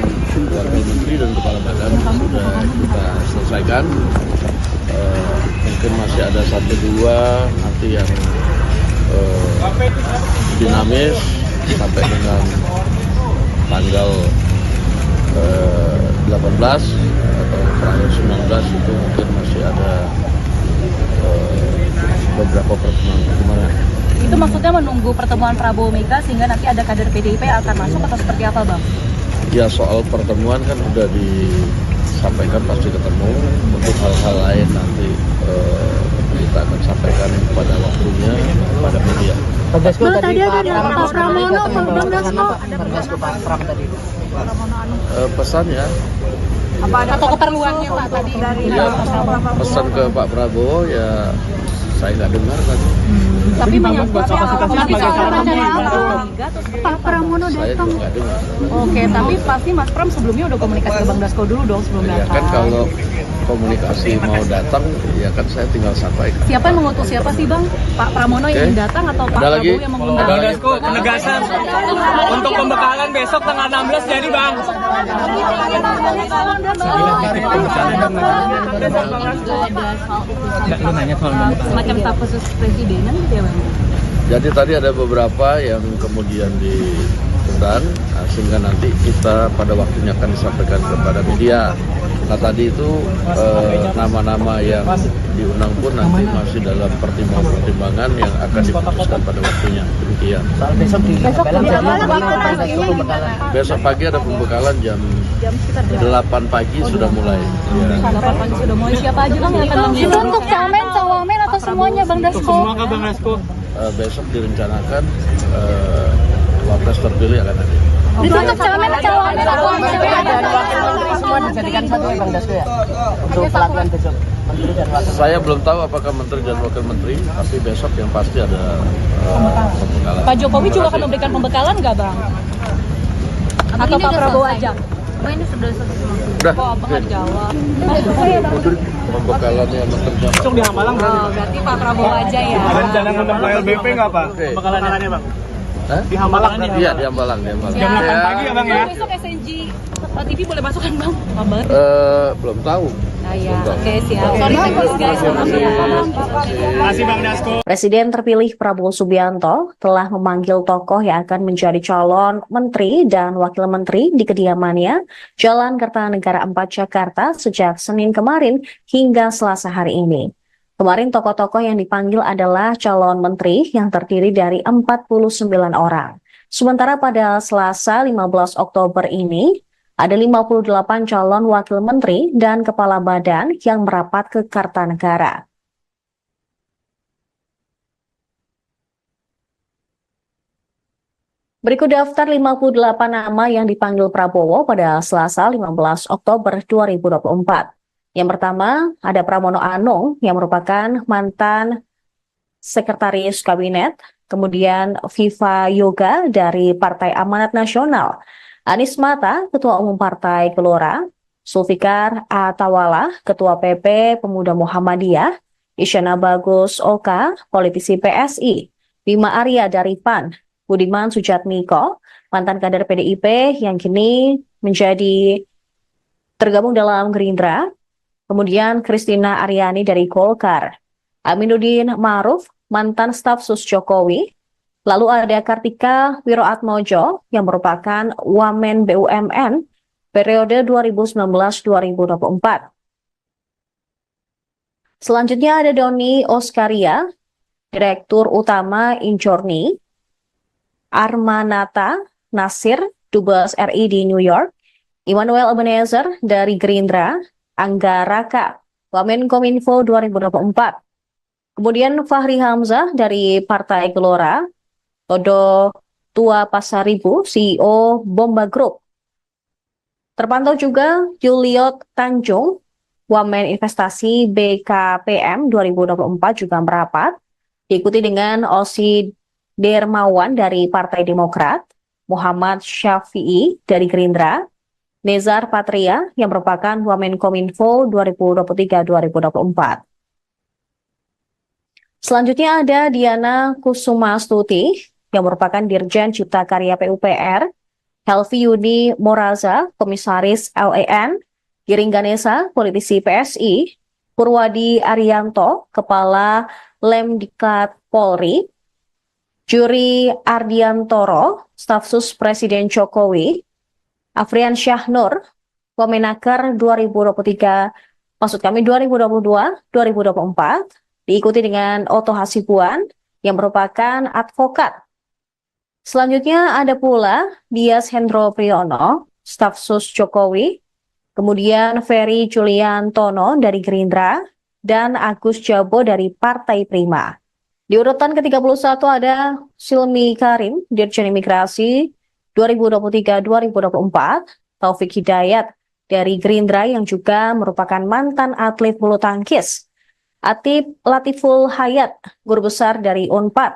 wakil menteri dan kepala badan sudah kita selesaikan. Mungkin masih ada 1-2 nanti yang dinamis sampai dengan tanggal 18 atau tanggal 19 itu mungkin masih ada beberapa pertemuan. Itu maksudnya menunggu pertemuan Prabowo Mega sehingga nanti ada kader PDIP akan masuk atau seperti apa, Bang? Ya, soal pertemuan kan sudah disampaikan pasti ketemu. Untuk hal-hal lain nanti kita akan sampaikan pada waktunya pada media. Bang tadi ada Pak Pramono, Bang Dasko. Pak Pram tadi. Pesannya Atau keperluannya Pak tadi dari pesan ke Pak Prabowo ya saya nggak dengar tadi. Tapi menyangkut Pak Pramono Saya datang. juga nggak dengar. Oke, tapi pasti Mas Pram sebelumnya udah komunikasi ke Bang Dasko dulu dong sebelum Ya datang. kan kalau komunikasi mau datang ya kan saya tinggal sampaikan. Siapa yang mengutus siapa sih Bang? Pak Pramono yang ingin datang atau Pak Ada lagi? Prabowo yang mengundang? Ada Bang lagi? Dasko, penegasan untuk pembekalan besok tanggal 16 jadi Bang. Semacam staf khusus presidenan gitu ya Bang? Jadi tadi ada beberapa yang kemudian diundang sehingga nanti kita pada waktunya akan disampaikan kepada media. Nah tadi itu nama-nama yang diundang pun nanti masih dalam pertimbangan yang akan diputuskan pada waktunya. Demikian. Soal besok di Besok pagi ada pembekalan jam 8 pagi sudah mulai. Ya. 8 pagi sudah mulai. Siapa aja Bang yang akan Itu mengundang? untuk camen, cawamen atau semuanya Bang Dasko? Semua ke Bang Dasko. Besok direncanakan wapres terpilih akan ada. Itu untuk camen, cawamen atau dan wakil menteri semua dijadikan satu ya Bang Dasko ya? Untuk pelatihan besok. Menteri dan wakil. Saya belum tahu apakah menteri dan wakil menteri, tapi besok yang pasti ada pembekalan. Pak Jokowi juga akan memberikan pembekalan nggak Bang? Atau Pak Prabowo aja? Abang ini sudah selesai. Udah, Oh, Abang nggak jawab. pembekalannya menteri dan Besok di Hamalang Oh, berarti Pak Prabowo aja ya? rencana ngundang KLBP nggak Pak? Oke. Pembekalannya Bang. Hah? Di Hamalang nih. Iya, di Hambalang, di Hambalang. Jam 8 pagi ya Bang ya? Besok SNG TV boleh masuk kan Bang? Kabar? Belum tahu. Nah ya, oke siap. Sorry guys, Makasih Bang Dasko. Presiden terpilih Prabowo Subianto telah memanggil tokoh yang akan menjadi calon menteri dan wakil menteri di kediamannya Jalan Kertanegara 4 Jakarta sejak Senin kemarin hingga Selasa hari ini. Kemarin tokoh-tokoh yang dipanggil adalah calon menteri yang terdiri dari 49 orang. Sementara pada Selasa 15 Oktober ini, ada 58 calon wakil menteri dan kepala badan yang merapat ke Kartanegara. Berikut daftar 58 nama yang dipanggil Prabowo pada Selasa 15 Oktober 2024. Yang pertama, ada Pramono Anung yang merupakan mantan sekretaris kabinet, kemudian Viva Yoga dari Partai Amanat Nasional, Anies Mata, Ketua Umum Partai Gelora, Zulfikar Atawala, Ketua PP Pemuda Muhammadiyah, Isyana Bagus Oka, politisi PSI, Bima Arya dari PAN, Budiman Sujatmiko, mantan kader PDIP yang kini menjadi tergabung dalam Gerindra, kemudian Kristina Aryani dari Golkar, Aminuddin Ma'ruf, mantan staf sus Jokowi, lalu ada Kartika Wiroatmojo yang merupakan Wamen BUMN periode 2019-2024. Selanjutnya ada Doni Oskaria, Direktur Utama Injorni, Armanata Nasir, Dubes RI di New York, Immanuel Ebenezer dari Gerindra, Angga Raka, Wamenkominfo 2024. Kemudian Fahri Hamzah dari Partai Gelora, Todo Tua Pasaribu, CEO Bomba Group. Terpantau juga Juliot Tanjung, Wamen Investasi BKPM 2024 juga merapat, diikuti dengan Osi Dermawan dari Partai Demokrat, Muhammad Syafi'i dari Gerindra, Nezar Patria yang merupakan Wamenkominfo 2023-2024. Selanjutnya ada Diana Kusumastuti yang merupakan Dirjen Cipta Karya PUPR, Helvi Yuni Moraza, Komisaris LAN, Giring Ganesa, politisi PSI, Purwadi Arianto, Kepala Lemdiklat Polri, Juri Ardiantoro, Staf Sus Presiden Jokowi, Afrian Syahnur, Wamenaker 2022-2024, diikuti dengan Oto Hasibuan yang merupakan advokat. Selanjutnya ada pula Dias Hendro Priyono, Staf Sus Jokowi, kemudian Ferry Juliantono dari Gerindra, dan Agus Jabo dari Partai Prima. Di urutan ke-31 ada Silmi Karim, Dirjen Imigrasi 2023-2024, Taufik Hidayat dari Gerindra yang juga merupakan mantan atlet bulu tangkis, Atip Latiful Hayat, guru besar dari UNPAD.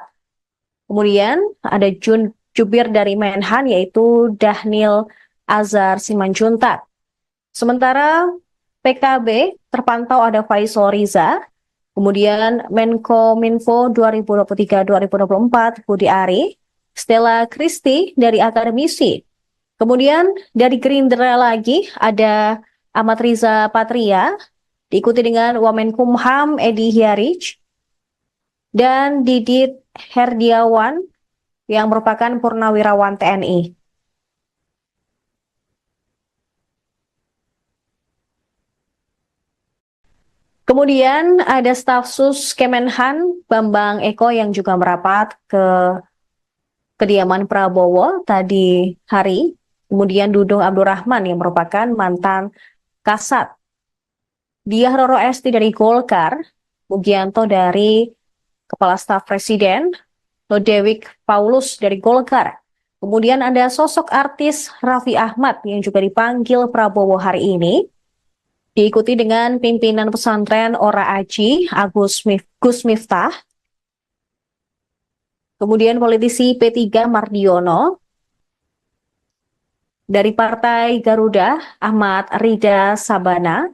Kemudian ada Jubir dari Menhan yaitu Dahnil Azhar Simanjuntak. Sementara PKB terpantau ada Faisal Riza, kemudian Menkominfo 2023-2024 Budi Ari, Stella Christy dari akademisi. Kemudian dari Gerindra lagi ada Ahmad Riza Patria, diikuti dengan Wamenkumham Edi Hyarich, dan Didit Herdiawan yang merupakan Purnawirawan TNI. Kemudian ada staf sus Kemenhan Bambang Eko yang juga merapat ke kediaman Prabowo tadi hari. Kemudian Dudung Abdurrahman yang merupakan mantan Kasat, Diah Roro Esti dari Golkar, Mugianto dari Kepala Staf Presiden, Lodewijk Paulus dari Golkar. Kemudian ada sosok artis Raffi Ahmad yang juga dipanggil Prabowo hari ini, diikuti dengan pimpinan pesantren Ora Aji, Gus Miftah, kemudian politisi P3 Mardiono, dari Partai Garuda Ahmad Rida Sabana,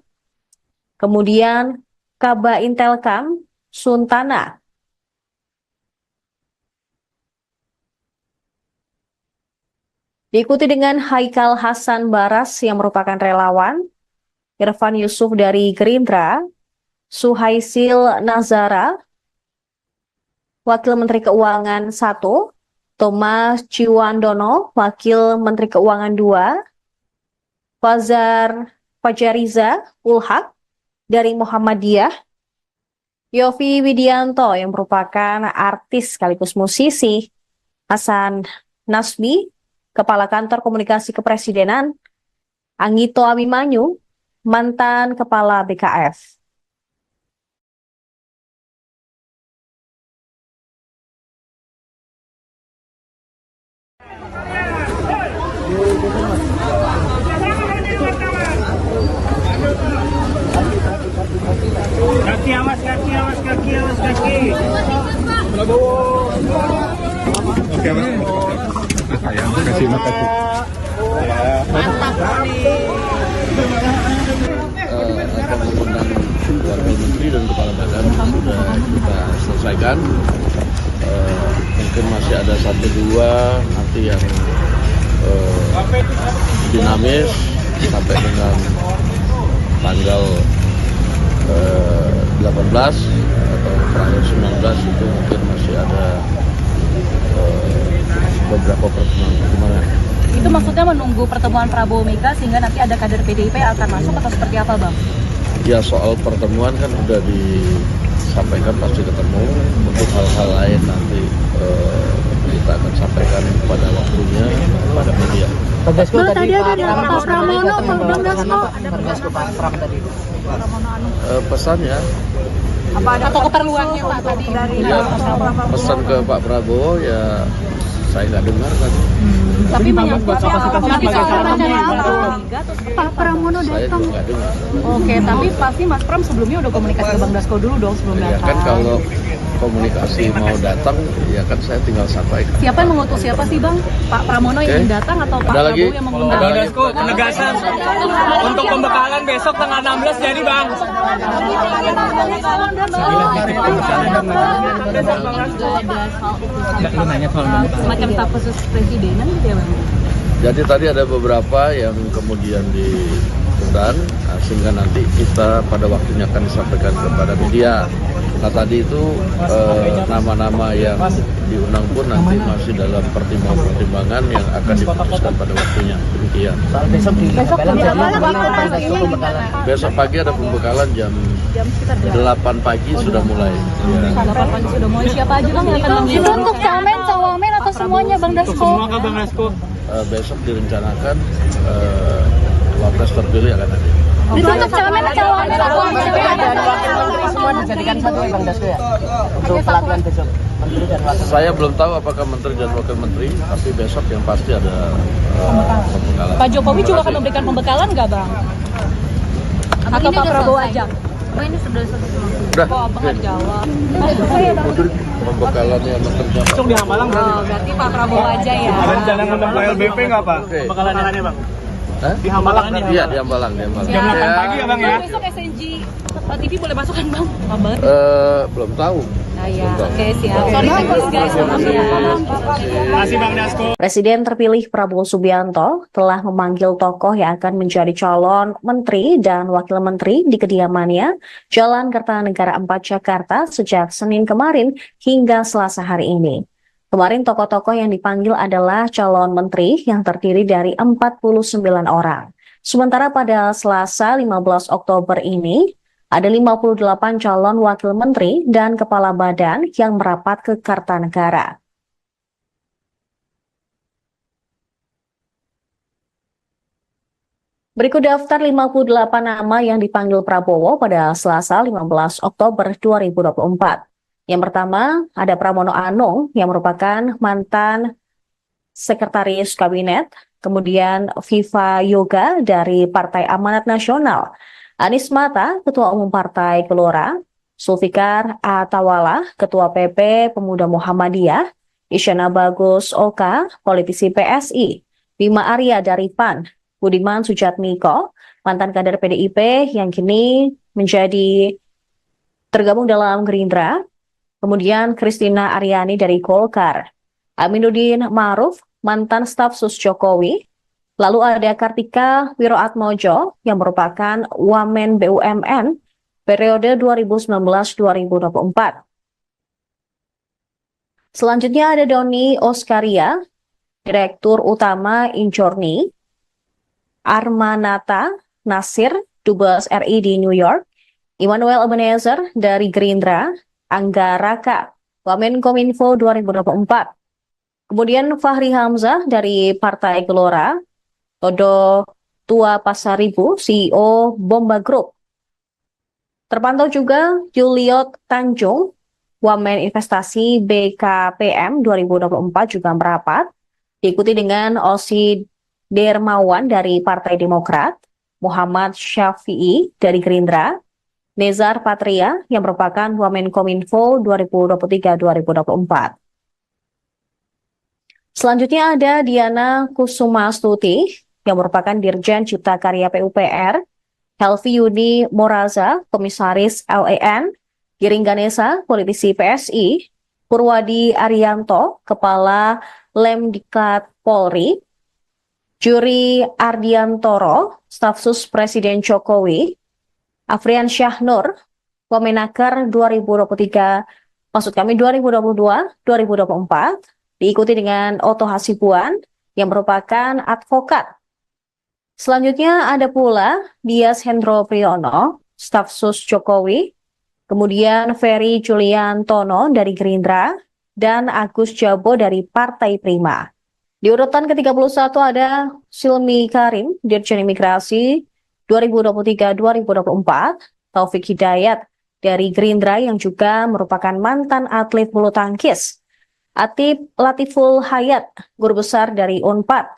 kemudian Kaba Intelkam Suntana, diikuti dengan Haikal Hasan Baras yang merupakan relawan, Irfan Yusuf dari Gerindra, Suhaisil Nazara, Wakil Menteri Keuangan 1, Thomas Ciwandono, Wakil Menteri Keuangan 2, Fajariza Ulhak dari Muhammadiyah, Yovie Widianto yang merupakan artis sekaligus musisi, Hasan Nasbi, Kepala Kantor Komunikasi Kepresidenan, Anggito Abimanyu, mantan Kepala BKF. Kaki awas, kaki awas, kaki awas, kaki. Oke, Mas. Sayang, terima kasih. Akan mengundang wakil menteri dan kepala badan sudah kita selesaikan. Mungkin masih ada 1-2 nanti yang dinamis sampai dengan tanggal 18 atau tanggal 19 itu mungkin masih ada beberapa pertemuan. Itu maksudnya menunggu pertemuan Prabowo Mega sehingga nanti ada kader PDIP yang akan masuk atau seperti apa, Bang? Ya, soal pertemuan kan udah disampaikan pasti ketemu. Untuk hal-hal lain nanti kita akan sampaikan pada waktunya pada media. Bang tadi ada Pak Pramono, Bang Dasko. Pak Pram tadi. Pesannya Apa ada atau keperluannya Pak tadi dari ya, pesan ke Pak Prabowo ya saya nggak dengar kan. tapi menyangkut Pak Pramono Saya datang. juga nggak dengar. Oke, tapi pasti Mas Pram sebelumnya udah komunikasi ke Bang Dasko dulu dong sebelum Ya datang. kan kalau komunikasi mau datang ya kan saya tinggal sampaikan. Siapa yang mengutus siapa sih Bang? Pak Pramono yang datang atau Pak Ada lagi? Prabowo yang mengundang? Bang Dasko, penegasan untuk pembekalan besok tanggal 16 jadi Bang. Semacam staf khusus presidenan gitu ya Bang? Jadi tadi ada beberapa yang kemudian diundang, sehingga nanti kita pada waktunya akan disampaikan kepada media. Nah tadi itu nama-nama yang diundang pun nanti masih dalam pertimbangan yang akan diputuskan pada waktunya. Demikian. Besok di Besok pagi ada pembekalan jam 8 pagi sudah mulai. Ya. 8 pagi sudah mulai. Siapa aja Bang yang akan Itu mengundang? untuk camen, cawamen atau semuanya Bang Dasko? Semua kah Bang Dasko? Besok direncanakan wapres terpilih akan ada. Itu untuk camen, cawamen atau semua dijadikan satu ya Bang Dasko ya. Untuk pelatihan besok. Menteri dan wakil. Saya belum tahu apakah menteri dan wakil menteri, tapi besok yang pasti ada pembekalan. Pak Jokowi juga akan memberikan pembekalan nggak Bang? Atau Pak Prabowo aja? Oh ini sudah selesai. Udah, Kok Abang nggak jawab? pembekalannya menteri dan Besok di Hamalang berarti. Oh, berarti Pak Prabowo aja ya. Rencana ngundang Pak LBP nggak Pak? Oke. Pembekalannya Bang. Hah? Di Hamalang nih. Iya, di Hambalang, di Hambalang. Jam 8 pagi ya Bang ya? Besok SNG TV boleh masuk kan Bang? Abang? Belum tahu. Nah ya, oke siap. Sorry guys, maaf ya. Masih Bang Dasko. Presiden terpilih Prabowo Subianto telah memanggil tokoh yang akan menjadi calon menteri dan wakil menteri di kediamannya Jalan Kertanegara 4 Jakarta sejak Senin kemarin hingga Selasa hari ini. Kemarin tokoh-tokoh yang dipanggil adalah calon menteri yang terdiri dari 49 orang. Sementara pada Selasa 15 Oktober ini, ada 58 calon wakil menteri dan kepala badan yang merapat ke Kartanegara. Berikut daftar 58 nama yang dipanggil Prabowo pada Selasa 15 Oktober 2024. Yang pertama, ada Pramono Anung yang merupakan mantan Sekretaris Kabinet, kemudian Viva Yoga dari Partai Amanat Nasional, Anies Mata, Ketua Umum Partai Gelora, Zulfikar Atawala, Ketua PP Pemuda Muhammadiyah, Isyana Bagus Oka, politisi PSI, Bima Arya dari PAN, Budiman Sujatmiko, mantan kader PDIP yang kini menjadi tergabung dalam Gerindra, kemudian Kristina Aryani dari Golkar, Aminuddin Ma'ruf, mantan staf sus Jokowi, lalu ada Kartika Wiroatmojo yang merupakan Wamen BUMN periode 2019-2024. Selanjutnya ada Doni Oskaria, Direktur Utama Injorni, Armanata Nasir, Dubes RI di New York, Immanuel Ebenezer dari Gerindra, Angga Raka, Wamenkominfo 2024. Kemudian Fahri Hamzah dari Partai Gelora, Todo Tua Pasaribu, CEO Bomba Group. Terpantau juga Juliot Tanjung, Wamen Investasi BKPM 2024 juga merapat, diikuti dengan Osi Dermawan dari Partai Demokrat, Muhammad Syafi'i dari Gerindra, Nezar Patria yang merupakan Wamenkominfo 2023-2024. Selanjutnya ada Diana Kusumastuti yang merupakan Dirjen Cipta Karya PUPR, Helvi Yudi Moraza, Komisaris LEN, Giring Ganesa, politisi PSI, Purwadi Arianto, Kepala Lemdiklat Polri, Juri Ardiantoro, Stafsus Presiden Jokowi, Afrian Syahnur, Wamenaker 2022-2024, diikuti dengan Oto Hasibuan yang merupakan advokat. Selanjutnya ada pula Dias Hendro Priyono, Stafsus Jokowi, kemudian Ferry Juliantono dari Gerindra, dan Agus Jabo dari Partai Prima. Di urutan ke-31 ada Silmi Karim, Dirjen Imigrasi 2023-2024, Taufik Hidayat dari Gerindra yang juga merupakan mantan atlet bulu tangkis, Atip Latiful Hayat, guru besar dari Unpad.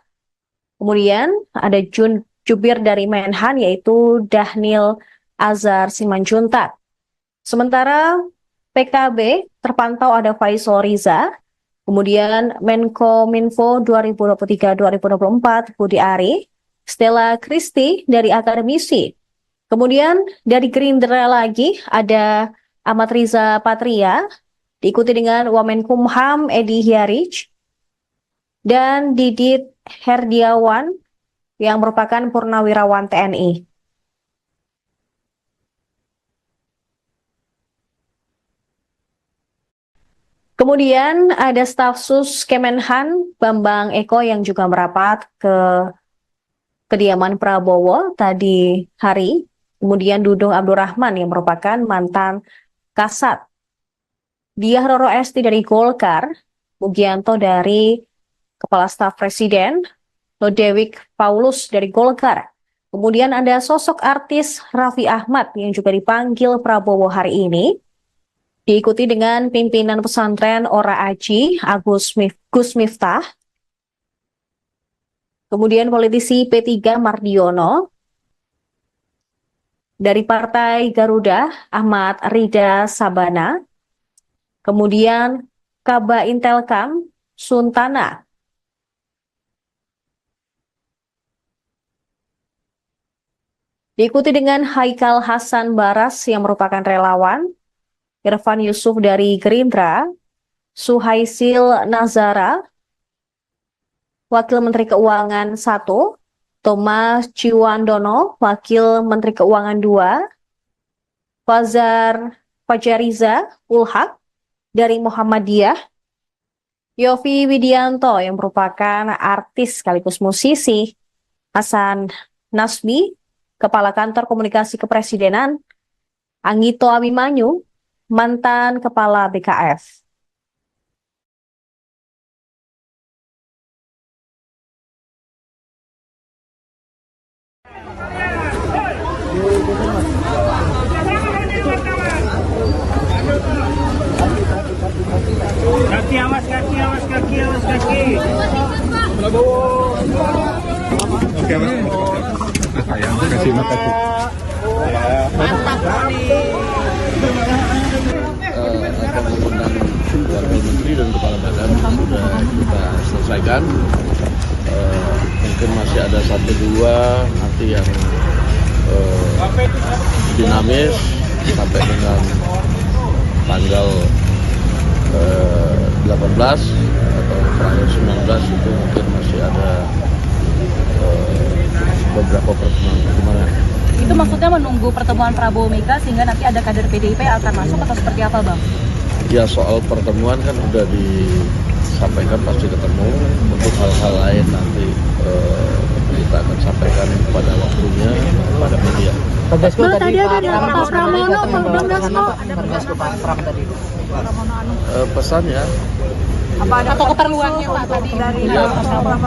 Kemudian ada Jubir dari Menhan yaitu Dahnil Azhar Simanjuntak. Sementara PKB terpantau ada Faisal Riza, kemudian Menkominfo 2023-2024 Budi Ari, Stella Kristi dari akademisi. Kemudian dari Gerindra lagi ada Ahmad Riza Patria, diikuti dengan Wamenkumham Edi Hyarij, dan Didit Herdiawan yang merupakan Purnawirawan TNI. Kemudian ada Stafsus Kemenhan Bambang Eko yang juga merapat ke kediaman Prabowo tadi hari. Kemudian Dudung Abdurrahman yang merupakan mantan Kasat. Diah Roro Esti dari Golkar, Mugianto dari Kepala Staf Presiden, Lodewijk Paulus dari Golkar. Kemudian ada sosok artis Raffi Ahmad yang juga dipanggil Prabowo hari ini, diikuti dengan pimpinan pesantren Ora Aji, Gus Miftah. Kemudian politisi P3 Mardiono, dari Partai Garuda Ahmad Rida Sabana, kemudian Kaba Intelkam Suntana. Diikuti dengan Haikal Hasan Baras yang merupakan relawan, Irfan Yusuf dari Gerindra, Suhaisil Nazara, Wakil Menteri Keuangan 1, Thomas Ciwandono, Wakil Menteri Keuangan 2, Fajariza Ulhak dari Muhammadiyah, Yofi Widianto yang merupakan artis sekaligus musisi, Hasan Nasbi, Kepala Kantor Komunikasi Kepresidenan, Anggito Abimanyu, mantan Kepala BKF. Kaki awas, kaki awas, kaki awas, kaki. Oke, Mas. Sayang, kasih makasih. Akan mengundang Wakil Menteri dan Kepala Badan sudah kita selesaikan. Mungkin masih ada 1-2 nanti yang dinamis sampai dengan tanggal 18 atau terakhir 19 itu mungkin masih ada beberapa pertemuan. Itu maksudnya menunggu pertemuan Prabowo Mega sehingga nanti ada kader PDIP yang akan masuk atau seperti apa, Bang? Ya, soal pertemuan kan udah disampaikan pasti ketemu. Untuk hal-hal lain nanti kita akan sampaikan pada waktunya pada media. Bang Dasko Bang, tadi tadi ada Pak Pak Pramono, Bang Dasko. Bang Dasko Pak Pram tadi. Pesannya, Atau keperluannya Pak tadi dari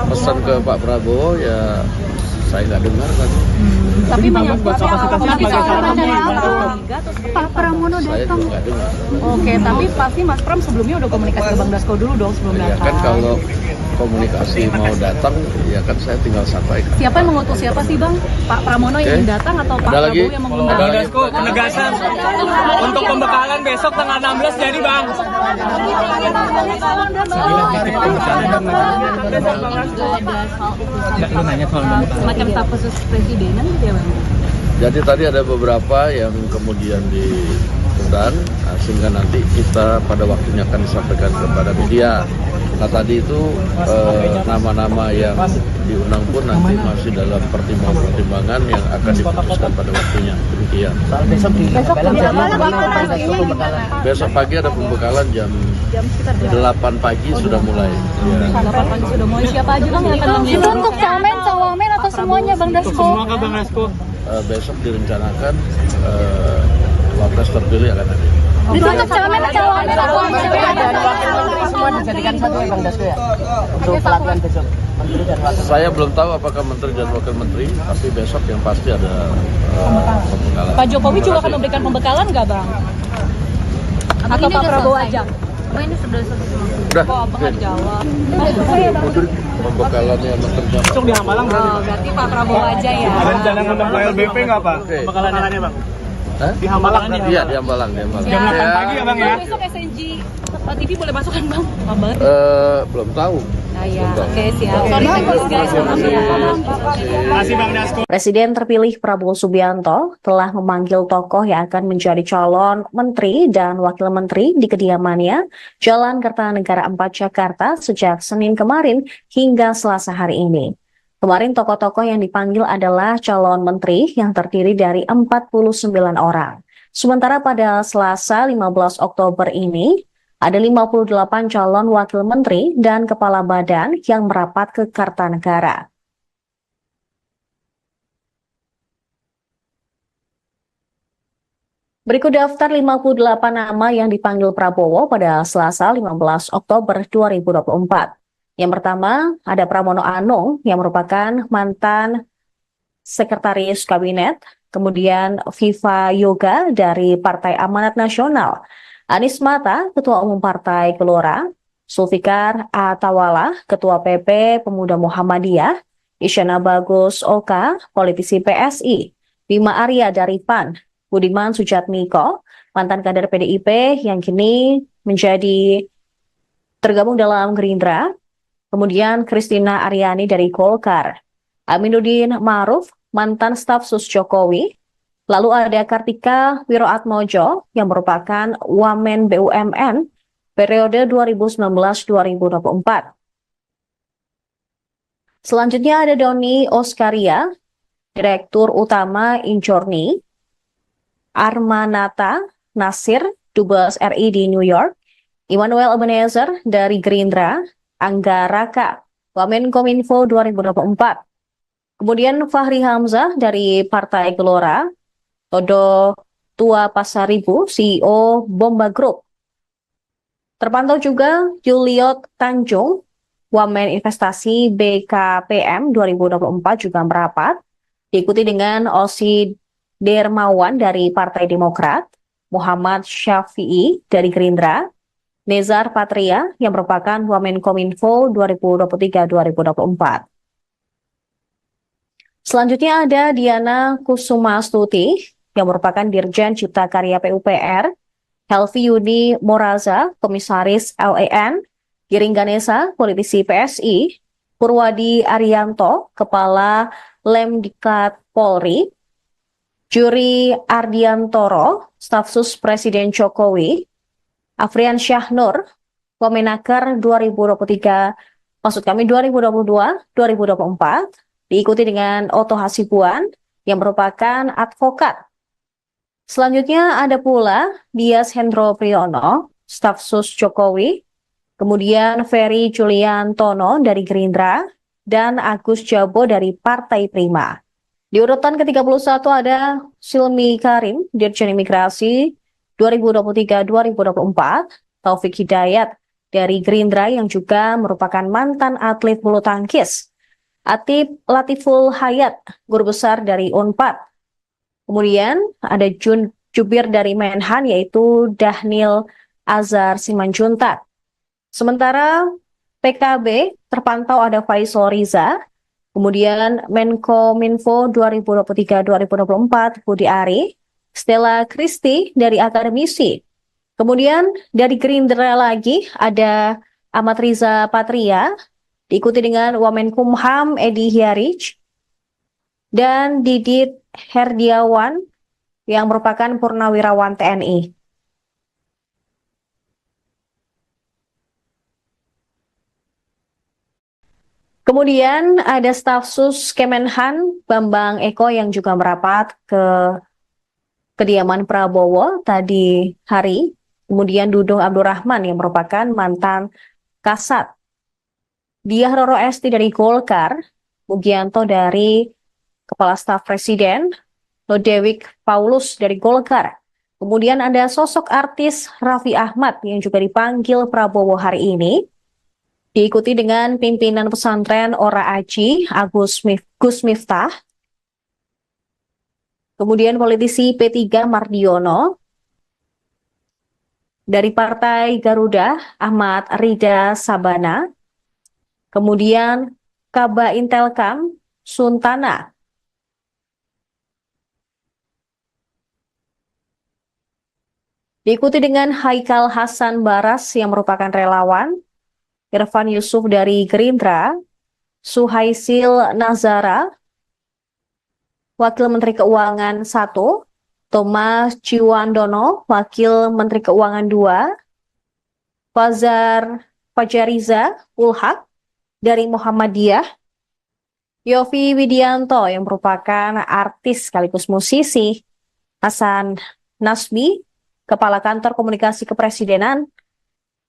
pesan ke Pak Prabowo ya saya nggak dengar kan. tapi menyangkut Pak Pramono Saya datang. juga nggak dengar. Oke, tapi pasti Mas Pram sebelumnya udah komunikasi ke Bang Dasko dulu dong sebelum Ya datang. kan kalau komunikasi mau datang, ya kan saya tinggal sampaikan. Siapa yang mengutus siapa sih Bang? Pak Pramono yang Oke. ingin datang atau Pak Ada lagi? Prabowo yang mengundang? Ada lagi? Dasko, penegasan untuk pembekalan besok tanggal 16 jadi bang. Semacam staf khusus presidenan gitu ya Bang? Jadi tadi ada beberapa yang kemudian diundang, sehingga nanti kita pada waktunya akan disampaikan kepada media. Nah tadi itu nama-nama yang diundang pun nanti masih dalam pertimbangan yang akan diputuskan pada waktunya. Demikian. Soal besok di Pembekalan jadi Bang Dasko pembekalan. Besok pagi ada pembekalan jam 8 pagi sudah mulai. Ya. 8 pagi sudah mulai. Siapa aja Bang yang akan Itu mengundang? untuk camen, cawamen atau semuanya Bang Dasko? Besok direncanakan wapres terpilih akan ada. Itu untuk camen, cawamen atau Dan wakil menteri semua dijadikan satu ya Bang Dasko ya. Untuk pelatihan besok. Menteri dan wakil. Saya belum tahu apakah menteri dan wakil menteri, tapi besok yang pasti ada pembekalan. Pak Jokowi juga akan memberikan pembekalan nggak Bang? Atau Pak Prabowo aja? Udah, Kok Abang nggak dijawab? pembekalannya menteri dan Besok di Hambalang Oh, berarti Pak Prabowo aja ya? ada rencana ngundang LBP nggak Pak? Oke. Pembekalannya Bang. Hah? Di Hambalang Iya, di Hambalang, di Hambalang. Jam 8 pagi ya Bang ya? Besok SNG TV boleh masuk kan Bang? Lama banget. Belum tahu. Nah ya, oke siap. Sorry guys, maaf ya. Masih Bang Dasko. Presiden terpilih Prabowo Subianto telah memanggil tokoh yang akan menjadi calon menteri dan wakil menteri di kediamannya Jalan Kertanegara 4 Jakarta sejak Senin kemarin hingga Selasa hari ini. Kemarin tokoh-tokoh yang dipanggil adalah calon menteri yang terdiri dari 49 orang. Sementara pada Selasa 15 Oktober ini, ada 58 calon wakil menteri dan kepala badan yang merapat ke Kartanegara. Berikut daftar 58 nama yang dipanggil Prabowo pada Selasa 15 Oktober 2024. Yang pertama, ada Pramono Anung yang merupakan mantan sekretaris kabinet, kemudian Viva Yoga dari Partai Amanat Nasional, Anies Mata, Ketua Umum Partai Gelora, Zulfikar Atawala, Ketua PP Pemuda Muhammadiyah, Isyana Bagus Oka, politisi PSI, Bima Arya dari PAN, Budiman Sujatmiko, mantan kader PDIP yang kini menjadi tergabung dalam Gerindra, kemudian Kristina Aryani dari Golkar, Aminuddin Ma'ruf, mantan staf sus Jokowi, lalu ada Kartika Wiroatmojo yang merupakan Wamen BUMN periode 2019-2024. Selanjutnya ada Doni Oskaria, Direktur Utama Injorni, Armanata Nasir, Dubes RI di New York, Immanuel Ebenezer dari Gerindra, Angga Raka, Wamenkominfo 2024. Kemudian Fahri Hamzah dari Partai Gelora, Todo Tua Pasaribu, CEO Bomba Group. Terpantau juga Juliot Tanjung, Wamen Investasi BKPM 2024 juga merapat, diikuti dengan Osi Dermawan dari Partai Demokrat, Muhammad Syafi'i dari Gerindra, Nezar Patria yang merupakan Wamenkominfo 2023-2024. Selanjutnya ada Diana Kusumastuti yang merupakan Dirjen Cipta Karya PUPR, Helvi Yuni Moraza, Komisaris LAN, Giring Ganesa, politisi PSI, Purwadi Arianto, Kepala Lemdiklat Polri, Juri Ardiantoro, Stafsus Presiden Jokowi, Afrian Syahnur, Wamenaker 2022-2024, diikuti dengan Oto Hasibuan yang merupakan advokat. Selanjutnya ada pula Dias Hendro Priyono, Stafsus Jokowi, kemudian Ferry Juliantono dari Gerindra, dan Agus Jabo dari Partai Prima. Di urutan ke-31 ada Silmi Karim, Dirjen Imigrasi 2023-2024, Taufik Hidayat dari Gerindra yang juga merupakan mantan atlet bulu tangkis, Atip Latiful Hayat, guru besar dari Unpad. Kemudian ada jubir dari Menhan yaitu Dhanil Azhar Simanjuntak. Sementara PKB terpantau ada Faisal Riza, kemudian Menkominfo 2023-2024 Budi Ari, Stella Christy dari akademisi. Kemudian dari Gerindra lagi ada Ahmad Riza Patria, diikuti dengan Wamenkumham Edi Hiarij, dan Didit Herdiawan yang merupakan purnawirawan TNI. Kemudian ada staf sus Kemenhan Bambang Eko yang juga merapat ke kediaman Prabowo tadi hari. Kemudian Dudung Abdurrahman yang merupakan mantan Kasat. Diah Roro Esti dari Golkar, Mugianto dari Kepala Staf Presiden, Lodewijk Paulus dari Golkar. Kemudian ada sosok artis Raffi Ahmad yang juga dipanggil Prabowo hari ini. Diikuti dengan pimpinan pesantren Ora Aji, Gus Miftah. Kemudian politisi P3 Mardiono. Dari Partai Garuda, Ahmad Rida Sabana. Kemudian Kaba Intelkam, Suntana. Diikuti dengan Haikal Hasan Baras yang merupakan relawan, Irfan Yusuf dari Gerindra, Suhaisil Nazara, Wakil Menteri Keuangan 1, Thomas Ciwandono, Wakil Menteri Keuangan 2, Fajariza Ulhak dari Muhammadiyah, Yofi Widianto yang merupakan artis sekaligus musisi, Hasan Nasbi, Kepala Kantor Komunikasi Kepresidenan,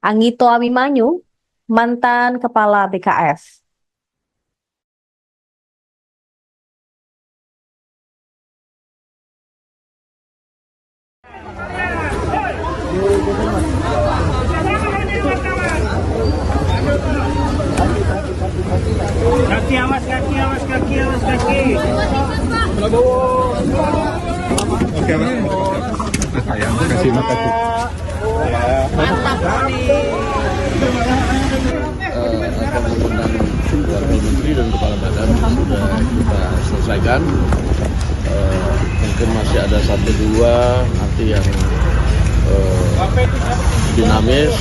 Anggito Abimanyu, mantan Kepala BKF. Kaki awas, kaki awas, kaki awas, kaki. Prabowo. Oke, sayang, kasih makasih. Mantap. Akan mengundang Wakil Menteri dan Kepala Badan sudah kita selesaikan. Mungkin masih ada 1-2 nanti yang dinamis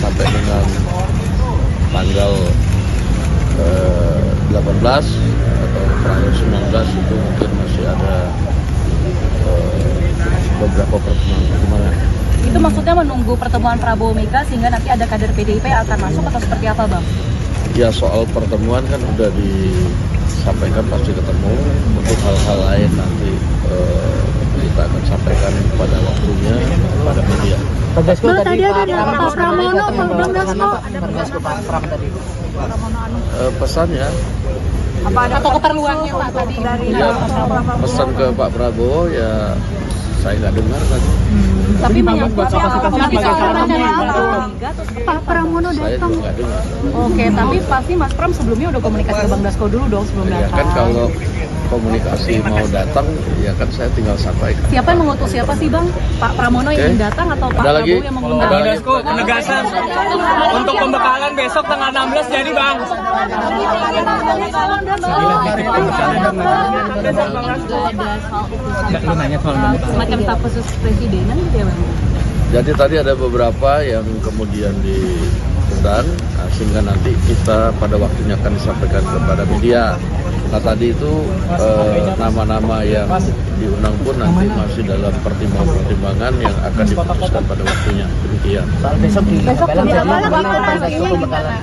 sampai dengan tanggal 18 atau tanggal 19 itu mungkin masih ada beberapa pertemuan. Itu maksudnya menunggu pertemuan Prabowo Mega sehingga nanti ada kader PDIP akan masuk atau seperti apa, Bang? Ya, soal pertemuan kan sudah disampaikan pasti ketemu. Untuk hal-hal lain nanti kita akan sampaikan pada waktunya pada media. Pak Dasko Tadi ada Pak Pramono, Bang Dasko. Pak Pram tadi. Pesannya Apa ada atau keperluannya Pak tadi dari ya, pesan ke Pak Prabowo ya saya nggak dengar tadi. tapi menyangkut Pak Pramono Saya datang. juga nggak dengar. Oke, tapi pasti Mas Pram sebelumnya udah komunikasi ke Bang Dasko dulu dong sebelum Ya datang. kan kalau komunikasi mau datang ya kan saya tinggal sampaikan. Siapa yang mengutus siapa sih Bang? Pak Pramono yang ingin datang atau Pak Ada lagi? Prabowo yang mengundang? Ada Bang lagi? Dasko, penegasan untuk pembekalan besok tanggal 16 jadi Bang. Semacam staf khusus presidenan gitu ya Bang? Jadi tadi ada beberapa yang kemudian diundang, sehingga nanti kita pada waktunya akan disampaikan kepada media. Nah tadi itu nama-nama yang diundang pun nanti masih dalam pertimbangan-pertimbangan yang akan diputuskan pada waktunya. Demikian.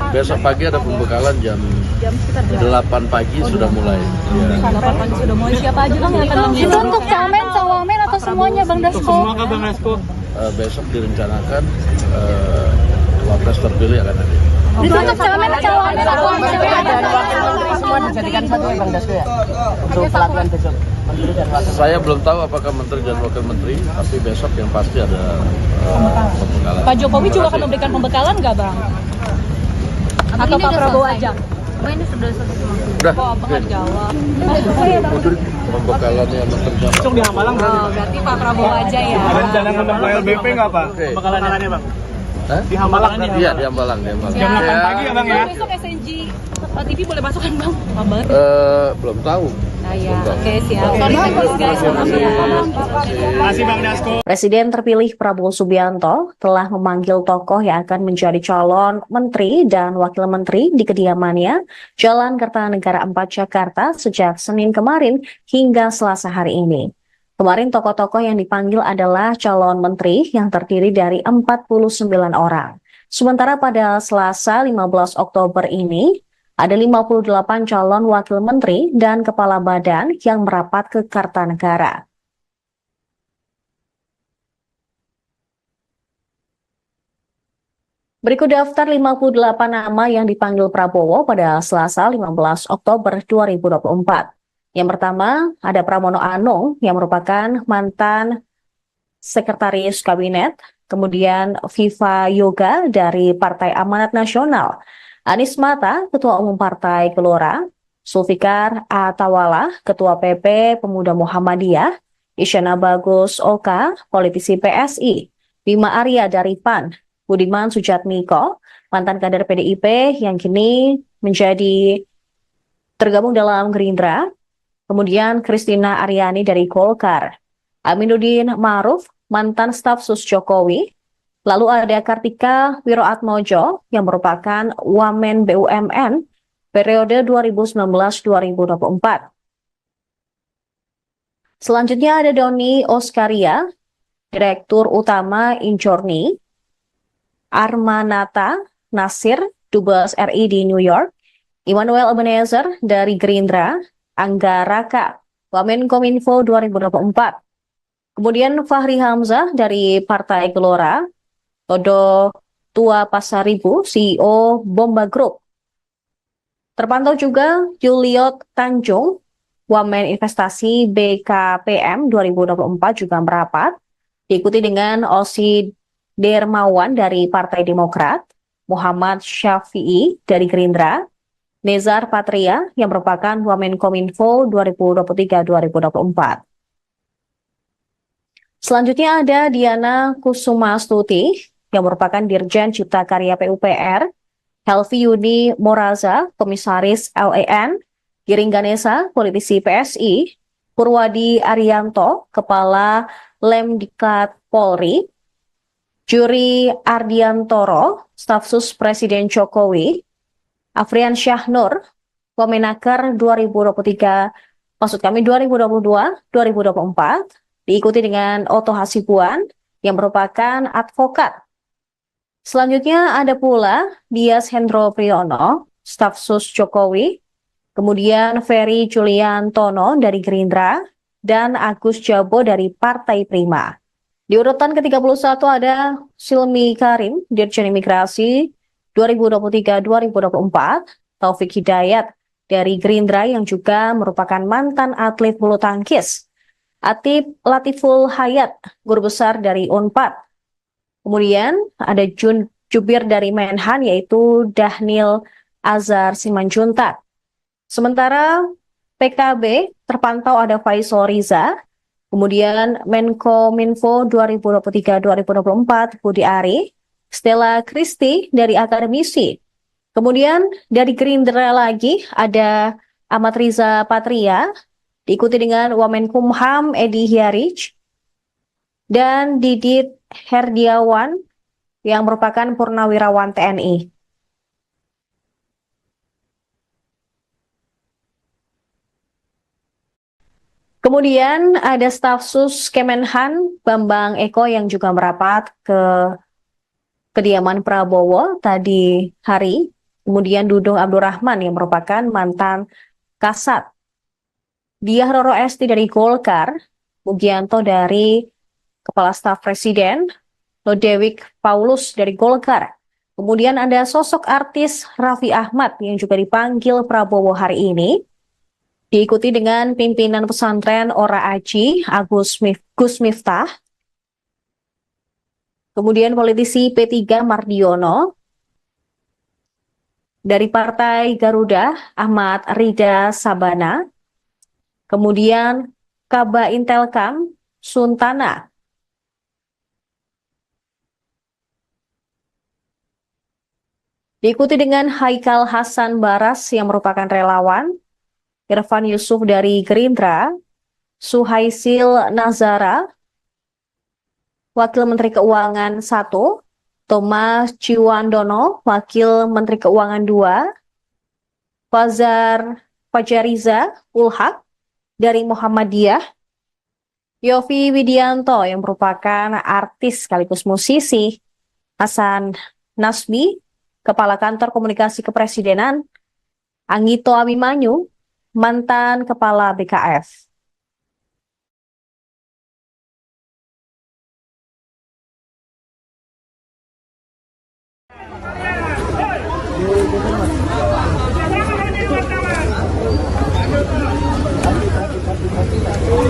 Besok pagi ada pembekalan jam 8 pagi sudah mulai. Ya. 8 pagi sudah mulai. Siapa aja Bang yang akan Itu mengundang? untuk camen, cawamen atau semuanya Bang Untuk Dasko? semua Bang Dasko. Besok direncanakan wapres terpilih akan hadir. Untuk calon Dan wakil menteri semua dijadikan satu ya Bang Dasko ya? Untuk pelatihan besok, menteri dan wakil. Saya belum tahu apakah menteri dan wakil menteri, tapi besok yang pasti ada pembekalan. Pak Jokowi juga akan memberikan pembekalan nggak Bang? Atau Pak Prabowo aja? Ini sudah selesai. Udah, Oh, Abang nggak jawab. pembekalannya menterinya Pak. Besok di Hamalang Oh, berarti Pak Prabowo aja ya. rencana ngundang LBP nggak Pak? Oke. Pembekalannya Bang? Hah? Di Hamalang Iya, di Hambalang, di Hambalang. Jam 8 pagi ya Bang ya? Besok SNG TV boleh masuk kan Bang? Bang. Belum tahu. Nah ya, oke siap. Sorry guys, Masih Bang Dasko. Presiden terpilih Prabowo Subianto telah memanggil tokoh yang akan menjadi calon menteri dan wakil menteri di kediamannya Jalan Kertanegara 4 Jakarta sejak Senin kemarin hingga Selasa hari ini. Kemarin tokoh-tokoh yang dipanggil adalah calon menteri yang terdiri dari 49 orang. Sementara pada Selasa 15 Oktober ini, ada 58 calon wakil menteri dan kepala badan yang merapat ke Kertanegara. Berikut daftar 58 nama yang dipanggil Prabowo pada Selasa 15 Oktober 2024. Yang pertama, ada Pramono Anung yang merupakan mantan Sekretaris Kabinet, kemudian Viva Yoga dari Partai Amanat Nasional, Anies Mata, Ketua Umum Partai Gelora, Zulfikar Atawala, Ketua PP Pemuda Muhammadiyah, Isyana Bagus Oka, politisi PSI, Bima Arya dari PAN, Budiman Sujatmiko, mantan kader PDIP yang kini menjadi tergabung dalam Gerindra, kemudian Kristina Aryani dari Golkar, Aminuddin Ma'ruf, mantan staf sus Jokowi, lalu ada Kartika Wiroatmojo yang merupakan Wamen BUMN periode 2019-2024. Selanjutnya ada Doni Oskaria, Direktur Utama Injorni, Armanata Nasir, Dubes RI di New York, Immanuel Ebenezer dari Gerindra, Angga Raka, Wamenkominfo 2024. Kemudian Fahri Hamzah dari Partai Gelora, Todo Tua Pasaribu, CEO Bomba Group. Terpantau juga Juliot Tanjung, Wamen Investasi BKPM 2024 juga merapat, diikuti dengan Osi Dermawan dari Partai Demokrat, Muhammad Syafi'i dari Gerindra, Nezar Patria yang merupakan Wamenkominfo 2023-2024. Selanjutnya ada Diana Kusumastuti yang merupakan Dirjen Cipta Karya PUPR, Helvi Yuni Moraza, Komisaris LAN, Giring Ganesa, politisi PSI, Purwadi Arianto, Kepala Lemdiklat Polri, Juri Ardiantoro, Staf Sus Presiden Jokowi, Afrian Syahnur, Wamenaker 2022-2024, diikuti dengan Oto Hasibuan yang merupakan advokat. Selanjutnya ada pula Dias Hendro Priyono, Staf Sus Jokowi, kemudian Ferry Juliantono dari Gerindra, dan Agus Jabo dari Partai Prima. Di urutan ke-31 ada Silmi Karim, Dirjen Imigrasi 2023-2024, Taufik Hidayat dari Gerindra yang juga merupakan mantan atlet bulu tangkis, Atip Latiful Hayat, guru besar dari UNPAD. Kemudian ada Jubir dari Menhan yaitu Dahnil Azhar Simanjuntak. Sementara PKB terpantau ada Faisal Riza, kemudian Menkominfo 2023-2024 Budi Ari, Stella Christy dari akademisi. Kemudian dari Gerindra lagi ada Ahmad Riza Patria, diikuti dengan Wamenkumham Edi Hyarich, dan Didit Herdiawan yang merupakan Purnawirawan TNI. Kemudian ada staf sus Kemenhan Bambang Eko yang juga merapat ke kediaman Prabowo tadi hari. Kemudian Dudung Abdurrahman yang merupakan mantan Kasat, Diah Roro Esti dari Golkar, Mugianto dari Kepala Staf Presiden, Lodewijk Paulus dari Golkar, Kemudian ada sosok artis Raffi Ahmad yang juga dipanggil Prabowo hari ini, diikuti dengan pimpinan pesantren Ora Aji, Gus Miftah, kemudian politisi P3 Mardiono, dari Partai Garuda Ahmad Rida Sabana, kemudian Kaba Intelkam Suntana, diikuti dengan Haikal Hasan Baras yang merupakan relawan, Irfan Yusuf dari Gerindra, Suhaisil Nazara, Wakil Menteri Keuangan 1, Thomas Ciwandono, Wakil Menteri Keuangan 2, Fajariza Ulhak dari Muhammadiyah, Yofi Widianto yang merupakan artis sekaligus musisi, Hasan Nasbi, Kepala Kantor Komunikasi Kepresidenan, Anggito Abimanyu, mantan Kepala BKF.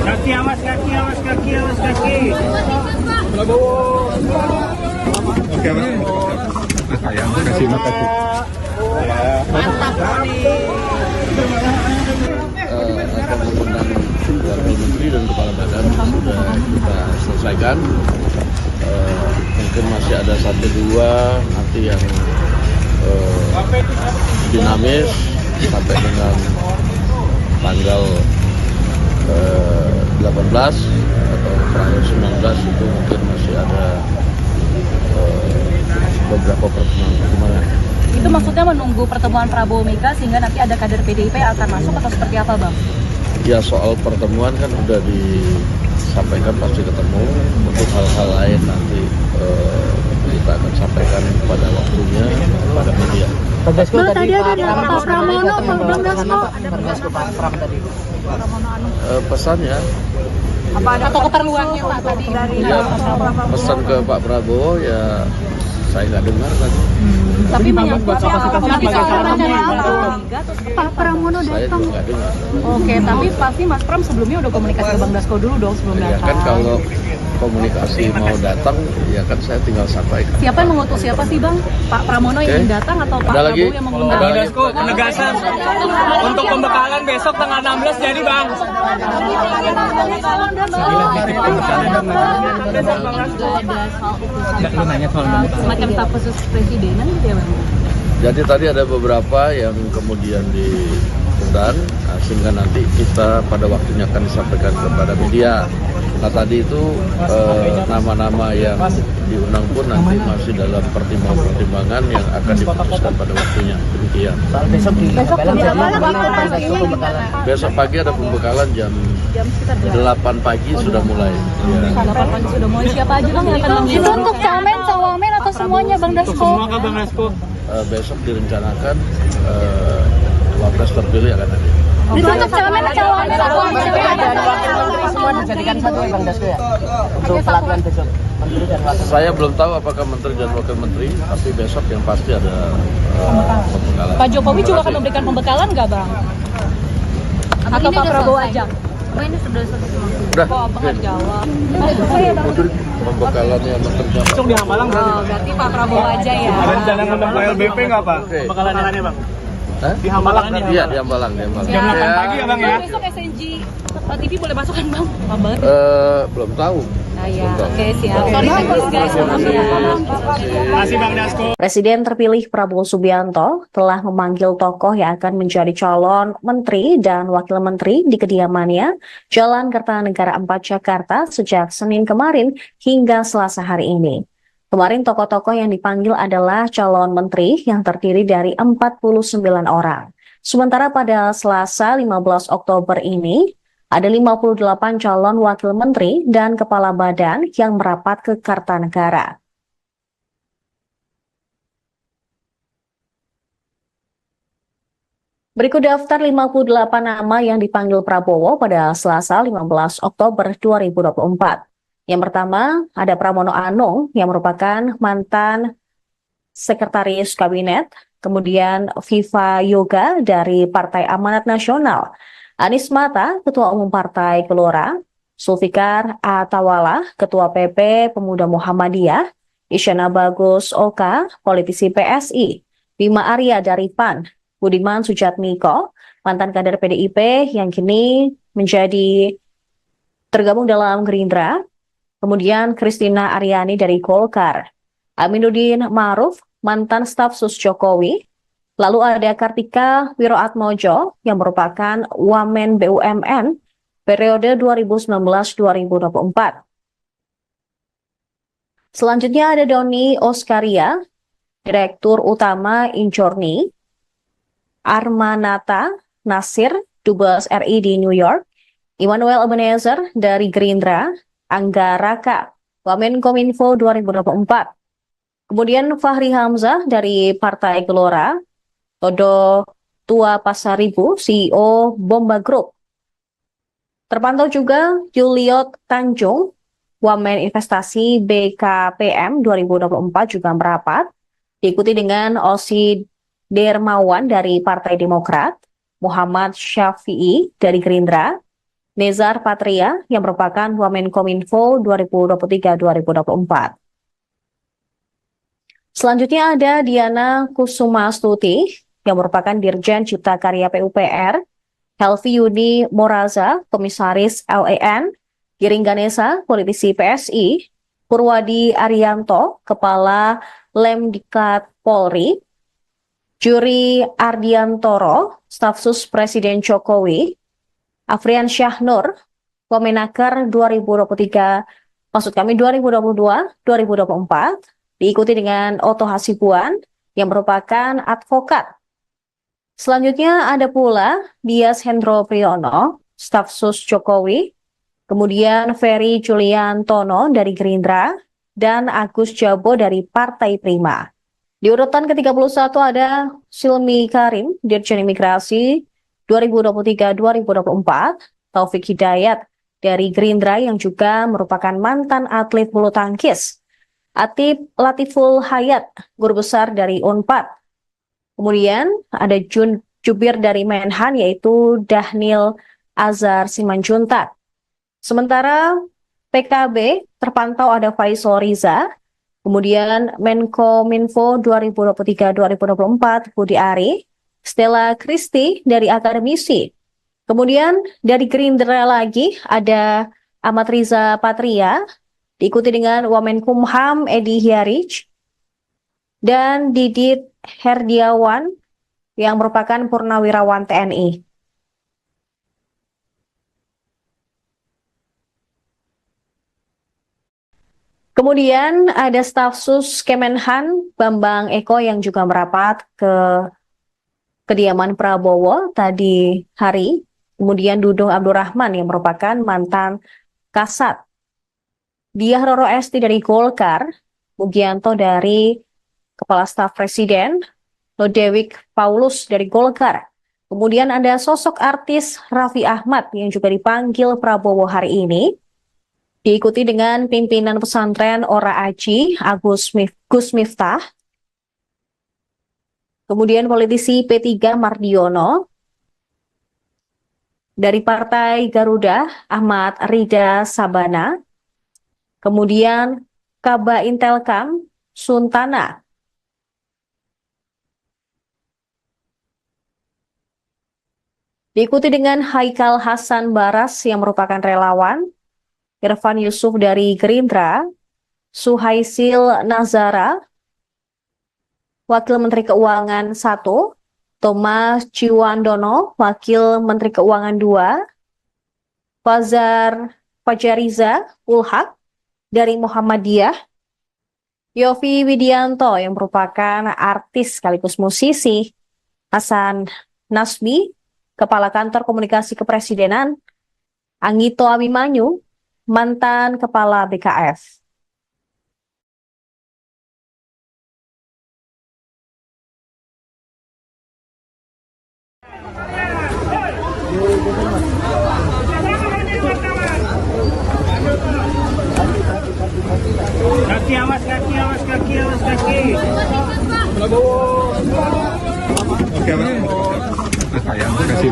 Kaki awas, kaki awas, kaki awas, kaki. Oke, Mas. Sayang, kasih makasih. Akan mengundang Wakil Menteri dan Kepala Badan sudah kita selesaikan. Mungkin masih ada 1-2 nanti yang dinamis sampai dengan tanggal 18 atau tanggal 19 itu mungkin masih ada beberapa pertemuan. Itu maksudnya menunggu pertemuan Prabowo Mega sehingga nanti ada kader PDIP yang akan masuk atau seperti apa, Bang? Ya, soal pertemuan kan udah disampaikan pasti ketemu. Untuk hal-hal lain nanti kita akan sampaikan pada waktunya pada media. Bang tadi ada Pak Pramono, Bang Dasko. Pesannya Apa ada atau keperluannya Pak tadi dari pesan ke Pak Prabowo ya saya nggak dengar tadi. tapi menyangkut Pak Pramono Saya datang. juga nggak dengar. Oke, tapi pasti Mas Pram sebelumnya udah komunikasi ke Bang Dasko dulu dong sebelum Ya datang. kan kalau komunikasi mau datang ya kan saya tinggal sampaikan. Siapa yang mengutus siapa sih Bang? Pak Pramono yang ingin datang atau Pak Ada lagi? Prabowo yang mengundang? Bang Dasko, penegasan untuk pembekalan besok tanggal 16 jadi Bang. Semacam staf khusus presidenan gitu ya Bang? Jadi tadi ada beberapa yang kemudian diundang, sehingga nanti kita pada waktunya akan disampaikan kepada media. Nah tadi itu nama-nama yang diundang pun nanti masih dalam pertimbangan yang akan diputuskan pada waktunya. Demikian. Besok pagi ada pembekalan jam 8 pagi sudah mulai. Ya. 8 pagi sudah mulai. Siapa aja Bang yang akan Itu mengundang? untuk camen, cawamen atau semuanya Bang Dasko? Semua kah Bang Dasko? Besok direncanakan wapres terpilih akan ada. Itu untuk camen, cawamen atau Semua dijadikan satu ya Bang Dasko ya? Untuk pelatihan besok. Menteri dan Wakil. Saya belum tahu apakah menteri dan wakil menteri, tapi besok yang pasti ada pembekalan. Pak Jokowi juga akan memberikan pembekalan nggak Bang? Atau Pak Prabowo aja? Ini sudah selesai semua. Udah, Kok Abang nggak jawab? pembekalannya menteri dan Besok di Hambalang berarti. Oh, berarti Pak Prabowo aja ya. Ada rencana ngundang Pak LBP nggak Pak? Oke. Pembekalannya Bang. Hah? Di Hambalang nih. Iya, di Hambalang. Jam 8 pagi ya Bang ya? Besok SNG TV boleh masuk kan Bang? Lama banget. Belum tahu. Ah ya, oke siap. Sorry teknis guys, maaf ya. Masih Bang Dasko. Presiden terpilih Prabowo Subianto telah memanggil tokoh yang akan menjadi calon menteri dan wakil menteri di kediamannya Jalan Kertanegara 4 Jakarta sejak Senin kemarin hingga Selasa hari ini. Kemarin tokoh-tokoh yang dipanggil adalah calon menteri yang terdiri dari 49 orang. Sementara pada Selasa 15 Oktober ini, ada 58 calon wakil menteri dan kepala badan yang merapat ke Kartanegara. Berikut daftar 58 nama yang dipanggil Prabowo pada Selasa 15 Oktober 2024. Yang pertama, ada Pramono Anung yang merupakan mantan Sekretaris Kabinet, kemudian Viva Yoga dari Partai Amanat Nasional, Anies Mata, Ketua Umum Partai Gelora, Zulfikar Atawala, Ketua PP Pemuda Muhammadiyah, Isyana Bagus Oka, politisi PSI, Bima Arya dari PAN, Budiman Sujatmiko, mantan kader PDIP yang kini menjadi tergabung dalam Gerindra, kemudian Kristina Aryani dari Golkar, Aminuddin Ma'ruf, mantan staf sus Jokowi, lalu ada Kartika Wiroatmojo yang merupakan Wamen BUMN periode 2019-2024. Selanjutnya ada Doni Oskaria, Direktur Utama Injorni, Armanata Nasir, Dubes RI di New York, Immanuel Ebenezer dari Gerindra, Angga Raka, Wamenkominfo 2024. Kemudian Fahri Hamzah dari Partai Gelora, Todo Tua Pasaribu, CEO Bomba Group. Terpantau juga Juliot Tanjung, Wamen Investasi BKPM 2024 juga merapat, diikuti dengan Osi Dermawan dari Partai Demokrat, Muhammad Syafi'i dari Gerindra, Nezar Patria yang merupakan Wamenkominfo 2023-2024. Selanjutnya ada Diana Kusumastuti yang merupakan Dirjen Cipta Karya PUPR, Helvi Yuni Moraza, Komisaris LEN, Giring Ganesa, politisi PSI, Purwadi Arianto, Kepala Lemdikat Polri, Juri Ardiantoro, Staf Sus Presiden Jokowi, Afrian Syahnur, Wamenaker 2022-2024, diikuti dengan Oto Hasibuan yang merupakan advokat. Selanjutnya ada pula Dias Hendro Priyono, Staf Sus Jokowi, kemudian Ferry Juliantono dari Gerindra, dan Agus Jabo dari Partai Prima. Di urutan ke-31 ada Silmi Karim, Dirjen Imigrasi 2023-2024, Taufik Hidayat dari Gerindra yang juga merupakan mantan atlet bulu tangkis, Atip Latiful Hayat, guru besar dari Unpad. Kemudian ada Jubir dari Menhan yaitu Dahnil Azhar Simanjuntak. Sementara PKB terpantau ada Faisal Riza, kemudian Menkominfo 2023-2024 Budi Ari, Stella Christy dari akademisi. Kemudian dari Gerindra lagi ada Ahmad Riza Patria, diikuti dengan Wamenkumham Edi Hyarij, dan Didit Herdiawan yang merupakan Purnawirawan TNI. Kemudian ada staf sus Kemenhan Bambang Eko yang juga merapat ke kediaman Prabowo tadi hari. Kemudian Dudung Abdurrahman yang merupakan mantan Kasat, Diah Roro Esti dari Golkar, Mugianto dari Kepala Staf Presiden, Lodewijk Paulus dari Golkar. Kemudian ada sosok artis Raffi Ahmad yang juga dipanggil Prabowo hari ini, diikuti dengan pimpinan pesantren Ora Aji, Gus Miftah, kemudian politisi P3 Mardiono, dari Partai Garuda Ahmad Rida Sabana, kemudian Kaba Intelkam Suntana, diikuti dengan Haikal Hasan Baras yang merupakan relawan, Irfan Yusuf dari Gerindra, Suhaisil Nazara, Wakil Menteri Keuangan 1, Thomas Ciwandono, Wakil Menteri Keuangan 2, Fajariza Ulhak dari Muhammadiyah, Yofi Widianto yang merupakan artis sekaligus musisi, Hasan Nasbi, Kepala Kantor Komunikasi Kepresidenan, Anggito Abimanyu, mantan Kepala BKF. Kaki awas, kaki awas, kaki awas, kaki. Oke, Mas. Mas sayang, makasih.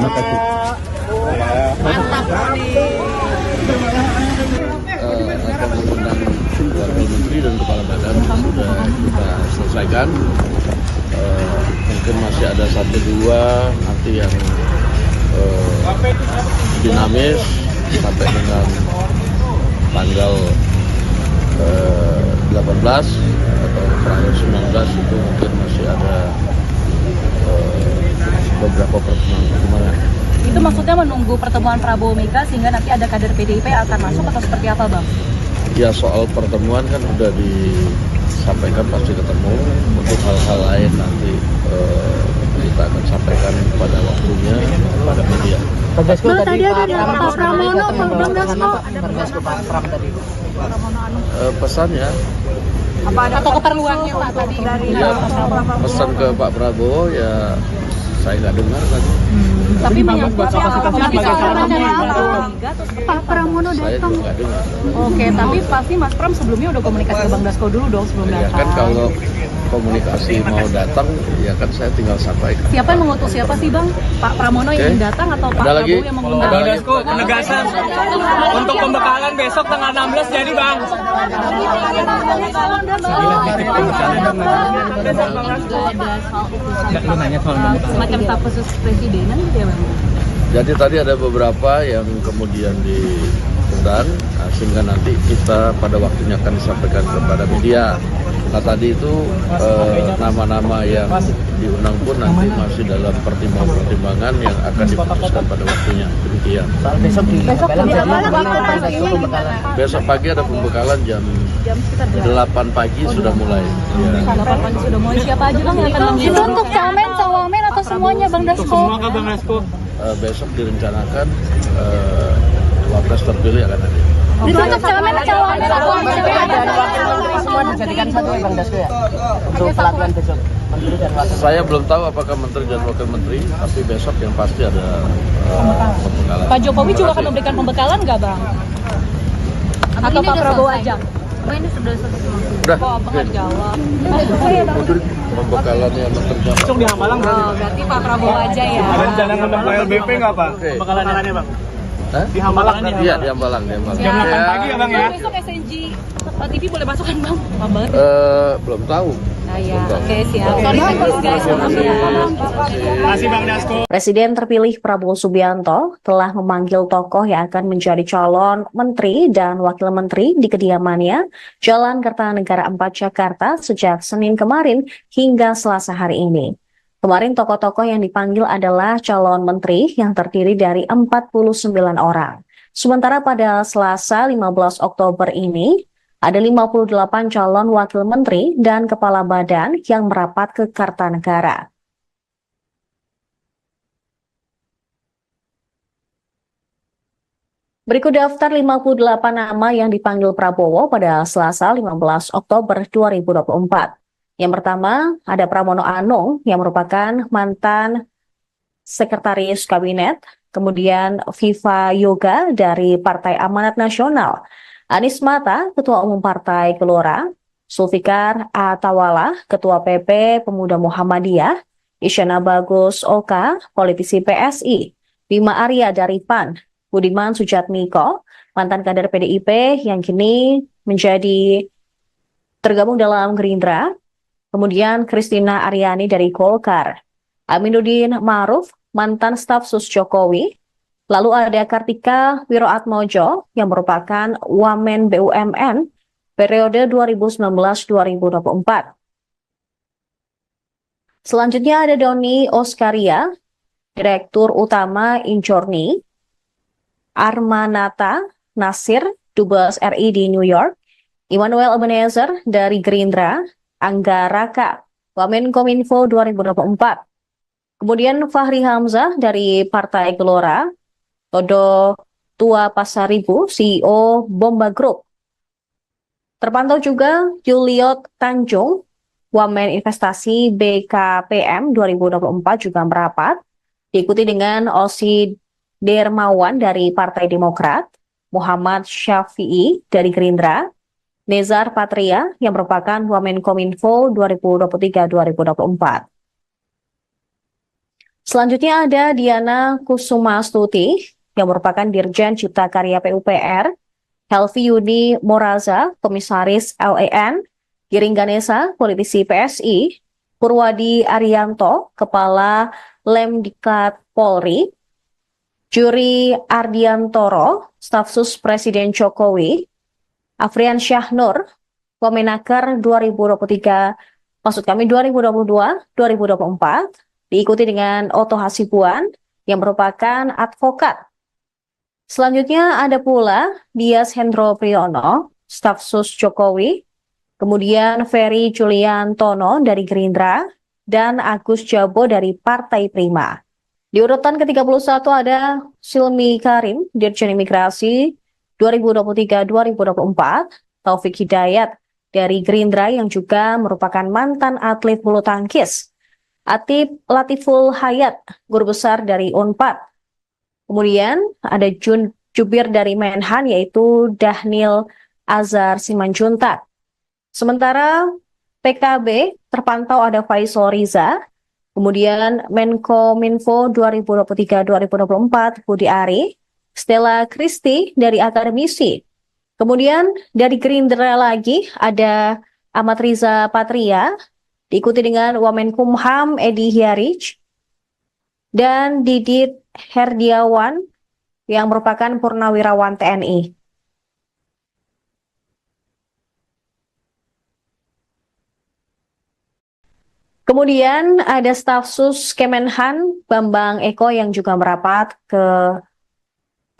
Akan mengundang wakil menteri dan kepala badan sudah kita selesaikan. Mungkin masih ada 1-2 nanti yang dinamis sampai dengan tanggal 18 atau terakhir 19 itu mungkin masih ada beberapa pertemuan. Itu maksudnya menunggu pertemuan Prabowo Mega sehingga nanti ada kader PDIP yang akan masuk atau seperti apa, Bang? Ya, soal pertemuan kan sudah disampaikan pasti ketemu. Untuk hal-hal lain nanti kita akan sampaikan pada waktunya pada media. Bang, tadi ada Pak Pramono, Bang Dasko. Pak Pram tadi. Pesannya, Atau keperluannya Pak tadi? ya, pesan ke Pak Prabowo ya saya nggak dengar tadi. Tapi buat Pak Pramono Saya datang. juga nggak dengar. Oke, tapi pasti Mas Pram sebelumnya udah komunikasi ke Bang Dasko dulu dong sebelum Ya datang. kan kalau komunikasi mau datang, ya kan saya tinggal sampaikan. Siapa yang mengutus siapa sih Bang? Pak Pramono yang Oke. ingin datang atau Pak Ada lagi? Prabowo yang mengundang? Ada Bang lagi? Dasko, penegasan untuk pembekalan besok tanggal 16 jadi Bang. Semacam staf khusus presidenan gitu ya Bang? Jadi tadi ada beberapa yang kemudian diundang, sehingga nanti kita pada waktunya akan disampaikan kepada media. Nah tadi itu nama-nama yang diundang pun nanti masih dalam pertimbangan yang akan diputuskan pada waktunya. Demikian. Soal besok di Bekalan jadi Bang Dasko pembekalan. Besok pagi ada pembekalan jam 8 pagi sudah mulai. Ya. Kalau pagi sudah mulai siapa aja Bang yang akan Itu mengundang? untuk camen, cawamen atau semuanya Bang Dasko? Besok direncanakan wapres terpilih akan ada. Itu untuk camen, cawamen atau Semua dijadikan satu ya Bang Dasko ya. Untuk pelatihan besok. Menteri dan wakil. Saya belum tahu apakah menteri dan wakil menteri, tapi besok yang pasti ada pembekalan. Pak Jokowi juga akan memberikan pembekalan nggak Bang? Atau Pak Prabowo aja? Ini sudah selesai semua. Udah, Kok Abang nggak jawab? pembekalannya menteri dan Besok di Hambalang Oh, berarti Pak Prabowo aja ya. ada rencana ngundang LBP nggak Pak? Oke. Pembekalannya Bang. Hah? Di Hambalang. Iya, di Hambalang. Jam 8 pagi ya Bang ya? Besok SNG TV boleh masuk kan Bang? Lama banget. Belum tahu. Nah ya, oke siap. Sorry guys, maaf ya. Masih Bang Dasko. Presiden terpilih Prabowo Subianto telah memanggil tokoh yang akan menjadi calon menteri dan wakil menteri di kediamannya Jalan Kertanegara 4 Jakarta sejak Senin kemarin hingga Selasa hari ini. Kemarin tokoh-tokoh yang dipanggil adalah calon menteri yang terdiri dari 49 orang. Sementara pada Selasa 15 Oktober ini, ada 58 calon wakil menteri dan kepala badan yang merapat ke Kartanegara. Berikut daftar 58 nama yang dipanggil Prabowo pada Selasa 15 Oktober 2024. Yang pertama, ada Pramono Anung yang merupakan mantan sekretaris kabinet, kemudian Viva Yoga dari Partai Amanat Nasional, Anies Mata, Ketua Umum Partai Gelora, Zulfikar Atawala, Ketua PP Pemuda Muhammadiyah, Isyana Bagus Oka, politisi PSI, Bima Arya dari PAN, Budiman Sujatmiko, mantan kader PDIP yang kini menjadi tergabung dalam Gerindra, kemudian Kristina Aryani dari Golkar, Aminuddin Ma'ruf, mantan staf sus Jokowi, lalu ada Kartika Wiroatmojo yang merupakan Wamen BUMN periode 2019-2024. Selanjutnya ada Doni Oskaria, Direktur Utama Injorni, Armanata Nasir, Dubes RI di New York, Immanuel Ebenezer dari Gerindra, Angga Raka, Wamenkominfo 2024. Kemudian Fahri Hamzah dari Partai Gelora, Todo Tua Pasaribu, CEO Bomba Group. Terpantau juga Juliot Tanjung, Wamen Investasi BKPM 2024 juga merapat, diikuti dengan Osi Dermawan dari Partai Demokrat, Muhammad Syafi'i dari Gerindra, Nezar Patria yang merupakan Wamenkominfo 2023-2024. Selanjutnya ada Diana Kusumastuti yang merupakan Dirjen Cipta Karya PUPR, Helvi Yuni Moraza, Komisaris LAN, Giring Ganesa, politisi PSI, Purwadi Arianto, Kepala Lemdiklat Polri, Juri Ardiantoro, Staf Sus Presiden Jokowi, Afrian Syahnur, Wamenaker 2022-2024, diikuti dengan Oto Hasibuan yang merupakan advokat. Selanjutnya ada pula Dias Hendro Priyono, Staf Sus Jokowi, kemudian Ferry Juliantono dari Gerindra, dan Agus Jabo dari Partai Prima. Di urutan ke-31 ada Silmi Karim, Dirjen Imigrasi 2023-2024, Taufik Hidayat dari Gerindra yang juga merupakan mantan atlet bulu tangkis, Atip Latiful Hayat, guru besar dari Unpad. Kemudian ada jubir dari Menhan yaitu Dahnil Azhar Simanjuntak. Sementara PKB terpantau ada Faisal Riza, kemudian Menkominfo 2023-2024 Budi Ari, Stella Kristi dari Akademisi. Kemudian dari Gerindra lagi ada Ahmad Riza Patria, diikuti dengan Wamenkumham Edi Hiarij, dan Didit Herdiawan yang merupakan Purnawirawan TNI. Kemudian ada Staf Sus Kemenhan Bambang Eko yang juga merapat ke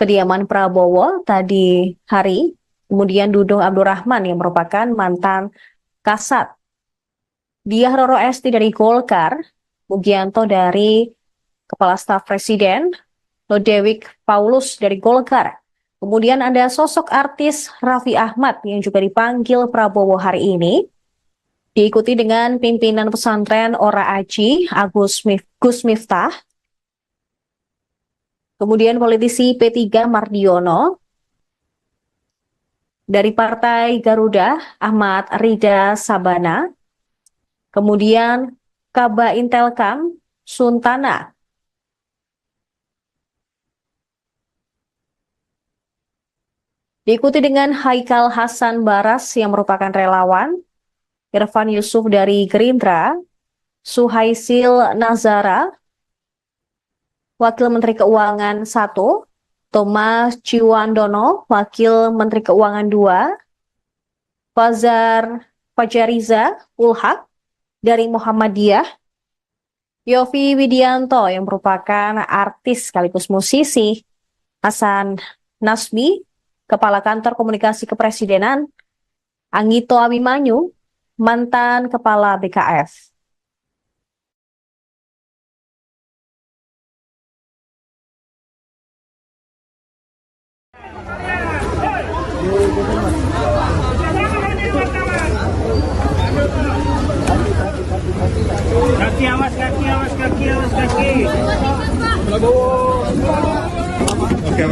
kediaman Prabowo tadi hari. Kemudian Dudung Abdurrahman yang merupakan mantan Kasat, Diah Roro Esti dari Golkar, Mugianto dari Kepala Staf Presiden, Lodewijk Paulus dari Golkar. Kemudian ada sosok artis Raffi Ahmad yang juga dipanggil Prabowo hari ini, diikuti dengan pimpinan pesantren Ora Aji, Gus Miftah, kemudian politisi P3 Mardiono, dari Partai Garuda Ahmad Rida Sabana, kemudian Kaba Intelkam Suntana. Diikuti dengan Haikal Hasan Baras yang merupakan relawan, Irfan Yusuf dari Gerindra, Suhaisil Nazara, Wakil Menteri Keuangan 1, Thomas Ciwandono, Wakil Menteri Keuangan 2, Fajariza Ulhak dari Muhammadiyah, Yofi Widianto yang merupakan artis sekaligus musisi, Hasan Nasbi, Kepala Kantor Komunikasi Kepresidenan, Anggito Abimanyu, mantan Kepala BKF. Kaki awas, kaki awas, kaki awas, kaki. Oke,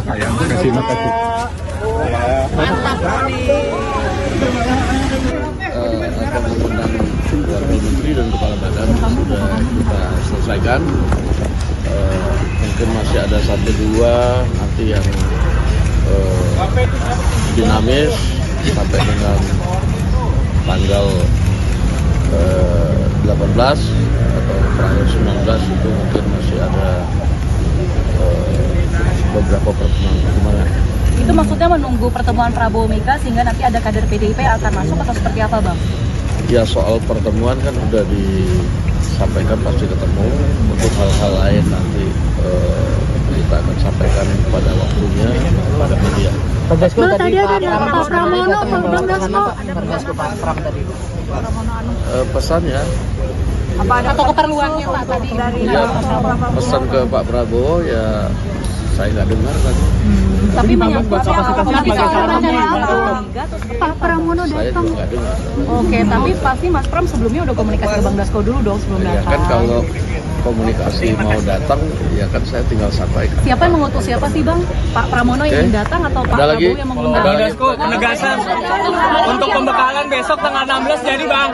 sayang, kasih makasih. Akan mengundang Wakil Menteri dan Kepala Badan sudah kita selesaikan. Mungkin masih ada 1-2 nanti yang dinamis sampai dengan tanggal 18 atau tanggal 19 itu mungkin masih ada beberapa pertemuan. Itu maksudnya menunggu pertemuan Prabowo Mega sehingga nanti ada kader PDIP akan masuk atau seperti apa, Bang? Ya, soal pertemuan kan sudah disampaikan pasti ketemu. Untuk hal-hal lain nanti kita akan sampaikan pada waktunya pada media. Tadi ada Pak Pramono, Bang Dasko. Pak Pram tadi. Pesannya Atau keperluannya Pak tadi dari pesan ke Pak Prabowo ya saya nggak dengar tadi. tapi menyangkut kapasitasnya sebagai curiga atau seperti Pak apa? Pramono Saya datang. juga nggak dengar. Oke, tapi pasti Mas Pram sebelumnya udah komunikasi ke Bang Dasko dulu dong sebelum Ya datang. kan kalau komunikasi mau datang, ya kan saya tinggal sampaikan. Siapa yang mengutus siapa sih Bang? Pak Pramono yang Oke. ingin datang atau Pak Ada lagi? Prabowo yang mengundang? Ada Bang lagi? Dasko, penegasan untuk pembekalan besok tanggal 16 jadi bang.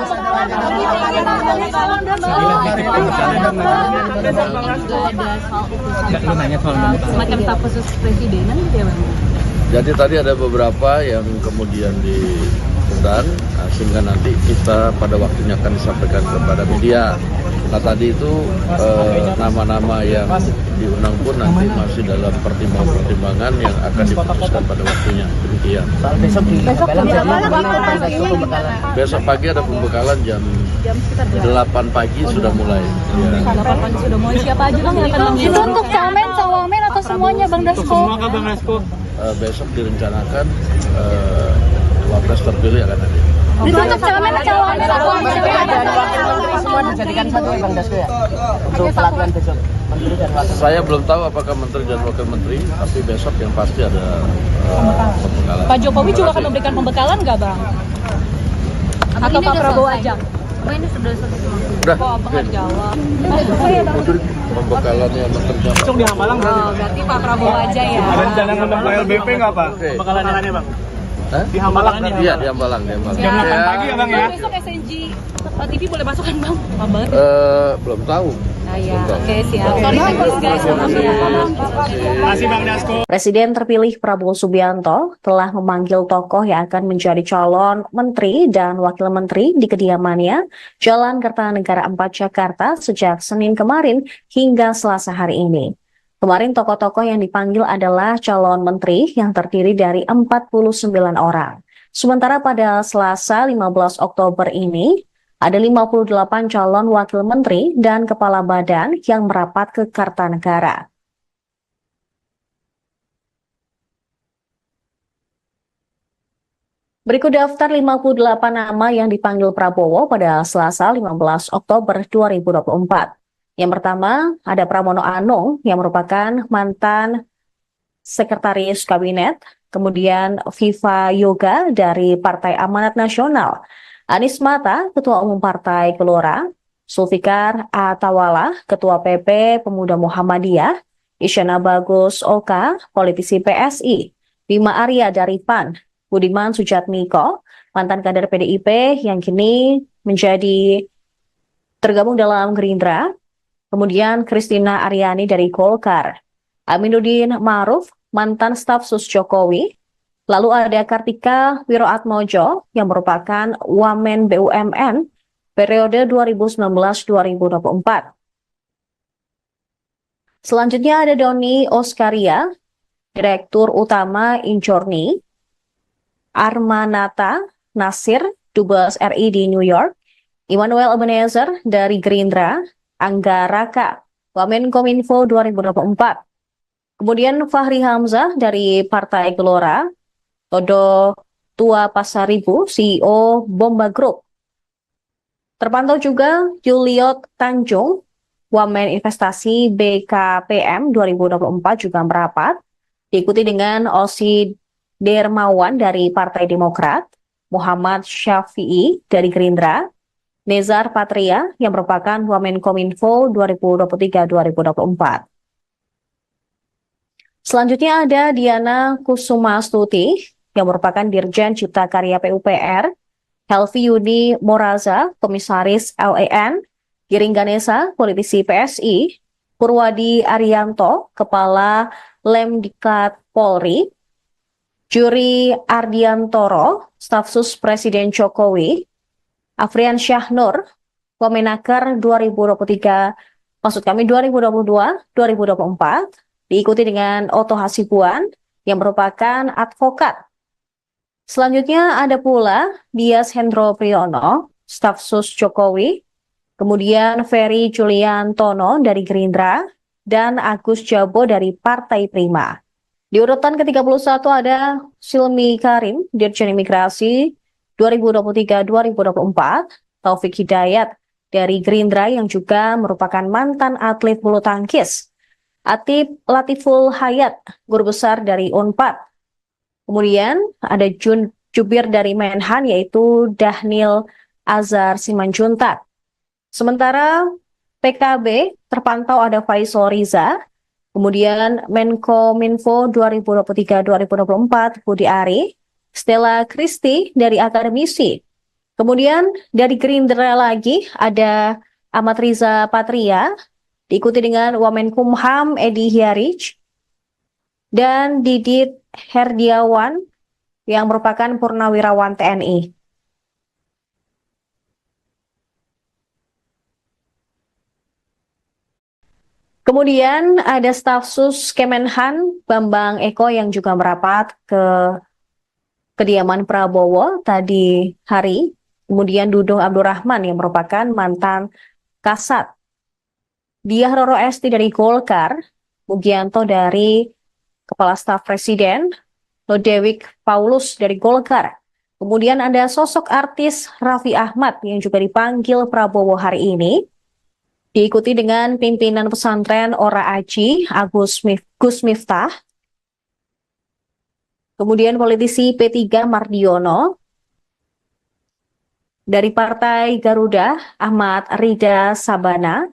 Semacam staf khusus presidenan gitu ya Bang? Jadi tadi ada beberapa yang kemudian diundang, sehingga nanti kita pada waktunya akan disampaikan kepada media. Nah tadi itu nama-nama yang diundang pun nanti masih dalam pertimbangan-pertimbangan yang akan diputuskan pada waktunya. Demikian. Soal besok di pembekalan jadi bagaimana dasko pembekalan? Besok pagi ada pembekalan jam 8 pagi sudah mulai. Ya. 8 pagi sudah mulai. Siapa aja Bang yang akan Itu mengundang? untuk camen, cawamen atau semuanya Bang Dasko? Semua ke Bang Dasko. Besok direncanakan wapres terpilih akan ada. Itu untuk camen, cawamen atau Dan wakil menteri semua dijadikan satu ya Bang Dasko ya? Untuk pelatihan besok, menteri dan wakil. Saya belum tahu apakah menteri dan wakil menteri, tapi besok yang pasti ada pembekalan. Pak Jokowi juga akan memberikan pembekalan nggak Bang? Atau Pak Prabowo aja? Ini sudah selesai. Udah, Kok Abang nggak jawab? pembekalannya menteri. Besok di Hamalang Oh, berarti Pak Prabowo aja ya? ada rencana ngundang LBP nggak Pak? Oke. Pembekalannya Bang. Hah? Di Hamalang. Iya, di Hambalang, di Hambalang. Jam 8 pagi ya Bang ya? Besok SNG TV boleh masuk kan Bang? Pak banget. Belum tahu. Nah ya, oke siap. Sorry guys, Masih Bang Dasko. Presiden terpilih Prabowo Subianto telah memanggil tokoh yang akan menjadi calon menteri dan wakil menteri di kediamannya Jalan Kertanegara 4 Jakarta sejak Senin kemarin hingga Selasa hari ini. Kemarin tokoh-tokoh yang dipanggil adalah calon menteri yang terdiri dari 49 orang. Sementara pada Selasa 15 Oktober ini, ada 58 calon wakil menteri dan kepala badan yang merapat ke Kartanegara. Berikut daftar 58 nama yang dipanggil Prabowo pada Selasa 15 Oktober 2024. Yang pertama, ada Pramono Anung yang merupakan mantan sekretaris kabinet, kemudian Viva Yoga dari Partai Amanat Nasional, Anies Mata, Ketua Umum Partai Gelora, Zulfikar Atawala, Ketua PP Pemuda Muhammadiyah, Isyana Bagus Oka, politisi PSI, Bima Arya dari PAN, Budiman Sujatmiko, mantan kader PDIP yang kini menjadi tergabung dalam Gerindra, kemudian Kristina Aryani dari Golkar, Aminuddin Ma'ruf, mantan staf sus Jokowi, lalu ada Kartika Wiroatmojo yang merupakan Wamen BUMN periode 2019-2024. Selanjutnya ada Doni Oskaria, Direktur Utama Injorni, Armanata Nasir, Dubes RI di New York, Immanuel Ebenezer dari Gerindra, Angga Raka, Wamenkominfo 2024. Kemudian Fahri Hamzah dari Partai Gelora, Todo Tua Pasaribu, CEO Bomba Group. Terpantau juga Juliot Tanjung, Wamen Investasi BKPM 2024 juga merapat, diikuti dengan Osi Dermawan dari Partai Demokrat, Muhammad Syafi'i dari Gerindra, Nezar Patria yang merupakan Wamenkominfo 2023-2024. Selanjutnya ada Diana Kusumastuti yang merupakan Dirjen Cipta Karya PUPR, Helvi Yuni Moraza, Komisaris LAN, Giring Ganesa, politisi PSI, Purwadi Arianto, Kepala Lemdiklat Polri, Juri Ardiantoro, Stafsus Presiden Jokowi, Afrian Syahnur, Wamenaker 2022-2024, diikuti dengan Oto Hasibuan yang merupakan advokat. Selanjutnya ada pula Dias Hendro Priyono, Stafsus Jokowi, kemudian Ferry Juliantono dari Gerindra, dan Agus Jabo dari Partai Prima. Di urutan ke-31 ada Silmi Karim, Dirjen Imigrasi 2023-2024, Taufik Hidayat dari Gerindra yang juga merupakan mantan atlet bulu tangkis, Atip Latiful Hayat, guru besar dari UNPAD. Kemudian ada jubir dari Menhan yaitu Dhanil Azhar Simanjuntak. Sementara PKB terpantau ada Faisal Riza, kemudian Menkominfo 2023-2024 Budi Ari, Stella Christy dari akademisi. Kemudian dari Gerindra lagi ada Ahmad Riza Patria, diikuti dengan Wamenkumham Edi Hiarij, dan Didit Herdiawan yang merupakan purnawirawan TNI. Kemudian ada staf sus Kemenhan Bambang Eko yang juga merapat ke kediaman Prabowo tadi hari. Kemudian Dudung Abdurrahman yang merupakan mantan Kasat. Diah Roro Esti dari Golkar, Mugianto dari Kepala Staf Presiden, Lodewijk Paulus dari Golkar. Kemudian ada sosok artis Raffi Ahmad yang juga dipanggil Prabowo hari ini. Diikuti dengan pimpinan pesantren Ora Aji, Gus Miftah. Kemudian politisi P3 Mardiono. Dari Partai Garuda, Ahmad Rida Sabana.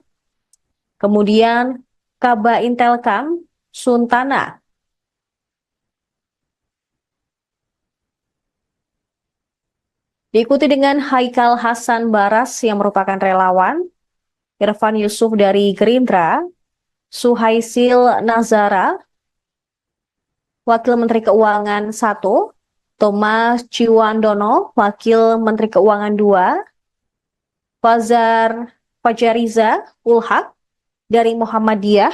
Kemudian Kaba Intelkam, Suntana. Diikuti dengan Haikal Hasan Baras yang merupakan relawan. Irfan Yusuf dari Gerindra, Suhaisil Nazara, Wakil Menteri Keuangan 1, Thomas Ciwandono, Wakil Menteri Keuangan 2, Fajariza Ulhak dari Muhammadiyah,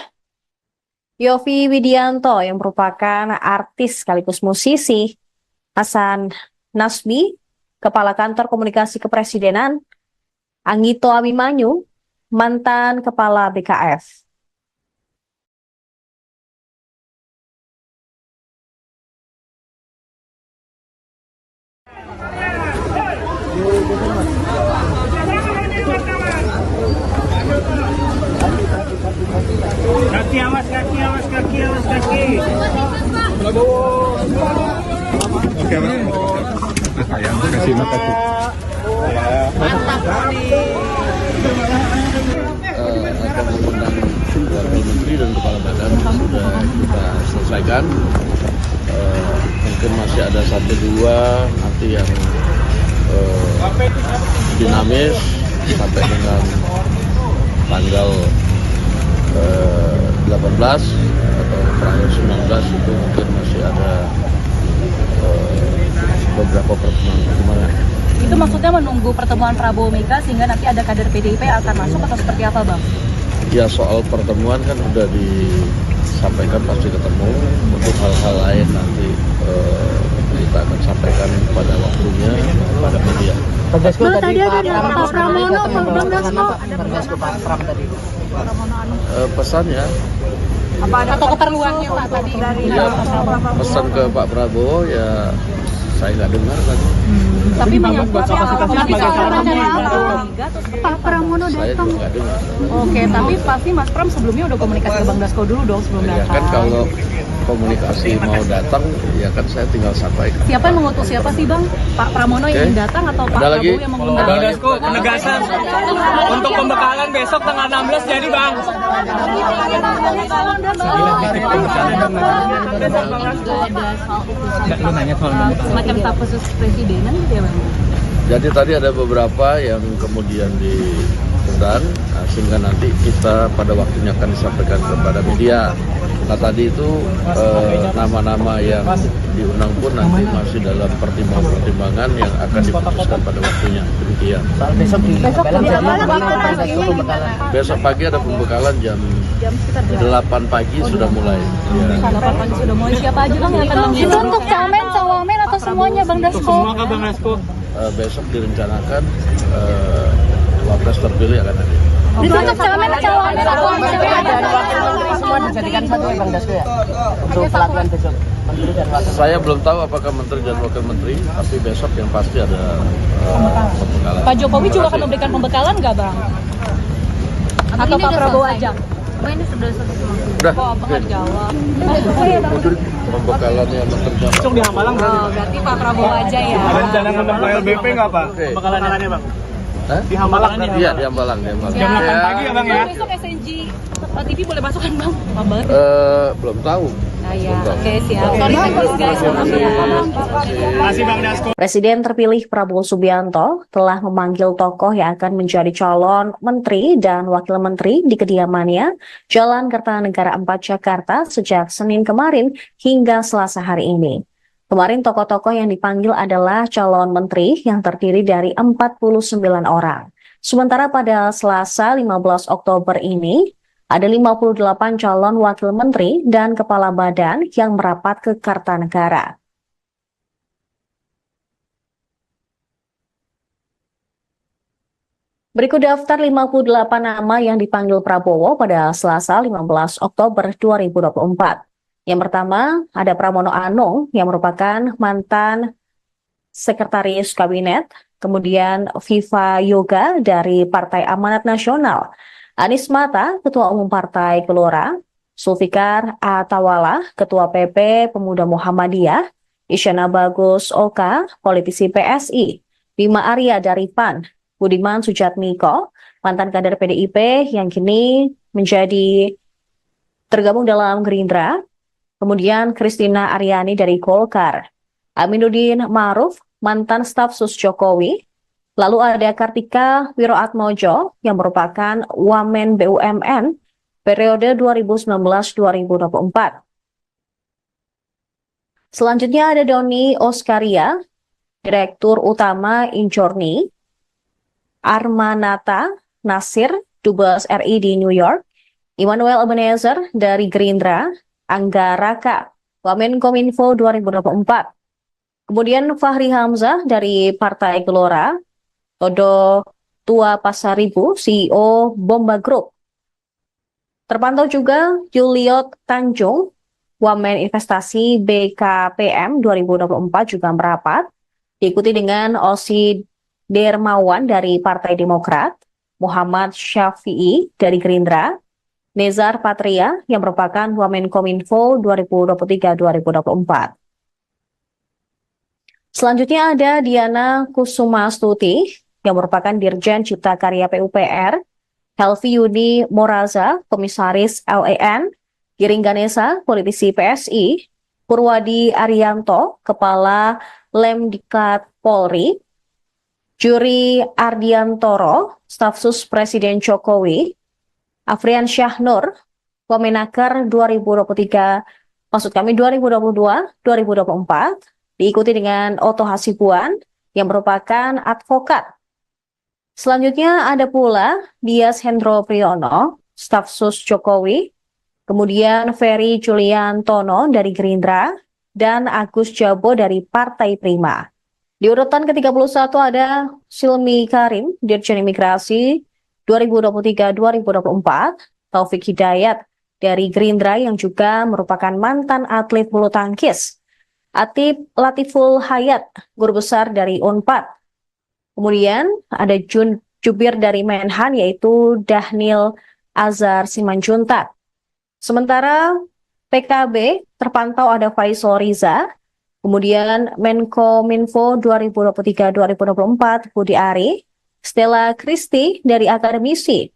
Yofi Widianto yang merupakan artis sekaligus musisi, Hasan Nasbi, Kepala Kantor Komunikasi Kepresidenan, Anggito Abimanyu, mantan Kepala BKF. Kaki awas, kaki awas, kaki awas, kaki. Oke, Mas Ayam, kasih makasih. Mantap sekali. Akan mengundang Wakil Menteri dan Kepala Badan sudah kita selesaikan. Mungkin masih ada 1-2 nanti yang dinamis sampai dengan tanggal 18 atau terakhir 19 itu mungkin masih ada beberapa pertemuan. Itu maksudnya menunggu pertemuan Prabowo Mega sehingga nanti ada kader PDIP akan masuk atau seperti apa, Bang? Ya, soal pertemuan kan udah disampaikan pasti ketemu. Untuk hal-hal lain nanti kita akan sampaikan pada waktunya pada media. Tadi ada Pak Pramono, Bang Dasko. Pak Pram tadi. Pesannya Apa ada atau keperluannya Pak tadi dari pesan ke Pak Prabowo ya saya nggak dengar kan. Tapi menyangkut Pak Pramono Saya datang. juga nggak dengar. Oke, tapi pasti Mas Pram sebelumnya udah komunikasi ke Bang Dasko dulu dong sebelum Ya datang. kan kalau komunikasi mau datang ya kan saya tinggal sampaikan. Siapa yang mengutus siapa sih Bang? Pak Pramono yang datang atau Pak Ada lagi? Prabowo yang mengundang? Bang Dasko, penegasan untuk pembekalan besok tanggal 16 jadi Bang. Semacam staf khusus presidenan gitu ya Bang? Jadi tadi ada beberapa yang kemudian diundang, sehingga nanti kita pada waktunya akan disampaikan kepada media. Nah tadi itu nama-nama yang diundang pun nanti masih dalam pertimbangan yang akan diputuskan pada waktunya. Demikian. Besok di Belang jadi Besok pagi ada pembekalan jam 8 pagi sudah mulai. Ya. 8 pagi sudah mulai. Siapa aja Bang yang akan mengisi? Itu untuk camen, cawamen atau semuanya Bang Dasko? Semua kah Bang Dasko? Besok direncanakan wapres terpilih akan ada. Itu untuk camen, cawamen atau semua dijadikan satu ya Bang Dasko ya. Untuk pelatihan besok. Menteri dan Wakil. Saya belum tahu apakah Menteri dan Wakil Menteri, tapi besok yang pasti ada pembekalan. Pak Jokowi juga akan memberikan pembekalan nggak Bang? Atau Pak Prabowo aja? Oh, ini sudah selesai semua. Udah. Kok abang nggak jawab? Pembekalannya menterinya. Besok di Hambalang berarti. Oh, berarti Pak Prabowo aja ya. Ada rencana ngundang LBP nggak Pak? Oke. Pembekalannya Bang. Hah? Di Hambalang nih. Iya, di Hambalang, di Hambalang. Jam 8 pagi ya Bang ya? Besok SNG TV boleh masuk kan Bang? Lama banget. Belum tahu. Ah ya, oke siap. Sorry thanks guys. Maaf ya. Masih Bang Dasko. Presiden terpilih Prabowo Subianto telah memanggil tokoh yang akan menjadi calon menteri dan wakil menteri di kediamannya Jalan Kertanegara 4 Jakarta sejak Senin kemarin hingga Selasa hari ini. Kemarin tokoh-tokoh yang dipanggil adalah calon menteri yang terdiri dari 49 orang. Sementara pada Selasa 15 Oktober ini, ada 58 calon wakil menteri dan kepala badan yang merapat ke Kartanegara. Berikut daftar 58 nama yang dipanggil Prabowo pada Selasa 15 Oktober 2024. Yang pertama, ada Pramono Anung yang merupakan mantan sekretaris kabinet, kemudian Viva Yoga dari Partai Amanat Nasional, Anies Mata, Ketua Umum Partai Gelora, Zulfikar Atawala, Ketua PP Pemuda Muhammadiyah, Isyana Bagus Oka, politisi PSI, Bima Arya dari PAN, Budiman Sujatmiko, mantan kader PDIP yang kini menjadi tergabung dalam Gerindra, kemudian Kristina Aryani dari Golkar, Aminuddin Ma'ruf, mantan staf sus Jokowi, lalu ada Kartika Wiroatmojo yang merupakan Wamen BUMN periode 2019-2024. Selanjutnya ada Doni Oskaria, Direktur Utama Injorni, Armanata Nasir, Dubes RI di New York, Immanuel Ebenezer dari Gerindra, Angga Raka, Wamenkominfo 2024. Kemudian Fahri Hamzah dari Partai Gelora, Todo Tua Pasaribu, CEO Bomba Group. Terpantau juga Juliot Tanjung, Wamen Investasi BKPM 2024 juga merapat, diikuti dengan Osi Dermawan dari Partai Demokrat, Muhammad Syafi'i dari Gerindra, Nezar Patria yang merupakan Wamenkominfo 2023-2024. Selanjutnya ada Diana Kusumastuti yang merupakan Dirjen Cipta Karya PUPR, Helvi Yuni Moraza, Komisaris LEN, Giring Ganesa, politisi PSI, Purwadi Arianto, Kepala Lemdiklat Polri, Juri Ardiantoro, Staf Sus Presiden Jokowi, Afrian Syahnur, Wamenaker 2022-2024, diikuti dengan Oto Hasibuan yang merupakan advokat. Selanjutnya ada pula Dias Hendro Priyono, staf sus Jokowi, kemudian Ferry Julian Tono dari Gerindra, dan Agus Jabo dari Partai Prima. Di urutan ke-31 ada Silmi Karim, Dirjen Imigrasi 2023-2024, Taufik Hidayat dari Gerindra yang juga merupakan mantan atlet bulu tangkis, Atip Latiful Hayat, guru besar dari UNPAD. Kemudian ada jubir dari Menhan yaitu Dahnil Azhar Simanjuntak. Sementara PKB terpantau ada Faisal Riza, kemudian Menkominfo 2023-2024 Budi Ari, Stella Christy dari akademisi.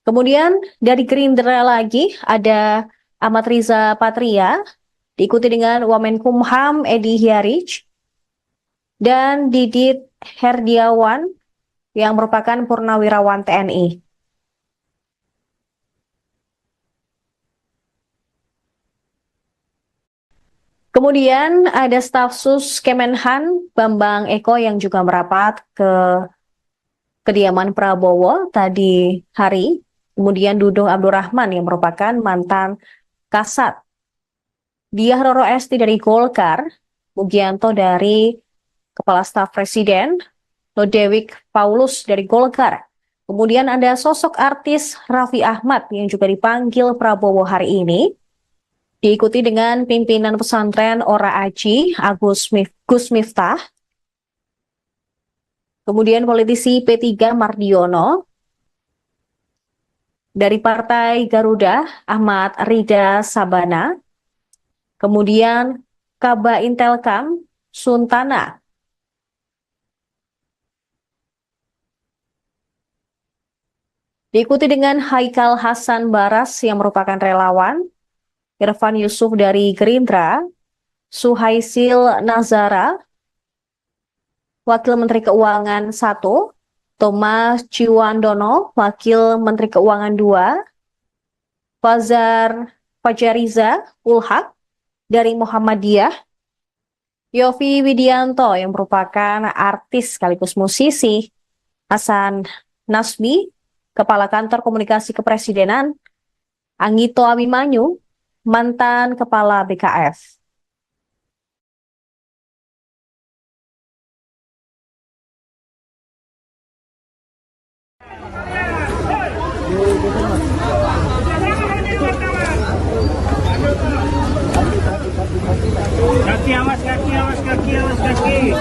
Kemudian dari Gerindra lagi ada Ahmad Riza Patria, diikuti dengan Wamenkumham Edi Hyarij, dan Didit Herdiawan yang merupakan purnawirawan TNI. Kemudian ada staf sus Kemenhan Bambang Eko yang juga merapat ke kediaman Prabowo tadi hari. Kemudian Dudung Abdurrahman yang merupakan mantan Kasat, Diah Roro Esti dari Golkar, Mugianto dari Kepala Staf Presiden, Lodewijk Paulus dari Golkar. Kemudian ada sosok artis Raffi Ahmad yang juga dipanggil Prabowo hari ini, diikuti dengan pimpinan pesantren Ora Aji, Gus Miftah, kemudian politisi P3 Mardiono, Dari Partai Garuda, Ahmad Rida Sabana. Kemudian Kaba Intelkam, Suntana. Diikuti dengan Haikal Hasan Baras yang merupakan relawan, Irfan Yusuf dari Gerindra, Suhaisil Nazara, Wakil Menteri Keuangan 1, Thomas Ciwandono, Wakil Menteri Keuangan 2, Fajariza Ulhak dari Muhammadiyah, Yofi Widianto yang merupakan artis sekaligus musisi, Hasan Nasbi, Kepala Kantor Komunikasi Kepresidenan, Anggito Abimanyu, mantan Kepala BKF. Kaki awas, kaki awas, kaki awas, kaki.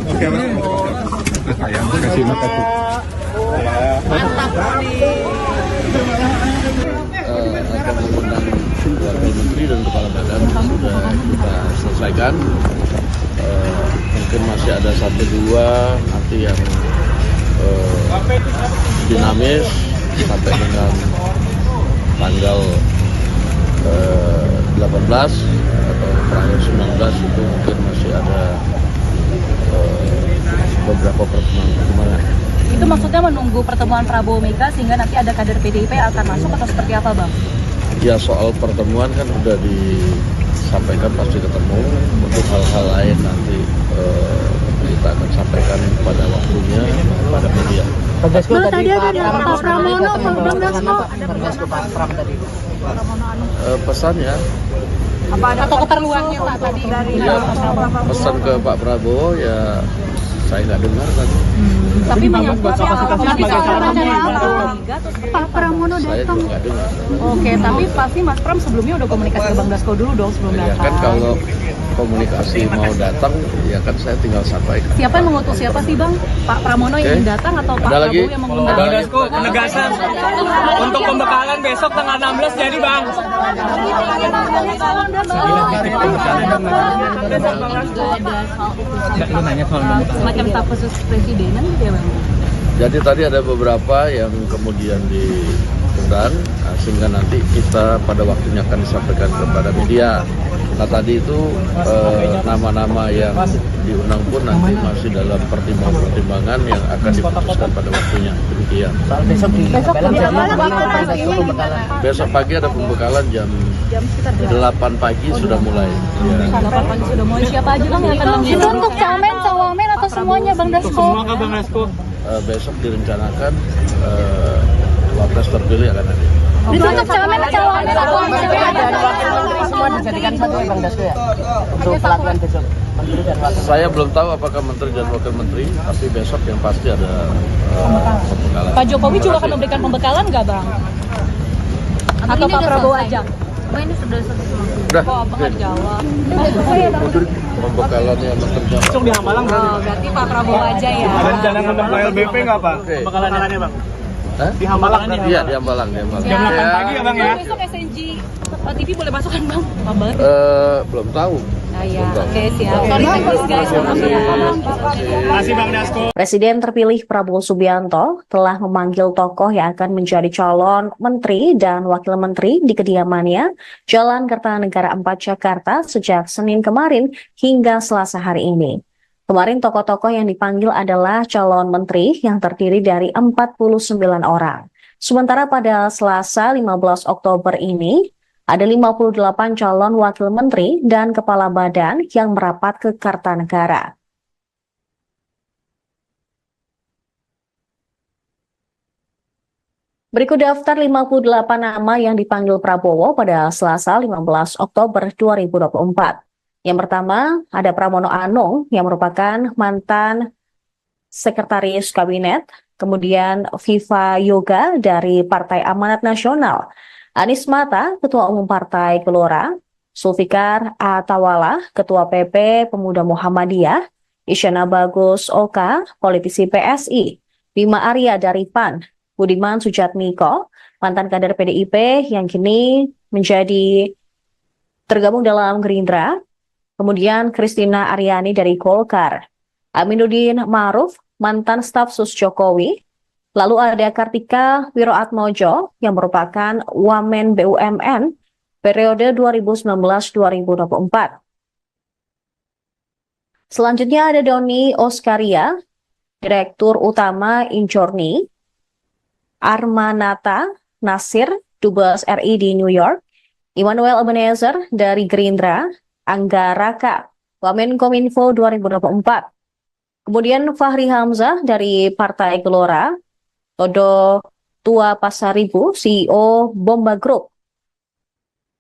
Oke, Mas. Sayang, kasih makasih. Akan mengundang Wakil Menteri dan Kepala Badan sudah kita selesaikan. Mungkin masih ada 1-2 nanti yang dinamis sampai dengan tanggal 18 atau terakhir 19 itu mungkin masih ada beberapa pertemuan. Itu maksudnya menunggu pertemuan Prabowo Mega sehingga nanti ada kader PDIP yang akan masuk atau seperti apa, Bang? Ya, soal pertemuan kan sudah disampaikan pasti ketemu. Untuk hal-hal lain nanti kita akan sampaikan pada waktunya pada media. Bang, tadi ada Pak Pramono, Bang Dasko. Pak Pram tadi. Pesannya Apa ada atau keperluannya Pak tadi dari ya, pesan ke Pak Prabowo ya saya nggak dengar tadi. tapi menyangkut Pak Pramono Saya datang. juga nggak dengar. Oke, tapi pasti Mas Pram sebelumnya udah komunikasi ke Bang Dasko dulu dong sebelum Ya datang. kan kalau komunikasi mau datang ya kan saya tinggal sampaikan. Siapa yang mengutus siapa sih Bang? Pak Pramono yang ingin datang atau Pak Ada lagi? Prabowo yang mengundang? Ada Bang lagi? Dasko, penegasan untuk pembekalan besok tanggal 16 jadi Bang. Semacam staf khusus presidenan gitu ya Bang? Jadi tadi ada beberapa yang kemudian diundang sehingga nanti kita pada waktunya akan disampaikan kepada media. Nah tadi itu nama-nama yang diundang pun nanti masih dalam pertimbangan yang akan diputuskan pada waktunya. Demikian. Besok pagi ada pembekalan jam 8 pagi sudah mulai. Ya. 8 pagi sudah mulai. Siapa aja Bang yang akan Itu mengundang? untuk camen, cawamen atau semuanya Bang Dasko? Bang Dasko. Besok direncanakan wapres terpilih akan ada. Itu untuk camen, cawamen atau Semua dijadikan satu ya Bang Dasko ya. Untuk pelatihan besok. Menteri dan Wakil. Saya belum tahu apakah menteri dan wakil menteri, tapi besok yang pasti ada pembekalan. Pak Jokowi juga akan memberikan pembekalan nggak Bang? Atau Pak Prabowo aja? Ini sudah selesai. Udah, Kok Abang nggak jawab? pembekalannya menteri dan Besok di Hambalang berarti. Oh, berarti Pak Prabowo aja ya. Ada rencana ngundang Pak LBP nggak Pak? Oke. Pembekalannya Bang. Hah? Di Hambalang. Iya, di Hambalang. Jam 8 pagi ya Bang ya? Besok SNG TV boleh masuk kan Bang? Apa banget? Belum tahu. Ah ya, oke siap. Sorry teknis guys, maaf ya. Masih Bang Dasko. Presiden terpilih Prabowo Subianto telah memanggil tokoh yang akan menjadi calon menteri dan wakil menteri di kediamannya Jalan Kertanegara 4 Jakarta sejak Senin kemarin hingga Selasa hari ini. Kemarin tokoh-tokoh yang dipanggil adalah calon menteri yang terdiri dari 49 orang. Sementara pada Selasa 15 Oktober ini, ada 58 calon wakil menteri dan kepala badan yang merapat ke Kartanegara. Berikut daftar 58 nama yang dipanggil Prabowo pada Selasa 15 Oktober 2024. Yang pertama, ada Pramono Anung yang merupakan mantan Sekretaris Kabinet, kemudian Viva Yoga dari Partai Amanat Nasional, Anies Mata, Ketua Umum Partai Gelora, Zulfikar Atawala, Ketua PP Pemuda Muhammadiyah, Isyana Bagus Oka, politisi PSI, Bima Arya dari PAN, Budiman Sujatmiko, mantan kader PDIP yang kini menjadi tergabung dalam Gerindra, kemudian Kristina Aryani dari Golkar, Aminuddin Ma'ruf, mantan staf sus Jokowi, lalu ada Kartika Wiroatmojo yang merupakan Wamen BUMN periode 2019-2024. Selanjutnya ada Doni Oskaria, Direktur Utama Injorni, Armanata Nasir, Dubes RI di New York, Immanuel Ebenezer dari Gerindra, Angga Raka, Wamenkominfo 2024. Kemudian Fahri Hamzah dari Partai Gelora, Todo Tua Pasaribu, CEO Bomba Group.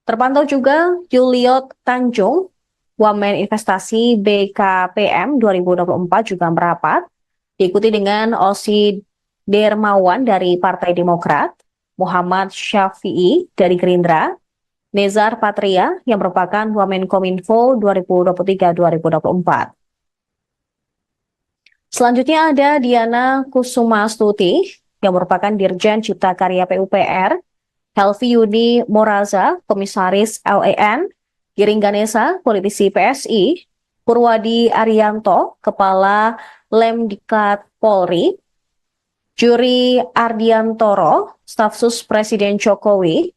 Terpantau juga Juliot Tanjung, Wamen Investasi BKPM 2024 juga merapat, diikuti dengan Osi Dermawan dari Partai Demokrat, Muhammad Syafi'i dari Gerindra, Nezar Patria yang merupakan Wamenkominfo 2023-2024. Selanjutnya ada Diana Kusumastuti yang merupakan Dirjen Cipta Karya PUPR, Helvi Yuni Moraza, Komisaris LAN, Giring Ganesa, politisi PSI, Purwadi Arianto, Kepala Lemdiklat Polri, Juri Ardiantoro, Staf Sus Presiden Jokowi,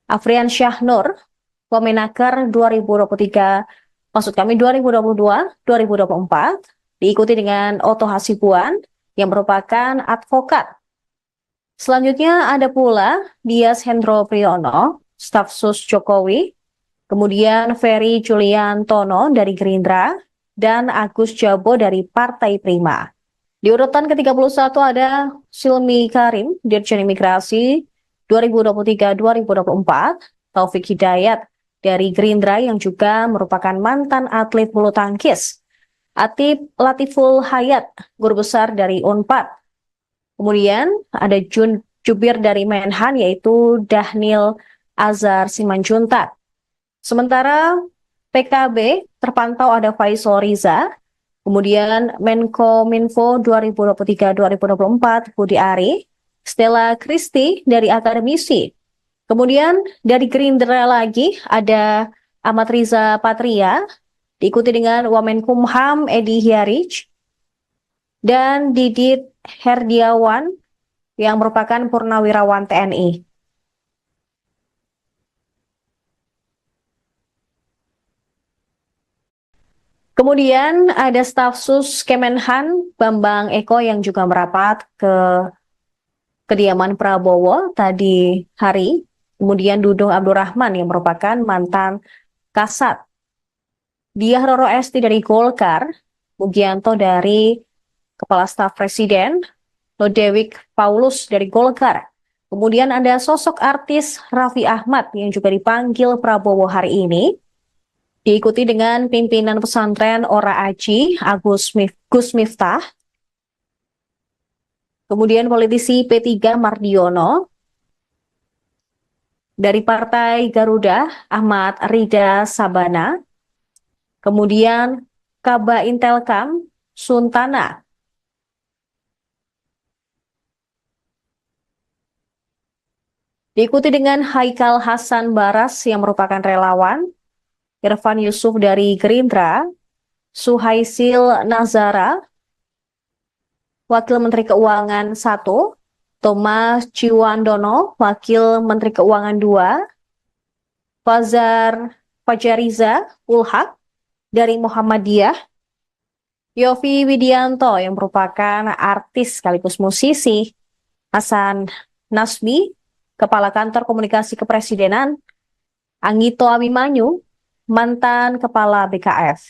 Afrian Syahnur, Wamenaker 2022-2024, diikuti dengan Oto Hasibuan yang merupakan advokat. Selanjutnya ada pula Dias Hendro Priyono, Staf Sus Jokowi, kemudian Ferry Juliantono dari Gerindra, dan Agus Jabo dari Partai Prima. Di urutan ke-31 ada Silmi Karim, Dirjen Imigrasi 2023-2024, Taufik Hidayat dari Gerindra yang juga merupakan mantan atlet bulu tangkis, Atip Latiful Hayat, Guru Besar dari UNPAD. Kemudian ada Jubir dari Menhan yaitu Dahnil Azhar Simanjuntak. Sementara PKB terpantau ada Faisal Riza, kemudian Menkominfo 2023-2024 Budi Ari, Stella Christy dari Akademisi. Kemudian dari Gerindra lagi ada Ahmad Riza Patria, diikuti dengan Wamenkumham Edi Hiarij, dan Didit Herdiawan yang merupakan Purnawirawan TNI. Kemudian ada staf sus Kemenhan Bambang Eko yang juga merapat ke kediaman Prabowo tadi hari. Kemudian Dudung Abdurrahman yang merupakan mantan Kasat. Diah Roro Esti dari Golkar, Mugianto dari Kepala Staf Presiden, Lodewik Paulus dari Golkar. Kemudian ada sosok artis Raffi Ahmad yang juga dipanggil Prabowo hari ini. Diikuti dengan pimpinan pesantren Ora Aji, Gus Miftah. Kemudian politisi P3 Mardiono. Dari Partai Garuda, Ahmad Rida Sabana. Kemudian Kaba Intelkam, Suntana. Diikuti dengan Haikal Hasan Baras yang merupakan relawan, Irfan Yusuf dari Gerindra, Suhaisil Nazara, Wakil Menteri Keuangan 1, Thomas Ciwandono, Wakil Menteri Keuangan 2, Fajariza Ulhak dari Muhammadiyah, Yofi Widianto yang merupakan artis sekaligus musisi, Hasan Nasbi, Kepala Kantor Komunikasi Kepresidenan, Anggito Abimanyu, mantan Kepala BKF.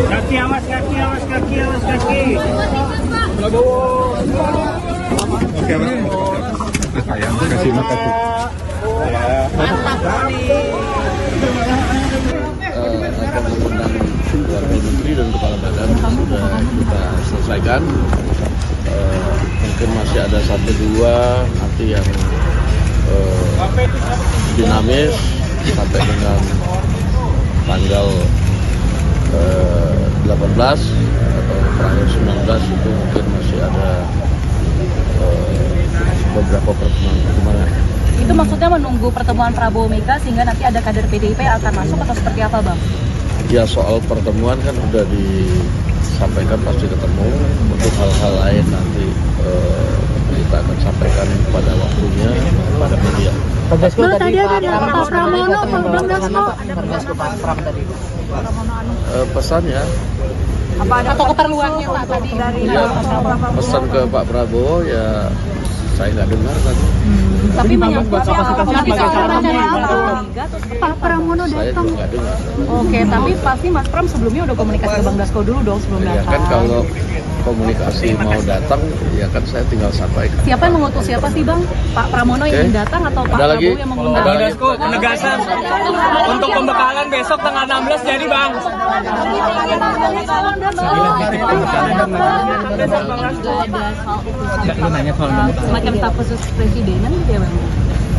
Kaki, awas kaki, awas kaki, awas kaki. Oke, sayang, kasih makasih. Akan mengundang Wakil Menteri dan Kepala Badan sudah kita selesaikan. mungkin masih ada 1-2 nanti yang dinamis sampai dengan tanggal 18 atau terakhir 19 itu mungkin masih ada beberapa pertemuan. Itu maksudnya menunggu pertemuan Prabowo Mega sehingga nanti ada kader PDIP yang akan masuk atau seperti apa, Bang? Ya soal pertemuan kan sudah disampaikan pasti ketemu. Untuk hal-hal lain nanti kita akan sampaikan pada waktunya pada media. Bang tadi ada Pak Pramono, Bang Dasko. Pak Pram tadi. Pesannya Atau keperluannya Pak tadi dari ya, pesan ke Pak Prabowo ya saya nggak dengar tadi. tapi menyangkut Pak Pramono Saya datang. juga nggak dengar. Oke, tapi pasti Mas Pram sebelumnya udah komunikasi ke Bang Dasko dulu dong sebelum Ya datang. kan kalau komunikasi mau datang ya kan saya tinggal sampaikan. Siapa yang mengutus siapa sih Bang? Pak Pramono yang Oke. datang atau Pak Ada lagi? Prabowo yang mengundang? Ada Bang lagi? Dasko, penegasan untuk pembekalan besok tanggal 16 jadi Bang. Semacam staf khusus presidenan gitu ya Bang?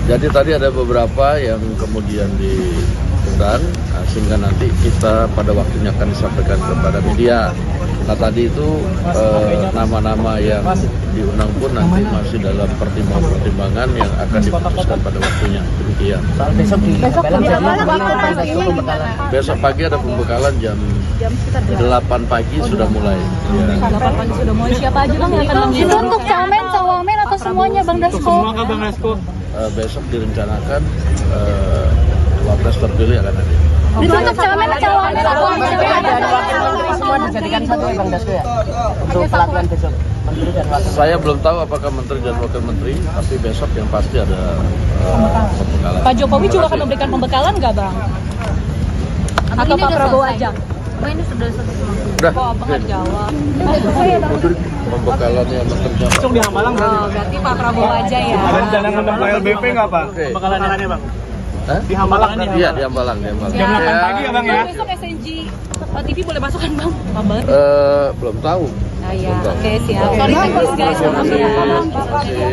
Jadi tadi ada beberapa yang kemudian diundang, sehingga nanti kita pada waktunya akan disampaikan kepada media. Nah tadi itu nama-nama yang diundang pun nanti masih dalam pertimbangan-pertimbangan yang akan diputuskan pada waktunya. Demikian. Soal besok di Belang jadi Besok pagi ada pembekalan jam 8 pagi sudah mulai. Ya. 8 pagi sudah mulai. Siapa aja Bang yang akan Itu mengundang? untuk camen, cawamen atau semuanya Bang Dasko? Semua kan Bang Dasko. Besok direncanakan wapres terpilih akan hadir. Itu untuk camen, cawamen atau semua dijadikan satu ya Bang Dasko ya. Untuk pelatihan besok Menteri dan Wakil. Saya belum tahu apakah menteri dan wakil menteri, tapi besok yang pasti ada pembekalan. Pak Jokowi juga akan memberikan pembekalan nggak Bang? Atau Pak Prabowo aja? Udah, Kok Abang nggak jawab? pembekalannya menterinya Pak. Besok di Hambalang Oh, berarti Pak Prabowo aja ya? rencana ngundang Pak LBP nggak Pak? Oke. Pembekalannya Bang. Hah? Di Hambalang Iya, di Hambalang. Jam 8 pagi ya Bang ya? Besok SNG TV boleh masuk kan Bang? Pak banget. Belum tahu. Ah ya, oke siap. Sorry, thanks guys.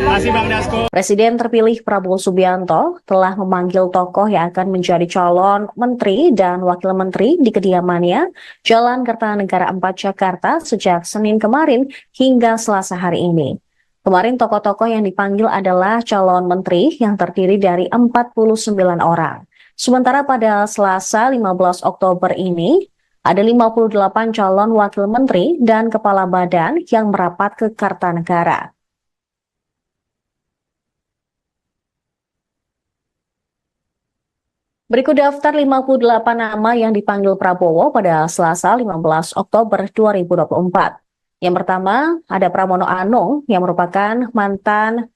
Makasih Bang Dasko. Presiden terpilih Prabowo Subianto telah memanggil tokoh yang akan menjadi calon menteri dan wakil menteri di kediamannya Jalan Kertanegara 4 Jakarta sejak Senin kemarin hingga Selasa hari ini. Kemarin tokoh-tokoh yang dipanggil adalah calon menteri yang terdiri dari 49 orang. Sementara pada Selasa 15 Oktober ini, ada 58 calon wakil menteri dan kepala badan yang merapat ke Kertanegara. Berikut daftar 58 nama yang dipanggil Prabowo pada Selasa 15 Oktober 2024. Yang pertama, ada Pramono Anung yang merupakan mantan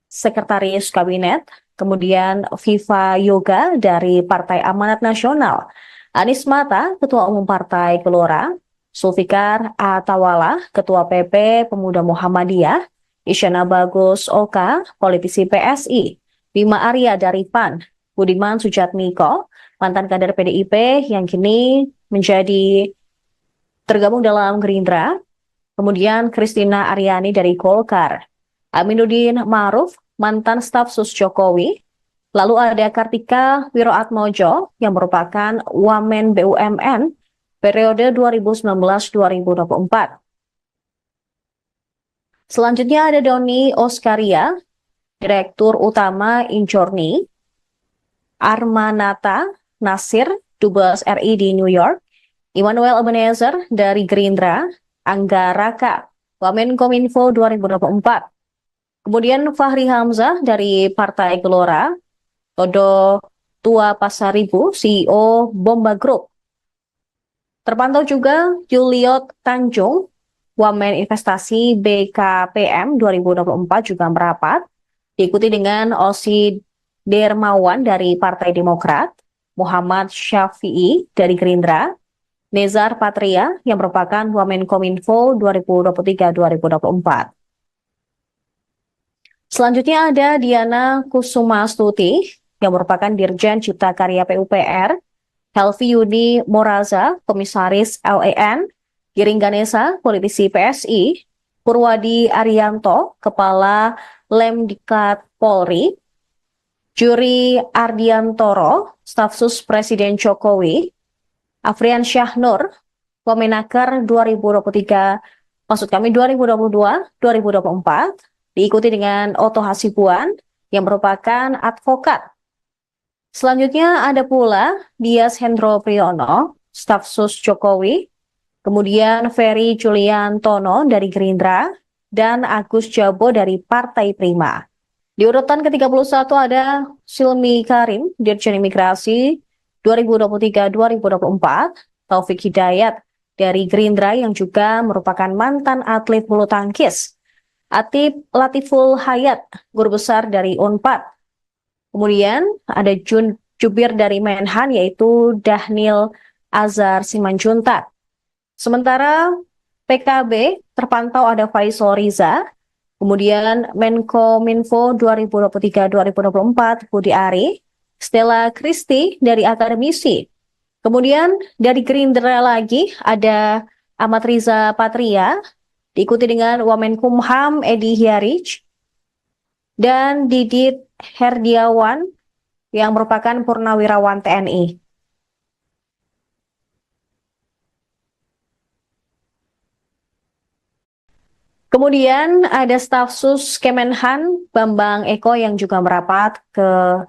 sekretaris kabinet, kemudian Viva Yoga dari Partai Amanat Nasional, Anies Mata, Ketua Umum Partai Gelora, Zulfikar Atawala, Ketua PP Pemuda Muhammadiyah, Isyana Bagus Oka, politisi PSI, Bima Arya dari PAN, Budiman Sujatmiko, mantan kader PDIP yang kini menjadi tergabung dalam Gerindra, kemudian Kristina Aryani dari Golkar, Aminuddin Ma'ruf, mantan staf sus Jokowi, lalu ada Kartika Wiroatmojo yang merupakan Wamen BUMN periode 2019-2024. Selanjutnya ada Doni Oskaria, Direktur Utama Injorni, Armanata Nasir, Dubes RI di New York, Immanuel Ebenezer dari Gerindra, Angga Raka, Wamenkominfo 2024. Kemudian Fahri Hamzah dari Partai Gelora, Todo Tua Pasaribu, CEO Bomba Group. Terpantau juga Juliot Tanjung, Wamen Investasi BKPM 2024 juga merapat, diikuti dengan Osi Dermawan dari Partai Demokrat, Muhammad Syafi'i dari Gerindra, Nezar Patria yang merupakan Wamenkominfo 2023-2024. Selanjutnya ada Diana Kusumastuti yang merupakan Dirjen Cipta Karya PUPR, Helvi Yudi Moraza, Komisaris LEN, Giring Ganesa, politisi PSI, Purwadi Arianto, Kepala Lemdiklat Polri, Juri Ardiantoro, Staf Sus Presiden Jokowi, Afrian Syahnur, Wamenaker 2022-2024, diikuti dengan Oto Hasibuan yang merupakan advokat. Selanjutnya ada pula Dias Hendro Priyono, Staf Sus Jokowi, kemudian Ferry Juliantono dari Gerindra, dan Agus Jabo dari Partai Prima. Di urutan ke-31 ada Silmi Karim, Dirjen Imigrasi 2023-2024, Taufik Hidayat dari Gerindra yang juga merupakan mantan atlet bulu tangkis, Atip Latiful Hayat, Guru Besar dari Unpad. Kemudian ada Jubir dari Menhan yaitu Dahnil Azhar Simanjuntak. Sementara PKB terpantau ada Faisal Riza, kemudian Menko Minfo 2023-2024 Budi Ari, Stella Kristi dari Akademisi. Kemudian dari Gerindra lagi ada Ahmad Riza Patria, diikuti dengan Wamenkumham Edi Hyarij, dan Didit Herdiawan yang merupakan purnawirawan TNI. Kemudian ada staf sus Kemenhan Bambang Eko yang juga merapat ke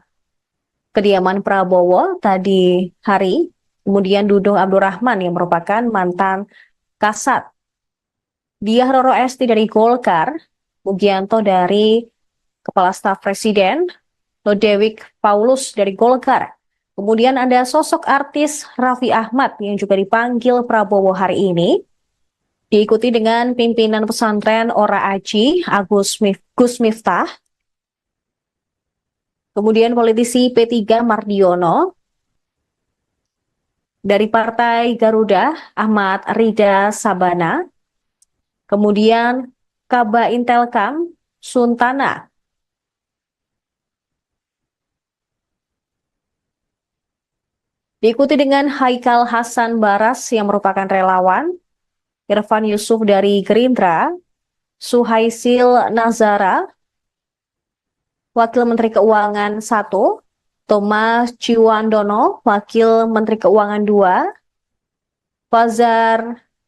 kediaman Prabowo tadi hari. Kemudian Dudung Abdurrahman yang merupakan mantan Kasat. Diah Roro Esti dari Golkar, Mugianto dari Kepala Staf Presiden, Lodewijk Paulus dari Golkar. Kemudian ada sosok artis Raffi Ahmad yang juga dipanggil Prabowo hari ini. Diikuti dengan pimpinan pesantren Ora Aji, Gus Miftah. Kemudian politisi P3 Mardiono. Dari Partai Garuda, Ahmad Rida Sabana. Kemudian Kaba Intelkam, Suntana. Diikuti dengan Haikal Hasan Baras yang merupakan relawan, Irfan Yusuf dari Gerindra, Suhaisil Nazara, Wakil Menteri Keuangan 1, Thomas Ciwandono, Wakil Menteri Keuangan 2,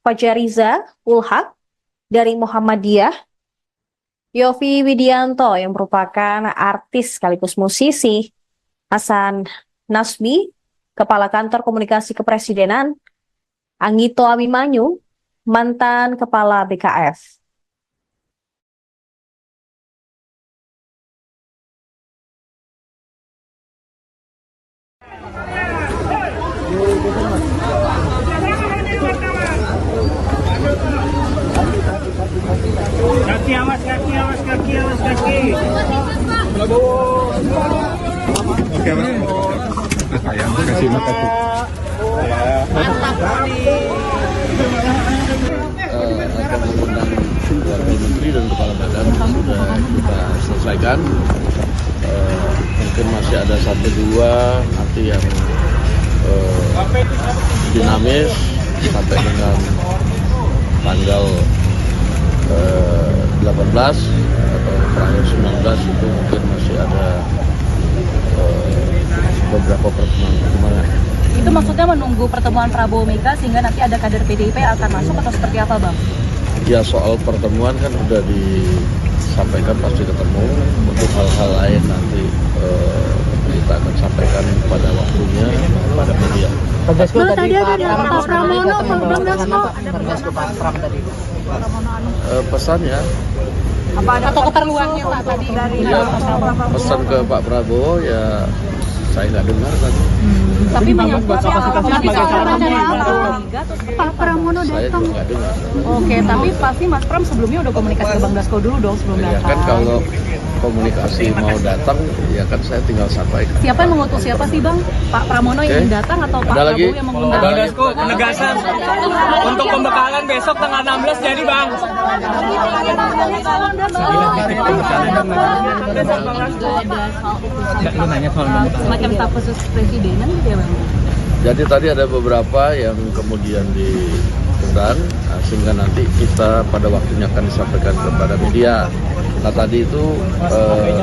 Fajariza Ulhak dari Muhammadiyah, Yofi Widianto yang merupakan artis sekaligus musisi, Hasan Nasbi, Kepala Kantor Komunikasi Kepresidenan, Anggito Abimanyu, mantan Kepala BKF. Kaki, awas kaki, awas kaki, awas kaki. Oke, Mas. Sayang, kasih makasih. Akan mengundang Wakil Menteri dan Kepala Badan sudah kita selesaikan. Mungkin masih ada 1-2 nanti yang dinamis sampai dengan tanggal 18 atau terakhir 19 itu mungkin masih ada beberapa pertemuan. Itu maksudnya menunggu pertemuan Prabowo Mega sehingga nanti ada kader PDIP yang akan masuk atau seperti apa, Bang? Ya, soal pertemuan kan udah disampaikan pasti ketemu. Untuk hal-hal lain nanti kita akan sampaikan pada waktunya pada media. Pak tadi ada Pak Pramono, Bang Dasko. Pak Pram tadi. Pesannya Apa ada atau keperluannya Pak tadi dari pesan ke Pak Prabowo ya saya nggak dengar kan. Tapi menyangkut Pak Pramono Saya datang. juga nggak dengar. Oke, tapi pasti Mas Pram sebelumnya udah komunikasi ke Bang Dasko dulu dong sebelum Ya datang. kan kalau komunikasi mau datang ya kan saya tinggal sampaikan. Siapa yang mengutus siapa sih Bang? Pak Pramono yang ingin datang atau Pak Ada lagi? Prabowo yang mengundang? Bang Dasko, penegasan untuk pembekalan besok tanggal 16 jadi Bang. Semacam staf khusus presidenan gitu ya Bang? Jadi tadi ada beberapa yang kemudian diundang, sehingga nanti kita pada waktunya akan disampaikan kepada media. Nah tadi itu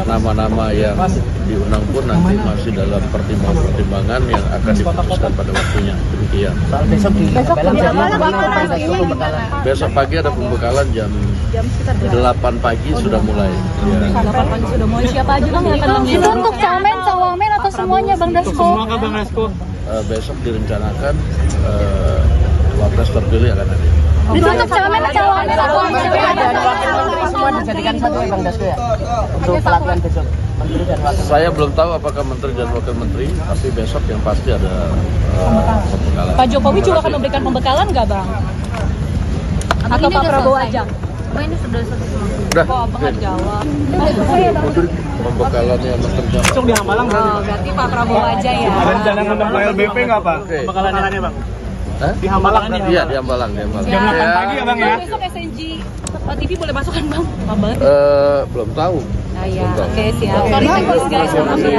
nama-nama yang diundang pun nanti masih dalam pertimbangan yang akan diputuskan pada waktunya. Demikian. Besok di Besok pagi ada pembekalan jam 8 pagi sudah mulai. Ya. 8 pagi sudah mulai. Siapa aja Bang yang akan Itu mengisi? untuk cawamen atau semuanya Bang Dasko? Semua kah Bang Dasko? Besok direncanakan wapres terpilih akan ada. Itu untuk cawamen atau semua dijadikan satu ya Bang Dasko ya. Untuk pelatihan besok menteri dan wakil. Saya belum tahu apakah menteri dan wakil menteri, tapi besok yang pasti ada pembekalan. Pak Jokowi juga akan memberikan pembekalan nggak Bang? Atau Pak Prabowo aja? Udah, Kok Abang nggak jawab? pembekalannya menteri dan Besok di Hambalang berarti. Oh, berarti Pak Prabowo aja ya. Ada rencana ngundang Pak LBP nggak Pak? Oke. Pembekalannya Bang. Hah? Di Hambalang nih. Iya, di Hambalang. Jam 8 pagi ya Bang ya? Besok SNG TV boleh masuk kan Bang? Bang. Belum tahu. Ah ya, oke siap. Sorry teknis guys, maaf ya.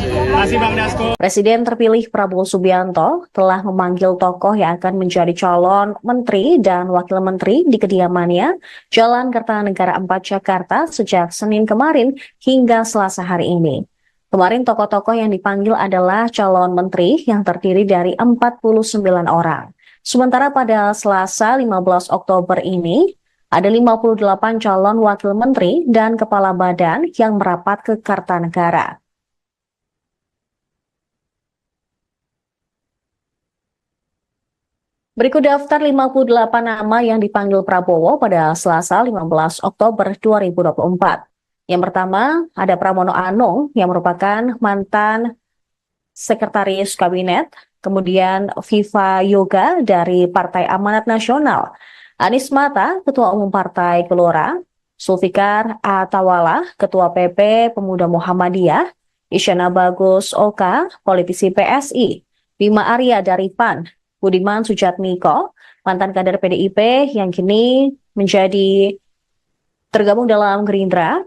Terima kasih Bang Dasko. Presiden terpilih Prabowo Subianto telah memanggil tokoh yang akan menjadi calon menteri dan wakil menteri di kediamannya Jalan Kertanegara 4 Jakarta sejak Senin kemarin hingga Selasa hari ini. Kemarin tokoh-tokoh yang dipanggil adalah calon menteri yang terdiri dari 49 orang. Sementara pada Selasa 15 Oktober ini, ada 58 calon wakil menteri dan kepala badan yang merapat ke Kartanegara. Berikut daftar 58 nama yang dipanggil Prabowo pada Selasa 15 Oktober 2024. Yang pertama, ada Pramono Anung yang merupakan mantan sekretaris kabinet, kemudian Viva Yoga dari Partai Amanat Nasional, Anies Mata, Ketua Umum Partai Gelora, Zulfikar Atawala, Ketua PP Pemuda Muhammadiyah, Isyana Bagus Oka, politisi PSI, Bima Arya dari PAN, Budiman Sujatmiko, mantan kader PDIP yang kini menjadi tergabung dalam Gerindra,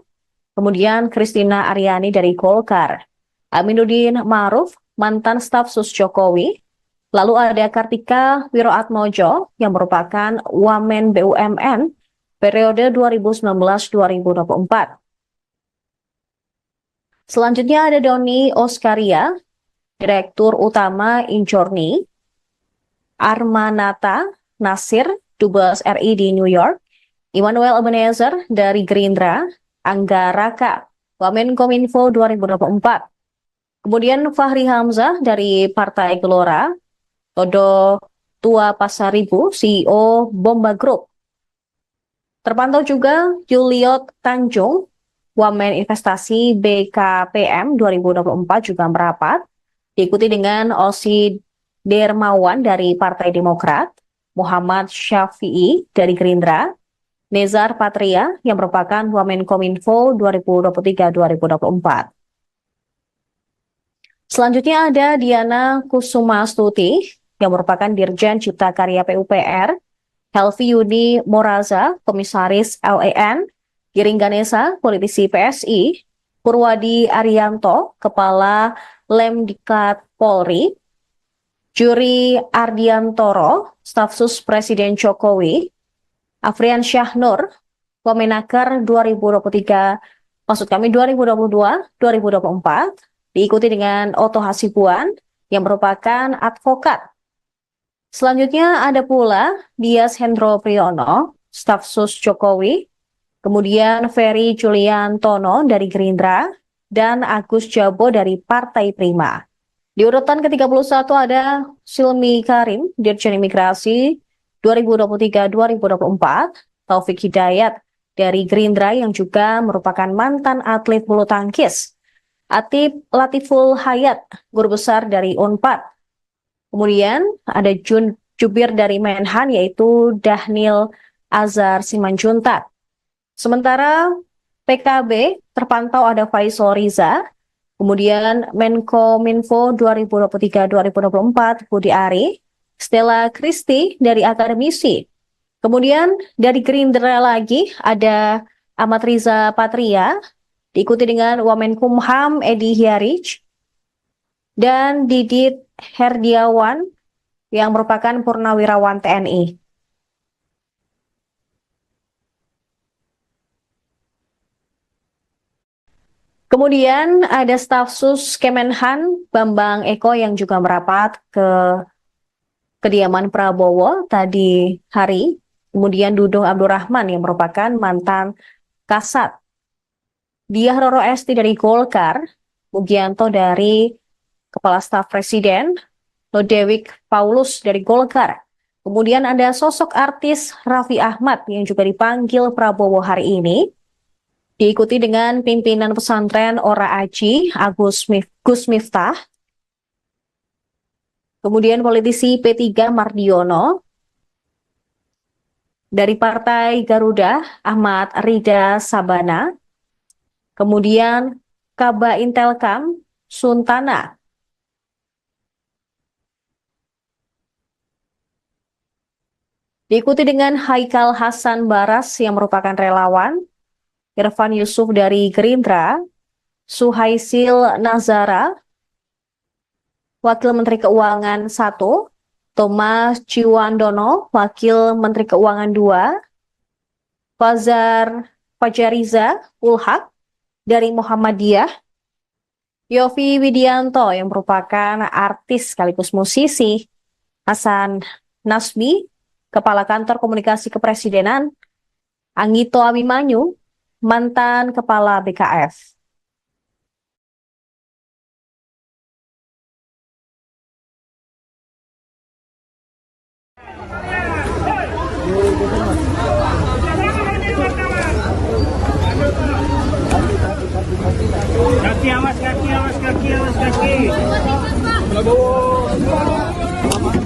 kemudian Kristina Aryani dari Golkar, Aminuddin Ma'ruf, mantan staf sus Jokowi, lalu ada Kartika Wiroatmojo yang merupakan Wamen BUMN periode 2019-2024. Selanjutnya ada Doni Oskaria, Direktur Utama Injorni, Armanata Nasir, Dubes RI di New York, Immanuel Ebenezer dari Gerindra, Angga Raka, Wamenkominfo 2024. Kemudian Fahri Hamzah dari Partai Gelora, Todo Tua Pasaribu, CEO Bomba Group. Terpantau juga Juliot Tanjung, Wamen Investasi BKPM 2024 juga merapat, diikuti dengan Osi Dermawan dari Partai Demokrat, Muhammad Syafi'i dari Gerindra, Nezar Patria yang merupakan Wamenkominfo 2023-2024. Selanjutnya ada Diana Kusumastuti yang merupakan Dirjen Cipta Karya PUPR, Helvi Yudi Moraza, Komisaris LEN, Giring Ganesa, politisi PSI, Purwadi Arianto, Kepala Lemdikat Polri, Juri Ardiantoro, Staf Sus Presiden Jokowi, Afrian Syahnur, Wamenaker 2022-2024, diikuti dengan Oto Hasibuan yang merupakan advokat. Selanjutnya ada pula Dias Hendro Priyono, staf sus Jokowi, kemudian Ferry Juliantono dari Gerindra, dan Agus Jabo dari Partai Prima. Di urutan ke-31 ada Silmi Karim, Dirjen Imigrasi 2023-2024, Taufik Hidayat dari Gerindra yang juga merupakan mantan atlet bulu tangkis, Atip Latiful Hayat, guru besar dari Unpad. Kemudian ada Jubir dari Menhan yaitu Dahnil Azhar Simanjuntak. Sementara PKB terpantau ada Faisal Riza, kemudian Menkominfo 2023-2024 Budi Ari, Stella Christy dari akademisi. Kemudian dari Gerindra lagi ada Ahmad Riza Patria, diikuti dengan Wamenkumham Edi Hyarij, dan Didit Herdiawan yang merupakan purnawirawan TNI. Kemudian ada staf sus Kemenhan Bambang Eko yang juga merapat ke kediaman Prabowo tadi hari. Kemudian Dudung Abdurrahman yang merupakan mantan Kasat. Diah Roro Esti dari Golkar, Mugianto dari Kepala Staf Presiden, Lodewijk Paulus dari Golkar. Kemudian ada sosok artis Raffi Ahmad yang juga dipanggil Prabowo hari ini. Diikuti dengan pimpinan pesantren Ora Aji, Gus Miftah. Kemudian politisi P3 Mardiono. Dari Partai Garuda, Ahmad Rida Sabana. Kemudian Kaba Intelkam, Suntana. Diikuti dengan Haikal Hasan Baras yang merupakan relawan. Irfan Yusuf dari Gerindra, Suhaisil Nazara, Wakil Menteri Keuangan 1, Thomas Ciwandono, Wakil Menteri Keuangan 2, Fajariza Ulhak dari Muhammadiyah, Yofi Widianto yang merupakan artis sekaligus musisi, Hasan Nasbi, Kepala Kantor Komunikasi Kepresidenan, Anggito Abimanyu, mantan Kepala BKF. Kaki awas, kaki awas, kaki awas, kaki.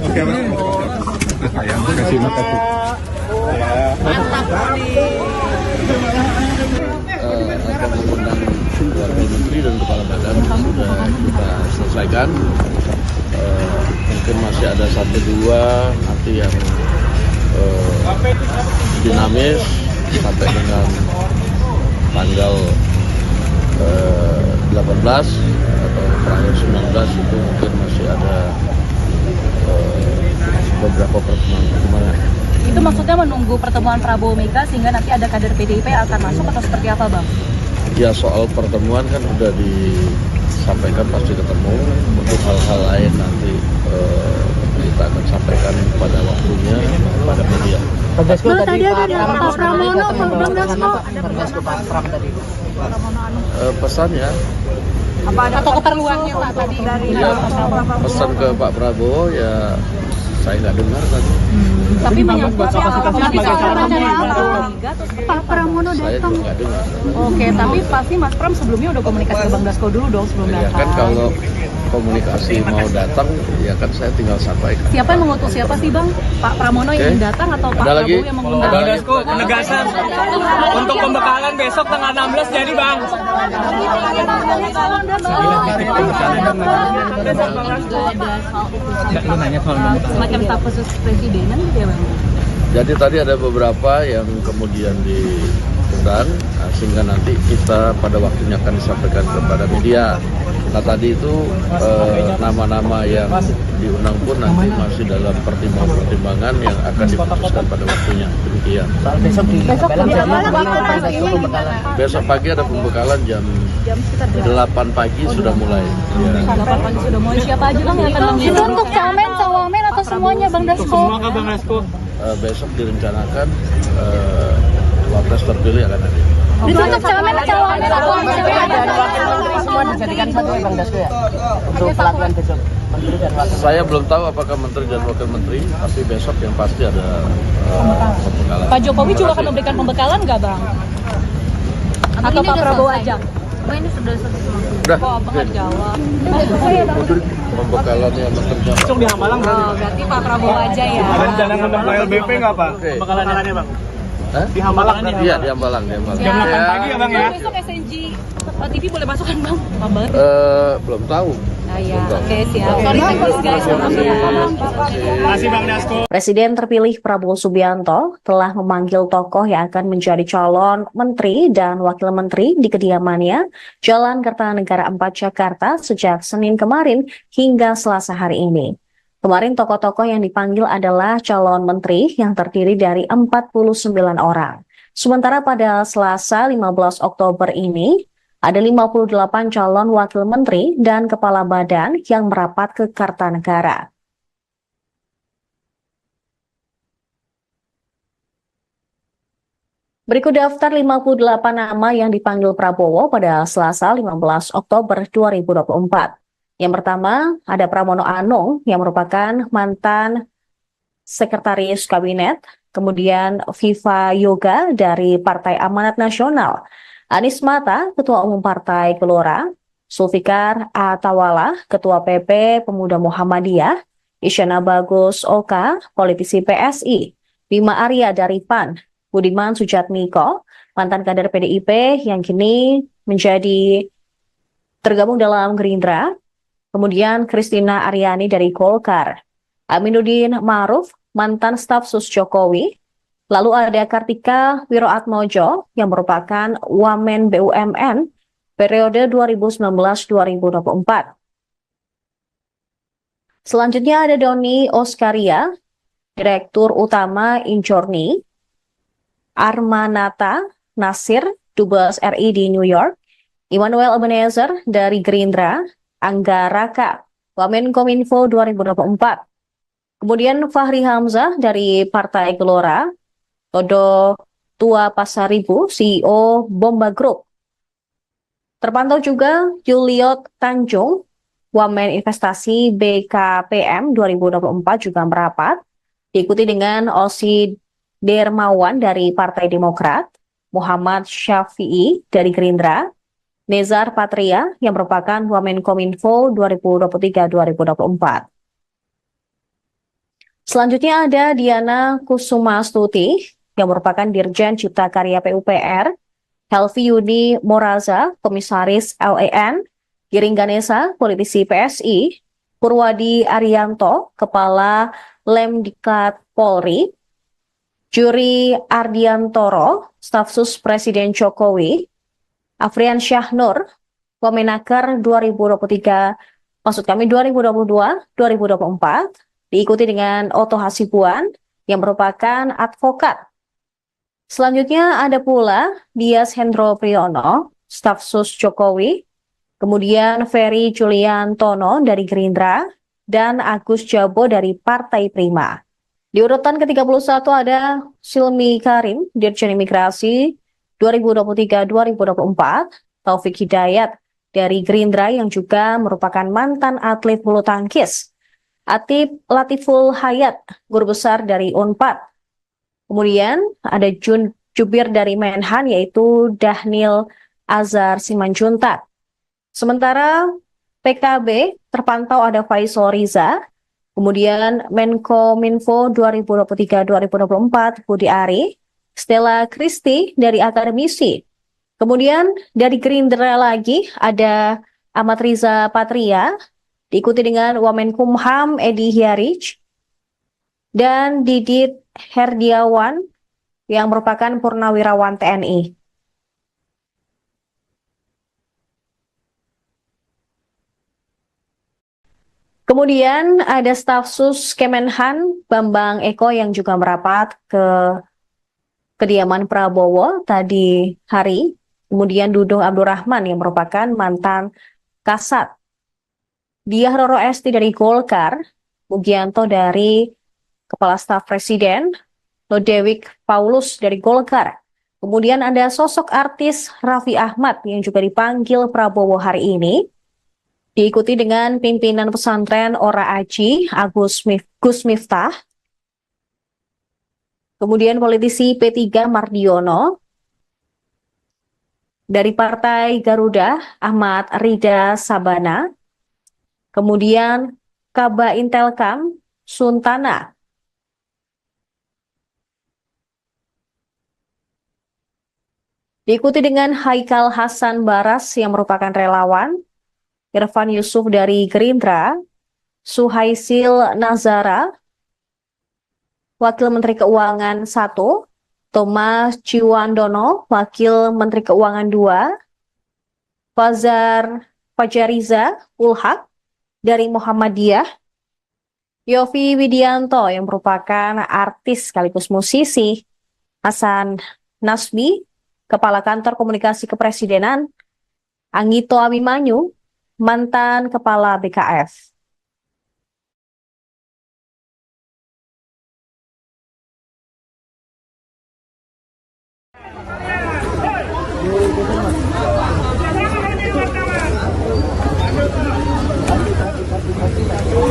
Oke, Mas. Sayang, kasih makasih. Akan mengundang Wakil Menteri dan Kepala Badan sudah kita selesaikan. Mungkin masih ada 1-2 nanti yang dinamis sampai dengan tanggal 18 atau terakhir 19 itu mungkin masih ada beberapa pertemuan. Itu maksudnya menunggu pertemuan Prabowo Mega sehingga nanti ada kader PDIP yang akan masuk atau seperti apa, Bang? Ya, soal pertemuan kan sudah disampaikan pasti ketemu. Untuk hal-hal lain nanti kita akan sampaikan pada waktunya pada media. Tadi ada Pak Pramono, Bang Dasko. Pak Pram tadi. Pesannya Apa ada atau keperluannya Pak tadi dari ya, pesan ke Pak Prabowo ya saya nggak dengar tadi. tapi menyangkut Pak Pramono Saya datang. juga nggak dengar. Oke, tapi pasti Mas Pram sebelumnya udah komunikasi ke Bang Dasko dulu dong sebelum Ya datang. kan kalau komunikasi mau datang ya kan saya tinggal sampaikan. Siapa yang mengutus siapa sih Bang? Pak Pramono yang ingin datang atau Pak Ada lagi? Prabowo yang mengundang? Ada Bang lagi? Dasko, penegasan untuk pembekalan besok tanggal 16 jadi Bang. Semacam staf khusus presidenan gitu ya Bang? Jadi tadi ada beberapa yang kemudian diundang sehingga nanti kita pada waktunya akan disampaikan kepada media. Nah tadi itu nama-nama yang diundang pun nanti masih dalam pertimbangan yang akan diputuskan pada waktunya. Demikian. Besok pagi ada pembekalan jam 8 pagi sudah mulai. Ya. 8 pagi sudah mulai. Siapa aja Bang yang akan Itu mengundang? untuk camen, cawamen atau semuanya Bang Dasko? Bang Dasko. Besok direncanakan wapres terpilih akan ada. Itu untuk camen, cawamen atau Semua dijadikan satu ya Bang Dasko ya? Untuk pelatihan besok. Menteri dan wakil. Saya belum tahu apakah menteri dan wakil menteri, tapi besok yang pasti ada pembekalan. Pak Jokowi juga akan memberikan pembekalan nggak Bang? Atau Pak Prabowo aja? Ini sudah selesai semua. Udah, Kok Abang nggak jawab? pembekalan yang menteri Besok di Hambalang Oh, berarti Pak Prabowo aja ya. Ada rencana ngundang Pak LBP nggak Pak? Oke. Pembekalannya Bang. Hah? Di Hambalang. Iya, di Hambalang. Jam 8 pagi ya Bang ya? Besok SNG TV boleh masuk kan Bang? Lama banget. Belum tahu. Ya, oke siap. Sorry guys. Terima kasih Bang Dasko. Presiden terpilih Prabowo Subianto telah memanggil tokoh yang akan menjadi calon menteri dan wakil menteri di kediamannya Jalan Kertanegara 4 Jakarta sejak Senin kemarin hingga Selasa hari ini. Kemarin tokoh-tokoh yang dipanggil adalah calon menteri yang terdiri dari 49 orang. Sementara pada Selasa 15 Oktober ini, ada 58 calon wakil menteri dan kepala badan yang merapat ke Kartanegara. Berikut daftar 58 nama yang dipanggil Prabowo pada Selasa 15 Oktober 2024. Yang pertama, ada Pramono Anung yang merupakan mantan sekretaris kabinet, kemudian Viva Yoga dari Partai Amanat Nasional, Anies Mata, Ketua Umum Partai Gelora, Zulfikar Atawala, Ketua PP Pemuda Muhammadiyah, Isyana Bagus Oka, politisi PSI, Bima Arya dari PAN, Budiman Sujatmiko, mantan kader PDIP yang kini menjadi tergabung dalam Gerindra, kemudian Kristina Aryani dari Golkar, Aminuddin Ma'ruf, mantan staf sus Jokowi, lalu ada Kartika Wiroatmojo yang merupakan Wamen BUMN periode 2019-2024. Selanjutnya ada Doni Oskaria, Direktur Utama Injorni, Armanata Nasir, Dubes RI di New York, Immanuel Ebenezer dari Gerindra, Angga Raka, Wamenkominfo 2024. Kemudian Fahri Hamzah dari Partai Gelora, Todo Tua Pasaribu, CEO Bomba Group. Terpantau juga Juliot Tanjung, Wamen Investasi BKPM 2024 juga merapat, diikuti dengan Osi Dermawan dari Partai Demokrat, Muhammad Syafi'i dari Gerindra, Nezar Patria yang merupakan Wamenkominfo 2023-2024. Selanjutnya ada Diana Kusumastuti yang merupakan Dirjen Cipta Karya PUPR, Helvi Yuni Moraza, Komisaris LEN, Giring Ganesa, politisi PSI, Purwadi Arianto, Kepala Lemdiklat Polri, Juri Ardiantoro, Staf Sus Presiden Jokowi, Afrian Syahnur, Wamenaker 2022-2024, diikuti dengan Oto Hasibuan yang merupakan advokat. Selanjutnya ada pula Dias Hendro Priyono, staf sus Jokowi, kemudian Ferry Juliantono dari Gerindra, dan Agus Jabo dari Partai Prima. Di urutan ke-31 ada Silmi Karim, Dirjen Imigrasi 2023-2024, Taufik Hidayat dari Gerindra yang juga merupakan mantan atlet bulu tangkis, Atip Latiful Hayat, guru besar dari Unpad. Kemudian ada jubir dari Menhan yaitu Dahnil Azhar Simanjuntak. Sementara PKB terpantau ada Faisal Riza, kemudian Menkominfo 2023-2024 Budi Ari, Stella Christy dari akademisi. Kemudian dari Gerindra lagi ada Ahmad Riza Patria, diikuti dengan Wamenkumham Edi Hyarij, dan Didit Herdiawan yang merupakan Purnawirawan TNI. Kemudian ada staf sus Kemenhan Bambang Eko yang juga merapat ke kediaman Prabowo tadi hari. Kemudian Dudung Abdurrahman yang merupakan mantan Kasat, Diah Roro Esti dari Golkar, Mugianto dari Kepala Staf Presiden, Lodewik Paulus dari Golkar. Kemudian ada sosok artis Raffi Ahmad yang juga dipanggil Prabowo hari ini, diikuti dengan pimpinan pesantren Ora Aji, Gus Miftah, kemudian politisi P3 Mardiono, dari Partai Garuda Ahmad Rida Sabana, kemudian Kaba Intelkam Suntana, Diikuti dengan Haikal Hasan Baras yang merupakan relawan, Irfan Yusuf dari Gerindra, Suhaisil Nazara, Wakil Menteri Keuangan 1, Thomas Ciwandono, Wakil Menteri Keuangan 2, Fajariza Ulhak dari Muhammadiyah, Yofi Widianto yang merupakan artis sekaligus musisi, Hasan Nasbi, Kepala Kantor Komunikasi Kepresidenan, Anggito Abimanyu, mantan Kepala BKF.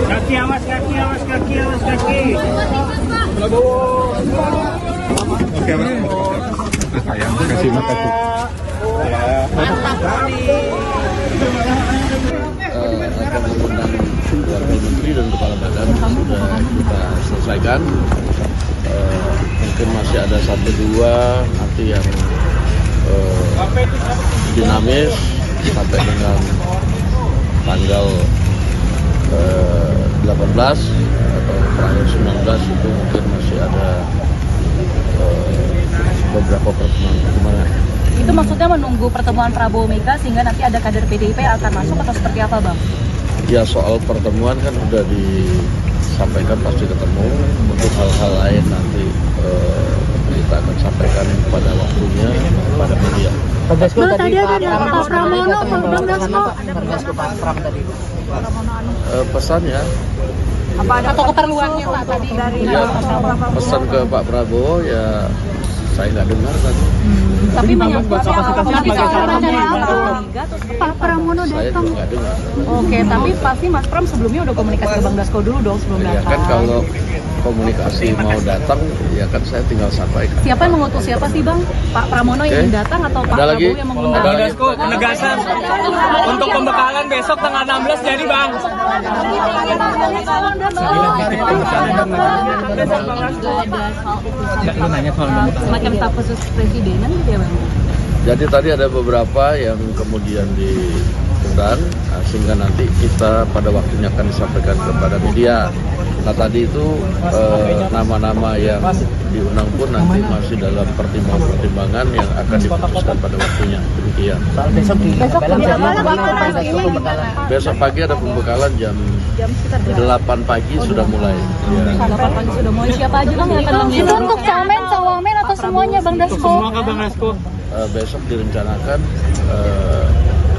Kaki awas, kaki awas, kaki awas, kaki. Oke, sayang, kasih makasih. Akan mengundang wakil menteri dan kepala badan sudah kita selesaikan. Mungkin masih ada 1-2 nanti yang dinamis sampai dengan tanggal 18 atau terakhir 19 itu mungkin masih ada beberapa pertemuan. Itu maksudnya menunggu pertemuan Prabowo Mega sehingga nanti ada kader PDIP yang akan masuk atau seperti apa, Bang? Ya, soal pertemuan kan sudah disampaikan pasti ketemu. Untuk hal-hal lain nanti kita akan sampaikan pada waktunya pada media. Bang, tadi ada Pak Pramono, Bang Dasko. Pak Pram tadi. Pesannya Apa ada atau keperluannya Pak tadi dari pesan ke Pak Prabowo ya saya nggak dengar tadi. tapi menyangkut Pak Pramono Saya datang. juga nggak dengar. Oke, tapi pasti Mas Pram sebelumnya udah komunikasi ke Bang Dasko dulu dong sebelum Ya datang. kan kalau komunikasi mau datang ya kan saya tinggal sampaikan. Siapa yang mengutus siapa sih Bang? Pak Pramono yang ingin datang atau Pak Ada lagi? Prabowo yang mengundang? Ada Bang lagi? Dasko, penegasan untuk pembekalan besok tanggal 16 jadi Bang. Semacam staf khusus presidenan gitu ya Bang? Jadi tadi ada beberapa yang kemudian diundang, sehingga nanti kita pada waktunya akan disampaikan kepada media. Nah tadi itu nama-nama yang diundang pun nanti masih dalam pertimbangan yang akan diputuskan pada waktunya. Demikian. Besok pagi ada pembekalan jam 8 pagi sudah mulai. Ya. 8 pagi sudah mulai. Siapa aja Bang yang akan Itu mengundang? untuk camen, cawamen atau semuanya Bang Dasko? Semua ke Bang Dasko. Besok direncanakan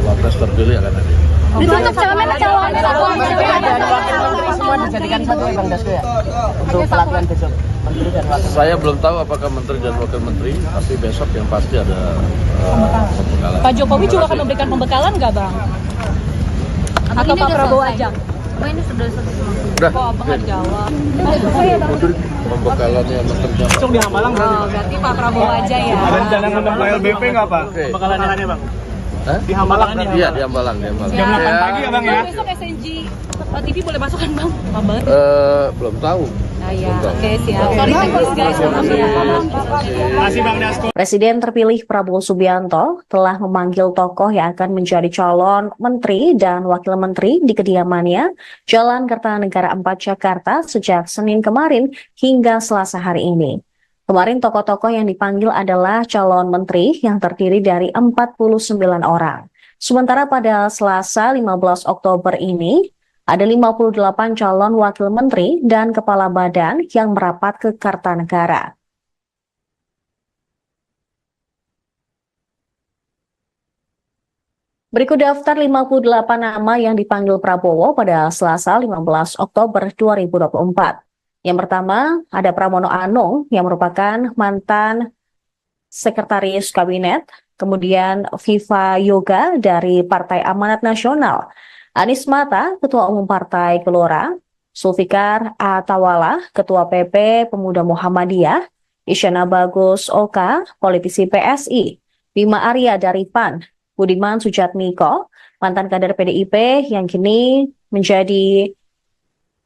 wapres terpilih akan hadir. Itu untuk camen, cawamen atau Semua dijadikan satu ya Bang Dasko ya? Untuk pelatihan besok. Menteri dan wakil. Saya belum tahu apakah menteri dan wakil menteri, tapi besok yang pasti ada pembekalan. Pak Jokowi juga akan memberikan pembekalan nggak Bang? Atau Pak Prabowo aja? Ini sudah selesai. Udah, Kok Abang nggak jawab? pembekalannya menteri dan Besok di Hamalang Oh, berarti Pak Prabowo aja ya? ada rencana ngundang LBP nggak Pak? Oke. Pembekalannya Bang. Hah? Di Hamalang Iya, di Hambalang, di Hambalang. Jam 8 pagi ya Bang ya? Besok SNG TV boleh masuk kan Bang? Pak banget. Belum tahu. Nah ya, oke siap. Sorry teknis guys, maaf ya. Masih Bang Dasko. Presiden terpilih Prabowo Subianto telah memanggil tokoh yang akan menjadi calon menteri dan wakil menteri di kediamannya Jalan Kertanegara 4 Jakarta sejak Senin kemarin hingga Selasa hari ini. Kemarin tokoh-tokoh yang dipanggil adalah calon menteri yang terdiri dari 49 orang. Sementara pada Selasa 15 Oktober ini, ada 58 calon wakil menteri dan kepala badan yang merapat ke Kertanegara. Berikut daftar 58 nama yang dipanggil Prabowo pada Selasa 15 Oktober 2024. Yang pertama, ada Pramono Anung yang merupakan mantan Sekretaris Kabinet, kemudian Viva Yoga dari Partai Amanat Nasional, Anies Mata, Ketua Umum Partai Gelora, Zulfikar Atawala, Ketua PP Pemuda Muhammadiyah, Isyana Bagus Oka, politisi PSI, Bima Arya dari PAN, Budiman Sujatmiko, mantan kader PDIP yang kini menjadi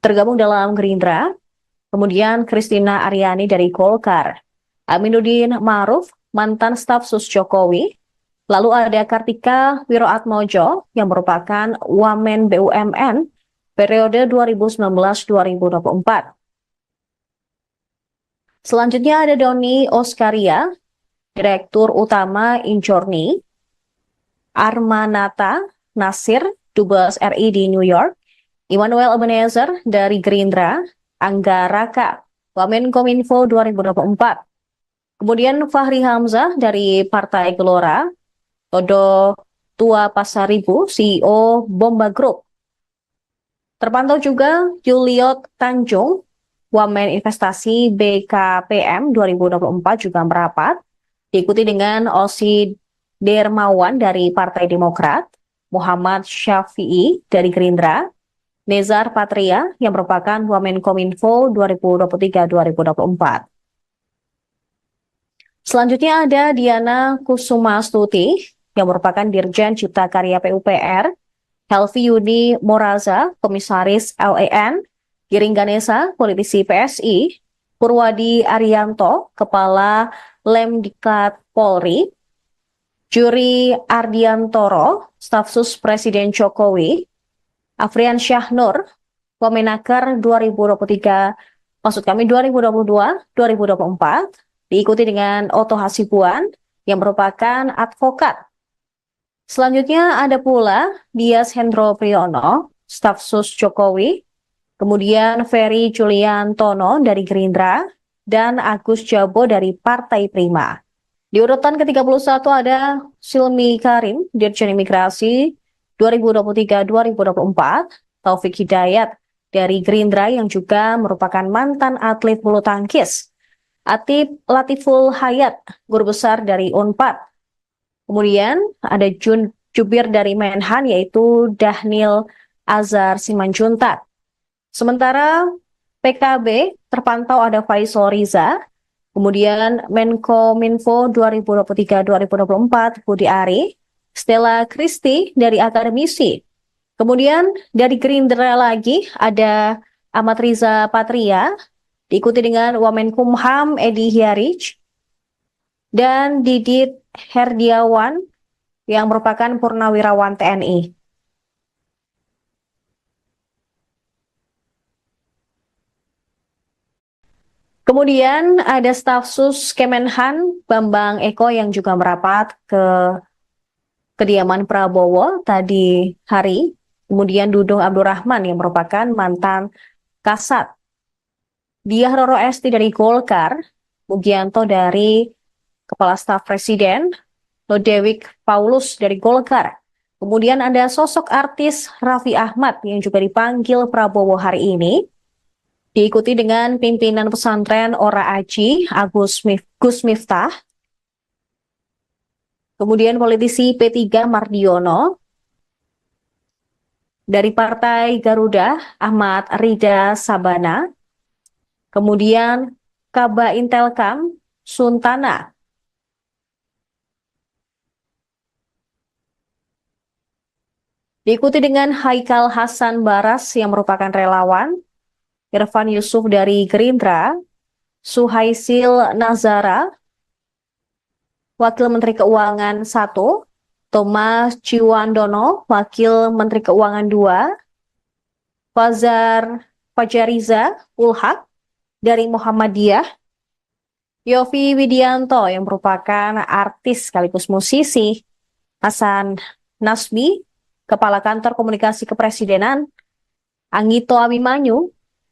tergabung dalam Gerindra, kemudian Christina Aryani dari Golkar, Aminuddin Ma'ruf, mantan staf sus Jokowi. Lalu ada Kartika Wiroatmojo yang merupakan Wamen BUMN periode 2019-2024. Selanjutnya ada Doni Oskaria, Direktur Utama Injorni, Armanata Nasir, Dubes RI di New York, Immanuel Ebenezer dari Gerindra, Angga Raka, Wamenkominfo 2024. Kemudian Fahri Hamzah dari Partai Gelora, Todo Tua Pasaribu, CEO Bomba Group. Terpantau juga Juliot Tanjung, Wamen Investasi BKPM 2024 juga merapat, diikuti dengan Osi Dermawan dari Partai Demokrat, Muhammad Syafi'i dari Gerindra, Nezar Patria yang merupakan Wamenkominfo 2023-2024. Selanjutnya ada Diana Kusumastuti yang merupakan Dirjen Cipta Karya PUPR, Helvi Yuni Moraza, Komisaris LEN, Giring Ganesa, politisi PSI, Purwadi Arianto, Kepala Lemdiklat Polri, Juri Ardiantoro, Staf Sus Presiden Jokowi, Afrian Syahnur, Wamenaker 2022-2024, diikuti dengan Oto Hasibuan yang merupakan advokat. Selanjutnya ada pula Dias Hendro Priyono, Staf Sus Jokowi, kemudian Ferry Julian Tono dari Gerindra, dan Agus Jabo dari Partai Prima. Di urutan ke-31 ada Silmi Karim, Dirjen Imigrasi 2023-2024, Taufik Hidayat dari Gerindra yang juga merupakan mantan atlet bulu tangkis, Atip Latiful Hayat, Guru Besar dari UNPAD. Kemudian ada Jubir dari Menhan yaitu Dahnil Azhar Simanjuntak. Sementara PKB terpantau ada Faisal Riza, kemudian Menkominfo 2023-2024 Budi Ari, Stella Kristi dari akademisi. Kemudian dari Gerindra lagi ada Ahmad Riza Patria, diikuti dengan Wamenkumham Edi Hyarij, dan Didit Herdiawan yang merupakan Purnawirawan TNI. Kemudian ada staf sus Kemenhan Bambang Eko yang juga merapat ke kediaman Prabowo tadi hari. Kemudian Dudung Abdurrahman yang merupakan mantan Kasat. Diah Roro Esti dari Golkar, Mugianto dari Kepala Staf Presiden, Lodewijk Paulus dari Golkar. Kemudian ada sosok artis Raffi Ahmad yang juga dipanggil Prabowo hari ini. Diikuti dengan pimpinan pesantren Ora Aji, Gus Miftah. Kemudian politisi P3 Mardiono. Dari Partai Garuda, Ahmad Rida Sabana. Kemudian Kaba Intelkam, Suntana. Diikuti dengan Haikal Hasan Baras yang merupakan relawan, Irfan Yusuf dari Gerindra, Suhaisil Nazara, Wakil Menteri Keuangan 1, Thomas Ciwandono, Wakil Menteri Keuangan 2, Fajariza Ulhak dari Muhammadiyah, Yofi Widianto yang merupakan artis sekaligus musisi, Hasan Nasbi, Kepala Kantor Komunikasi Kepresidenan, Anggito Abimanyu,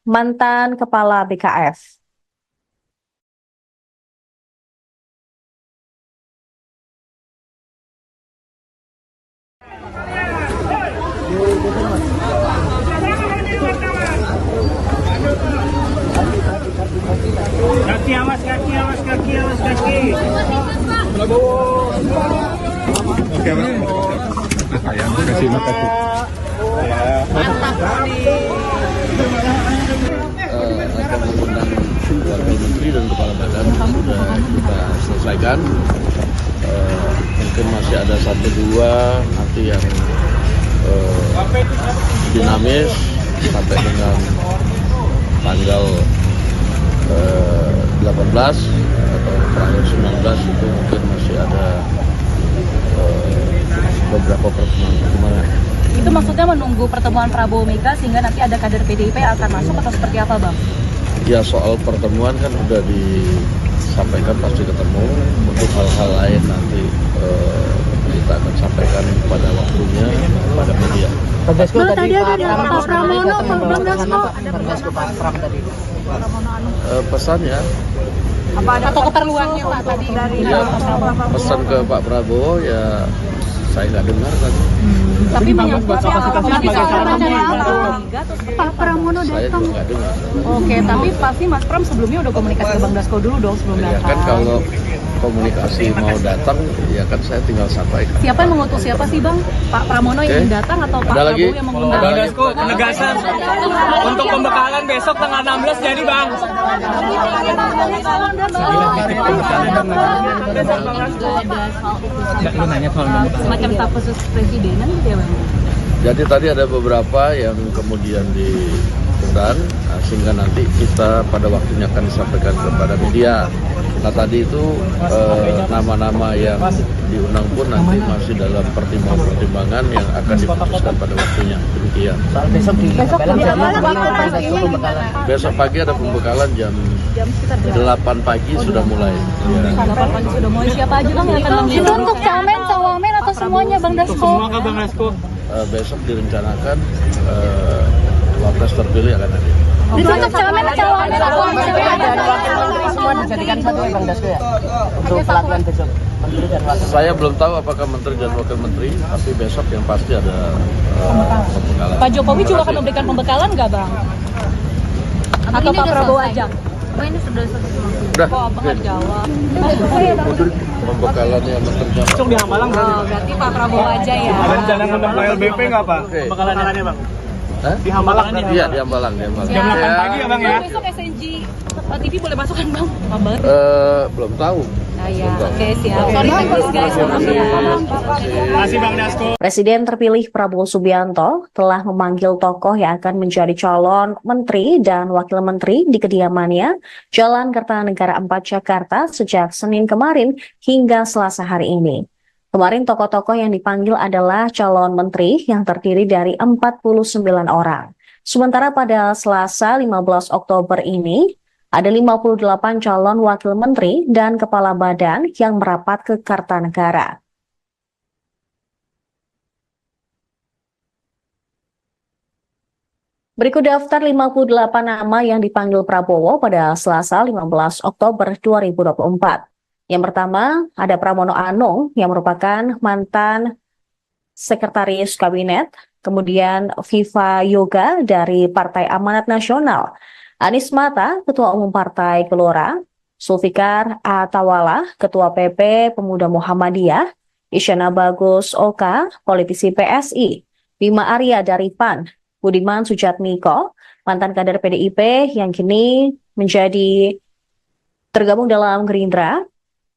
mantan Kepala BKF. Kaki, awas kaki, awas kaki, awas kaki. Oke, Mas. Sayang, kasih makasih. Akan mengundang wakil menteri dan kepala badan sudah kita selesaikan. Mungkin masih ada 1-2 nanti yang dinamis sampai dengan tanggal 18 atau terakhir 19 itu mungkin masih ada beberapa pertemuan. Itu maksudnya menunggu pertemuan Prabowo Mega sehingga nanti ada kader PDIP yang akan masuk atau seperti apa, Bang? Ya soal pertemuan kan udah disampaikan pasti ketemu. Untuk hal-hal lain nanti kita akan sampaikan pada waktunya pada media. Bang tadi ada Pak Pramono, Bang Dasko. Pak Pram tadi. Pesannya Apa ada atau keperluannya Pak tadi dari ya, pesan ke Pak Prabowo ya saya nggak dengar tadi. tapi menyangkut Pak Pramono Saya datang. juga nggak dengar. Oke, tapi pasti Mas Pram sebelumnya udah komunikasi ke Bang Dasko dulu dong sebelum Ya datang. kan kalau komunikasi mau datang ya kan saya tinggal sampaikan. Siapa yang mengutus siapa sih Bang? Pak Pramono yang ingin datang atau Pak Ada lagi? Prabowo yang mengundang? Bang Dasko, penegasan untuk pembekalan besok tanggal 16 jadi Bang. Semacam staf khusus presidenan gitu ya Bang? Jadi tadi ada beberapa yang kemudian diundang, sehingga nanti kita pada waktunya akan disampaikan kepada media. Nah tadi itu nama-nama yang diundang pun nanti masih dalam pertimbangan yang akan diputuskan pada waktunya. Demikian. Soal besok di Besok pagi ada pembekalan jam 8 pagi sudah mulai. Ya. 8 pagi sudah mulai. Siapa aja Bang yang akan Itu mengirim? untuk camen, cawamen atau semuanya Bang Dasko? Semua kan Bang Dasko. Besok direncanakan wapres terpilih akan hadir. Itu untuk camen, cawamen atau semua dijadikan satu ya Bang Dasko ya. Untuk pelatihan besok Menteri dan Wakil. Saya belum tahu apakah Menteri dan Wakil Menteri, tapi besok yang pasti ada pembekalan. Pak Jokowi juga akan memberikan pembekalan nggak Bang? Atau Pak Prabowo aja? Ini sudah Udah, kok apa nggak jawab? pembekalannya Menteri dan Besok di Hambalang berarti. Oh, berarti Pak Prabowo aja ya. Ada rencana ngundang ke LBP nggak Pak? Oke. Pembekalannya Bang. Hah? Di Hambalang nih. Iya, di Hambalang. Jam 8 pagi ya Bang ya. Besok SNG TV boleh masuk kan Bang? Lama banget. Belum tahu. Ah ya, oke siap. Sorry teknis guys, maaf ya. Masih Bang Dasko. Presiden terpilih Prabowo Subianto telah memanggil tokoh yang akan menjadi calon menteri dan wakil menteri di kediamannya Jalan Kertanegara 4 Jakarta sejak Senin kemarin hingga Selasa hari ini. Kemarin tokoh-tokoh yang dipanggil adalah calon menteri yang terdiri dari 49 orang. Sementara pada Selasa 15 Oktober ini, ada 58 calon wakil menteri dan kepala badan yang merapat ke Kartanegara. Berikut daftar 58 nama yang dipanggil Prabowo pada Selasa 15 Oktober 2024. Yang pertama, ada Pramono Anung yang merupakan mantan sekretaris kabinet, kemudian Viva Yoga dari Partai Amanat Nasional, Anies Mata, Ketua Umum Partai Gelora, Zulfikar Atawala, Ketua PP Pemuda Muhammadiyah, Isyana Bagus Oka, politisi PSI, Bima Arya dari PAN, Budiman Sujatmiko, mantan kader PDIP yang kini menjadi tergabung dalam Gerindra,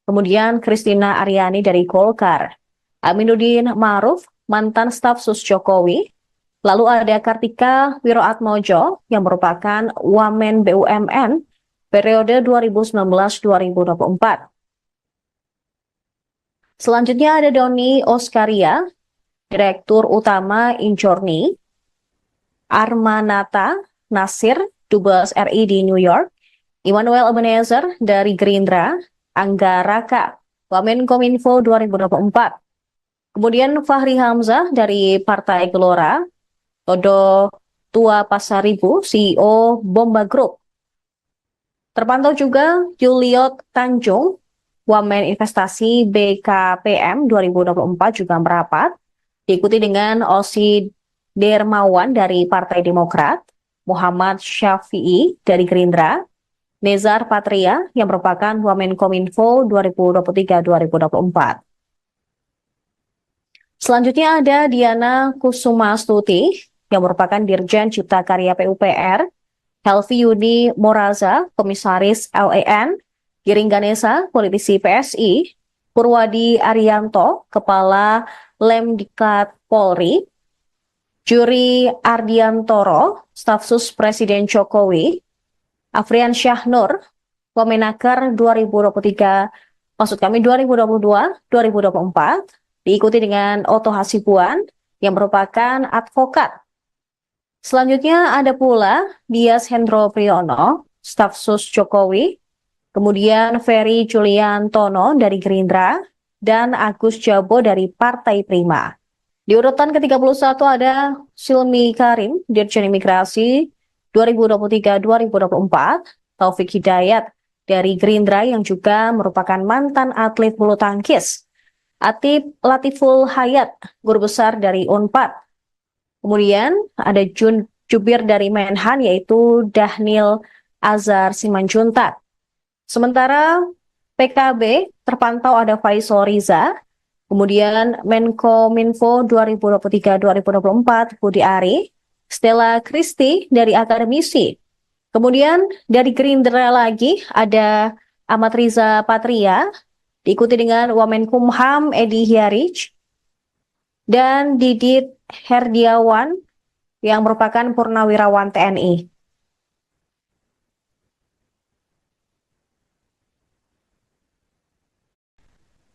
kemudian Christina Aryani dari Golkar, Aminuddin Ma'ruf, mantan staf sus Jokowi, lalu ada Kartika Wiroatmojo yang merupakan Wamen BUMN periode 2019-2024. Selanjutnya ada Doni Oskaria, Direktur Utama Injorni, Armanata Nasir, Dubes RI di New York, Immanuel Ebenezer dari Gerindra, Angga Raka, Wamenkominfo 2024. Kemudian Fahri Hamzah dari Partai Gelora, Todo Tua Pasaribu, CEO Bomba Group. Terpantau juga Juliot Tanjung, Wamen Investasi BKPM 2024 juga merapat, diikuti dengan Osi Dermawan dari Partai Demokrat, Muhammad Syafi'i dari Gerindra, Nezar Patria yang merupakan Wamenkominfo 2023-2024. Selanjutnya ada Diana Kusumastuti yang merupakan Dirjen Cipta Karya PUPR, Helvi Yuni Moraza, Komisaris LEN, Giring Ganesa, politisi PSI, Purwadi Arianto, Kepala Lemdiklat Polri, Juri Ardiantoro, Staf Sus Presiden Jokowi, Afrian Syahnur, Wamenaker 2023, maksud kami 2022-2024, diikuti dengan Oto Hasibuan yang merupakan advokat. Selanjutnya ada pula Dias Hendro Priyono, staf sus Jokowi, kemudian Ferry Juliantono dari Gerindra, dan Agus Jabo dari Partai Prima. Di urutan ke-31 ada Silmi Karim, Dirjen Imigrasi 2023-2024, Taufik Hidayat dari Gerindra yang juga merupakan mantan atlet bulu tangkis, Atip Latiful Hayat, guru besar dari Unpad. Kemudian ada Jubir dari Menhan yaitu Dahnil Azhar Simanjuntak. Sementara PKB terpantau ada Faisal Riza, kemudian Menkominfo 2023-2024 Budi Ari, Stella Kristi dari akademisi. Kemudian dari Gerindra lagi ada Ahmad Riza Patria, diikuti dengan Wamenkumham Edi Hiarij, dan Didit Herdiawan yang merupakan purnawirawan TNI.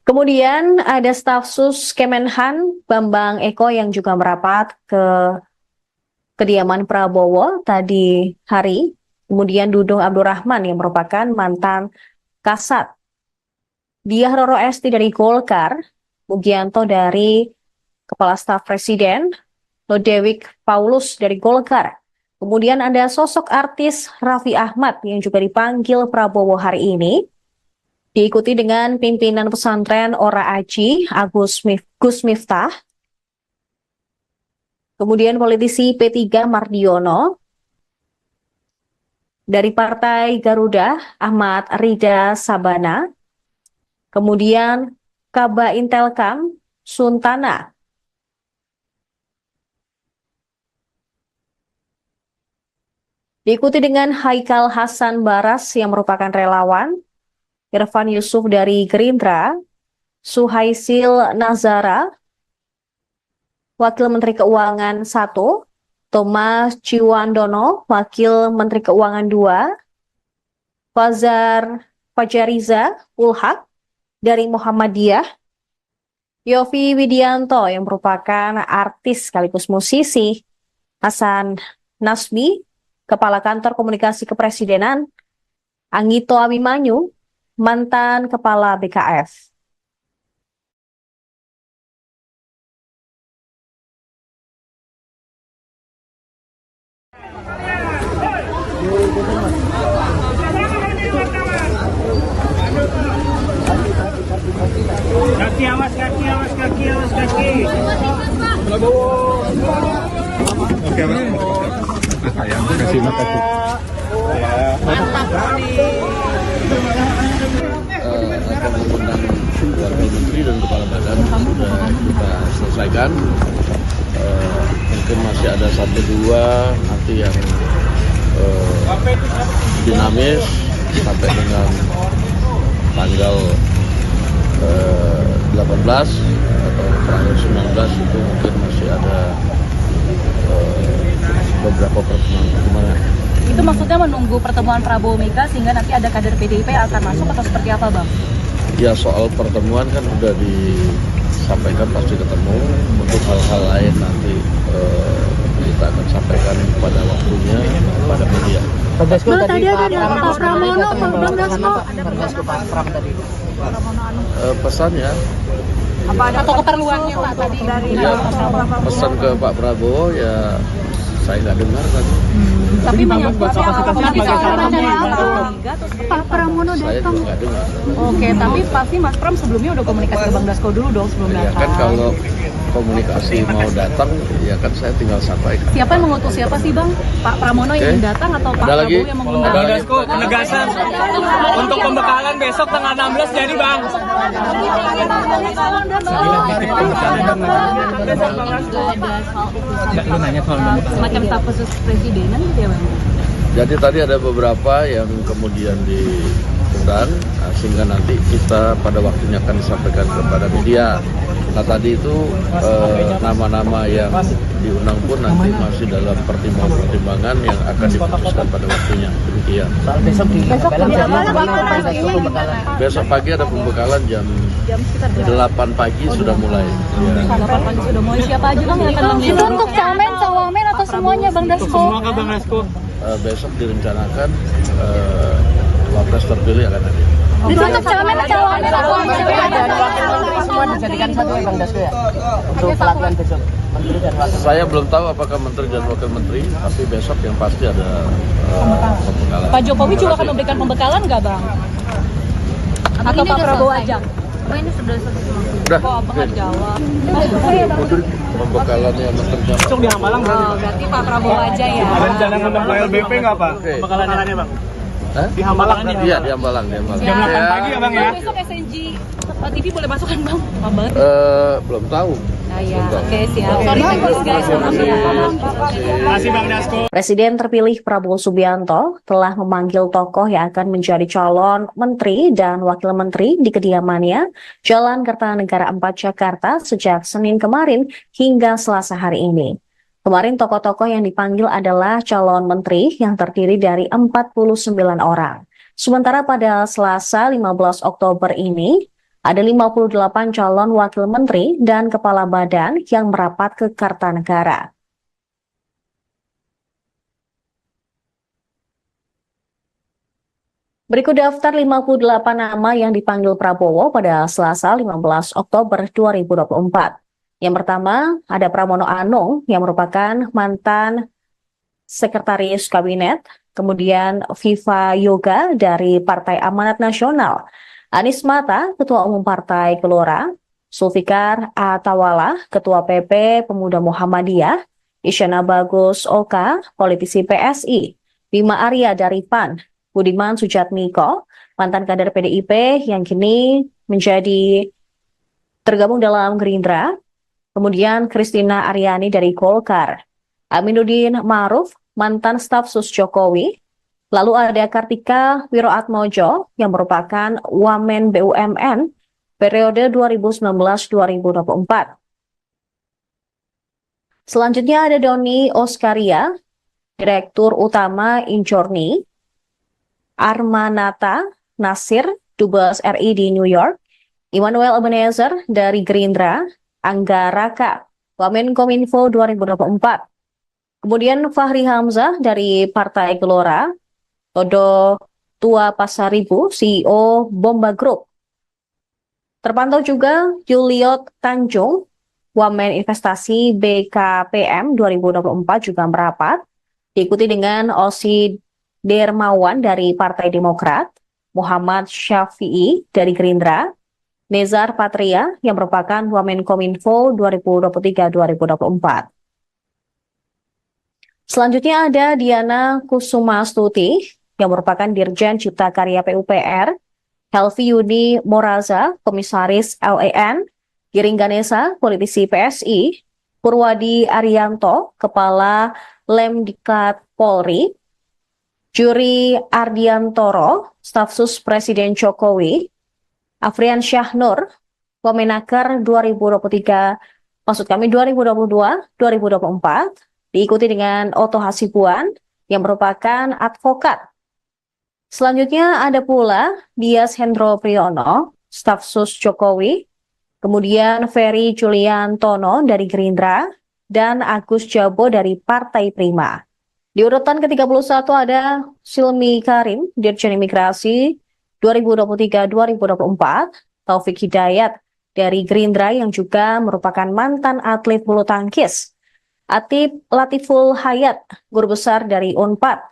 Kemudian ada staf sus Kemenhan Bambang Eko yang juga merapat ke kediaman Prabowo tadi hari. Kemudian Dudung Abdurrahman yang merupakan mantan Kasat. Diah Roro Esti dari Golkar, Mugianto dari Kepala Staf Presiden, Lodewijk Paulus dari Golkar. Kemudian ada sosok artis Raffi Ahmad yang juga dipanggil Prabowo hari ini. Diikuti dengan pimpinan pesantren Ora Aji, Gus Miftah. Kemudian politisi P3 Mardiono. Dari Partai Garuda, Ahmad Rida Sabana. Kemudian Kaba Intelkam, Suntana. Diikuti dengan Haikal Hasan Baras yang merupakan relawan. Irfan Yusuf dari Gerindra, Suhaisil Nazara, Wakil Menteri Keuangan 1, Thomas Ciwandono, Wakil Menteri Keuangan 2, Fajariza Ulhak dari Muhammadiyah, Yofi Widianto yang merupakan artis sekaligus musisi, Hasan Nasbi, Kepala Kantor Komunikasi Kepresidenan, Anggito Abimanyu, mantan Kepala BKF. Kaki awas, kaki awas, kaki awas, kaki. Oke, Mas. Sayang, kasih makasih. Akan mengundang Wakil Menteri dan Kepala Badan sudah kita selesaikan. Mungkin masih ada 1-2 nanti yang dinamis sampai dengan tanggal 18 atau tanggal 19 itu mungkin masih ada beberapa pertemuan. Itu maksudnya menunggu pertemuan Prabowo Mega sehingga nanti ada kader PDIP yang akan masuk atau seperti apa, Bang? Ya, soal pertemuan kan udah disampaikan pasti ketemu. Untuk hal-hal lain nanti kita akan sampaikan pada waktunya pada media. Tadi ada Pak Pramono, Bang Dasko. Pak Pram tadi. Pesannya Apa ada atau keperluannya Pak tadi dari ya, pesan ke Pak Prabowo ya saya nggak dengar tadi. Tapi buat kapasitasnya Pak Pramono Saya datang. juga nggak dengar. Oke, tapi pasti Mas Pram sebelumnya udah komunikasi ke Bang Dasko dulu dong sebelum Ya datang. kan kalau komunikasi mau datang ya kan saya tinggal sampaikan. Siapa yang mengutus siapa sih Bang? Pak Pramono yang ingin datang atau Pak Ada lagi? Prabowo yang mengundang? Bang Dasko, penegasan untuk pembekalan besok tanggal 16 jadi Bang. Semacam staf khusus presidenan gitu ya Bang? Jadi tadi ada beberapa yang kemudian diundang diundang, sehingga nanti kita pada waktunya akan disampaikan kepada media. Nah tadi itu nama-nama yang diundang pun nanti masih dalam pertimbangan yang akan diputuskan pada waktunya. Demikian. Soal besok di Besok pagi ada pembekalan jam 8 pagi sudah mulai. Ya. 8 pagi sudah mulai. Siapa aja bang yang akan Itu untuk camen, cawamen atau semuanya Bang Dasko? Semua kan Bang Dasko. Besok direncanakan wapres terpilih akan ada. Itu untuk camen, cawamen atau semua dijadikan satu ya Bang Dasko ya? Untuk pelatihan besok Menteri dan Wakil. Saya belum tahu apakah Menteri dan Wakil Menteri, tapi besok yang pasti ada pembekalan. Pak Jokowi juga akan memberikan pembekalan nggak bang? Atau Pak Prabowo aja? Ini sudah selesai. Udah, Kok abang nggak jawab? pembekalannya Menteri dan Langsung di Hambalang berarti. Oh, berarti Pak Prabowo aja ya? Ada rencana ngundang LBP nggak Pak? Oke. Pembekalannya Bang. Hah? Di Hambalang berarti. Iya, di Hambalang. Jam 8 pagi ya Bang ya? Besok SNG TV boleh masuk kan bang? Lama banget. Belum tahu. Nah ya, oke siap. Sorry teknis guys, maaf ya. Terima kasih Bang Dasko. Presiden terpilih Prabowo Subianto telah memanggil tokoh yang akan menjadi calon menteri dan wakil menteri di kediamannya Jalan Kertanegara 4 Jakarta sejak Senin kemarin hingga Selasa hari ini. Kemarin tokoh-tokoh yang dipanggil adalah calon menteri yang terdiri dari 49 orang. Sementara pada Selasa 15 Oktober ini, ada 58 calon wakil menteri dan kepala badan yang merapat ke Kartanegara. Berikut daftar 58 nama yang dipanggil Prabowo pada Selasa 15 Oktober 2024. Yang pertama, ada Pramono Anung yang merupakan mantan sekretaris kabinet, kemudian Viva Yoga dari Partai Amanat Nasional, Anies Mata, Ketua Umum Partai Gelora, Zulfikar Atawala, Ketua PP Pemuda Muhammadiyah, Isyana Bagus Oka, politisi PSI, Bima Arya dari PAN, Budiman Sujatmiko, mantan kader PDIP yang kini menjadi tergabung dalam Gerindra, kemudian Christina Aryani dari Golkar, Aminuddin Ma'ruf, mantan staf sus Jokowi, lalu ada Kartika Wiroatmojo yang merupakan Wamen BUMN periode 2019-2024. Selanjutnya ada Doni Oskaria, Direktur Utama Injorni, Armanata Nasir, Dubes RI di New York, Immanuel Ebenezer dari Gerindra, Angga Raka, Wamenkominfo 2024. Kemudian Fahri Hamzah dari Partai Gelora, Todo Tua Pasaribu, CEO Bomba Group. Terpantau juga Juliot Tanjung, Wamen Investasi BKPM 2024 juga merapat, diikuti dengan Osi Dermawan dari Partai Demokrat, Muhammad Syafi'i dari Gerindra, Nezar Patria yang merupakan Wamenkominfo 2023-2024. Selanjutnya ada Diana Kusumastuti yang merupakan Dirjen Cipta Karya PUPR, Helvi Yuni Moraza, Komisaris LAN, Giring Ganesa, politisi PSI, Purwadi Arianto, Kepala Lemdiklat Polri, Juri Ardiantoro, Staf Sus Presiden Jokowi, Afrian Syahnur, Wamenaker 2022-2024, diikuti dengan Oto Hasibuan yang merupakan advokat. Selanjutnya ada pula Dias Hendro Priyono, staf sus Jokowi, kemudian Ferry Juliantono dari Gerindra, dan Agus Jabo dari Partai Prima. Di urutan ke-31 ada Silmi Karim, Dirjen Imigrasi 2023-2024, Taufik Hidayat dari Gerindra yang juga merupakan mantan atlet bulu tangkis, Atip Latiful Hayat, guru besar dari Unpad.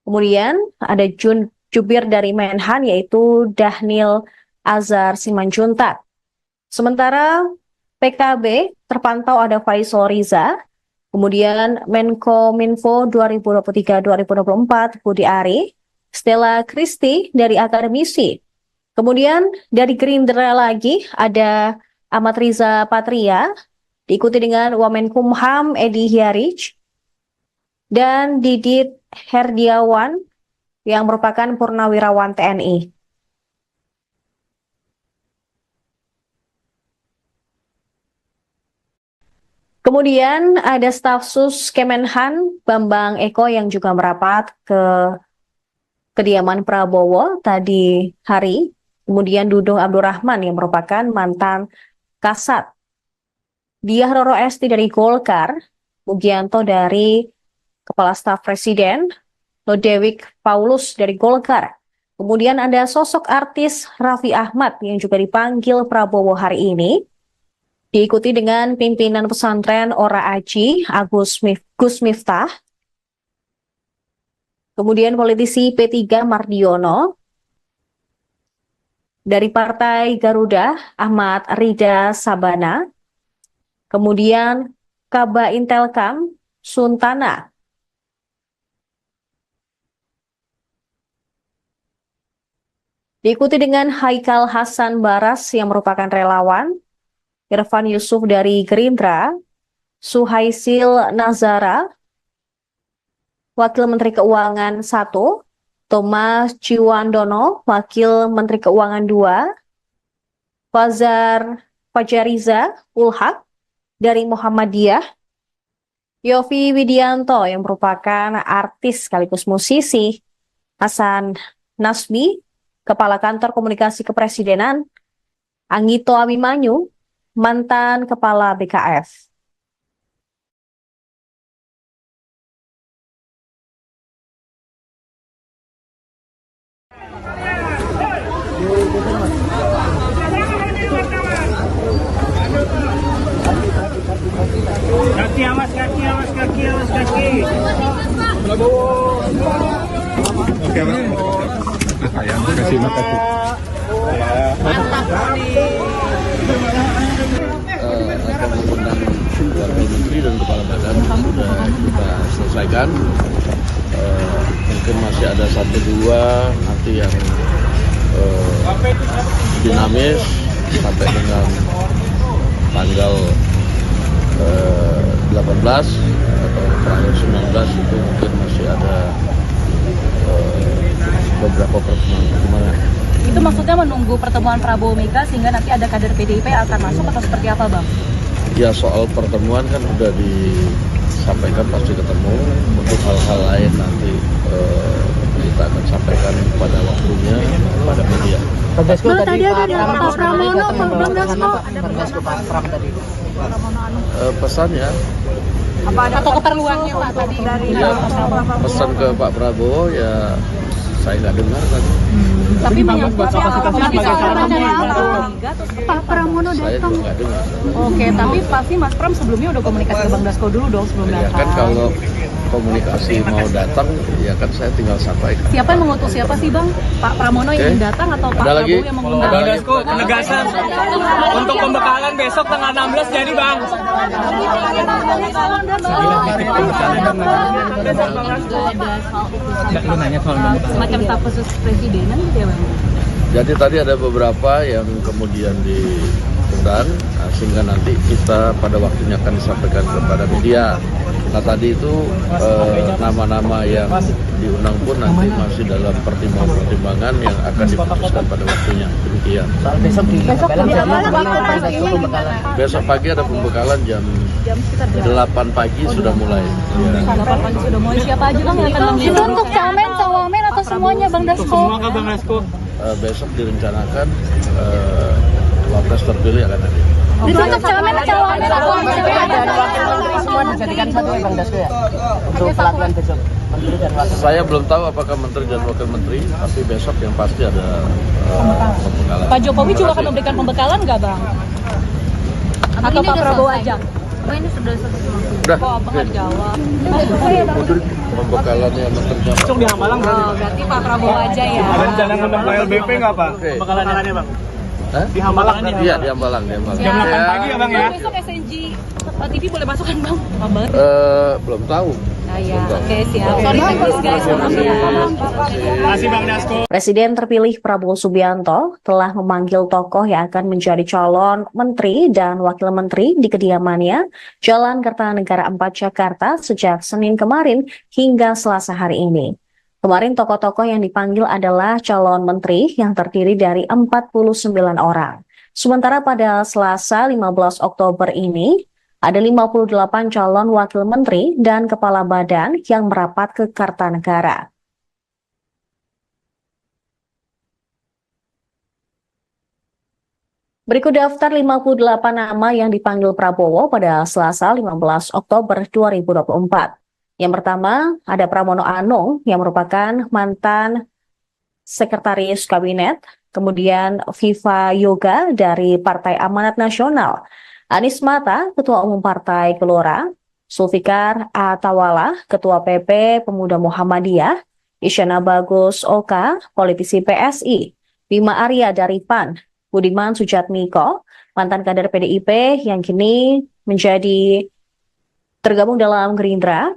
Kemudian ada jubir dari Menhan yaitu Dahnil Azhar Simanjuntak. Sementara PKB terpantau ada Faisal Riza, kemudian Menkominfo 2023-2024 Budi Ari, Stella Christy dari Akademisi. Kemudian dari Gerindra lagi ada Ahmad Riza Patria, diikuti dengan Wamenkumham Edi Hiarij, dan Didit Herdiawan yang merupakan Purnawirawan TNI. Kemudian ada staf sus Kemenhan Bambang Eko yang juga merapat ke kediaman Prabowo tadi hari. Kemudian Dudung Abdurrahman yang merupakan mantan Kasat, Diah Roro Esti dari Golkar, Mugianto dari Kepala Staf Presiden, Lodewijk Paulus dari Golkar. Kemudian ada sosok artis Raffi Ahmad yang juga dipanggil Prabowo hari ini. Diikuti dengan pimpinan pesantren Ora Aji, Gus Miftah. Kemudian politisi P3 Mardiono. Dari Partai Garuda, Ahmad Rida Sabana. Kemudian Kaba Intelkam, Suntana. Diikuti dengan Haikal Hasan Baras yang merupakan relawan, Irfan Yusuf dari Gerindra, Suhaisil Nazara, Wakil Menteri Keuangan 1, Thomas Ciwandono, Wakil Menteri Keuangan 2, Fajariza Ulhak dari Muhammadiyah, Yofi Widianto yang merupakan artis sekaligus musisi, Hasan Nasbi, Kepala Kantor Komunikasi Kepresidenan, Anggito Abimanyu, mantan Kepala BKF. Kaki awas, kaki awas, kaki awas, kaki. Oke, Pak. Sayang, kasih makasih. Akan mengundang Wakil Menteri dan Kepala Badan sudah kita selesaikan. Mungkin masih ada 1-2 nanti yang dinamis sampai dengan tanggal 18 atau tanggal 19 itu mungkin masih ada beberapa pertemuan. Itu maksudnya menunggu pertemuan Prabowo Mega sehingga nanti ada kader PDIP akan masuk atau seperti apa, Bang? Ya, soal pertemuan kan sudah disampaikan pasti ketemu. Untuk hal-hal lain nanti kita akan sampaikan pada waktunya pada media. Bang, tadi ada Pak Pramono, Bang Dasko. Pesannya Atau keperluannya Pak tadi dari pesan ke Pak Prabowo ya saya nggak dengar kan. Tapi menyangkut Pak Pramono Saya datang. juga nggak dengar. Oke, tapi pasti Mas Pram sebelumnya udah komunikasi ke Bang Dasko dulu dong sebelum Ya datang. kan kalau komunikasi mau datang ya kan saya tinggal sampaikan. Siapa yang mengutus siapa sih Bang? Pak Pramono yang Oke. datang atau Pak Ada lagi? Prabowo yang mengundang? Ada Bang lagi? Dasko, penegasan untuk pembekalan besok tanggal 16 jadi Bang. Semacam staf khusus presidenan gitu ya Bang? Jadi tadi ada beberapa yang kemudian diundang, sehingga nanti kita pada waktunya akan disampaikan kepada media. Nah tadi itu nama-nama yang diundang pun nanti masih dalam pertimbangan yang akan diputuskan pada waktunya. Demikian. Soal besok di Besok pagi ada pembekalan jam 8 pagi sudah mulai. Ya. Sudah mulai siapa aja Bang yang akan Itu mengirim? untuk camen, cawamen atau semuanya Bang Dasko? Semua ke Bang Dasko. Besok direncanakan wapres terpilih akan ada. Itu untuk camen, cawamen atau semua dijadikan satu ya Bang Dasko ya? Untuk pelatihan besok. Menteri dan wakil. Saya belum tahu apakah menteri dan wakil menteri, tapi besok yang pasti ada pembekalan. Pak Jokowi juga akan memberikan pembekalan nggak Bang? Atau Pak Prabowo aja? ini sudah selesai. Udah, Kok Abang nggak jawab? pembekalannya menteri. Besok di Hambalang Oh, berarti Pak Prabowo aja ya? rencana ngundang KLBP nggak Pak? Oke. Pembekalannya Bang. Hah? Di Hambalang Iya, di Hambalang, di Hambalang. Jam 8 pagi ya Bang ya? Besok SNG TV boleh masuk kan Bang? Apa banget? Belum tahu. Nah ya, oke siap. Sorry teknis guys, maaf ya. Masih Bang Dasko. Presiden terpilih Prabowo Subianto telah memanggil tokoh yang akan menjadi calon menteri dan wakil menteri di kediamannya Jalan Kertanegara 4 Jakarta sejak Senin kemarin hingga Selasa hari ini. Kemarin tokoh-tokoh yang dipanggil adalah calon menteri yang terdiri dari 49 orang. Sementara pada Selasa 15 Oktober ini Ada 58 calon wakil menteri dan kepala badan yang merapat ke Kartanegara. Berikut daftar 58 nama yang dipanggil Prabowo pada Selasa 15 Oktober 2024. Yang pertama, ada Pramono Anung yang merupakan mantan Sekretaris Kabinet, kemudian Viva Yoga dari Partai Amanat Nasional, Anies Mata, Ketua Umum Partai Gelora, Zulfikar Atawala, Ketua PP Pemuda Muhammadiyah, Isyana Bagus Oka, politisi PSI, Bima Arya dari PAN, Budiman Sujatmiko, mantan kader PDIP yang kini menjadi tergabung dalam Gerindra,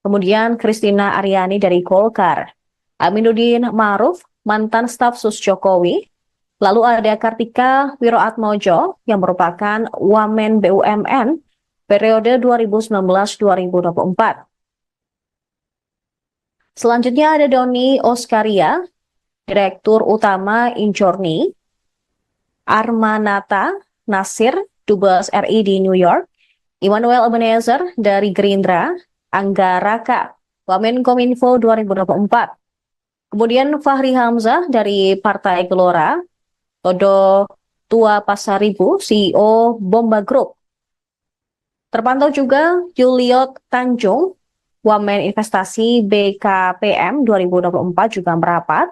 kemudian Kristina Aryani dari Golkar, Aminuddin Ma'ruf, mantan staf sus Jokowi, lalu ada Kartika Wiroatmojo yang merupakan Wamen BUMN periode 2019-2024. Selanjutnya ada Doni Oskaria, Direktur Utama Injorni, Armanata Nasir, Dubes RI di New York, Immanuel Ebenezer dari Gerindra, Angga Raka, Wamenkominfo 2024. Kemudian Fahri Hamzah dari Partai Gelora, Todo Tua Pasaribu, CEO Bomba Group. Terpantau juga Juliot Tanjung, Wamen Investasi BKPM 2024 juga merapat,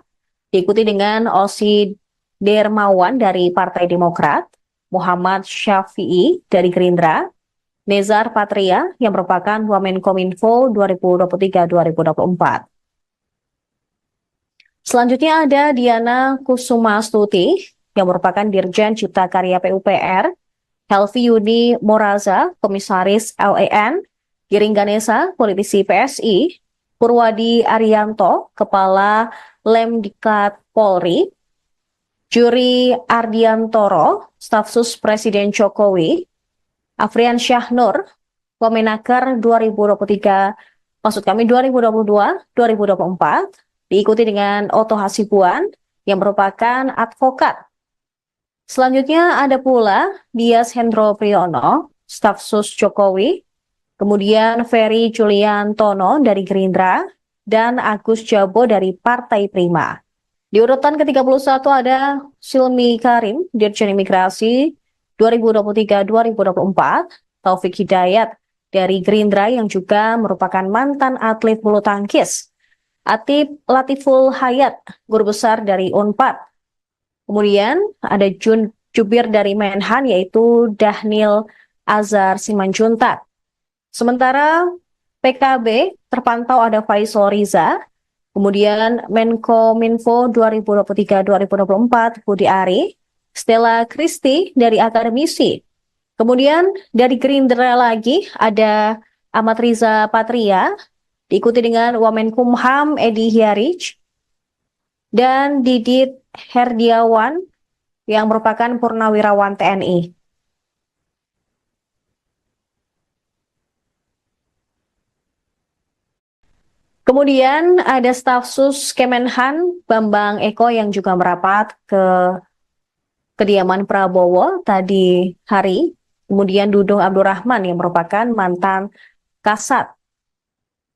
diikuti dengan Osi Dermawan dari Partai Demokrat, Muhammad Syafi'i dari Gerindra, Nezar Patria yang merupakan Wamenkominfo 2023-2024. Selanjutnya ada Diana Kusumastuti yang merupakan Dirjen Cipta Karya PUPR, Helvi Yuni Moraza, Komisaris LAN, Giring Ganesa, politisi PSI, Purwadi Arianto, Kepala Lemdiklat Polri, Juri Ardiantoro, Staf Sus Presiden Jokowi, Afrian Syahnur, Wamenaker 2022-2024, diikuti dengan Oto Hasibuan yang merupakan advokat. Selanjutnya ada pula Dias Hendro Priyono, Staf Sus Jokowi, kemudian Ferry Juliantono dari Gerindra, dan Agus Jabo dari Partai Prima. Di urutan ke-31 ada Silmi Karim, Dirjen Imigrasi 2023-2024, Taufik Hidayat dari Gerindra yang juga merupakan mantan atlet bulu tangkis, Atip Latiful Hayat, Guru Besar dari UNPAD. Kemudian ada Jubir dari Menhan yaitu Dahnil Azhar Simanjuntak. Sementara PKB terpantau ada Faisal Riza, kemudian Menkominfo 2023-2024 Budi Ari, Stella Christy dari akademisi. Kemudian dari Gerindra lagi ada Ahmad Riza Patria, diikuti dengan Wamenkumham Edi Hiarij, dan Didit Herdiawan yang merupakan Purnawirawan TNI. Kemudian ada staf sus Kemenhan Bambang Eko yang juga merapat ke kediaman Prabowo tadi hari. Kemudian Dudung Abdurrahman yang merupakan mantan Kasat,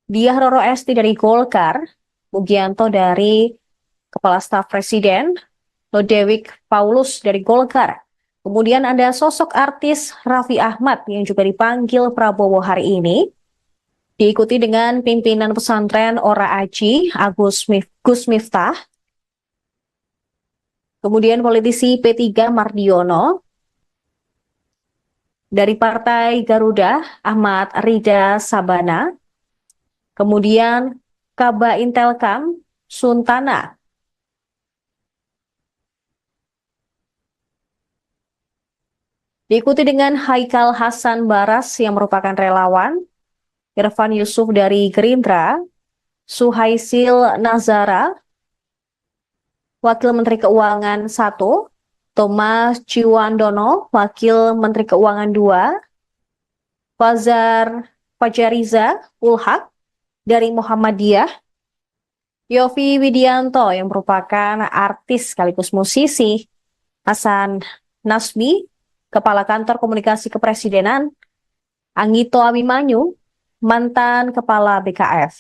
Diah Roro Esti dari Golkar, Mugianto dari Kepala Staf Presiden, Lodewijk Paulus dari Golkar. Kemudian ada sosok artis Raffi Ahmad yang juga dipanggil Prabowo hari ini, diikuti dengan pimpinan pesantren Ora Aji, Gus Miftah, kemudian politisi P3 Mardiono, dari Partai Garuda Ahmad Rida Sabana, kemudian Kaba Intelkam Suntana, diikuti dengan Haikal Hasan Baras yang merupakan relawan, Irfan Yusuf dari Gerindra, Suhaisil Nazara, Wakil Menteri Keuangan 1, Thomas Ciwandono, Wakil Menteri Keuangan 2, Fajariza Ulhak dari Muhammadiyah, Yofi Widianto yang merupakan artis sekaligus musisi, Hasan Nasbi, Kepala Kantor Komunikasi Kepresidenan, Anggito Abimanyu, mantan Kepala BKF.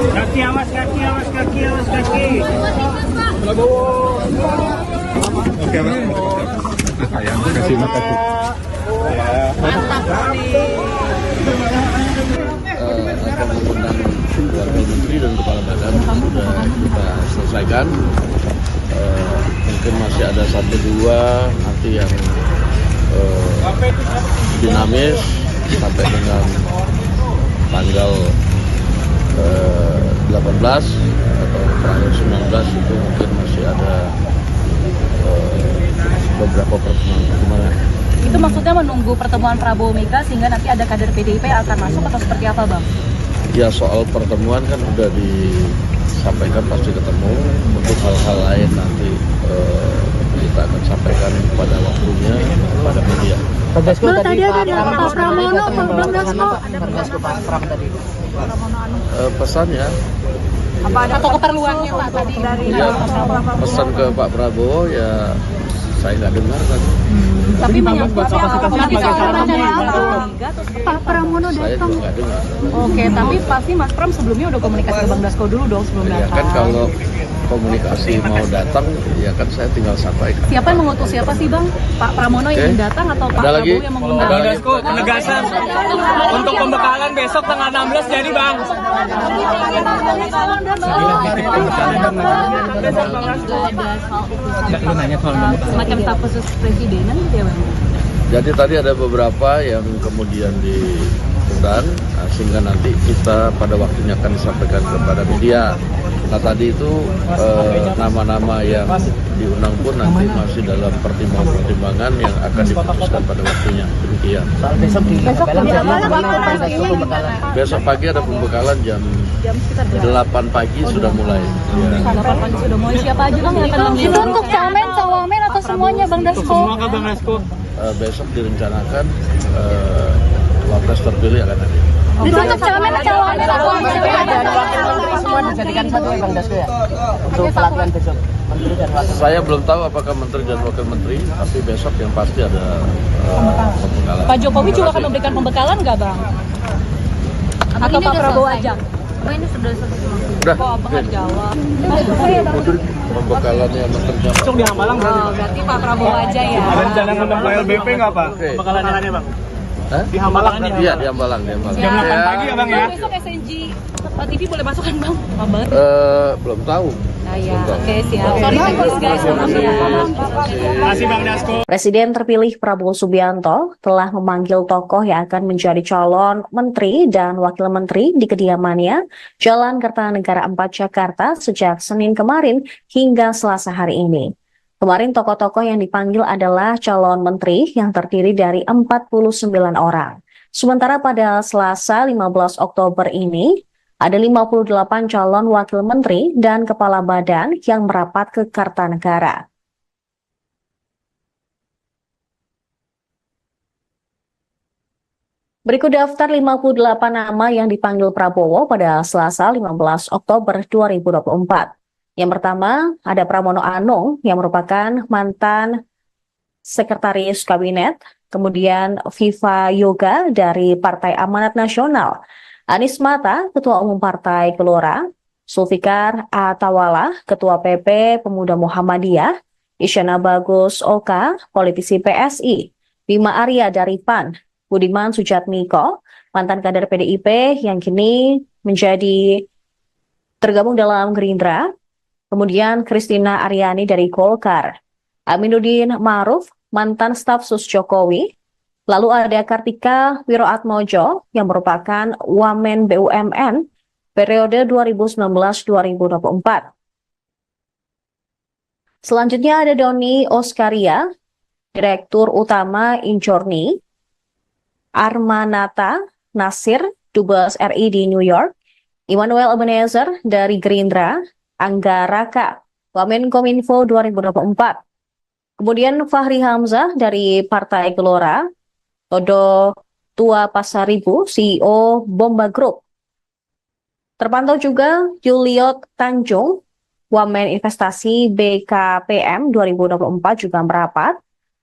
Kaki awas, kaki awas, kaki awas, kaki. Oke, Pak. Sayang, kasih makasih. Akan mengundang Wakil Menteri dan Kepala Badan sudah kita selesaikan. Mungkin masih ada 1-2 nanti yang dinamis sampai dengan tanggal 18 atau tanggal 19 itu mungkin masih ada beberapa pertemuan. Itu maksudnya menunggu pertemuan Prabowo Mega sehingga nanti ada kader PDIP yang akan masuk atau seperti apa, Bang? Ya, soal pertemuan kan udah disampaikan pasti ketemu. Untuk hal-hal lain nanti kita akan sampaikan pada waktunya pada media. Bang tadi ada Pak Pramono, Bang Dasko. Pak Pram tadi. Pesannya Apa ada atau keperluannya Pak tadi dari pesan ke Pak Prabowo ya saya nggak dengar kan. Tapi Pak Pramono Saya juga nggak dengar. Oke, tapi pasti Mas Pram sebelumnya udah komunikasi ke Bang Dasko dulu dong sebelum Ya datang. kan kalau komunikasi mau datang ya kan saya tinggal sampaikan. Siapa yang mengutus siapa sih Bang? Pak Pramono yang datang atau Pak Ada lagi? Prabowo yang mengundang? Bang Dasko, penegasan untuk pembekalan besok tanggal 16 jadi Bang. Semacam staf khusus presidenan gitu ya Bang? Jadi tadi ada beberapa yang kemudian diundang, sehingga nanti kita pada waktunya akan disampaikan kepada media. Nah tadi itu nama-nama yang diundang pun nanti masih dalam pertimbangan yang akan diputuskan pada waktunya. Demikian. Soal besok di Besok pagi ada pembekalan jam 8 pagi sudah mulai. Ya. 8 pagi sudah mulai. Siapa aja Bang yang akan Itu mengirim? untuk camen, cawamen atau semuanya Bang Dasko? Semua kan Bang Dasko. Besok direncanakan wapres terpilih akan hadir. Itu untuk camen, cawamen atau semua dijadikan satu ya Bang Dasko ya. Untuk pelatihan besok Menteri dan Wakil. Saya belum tahu apakah Menteri dan Wakil Menteri, tapi besok yang pasti ada pembekalan. Pak Jokowi juga akan memberikan pembekalan nggak Bang? Atau Pak Prabowo aja? Ini sudah selesai. Udah, Kok Abang nggak jawab? pembekalannya Menteri. Besok di Hambalang berarti. Oh, berarti Pak Prabowo aja ya. Ada rencana ngundang Pak LBP nggak Pak? Oke. Pembekalannya Bang. Hah? Di Hambalang nih. Iya, di Hambalang. Jam 8 pagi ya Bang ya. Besok SNG TV boleh masuk kan Bang? Abang. Belum tahu. Nah ya, oke siap. Sorry teknis guys, maaf ya. Terima kasih Bang Dasko. Presiden terpilih Prabowo Subianto telah memanggil tokoh yang akan menjadi calon menteri dan wakil menteri di kediamannya Jalan Kertanegara 4 Jakarta sejak Senin kemarin hingga Selasa hari ini. Kemarin tokoh-tokoh yang dipanggil adalah calon menteri yang terdiri dari 49 orang. Sementara pada Selasa 15 Oktober ini, ada 58 calon wakil menteri dan kepala badan yang merapat ke Kartanegara. Berikut daftar 58 nama yang dipanggil Prabowo pada Selasa 15 Oktober 2024. Yang pertama, ada Pramono Anung yang merupakan mantan Sekretaris Kabinet, kemudian Viva Yoga dari Partai Amanat Nasional, Anies Mata, Ketua Umum Partai Gelora, Zulfikar Atawala, Ketua PP Pemuda Muhammadiyah, Isyana Bagus Oka, politisi PSI, Bima Arya dari PAN, Budiman Sujatmiko, mantan kader PDIP yang kini menjadi tergabung dalam Gerindra, kemudian Kristina Aryani dari Golkar, Aminuddin Ma'ruf, mantan staf sus Jokowi, lalu ada Kartika Wiroatmojo yang merupakan Wamen BUMN periode 2019-2024. Selanjutnya ada Doni Oskaria, Direktur Utama Injorni, Armanata Nasir, Dubes RI di New York, Immanuel Ebenezer dari Gerindra, Angga Raka, Wamenkominfo 2024. Kemudian Fahri Hamzah dari Partai Gelora, Todo Ketua Pasaribu, CEO Bomba Group. Terpantau juga Juliot Tanjung, Wamen Investasi BKPM 2024 juga merapat,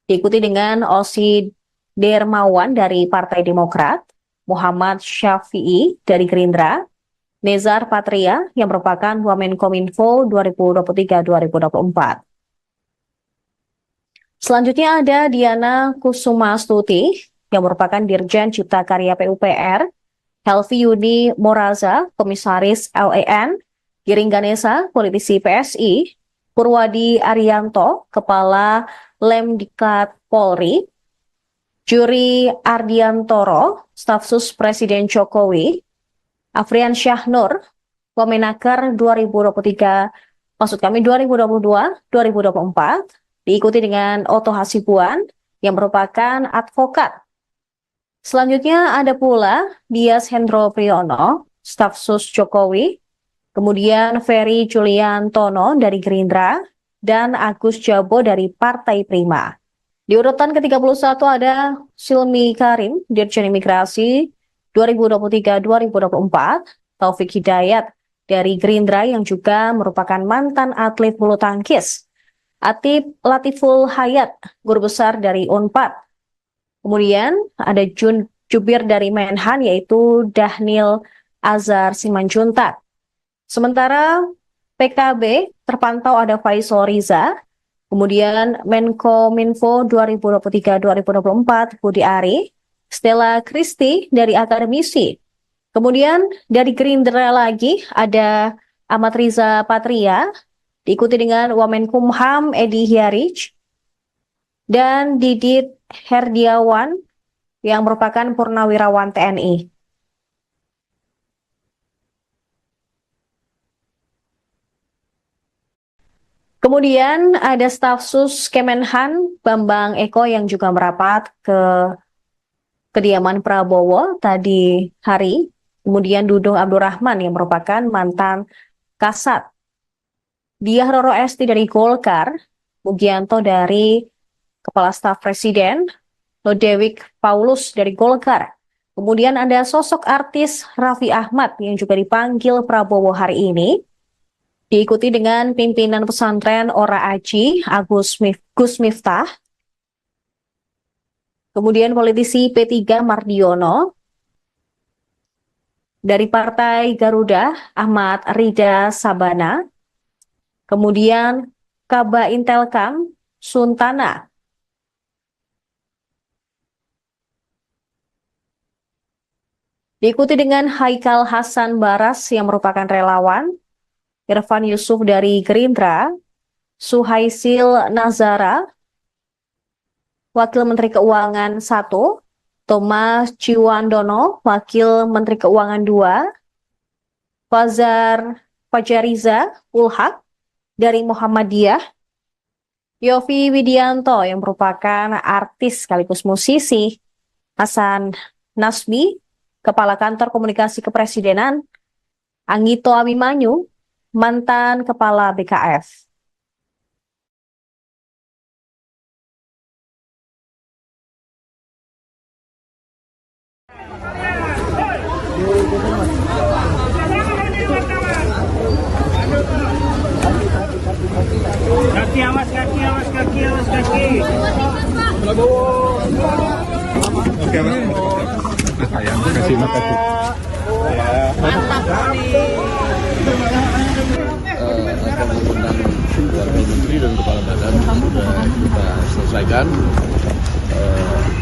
diikuti dengan Osi Dermawan dari Partai Demokrat, Muhammad Syafi'i dari Gerindra, Nezar Patria yang merupakan Wamenkominfo 2023-2024. Selanjutnya ada Diana Kusumastuti yang merupakan Dirjen Cipta Karya PUPR, Helvi Yudi Moraza, Komisaris LEN, Giring Ganesa, politisi PSI, Purwadi Arianto, Kepala Lemdiklat Polri, Juri Ardiantoro, Staf Sus Presiden Jokowi, Afrian Syahnur, Wamenaker 2022-2024, diikuti dengan Oto Hasibuan yang merupakan advokat. Selanjutnya ada pula Dias Hendro Priyono, Staf Sus Jokowi, kemudian Ferry Juliantono dari Gerindra, dan Agus Jabo dari Partai Prima. Di urutan ke-31 ada Silmi Karim, Dirjen Imigrasi 2023-2024, Taufik Hidayat dari Gerindra yang juga merupakan mantan atlet bulu tangkis, Atip Latiful Hayat, Guru Besar dari UNPAD. Kemudian ada Jubir dari Menhan yaitu Dahnil Azhar Simanjuntak. Sementara PKB terpantau ada Faisal Riza, kemudian Menkominfo 2023-2024 Budi Ari, Stella Kristi dari akademisi. Kemudian dari Gerindra lagi ada Ahmad Riza Patria, diikuti dengan Wamenkumham Edi Hyarij, dan Didit Herdiawan yang merupakan purnawirawan TNI. Kemudian ada staf sus Kemenhan Bambang Eko yang juga merapat ke kediaman Prabowo tadi hari. Kemudian Dudung Abdurrahman yang merupakan mantan Kasat. Diah Roro Esti dari Golkar, Mugianto dari Kepala Staf Presiden, Lodewijk Paulus dari Golkar. Kemudian ada sosok artis Raffi Ahmad yang juga dipanggil Prabowo hari ini. Diikuti dengan pimpinan pesantren Ora Aji, Gus Miftah. Kemudian politisi P3 Mardiono. Dari Partai Garuda, Ahmad Rida Sabana. Kemudian Kaba Intelkam, Suntana. Diikuti dengan Haikal Hasan Baras yang merupakan relawan, Irfan Yusuf dari Gerindra, Suhaisil Nazara, Wakil Menteri Keuangan 1, Thomas Ciwandono, Wakil Menteri Keuangan 2, Fajariza Ulhak dari Muhammadiyah, Yofi Widianto yang merupakan artis sekaligus musisi, Hasan Nasbi, Kepala Kantor Komunikasi Kepresidenan, Anggito Abimanyu, mantan Kepala BKF. Kaki awas, kaki awas, kaki awas, kaki. Oke, Pak. Sayang, kasih makasih. Mantap Akan mengundang Wakil Menteri dan Kepala Badan sudah kita selesaikan.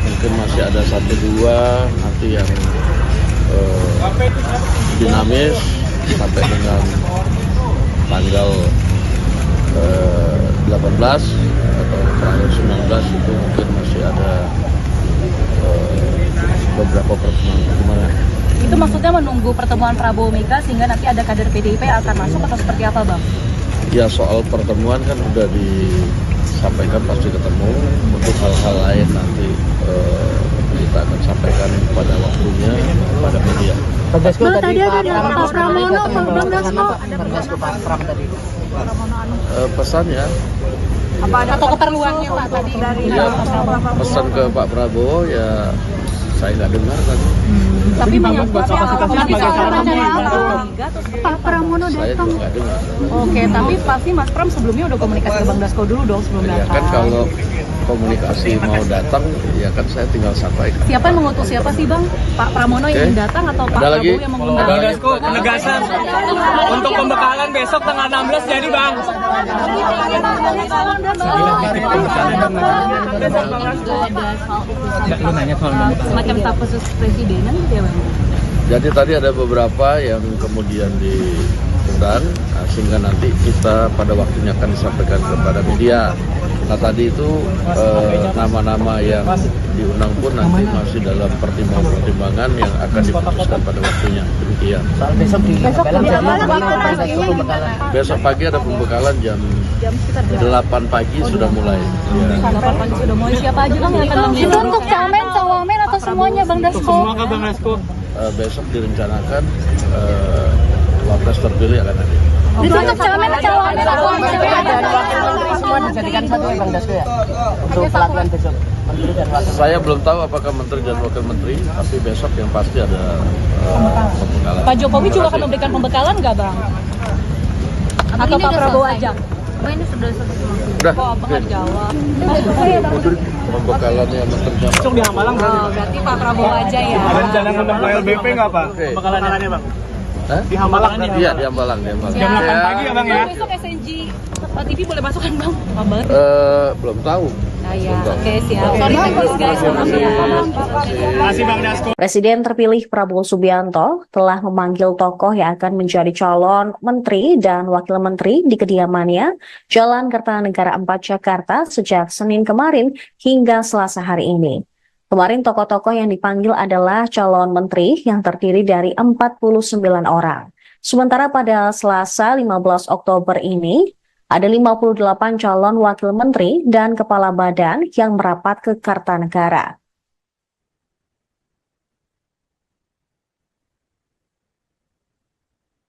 Mungkin masih ada 1-2 nanti yang dinamis sampai dengan tanggal 18 atau tanggal 19 itu mungkin masih ada beberapa pertemuan. Itu maksudnya menunggu pertemuan Prabowo Mega sehingga nanti ada kader PDIP yang akan masuk atau seperti apa, Bang? Ya, soal pertemuan kan udah disampaikan pasti ketemu. Untuk hal-hal lain nanti kita akan sampaikan pada waktunya pada media. Tadi ada Pak Pramono, Bang Dasko. Pesannya Apa ada atau keperluannya Pak tadi dari ya, pesan ke Pak Prabowo ya Saya nggak dengar tadi. Tapi menyangkut Pak Pramono Saya datang. juga nggak dengar. Oke, tapi pasti Mas Pram sebelumnya udah komunikasi ke Bang Dasko dulu dong sebelum Ya datang. kan kalau komunikasi mau datang, ya kan saya tinggal sampaikan. Siapa yang mengutus siapa sih Bang? Pak Pramono yang Oke. datang atau Pak Ada lagi? Prabowo yang mengundang? Ada Bang lagi? Dasko, penegasan untuk pembekalan besok tanggal 16 jadi bang. Semacam staf khusus presidenan gitu ya Bang? Jadi tadi ada beberapa yang kemudian diundang, sehingga nanti kita pada waktunya akan disampaikan kepada media. Nah tadi itu nama-nama yang diundang pun nanti masih dalam pertimbangan yang akan diputuskan pada waktunya. Demikian. Soal besok di pembekalan jadi Bang Dasko pembekalan. Besok pagi ada pembekalan jam 8 pagi sudah mulai. Ya. 8 pagi sudah mulai. Siapa aja Bang yang akan Itu mengundang? untuk camen, cawamen atau semuanya Bang Dasko? Bang Dasko. Besok direncanakan wapres terpilih akan ada. Itu untuk camen, cawamen atau Dan wakil menteri semua dijadikan satu ya Bang Dasko ya? Untuk pelatihan besok. Menteri dan wakil. Saya belum tahu apakah menteri dan wakil menteri, tapi besok yang pasti ada pembekalan. Pak Jokowi juga akan memberikan pembekalan nggak Bang? Atau Pak Prabowo aja? Udah, Kok apa nggak dijawab? pembekalannya menteri dan Besok di Hambalang berarti. Oh, berarti Pak Prabowo aja ya? Ada rencana ngundang Pak LBP nggak Pak? Oke. Pembekalannya bang. Hah? Di Hambalang. Iya, di Hambalang. Jam 8 pagi ya bang ya? Besok SNG TV boleh masuk kan Bang? Lama banget. Belum tahu. Nah ya, oke siap. Sorry guys, maaf ya. Masih Bang Dasko. Presiden terpilih Prabowo Subianto telah memanggil tokoh yang akan menjadi calon menteri dan wakil menteri di kediamannya Jalan Kertanegara 4 Jakarta sejak Senin kemarin hingga Selasa hari ini. Kemarin tokoh-tokoh yang dipanggil adalah calon menteri yang terdiri dari 49 orang. Sementara pada Selasa 15 Oktober ini, ada 58 calon wakil menteri dan kepala badan yang merapat ke Kartanegara.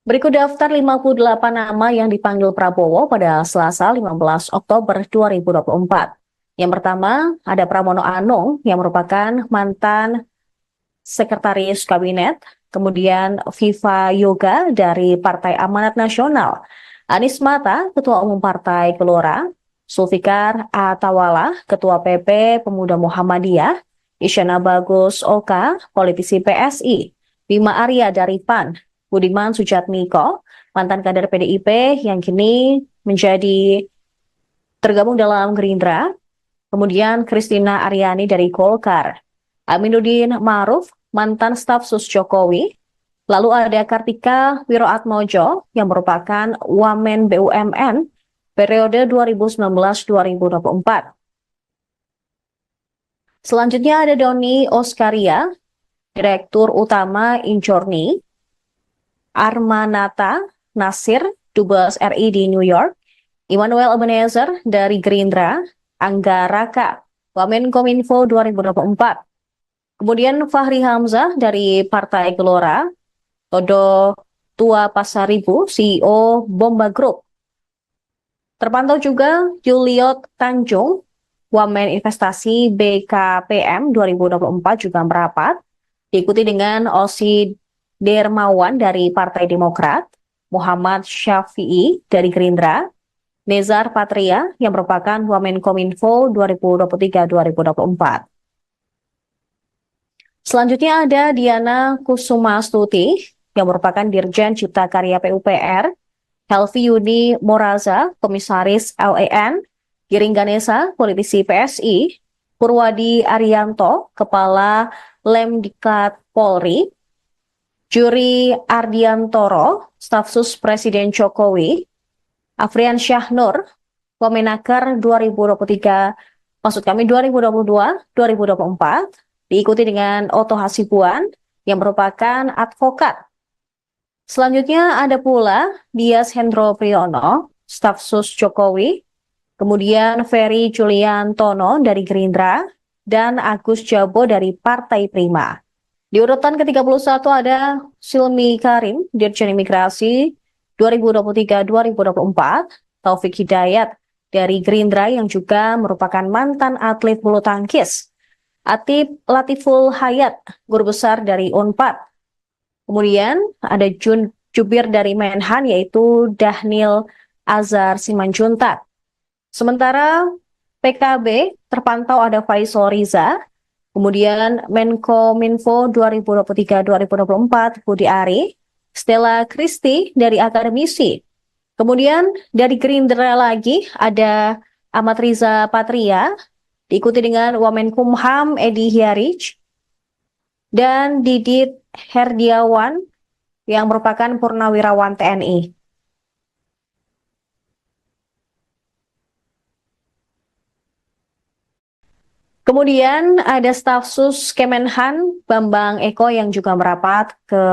Berikut daftar 58 nama yang dipanggil Prabowo pada Selasa 15 Oktober 2024. Yang pertama, ada Pramono Anung yang merupakan mantan sekretaris kabinet, kemudian Viva Yoga dari Partai Amanat Nasional, Anies Mata, Ketua Umum Partai Gelora, Zulfikar Atawala, Ketua PP Pemuda Muhammadiyah, Isyana Bagus Oka, politisi PSI, Bima Arya dari PAN, Budiman Sujatmiko, mantan kader PDIP yang kini menjadi tergabung dalam Gerindra, kemudian Kristina Aryani dari Golkar, Aminuddin Ma'ruf, mantan staf sus Jokowi, lalu ada Kartika Wiroatmojo yang merupakan Wamen BUMN periode 2019-2024. Selanjutnya ada Doni Oskaria, Direktur Utama Injorni, Armanata Nasir, Dubes RI di New York, Immanuel Ebenezer dari Gerindra, Angga Raka, Wamenkominfo 2024. Kemudian Fahri Hamzah dari Partai Gelora, Todo Tua Pasaribu, CEO Bomba Group. Terpantau juga Juliot Tanjung, Wamen Investasi BKPM 2024 juga merapat, diikuti dengan Osi Dermawan dari Partai Demokrat, Muhammad Syafi'i dari Gerindra, Nezar Patria yang merupakan Wamenkominfo 2023-2024. Selanjutnya ada Diana Kusumastuti yang merupakan Dirjen Cipta Karya PUPR, Helvi Yuni Moraza, Komisaris LAN, Giring Ganesa, politisi PSI, Purwadi Arianto, Kepala Lemdiklat Polri, Juri Ardiantoro, Stafsus Presiden Jokowi, Afrian Syahnur, Wamenaker 2022-2024, diikuti dengan Oto Hasibuan yang merupakan advokat. Selanjutnya ada pula Dias Hendro Priyono, staf sus Jokowi, kemudian Ferry Juliantono dari Gerindra, dan Agus Jabo dari Partai Prima. Di urutan ke-31 ada Silmi Karim, Dirjen Imigrasi 2023-2024, Taufik Hidayat dari Gerindra yang juga merupakan mantan atlet bulu tangkis, Atip Latiful Hayat, guru besar dari Unpad. Kemudian ada jubir dari Menhan yaitu Dhanil Azhar Simanjuntak. Sementara PKB terpantau ada Faisal Riza, kemudian Menkominfo 2023-2024 Budi Ari, Stella Christy dari akademisi. Kemudian dari Gerindra lagi ada Ahmad Riza Patria, diikuti dengan Wamenkumham Edi Hiarij, dan Didit Herdiawan yang merupakan purnawirawan TNI. Kemudian ada staf sus Kemenhan Bambang Eko yang juga merapat ke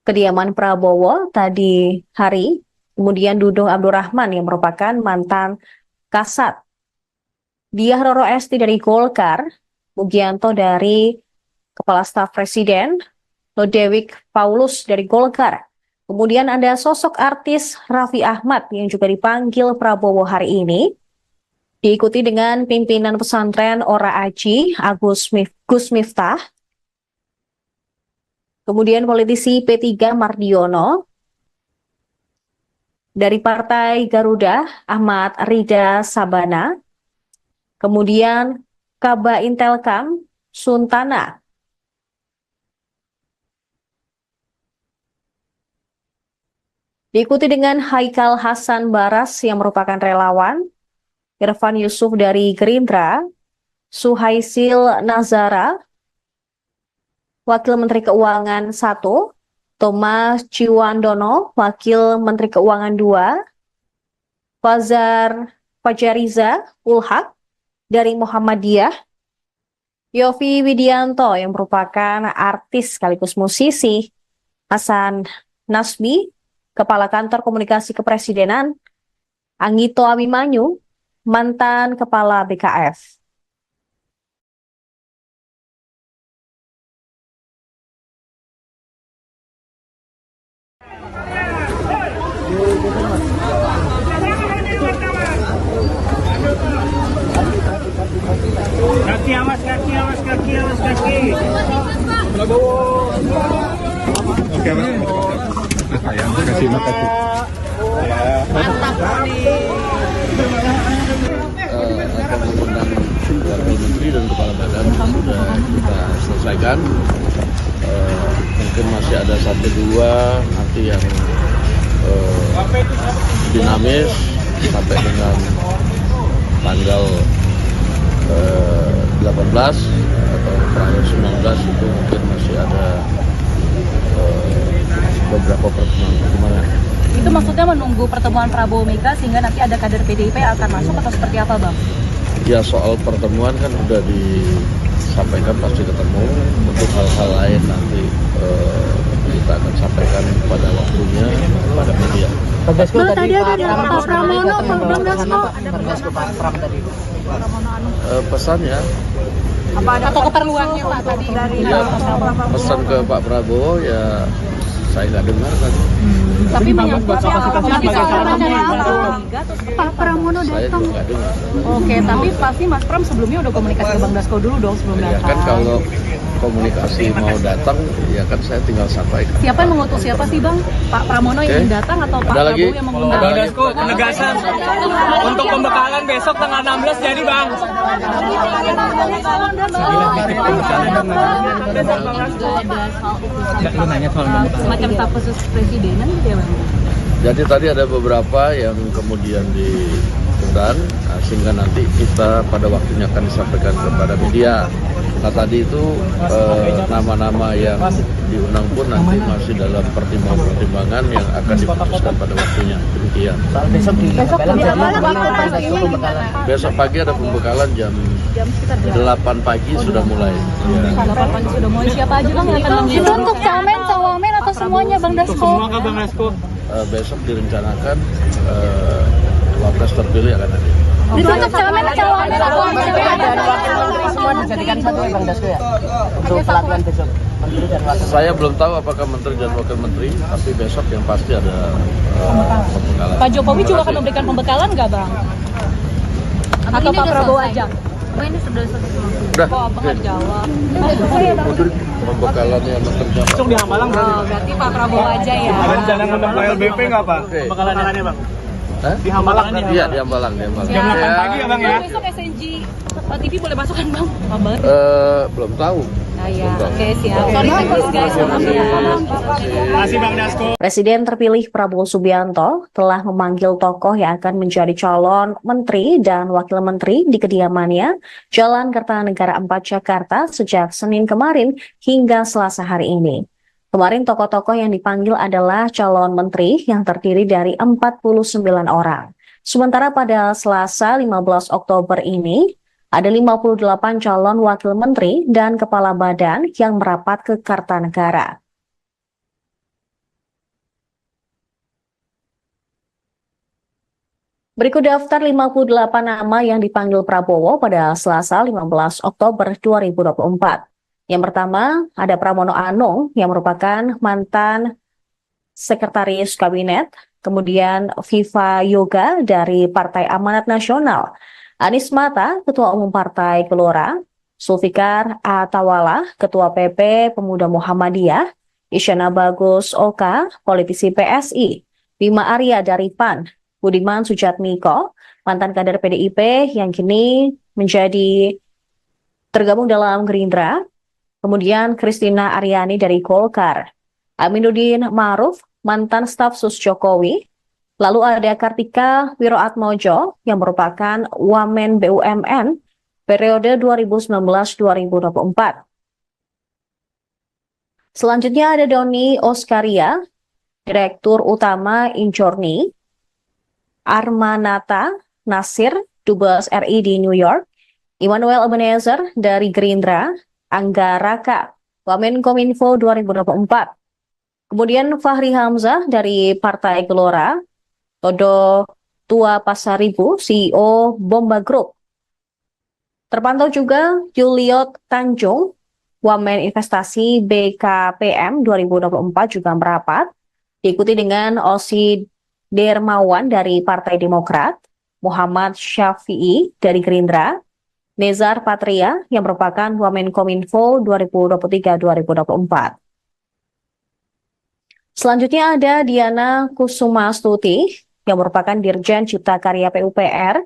kediaman Prabowo tadi hari. Kemudian Dudung Abdurrahman yang merupakan mantan Kasat. Diah Roro Esti dari Golkar, Mugianto dari Kepala Staf Presiden, Lodewijk Paulus dari Golkar. Kemudian ada sosok artis Raffi Ahmad yang juga dipanggil Prabowo hari ini. Diikuti dengan pimpinan pesantren Ora Aji, Gus Miftah. Kemudian politisi P3 Mardiono. Dari Partai Garuda, Ahmad Rida Sabana. Kemudian Kaba Intelkam, Suntana. Diikuti dengan Haikal Hasan Baras yang merupakan relawan, Irfan Yusuf dari Gerindra, Suhaisil Nazara, Wakil Menteri Keuangan 1, Thomas Ciwandono, Wakil Menteri Keuangan 2, Fajariza Ulhak dari Muhammadiyah, Yofi Widianto yang merupakan artis sekaligus musisi, Hasan Nasbi, Kepala Kantor Komunikasi Kepresidenan, Anggito Abimanyu, mantan Kepala BKF. Kaki awas, kaki awas, kaki awas, kaki. Prabowo. Oke, sayang kasih makasih. Mantap nih. Akan mengundang Wakil Menteri dan Kepala Badan sudah kita selesaikan. Mungkin masih ada 1-2 nanti yang dinamis sampai dengan tanggal 18 atau tanggal 19 itu mungkin masih ada beberapa pertemuan. Itu maksudnya menunggu pertemuan Prabowo Mega sehingga nanti ada kader PDIP akan masuk atau seperti apa, Bang? Ya, soal pertemuan kan sudah disampaikan pasti ketemu. Untuk hal-hal lain nanti kita akan sampaikan pada waktunya pada media. Bang tadi ada Pak Pramono, Bang Dasko. Pak Pram tadi. Pesannya Apa ada atau keperluannya Pak tadi dari pesan ke Pak Prabowo ya saya nggak dengar kan. Tapi menyangkut Pak Pramono Saya datang. juga nggak dengar. Oke, tapi pasti Mas Pram sebelumnya udah komunikasi ke Bang Dasko dulu dong sebelum Ya datang. kan kalau komunikasi mau datang ya kan saya tinggal sampaikan. Siapa yang mengutus siapa sih Bang? Pak Pramono yang ingin datang atau Pak Ada lagi? Prabowo yang mengundang? Bang Dasko, penegasan untuk pembekalan besok tanggal 16 jadi Bang. Semacam staf khusus presidenan gitu ya Bang? Jadi tadi ada beberapa yang kemudian diundang, sehingga nanti kita pada waktunya akan disampaikan kepada media. Nah tadi itu nama-nama yang diundang pun nanti masih dalam pertimbangan-pertimbangan yang akan diputuskan pada waktunya. Demikian. Besok pagi ada pembekalan jam 8 pagi sudah mulai. Ya. Sudah mulai siapa aja Bang yang akan mengisi? Itu untuk camen, cawamen atau semuanya Bang Dasko? Semua kan Bang Dasko. Besok direncanakan wapres terpilih akan ada. Itu untuk camen, cawamen atau Semua dijadikan satu ya Bang Dasko ya? Untuk pelatihan besok. Menteri dan Wakil. Saya belum tahu apakah Menteri dan Wakil Menteri, tapi besok yang pasti ada pembekalan. Pak Jokowi juga akan memberikan pembekalan nggak Bang? Atau Pak Prabowo aja? Oh, ini sudah selesai semua. Udah. Kok abang nggak jawab? Udah pembekalannya materinya Pak. Besok di Hambalang Oh, berarti Pak Prabowo aja ya. rencana ngundang Pak LBP nggak Pak? Oke. Pembekalannya Bang. Hah? Di Hambalang berarti. Iya, di Hambalang, di Hambalang. Jam 8 pagi ya Bang ya? Besok SNG TV boleh masuk kan Bang? Abang. Belum tahu. Ah ya, oke siap. Sorry thanks guys. Makasih Bang Dasko. Presiden terpilih Prabowo Subianto telah memanggil tokoh yang akan menjadi calon menteri dan wakil menteri di kediamannya Jalan Kertanegara 4 Jakarta sejak Senin kemarin hingga Selasa hari ini. Kemarin tokoh-tokoh yang dipanggil adalah calon menteri yang terdiri dari 49 orang. Sementara pada Selasa 15 Oktober ini, ada 58 calon wakil menteri dan kepala badan yang merapat ke Kertanegara. Berikut daftar 58 nama yang dipanggil Prabowo pada Selasa 15 Oktober 2024. Yang pertama, ada Pramono Anung yang merupakan mantan sekretaris kabinet, kemudian Viva Yoga dari Partai Amanat Nasional, Anies Mata, Ketua Umum Partai Gelora, Zulfikar Atawala, Ketua PP Pemuda Muhammadiyah, Isyana Bagus Oka, politisi PSI, Bima Arya dari PAN, Budiman Sujatmiko, mantan kader PDIP yang kini menjadi tergabung dalam Gerindra, kemudian Kristina Aryani dari Golkar, Aminuddin Ma'ruf, mantan staf sus Jokowi, lalu ada Kartika Wiroatmojo yang merupakan Wamen BUMN periode 2019-2024. Selanjutnya ada Doni Oskaria, Direktur Utama Injorni, Armanata Nasir, Dubes RI di New York, Immanuel Ebenezer dari Gerindra, Angga Raka, Wamenkominfo 2024. Kemudian Fahri Hamzah dari Partai Gelora, Todo Tua Pasaribu, CEO Bomba Group. Terpantau juga Juliot Tanjung, Wamen Investasi BKPM 2024 juga merapat, diikuti dengan Osi Dermawan dari Partai Demokrat, Muhammad Syafi'i dari Gerindra, Nezar Patria yang merupakan Wamenkominfo 2023-2024. Selanjutnya ada Diana Kusumastuti yang merupakan Dirjen Cipta Karya PUPR,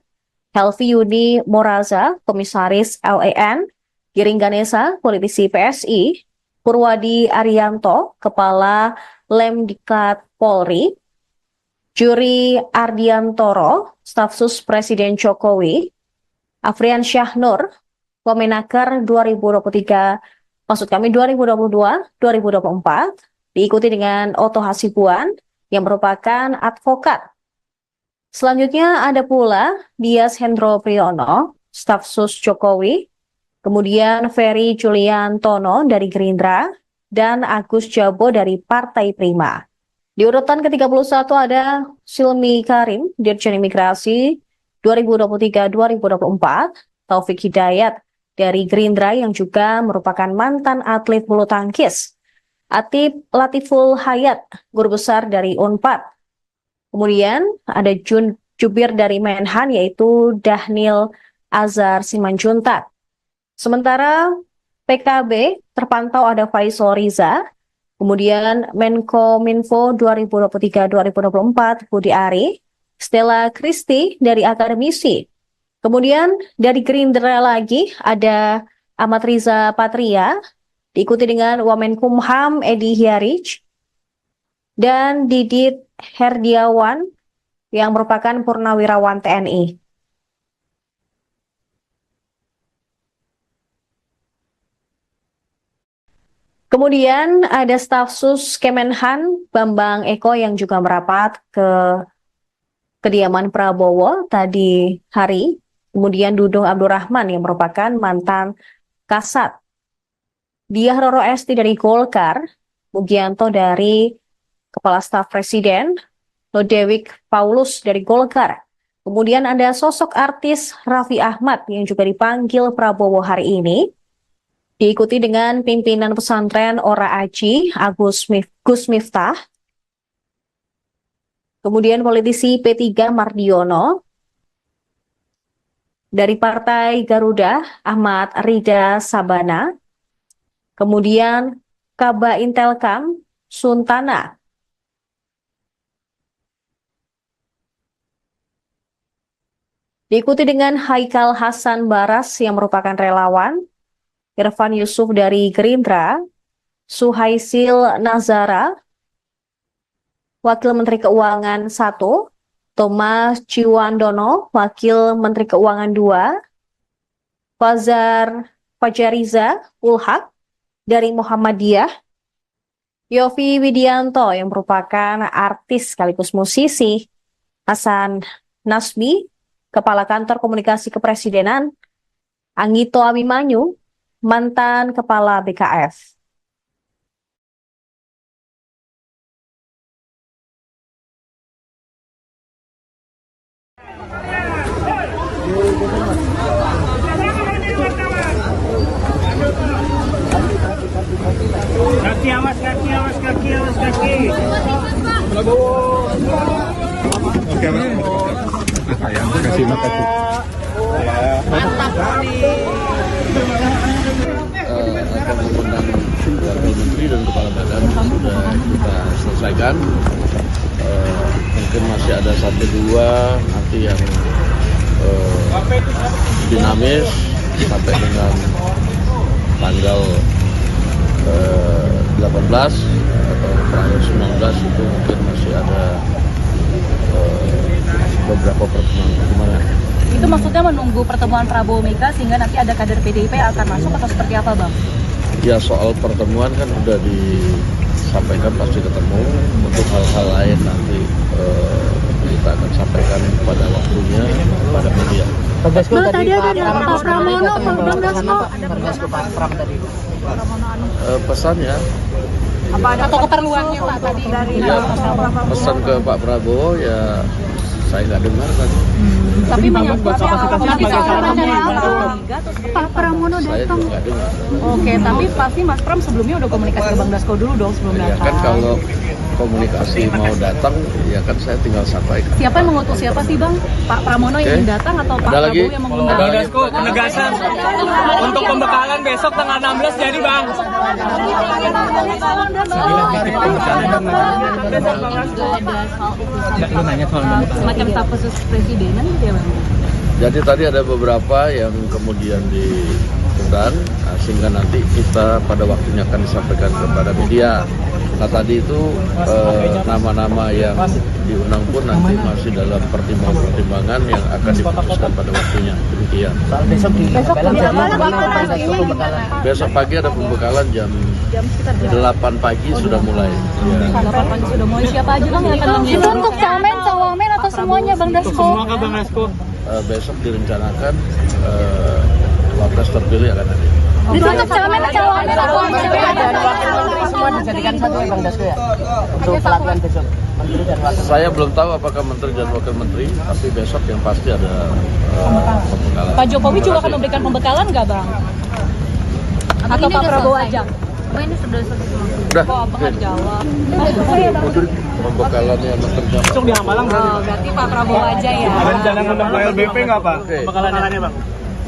Helvi Yuni Moraza, Komisaris LAN, Giring Ganesa, politisi PSI, Purwadi Arianto, Kepala Lemdiklat Polri, Juri Ardiantoro, Staf Sus Presiden Jokowi, Afrian Syahnur, Wamenaker 2022-2024, diikuti dengan Oto Hasibuan yang merupakan advokat. Selanjutnya ada pula Dias Hendro Priyono, Staf Sus Jokowi, kemudian Ferry Juliantono dari Gerindra, dan Agus Jabo dari Partai Prima. Di urutan ke-31 ada Silmi Karim, Dirjen Imigrasi 2023-2024, Taufik Hidayat dari Gerindra yang juga merupakan mantan atlet bulu tangkis, Atip Latiful Hayat, guru besar dari Unpad. Kemudian ada Jubir dari Menhan yaitu Dahnil Azhar Simanjuntak. Sementara PKB terpantau ada Faisal Riza, kemudian Menkominfo 2023-2024 Budi Ari, Stella Christy dari akademisi. Kemudian dari Gerindra lagi ada Ahmad Riza Patria, diikuti dengan Wamenkumham Edi Hyarich, dan Didit Herdiawan yang merupakan Purnawirawan TNI. Kemudian ada staf sus Kemenhan Bambang Eko yang juga merapat ke kediaman Prabowo tadi hari. Kemudian Dudung Abdurrahman yang merupakan mantan Kasat, Diah Roro Esti dari Golkar, Mugianto dari Kepala Staf Presiden, Lodewijk Paulus dari Golkar. Kemudian ada sosok artis Raffi Ahmad yang juga dipanggil Prabowo hari ini, diikuti dengan pimpinan pesantren Ora Aji, Gus Miftah, kemudian politisi P3 Mardiono, Dari Partai Garuda, Ahmad Rida Sabana. Kemudian Kaba Intelkam, Suntana. Diikuti dengan Haikal Hasan Baras yang merupakan relawan, Irfan Yusuf dari Gerindra, Suhaisil Nazara, Wakil Menteri Keuangan 1, Thomas Ciwandono, Wakil Menteri Keuangan 2, Fajariza Ulhak dari Muhammadiyah, Yofi Widianto yang merupakan artis sekaligus musisi, Hasan Nasbi, Kepala Kantor Komunikasi Kepresidenan, Anggito Abimanyu, mantan Kepala BKF. Kaki awas, kaki awas, kaki awas, kaki. Oke, Mas. Sayang, kasih makasih. Akan mengundang Wakil Menteri dan Kepala Badan sudah kita selesaikan. Mungkin masih ada 1-2 nanti yang dinamis sampai dengan tanggal 18 atau tanggal 19 itu mungkin masih ada beberapa pertemuan. Itu maksudnya menunggu pertemuan Prabowo Mega sehingga nanti ada kader PDIP yang akan masuk atau seperti apa, Bang? Ya, soal pertemuan kan udah disampaikan pasti ketemu. Untuk hal-hal lain nanti kita akan sampaikan pada waktunya pada media. Bang tadi ada Pak Pramono, Bang Dasko. Pak Pram tadi. Pesannya Apa ada atau keperluannya Pak tadi dari ya, pesan ke Pak Prabowo ya saya nggak dengar kan. tapi menyangkut Pak Pramono Saya datang. juga nggak dengar. Oke, tapi pasti Mas Pram sebelumnya udah komunikasi ke Bang Dasko dulu dong sebelum Ya datang. kan kalau komunikasi mau datang ya kan saya tinggal sampaikan. Siapa yang mengutus siapa sih Bang? Pak Pramono yang ingin datang atau Pak Ada lagi? Prabowo yang mengundang? Bang Dasko, penegasan untuk pembekalan besok tanggal 16 jadi Bang. Semacam staf khusus presidenan gitu ya Bang? Jadi tadi ada beberapa yang kemudian diundang, sehingga nanti kita pada waktunya akan disampaikan kepada media. Nah tadi itu nama-nama yang diundang pun nanti masih dalam pertimbangan yang akan diputuskan pada waktunya. Demikian. Besok di Besok pagi ada pembekalan jam 8 pagi sudah mulai. Ya. 8 pagi sudah mulai. Siapa aja Bang yang akan Itu mengundang? untuk cawamen atau semuanya Bang Dasko? Semua ke Bang Dasko. Besok direncanakan wapres terpilih akan ada. Itu untuk cawamen atau semua dijadikan satu ya Bang Dasko ya. Untuk pelatihan besok. Menteri dan wakil. Saya belum tahu apakah menteri dan wakil menteri, tapi besok yang pasti ada pembekalan. Pak Jokowi juga akan memberikan pembekalan nggak Bang? Atau Pak Prabowo aja? Ini sudah selesai semua. Udah, Kok Abang nggak jawab? pembekalannya menteri dan Besok di Hambalang berarti. Oh, berarti Pak Prabowo aja ya. Ada rencana ngundang Pak LBP nggak Pak? Oke. Pembekalannya Bang.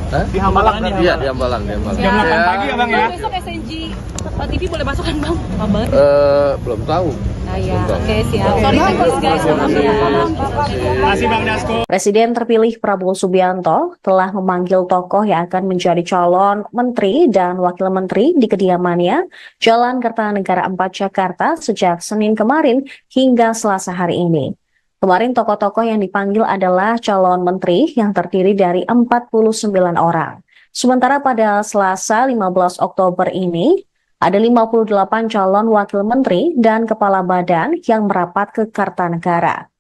Hah? Di Hambalang nih. Iya, di Hambalang. Jam 8 pagi ya Bang ya. Besok SNG TV boleh masuk kan Bang? Abang. Belum tahu. Nah ya, oke siap. Sorry thanks guys. Masih Bang Dasko. Presiden terpilih Prabowo Subianto telah memanggil tokoh yang akan menjadi calon menteri dan wakil menteri di kediamannya Jalan Kertanegara 4 Jakarta sejak Senin kemarin hingga Selasa hari ini. Kemarin tokoh-tokoh yang dipanggil adalah calon menteri yang terdiri dari 49 orang. Sementara pada Selasa 15 Oktober ini, ada 58 calon wakil menteri dan kepala badan yang merapat ke Kartanegara.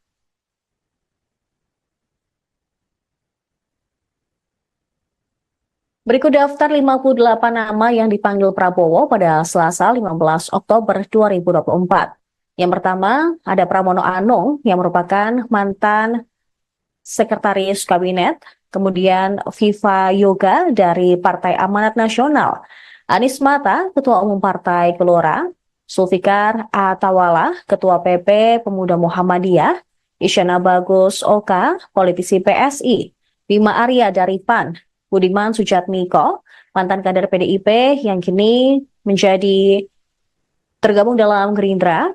Berikut daftar 58 nama yang dipanggil Prabowo pada Selasa 15 Oktober 2024. Yang pertama, ada Pramono Anung yang merupakan mantan Sekretaris Kabinet, kemudian Viva Yoga dari Partai Amanat Nasional, Anies Mata, Ketua Umum Partai Gelora, Zulfikar Atawala, Ketua PP Pemuda Muhammadiyah, Isyana Bagus Oka, politisi PSI, Bima Arya dari PAN, Budiman Sujatmiko, mantan kader PDIP yang kini menjadi tergabung dalam Gerindra,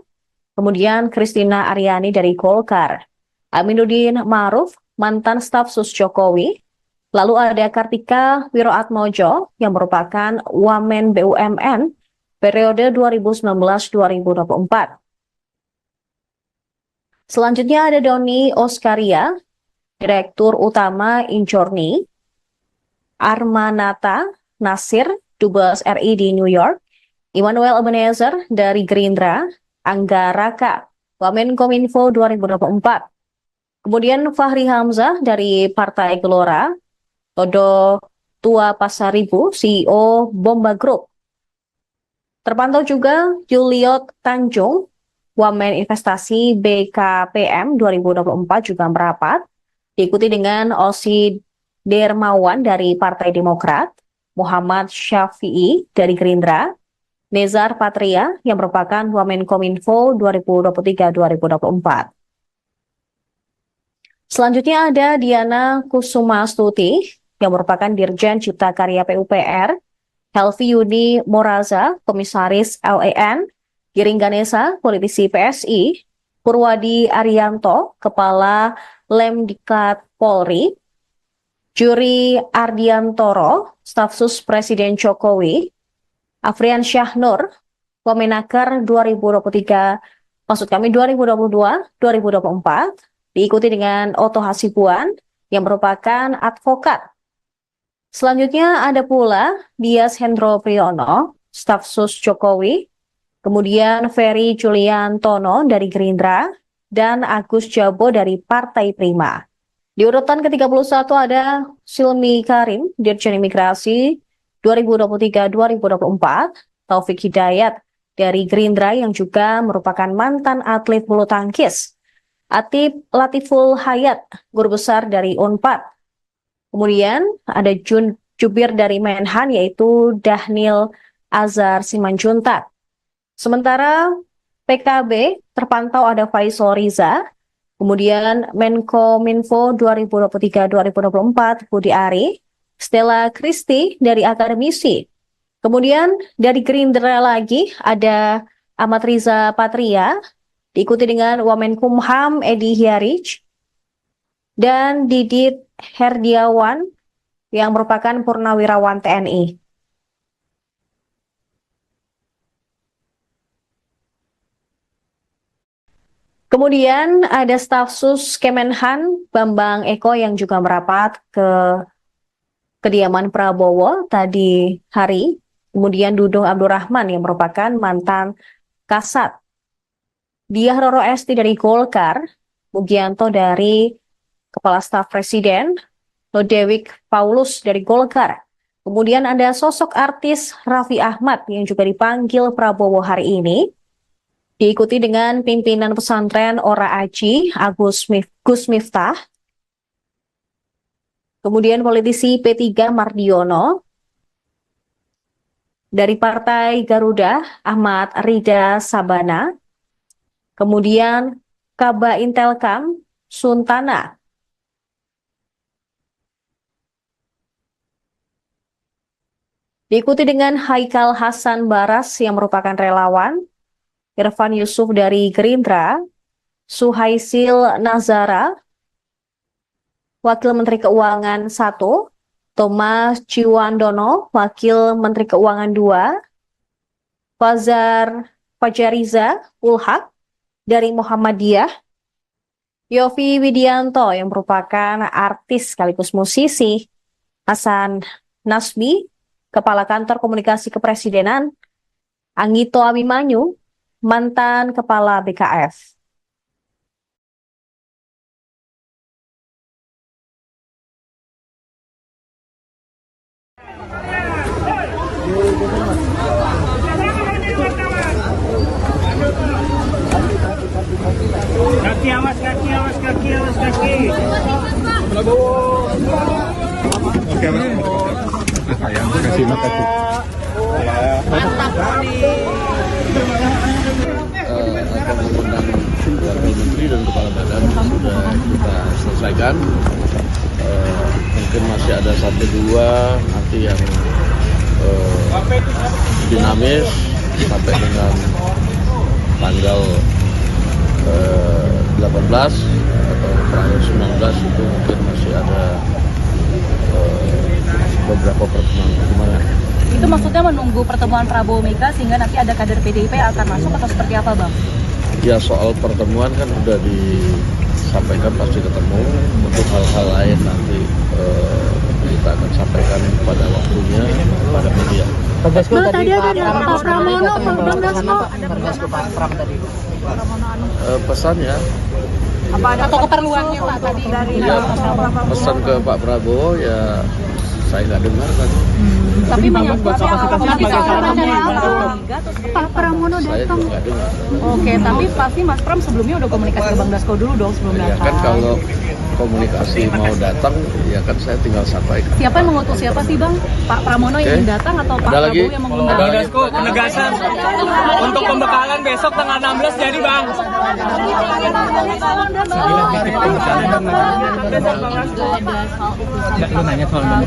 kemudian Kristina Aryani dari Golkar, Aminuddin Ma'ruf, mantan staf sus Jokowi, lalu ada Kartika Wiroatmojo yang merupakan Wamen BUMN periode 2019-2024. Selanjutnya ada Doni Oskaria, Direktur Utama Injorni, Armanata Nasir, Dubes RI di New York, Immanuel Ebenezer dari Gerindra, Angga Raka, Wamenkominfo 2024. Kemudian Fahri Hamzah dari Partai Gelora, Todo Tua Pasaribu, CEO Bomba Group. Terpantau juga Juliot Tanjung, Wamen Investasi BKPM 2024 juga merapat, diikuti dengan Osi Dermawan dari Partai Demokrat, Muhammad Syafi'i dari Gerindra, Nezar Patria yang merupakan Wamenkominfo 2023-2024. Selanjutnya ada Diana Kusumastuti yang merupakan Dirjen Cipta Karya PUPR, Helvi Yuni Moraza, Komisaris LEN, Giring Ganesa, politisi PSI, Purwadi Arianto, Kepala Lemdiklat Polri, Juri Ardiantoro, staf sus Presiden Jokowi, Afrian Syahnur, Wamenaker 2022-2024, diikuti dengan Oto Hasibuan yang merupakan advokat. Selanjutnya ada pula Dias Hendro Priyono, staf sus Jokowi, kemudian Ferry Julian Tono dari Gerindra, dan Agus Jabo dari Partai Prima. Di urutan ke-31 ada Silmi Karim, Dirjen Imigrasi 2023-2024, Taufik Hidayat dari Gerindra yang juga merupakan mantan atlet bulu tangkis, Atip Latiful Hayat, guru besar dari UNPAD. Kemudian ada jubir dari Menhan yaitu Dahnil Azhar Simanjuntak. Sementara PKB terpantau ada Faisal Riza, kemudian Menkominfo 2023-2024 Budi Ari, Stella Kristi dari akademisi. Kemudian dari Gerindra lagi ada Ahmad Riza Patria, diikuti dengan Wamenkumham Edi Hyarij, dan Didit Herdiawan yang merupakan Purnawirawan TNI. Kemudian ada staf sus Kemenhan Bambang Eko yang juga merapat ke kediaman Prabowo tadi hari. Kemudian Dudung Abdurrahman yang merupakan mantan Kasat, Diah Roro Esti dari Golkar, Mugianto dari Kepala Staf Presiden, Lodewijk Paulus dari Golkar. Kemudian ada sosok artis Raffi Ahmad yang juga dipanggil Prabowo hari ini, diikuti dengan pimpinan pesantren Ora Aji, Gus Miftah, kemudian politisi P3 Mardiono, dari Partai Garuda Ahmad Rida Sabana, kemudian Kaba Intelkam Suntana, diikuti dengan Haikal Hasan Baras yang merupakan relawan, Irfan Yusuf dari Gerindra, Suhaisil Nazara, Wakil Menteri Keuangan 1, Thomas Ciwandono, Wakil Menteri Keuangan 2, Fajariza Ulhak dari Muhammadiyah, Yofi Widianto yang merupakan artis sekaligus musisi, Hasan Nasbi, Kepala Kantor Komunikasi Kepresidenan, Anggito Abimanyu, mantan Kepala BKF. Kaki awas, kaki awas, kaki awas, kaki. Oke, sayang, kasih makasih. Akan mengundang Wakil Menteri dan Kepala Badan sudah kita selesaikan. mungkin masih ada 1-2 nanti yang dinamis sampai dengan tanggal 18 atau tanggal 19 itu mungkin masih ada beberapa pertemuan. Itu maksudnya menunggu pertemuan Prabowo Mega sehingga nanti ada kader PDIP yang akan masuk atau seperti apa, Bang? Ya, soal pertemuan kan udah disampaikan pasti ketemu. Untuk hal-hal lain nanti kita akan sampaikan pada waktunya pada media. Bang, tadi ada Pak Pramono, Bang Dasko. Pak Pram tadi. Pesannya Apa ada atau keperluannya Pak tadi dari ya, pesan ke Pak Prabowo ya saya nggak dengar tadi. tapi menyangkut Pak Pramono Saya datang. juga nggak dengar. Oke, tapi pasti Mas Pram sebelumnya udah komunikasi ke Bang Dasko dulu dong sebelum Ya datang. kan kalau komunikasi mau datang ya kan saya tinggal sampaikan. Siapa yang mengutus siapa sih Bang? Pak Pramono yang Oke. ingin datang atau Pak Ada lagi? Prabowo yang mengundang? Ada Bang lagi? Dasko, penegasan untuk pembekalan besok tanggal 16 jadi Bang.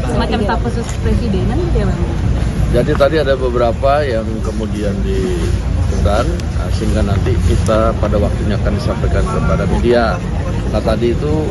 Semacam staf khusus presidenan gitu ya Bang? Jadi tadi ada beberapa yang kemudian diundang sehingga nanti kita pada waktunya akan disampaikan kepada media. Nah tadi itu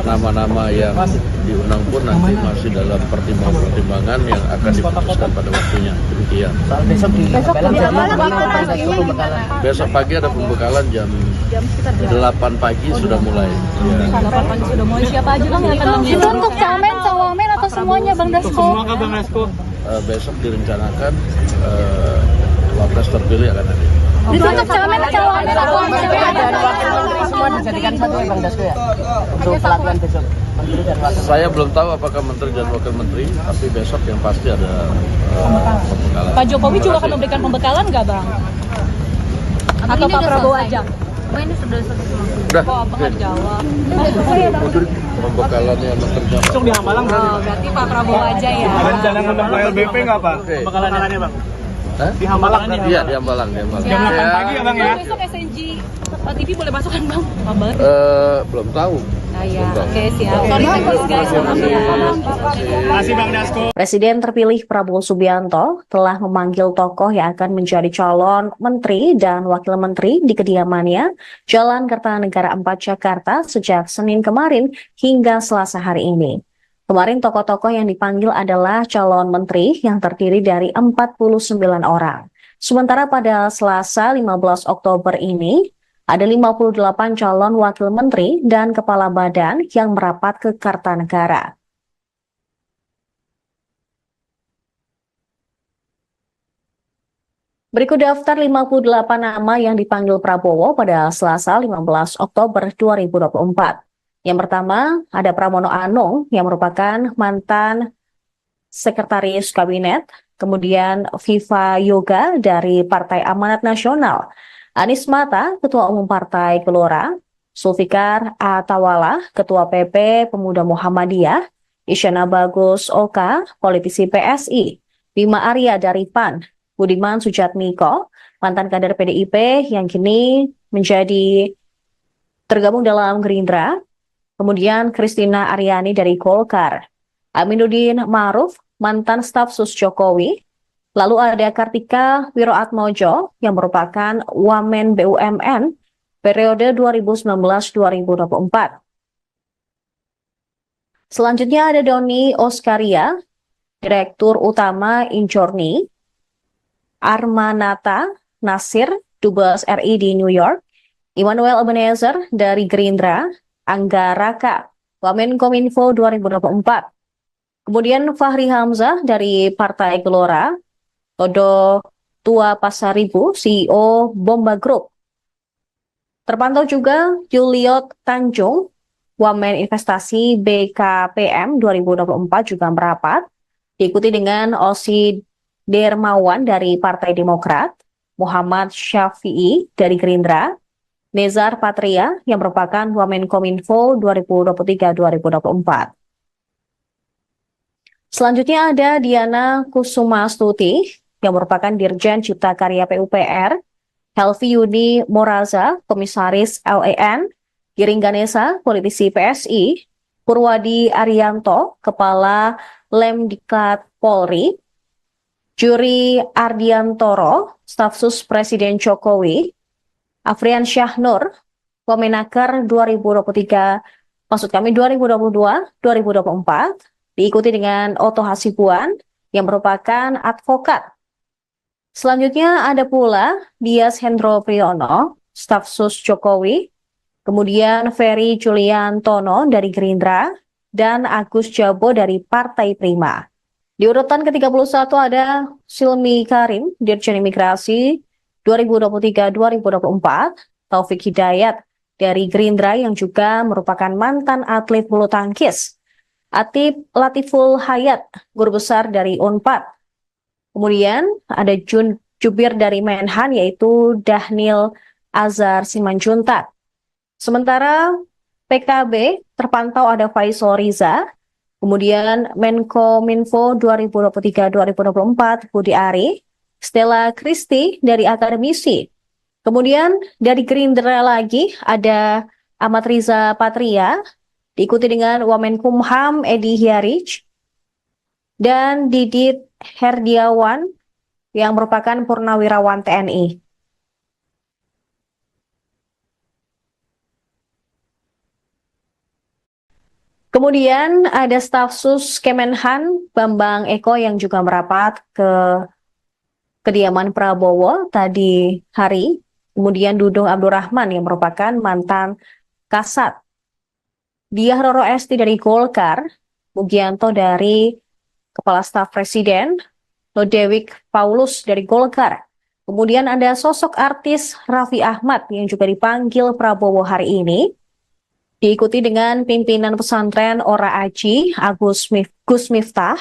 nama-nama yang diundang pun nanti masih dalam pertimbangan yang akan diputuskan pada waktunya. Demikian. Soal besok di Bekalan jadi Bang Dasko pembekalan. Besok pagi ada pembekalan jam 8 pagi sudah mulai. Ya. 8 pagi sudah mulai. Siapa aja Bang yang akan Itu mengundang? untuk camen, cawamen atau semuanya Bang Dasko? Bang Dasko. Besok direncanakan wapres terpilih akan ada. Itu untuk camen, cawamen atau Dan wakil menteri semua dijadikan satu ya Bang Dasko ya. Untuk pelatihan besok. Menteri dan wakil. Saya belum tahu apakah menteri dan wakil menteri, tapi besok yang pasti ada pembekalan. Pak Jokowi juga akan memberikan pembekalan nggak Bang? Atau Pak Prabowo aja? Ini sudah selesai semua. Udah, Kok Abang nggak jawab? pembekalannya menteri dan Besok di Hambalang Oh, berarti Pak Prabowo aja ya. ada rencana ngundang Pak LBP nggak Pak? Oke. Pembekalannya Bang. Hah? Di Hambalang. Iya, di Hambalang. Jam 8 pagi ya Bang ya? Besok SNG TV boleh masuk kan Bang? Lama banget. Belum tahu. Nah ya, oke siap. Sorry guys, maaf ya. Masih Bang Dasko. Presiden terpilih Prabowo Subianto telah memanggil tokoh yang akan menjadi calon menteri dan wakil menteri di kediamannya Jalan Kertanegara 4 Jakarta sejak Senin kemarin hingga Selasa hari ini. Kemarin tokoh-tokoh yang dipanggil adalah calon menteri yang terdiri dari 49 orang. Sementara pada Selasa 15 Oktober ini, ada 58 calon wakil menteri dan kepala badan yang merapat ke Kartanegara. Berikut daftar 58 nama yang dipanggil Prabowo pada Selasa 15 Oktober 2024. Yang pertama, ada Pramono Anung yang merupakan mantan sekretaris kabinet, kemudian Viva Yoga dari Partai Amanat Nasional, Anies Mata, Ketua Umum Partai Gelora, Zulfikar Atawala, Ketua PP Pemuda Muhammadiyah, Isyana Bagus Oka, politisi PSI, Bima Arya dari PAN, Budiman Sujatmiko, mantan kader PDIP yang kini menjadi tergabung dalam Gerindra, kemudian Kristina Aryani dari Golkar, Aminuddin Ma'ruf, mantan staf sus Jokowi, lalu ada Kartika Wiroatmojo yang merupakan Wamen BUMN periode 2019-2024. Selanjutnya ada Doni Oskaria, Direktur Utama Injorni, Armanata Nasir, Dubes RI di New York, Immanuel Ebenezer dari Gerindra, Angga Raka, Wamenkominfo 2024. Kemudian Fahri Hamzah dari Partai Gelora, Todo Tua Pasaribu, CEO Bomba Group. Terpantau juga Juliot Tanjung, Wamen Investasi BKPM 2024 juga merapat, diikuti dengan Osi Dermawan dari Partai Demokrat, Muhammad Syafi'i dari Gerindra, Nezar Patria yang merupakan Wamenkominfo 2023-2024. Selanjutnya ada Diana Kusumastuti yang merupakan Dirjen Cipta Karya PUPR, Helvi Yuni Moraza, Komisaris LAN, Giring Ganesa, politisi PSI, Purwadi Arianto, Kepala Lemdiklat Polri, Juri Ardiantoro, Staf Sus Presiden Jokowi, Afrian Syahnur, Wamenaker 2022-2024, diikuti dengan Oto Hasibuan yang merupakan advokat. Selanjutnya ada pula Dias Hendro Priyono, Staf Sus Jokowi, kemudian Ferry Juliantono dari Gerindra, dan Agus Jabo dari Partai Prima. Di urutan ke-31 ada Silmi Karim, Dirjen Imigrasi 2023-2024, Taufik Hidayat dari Gerindra yang juga merupakan mantan atlet bulu tangkis, Atip Latiful Hayat, Guru Besar dari Unpad. Kemudian ada jubir dari Menhan yaitu Dahnil Azhar Simanjuntak. Sementara PKB terpantau ada Faisal Riza, kemudian Menkominfo 2023-2024 Budi Ari, Stella Kristi dari akademisi. Kemudian dari Gerindra lagi ada Ahmad Riza Patria, diikuti dengan Wamenkumham Edi Hiarij, dan Didit Herdiawan yang merupakan purnawirawan TNI. Kemudian ada staf sus Kemenhan Bambang Eko yang juga merapat ke kediaman Prabowo tadi hari. Kemudian Dudung Abdurrahman yang merupakan mantan Kasat. Diah Roro Esti dari Golkar, Mugianto dari Kepala Staf Presiden, Lodewijk Paulus dari Golkar. Kemudian ada sosok artis Raffi Ahmad yang juga dipanggil Prabowo hari ini. Diikuti dengan pimpinan pesantren Ora Aji, Gus Miftah,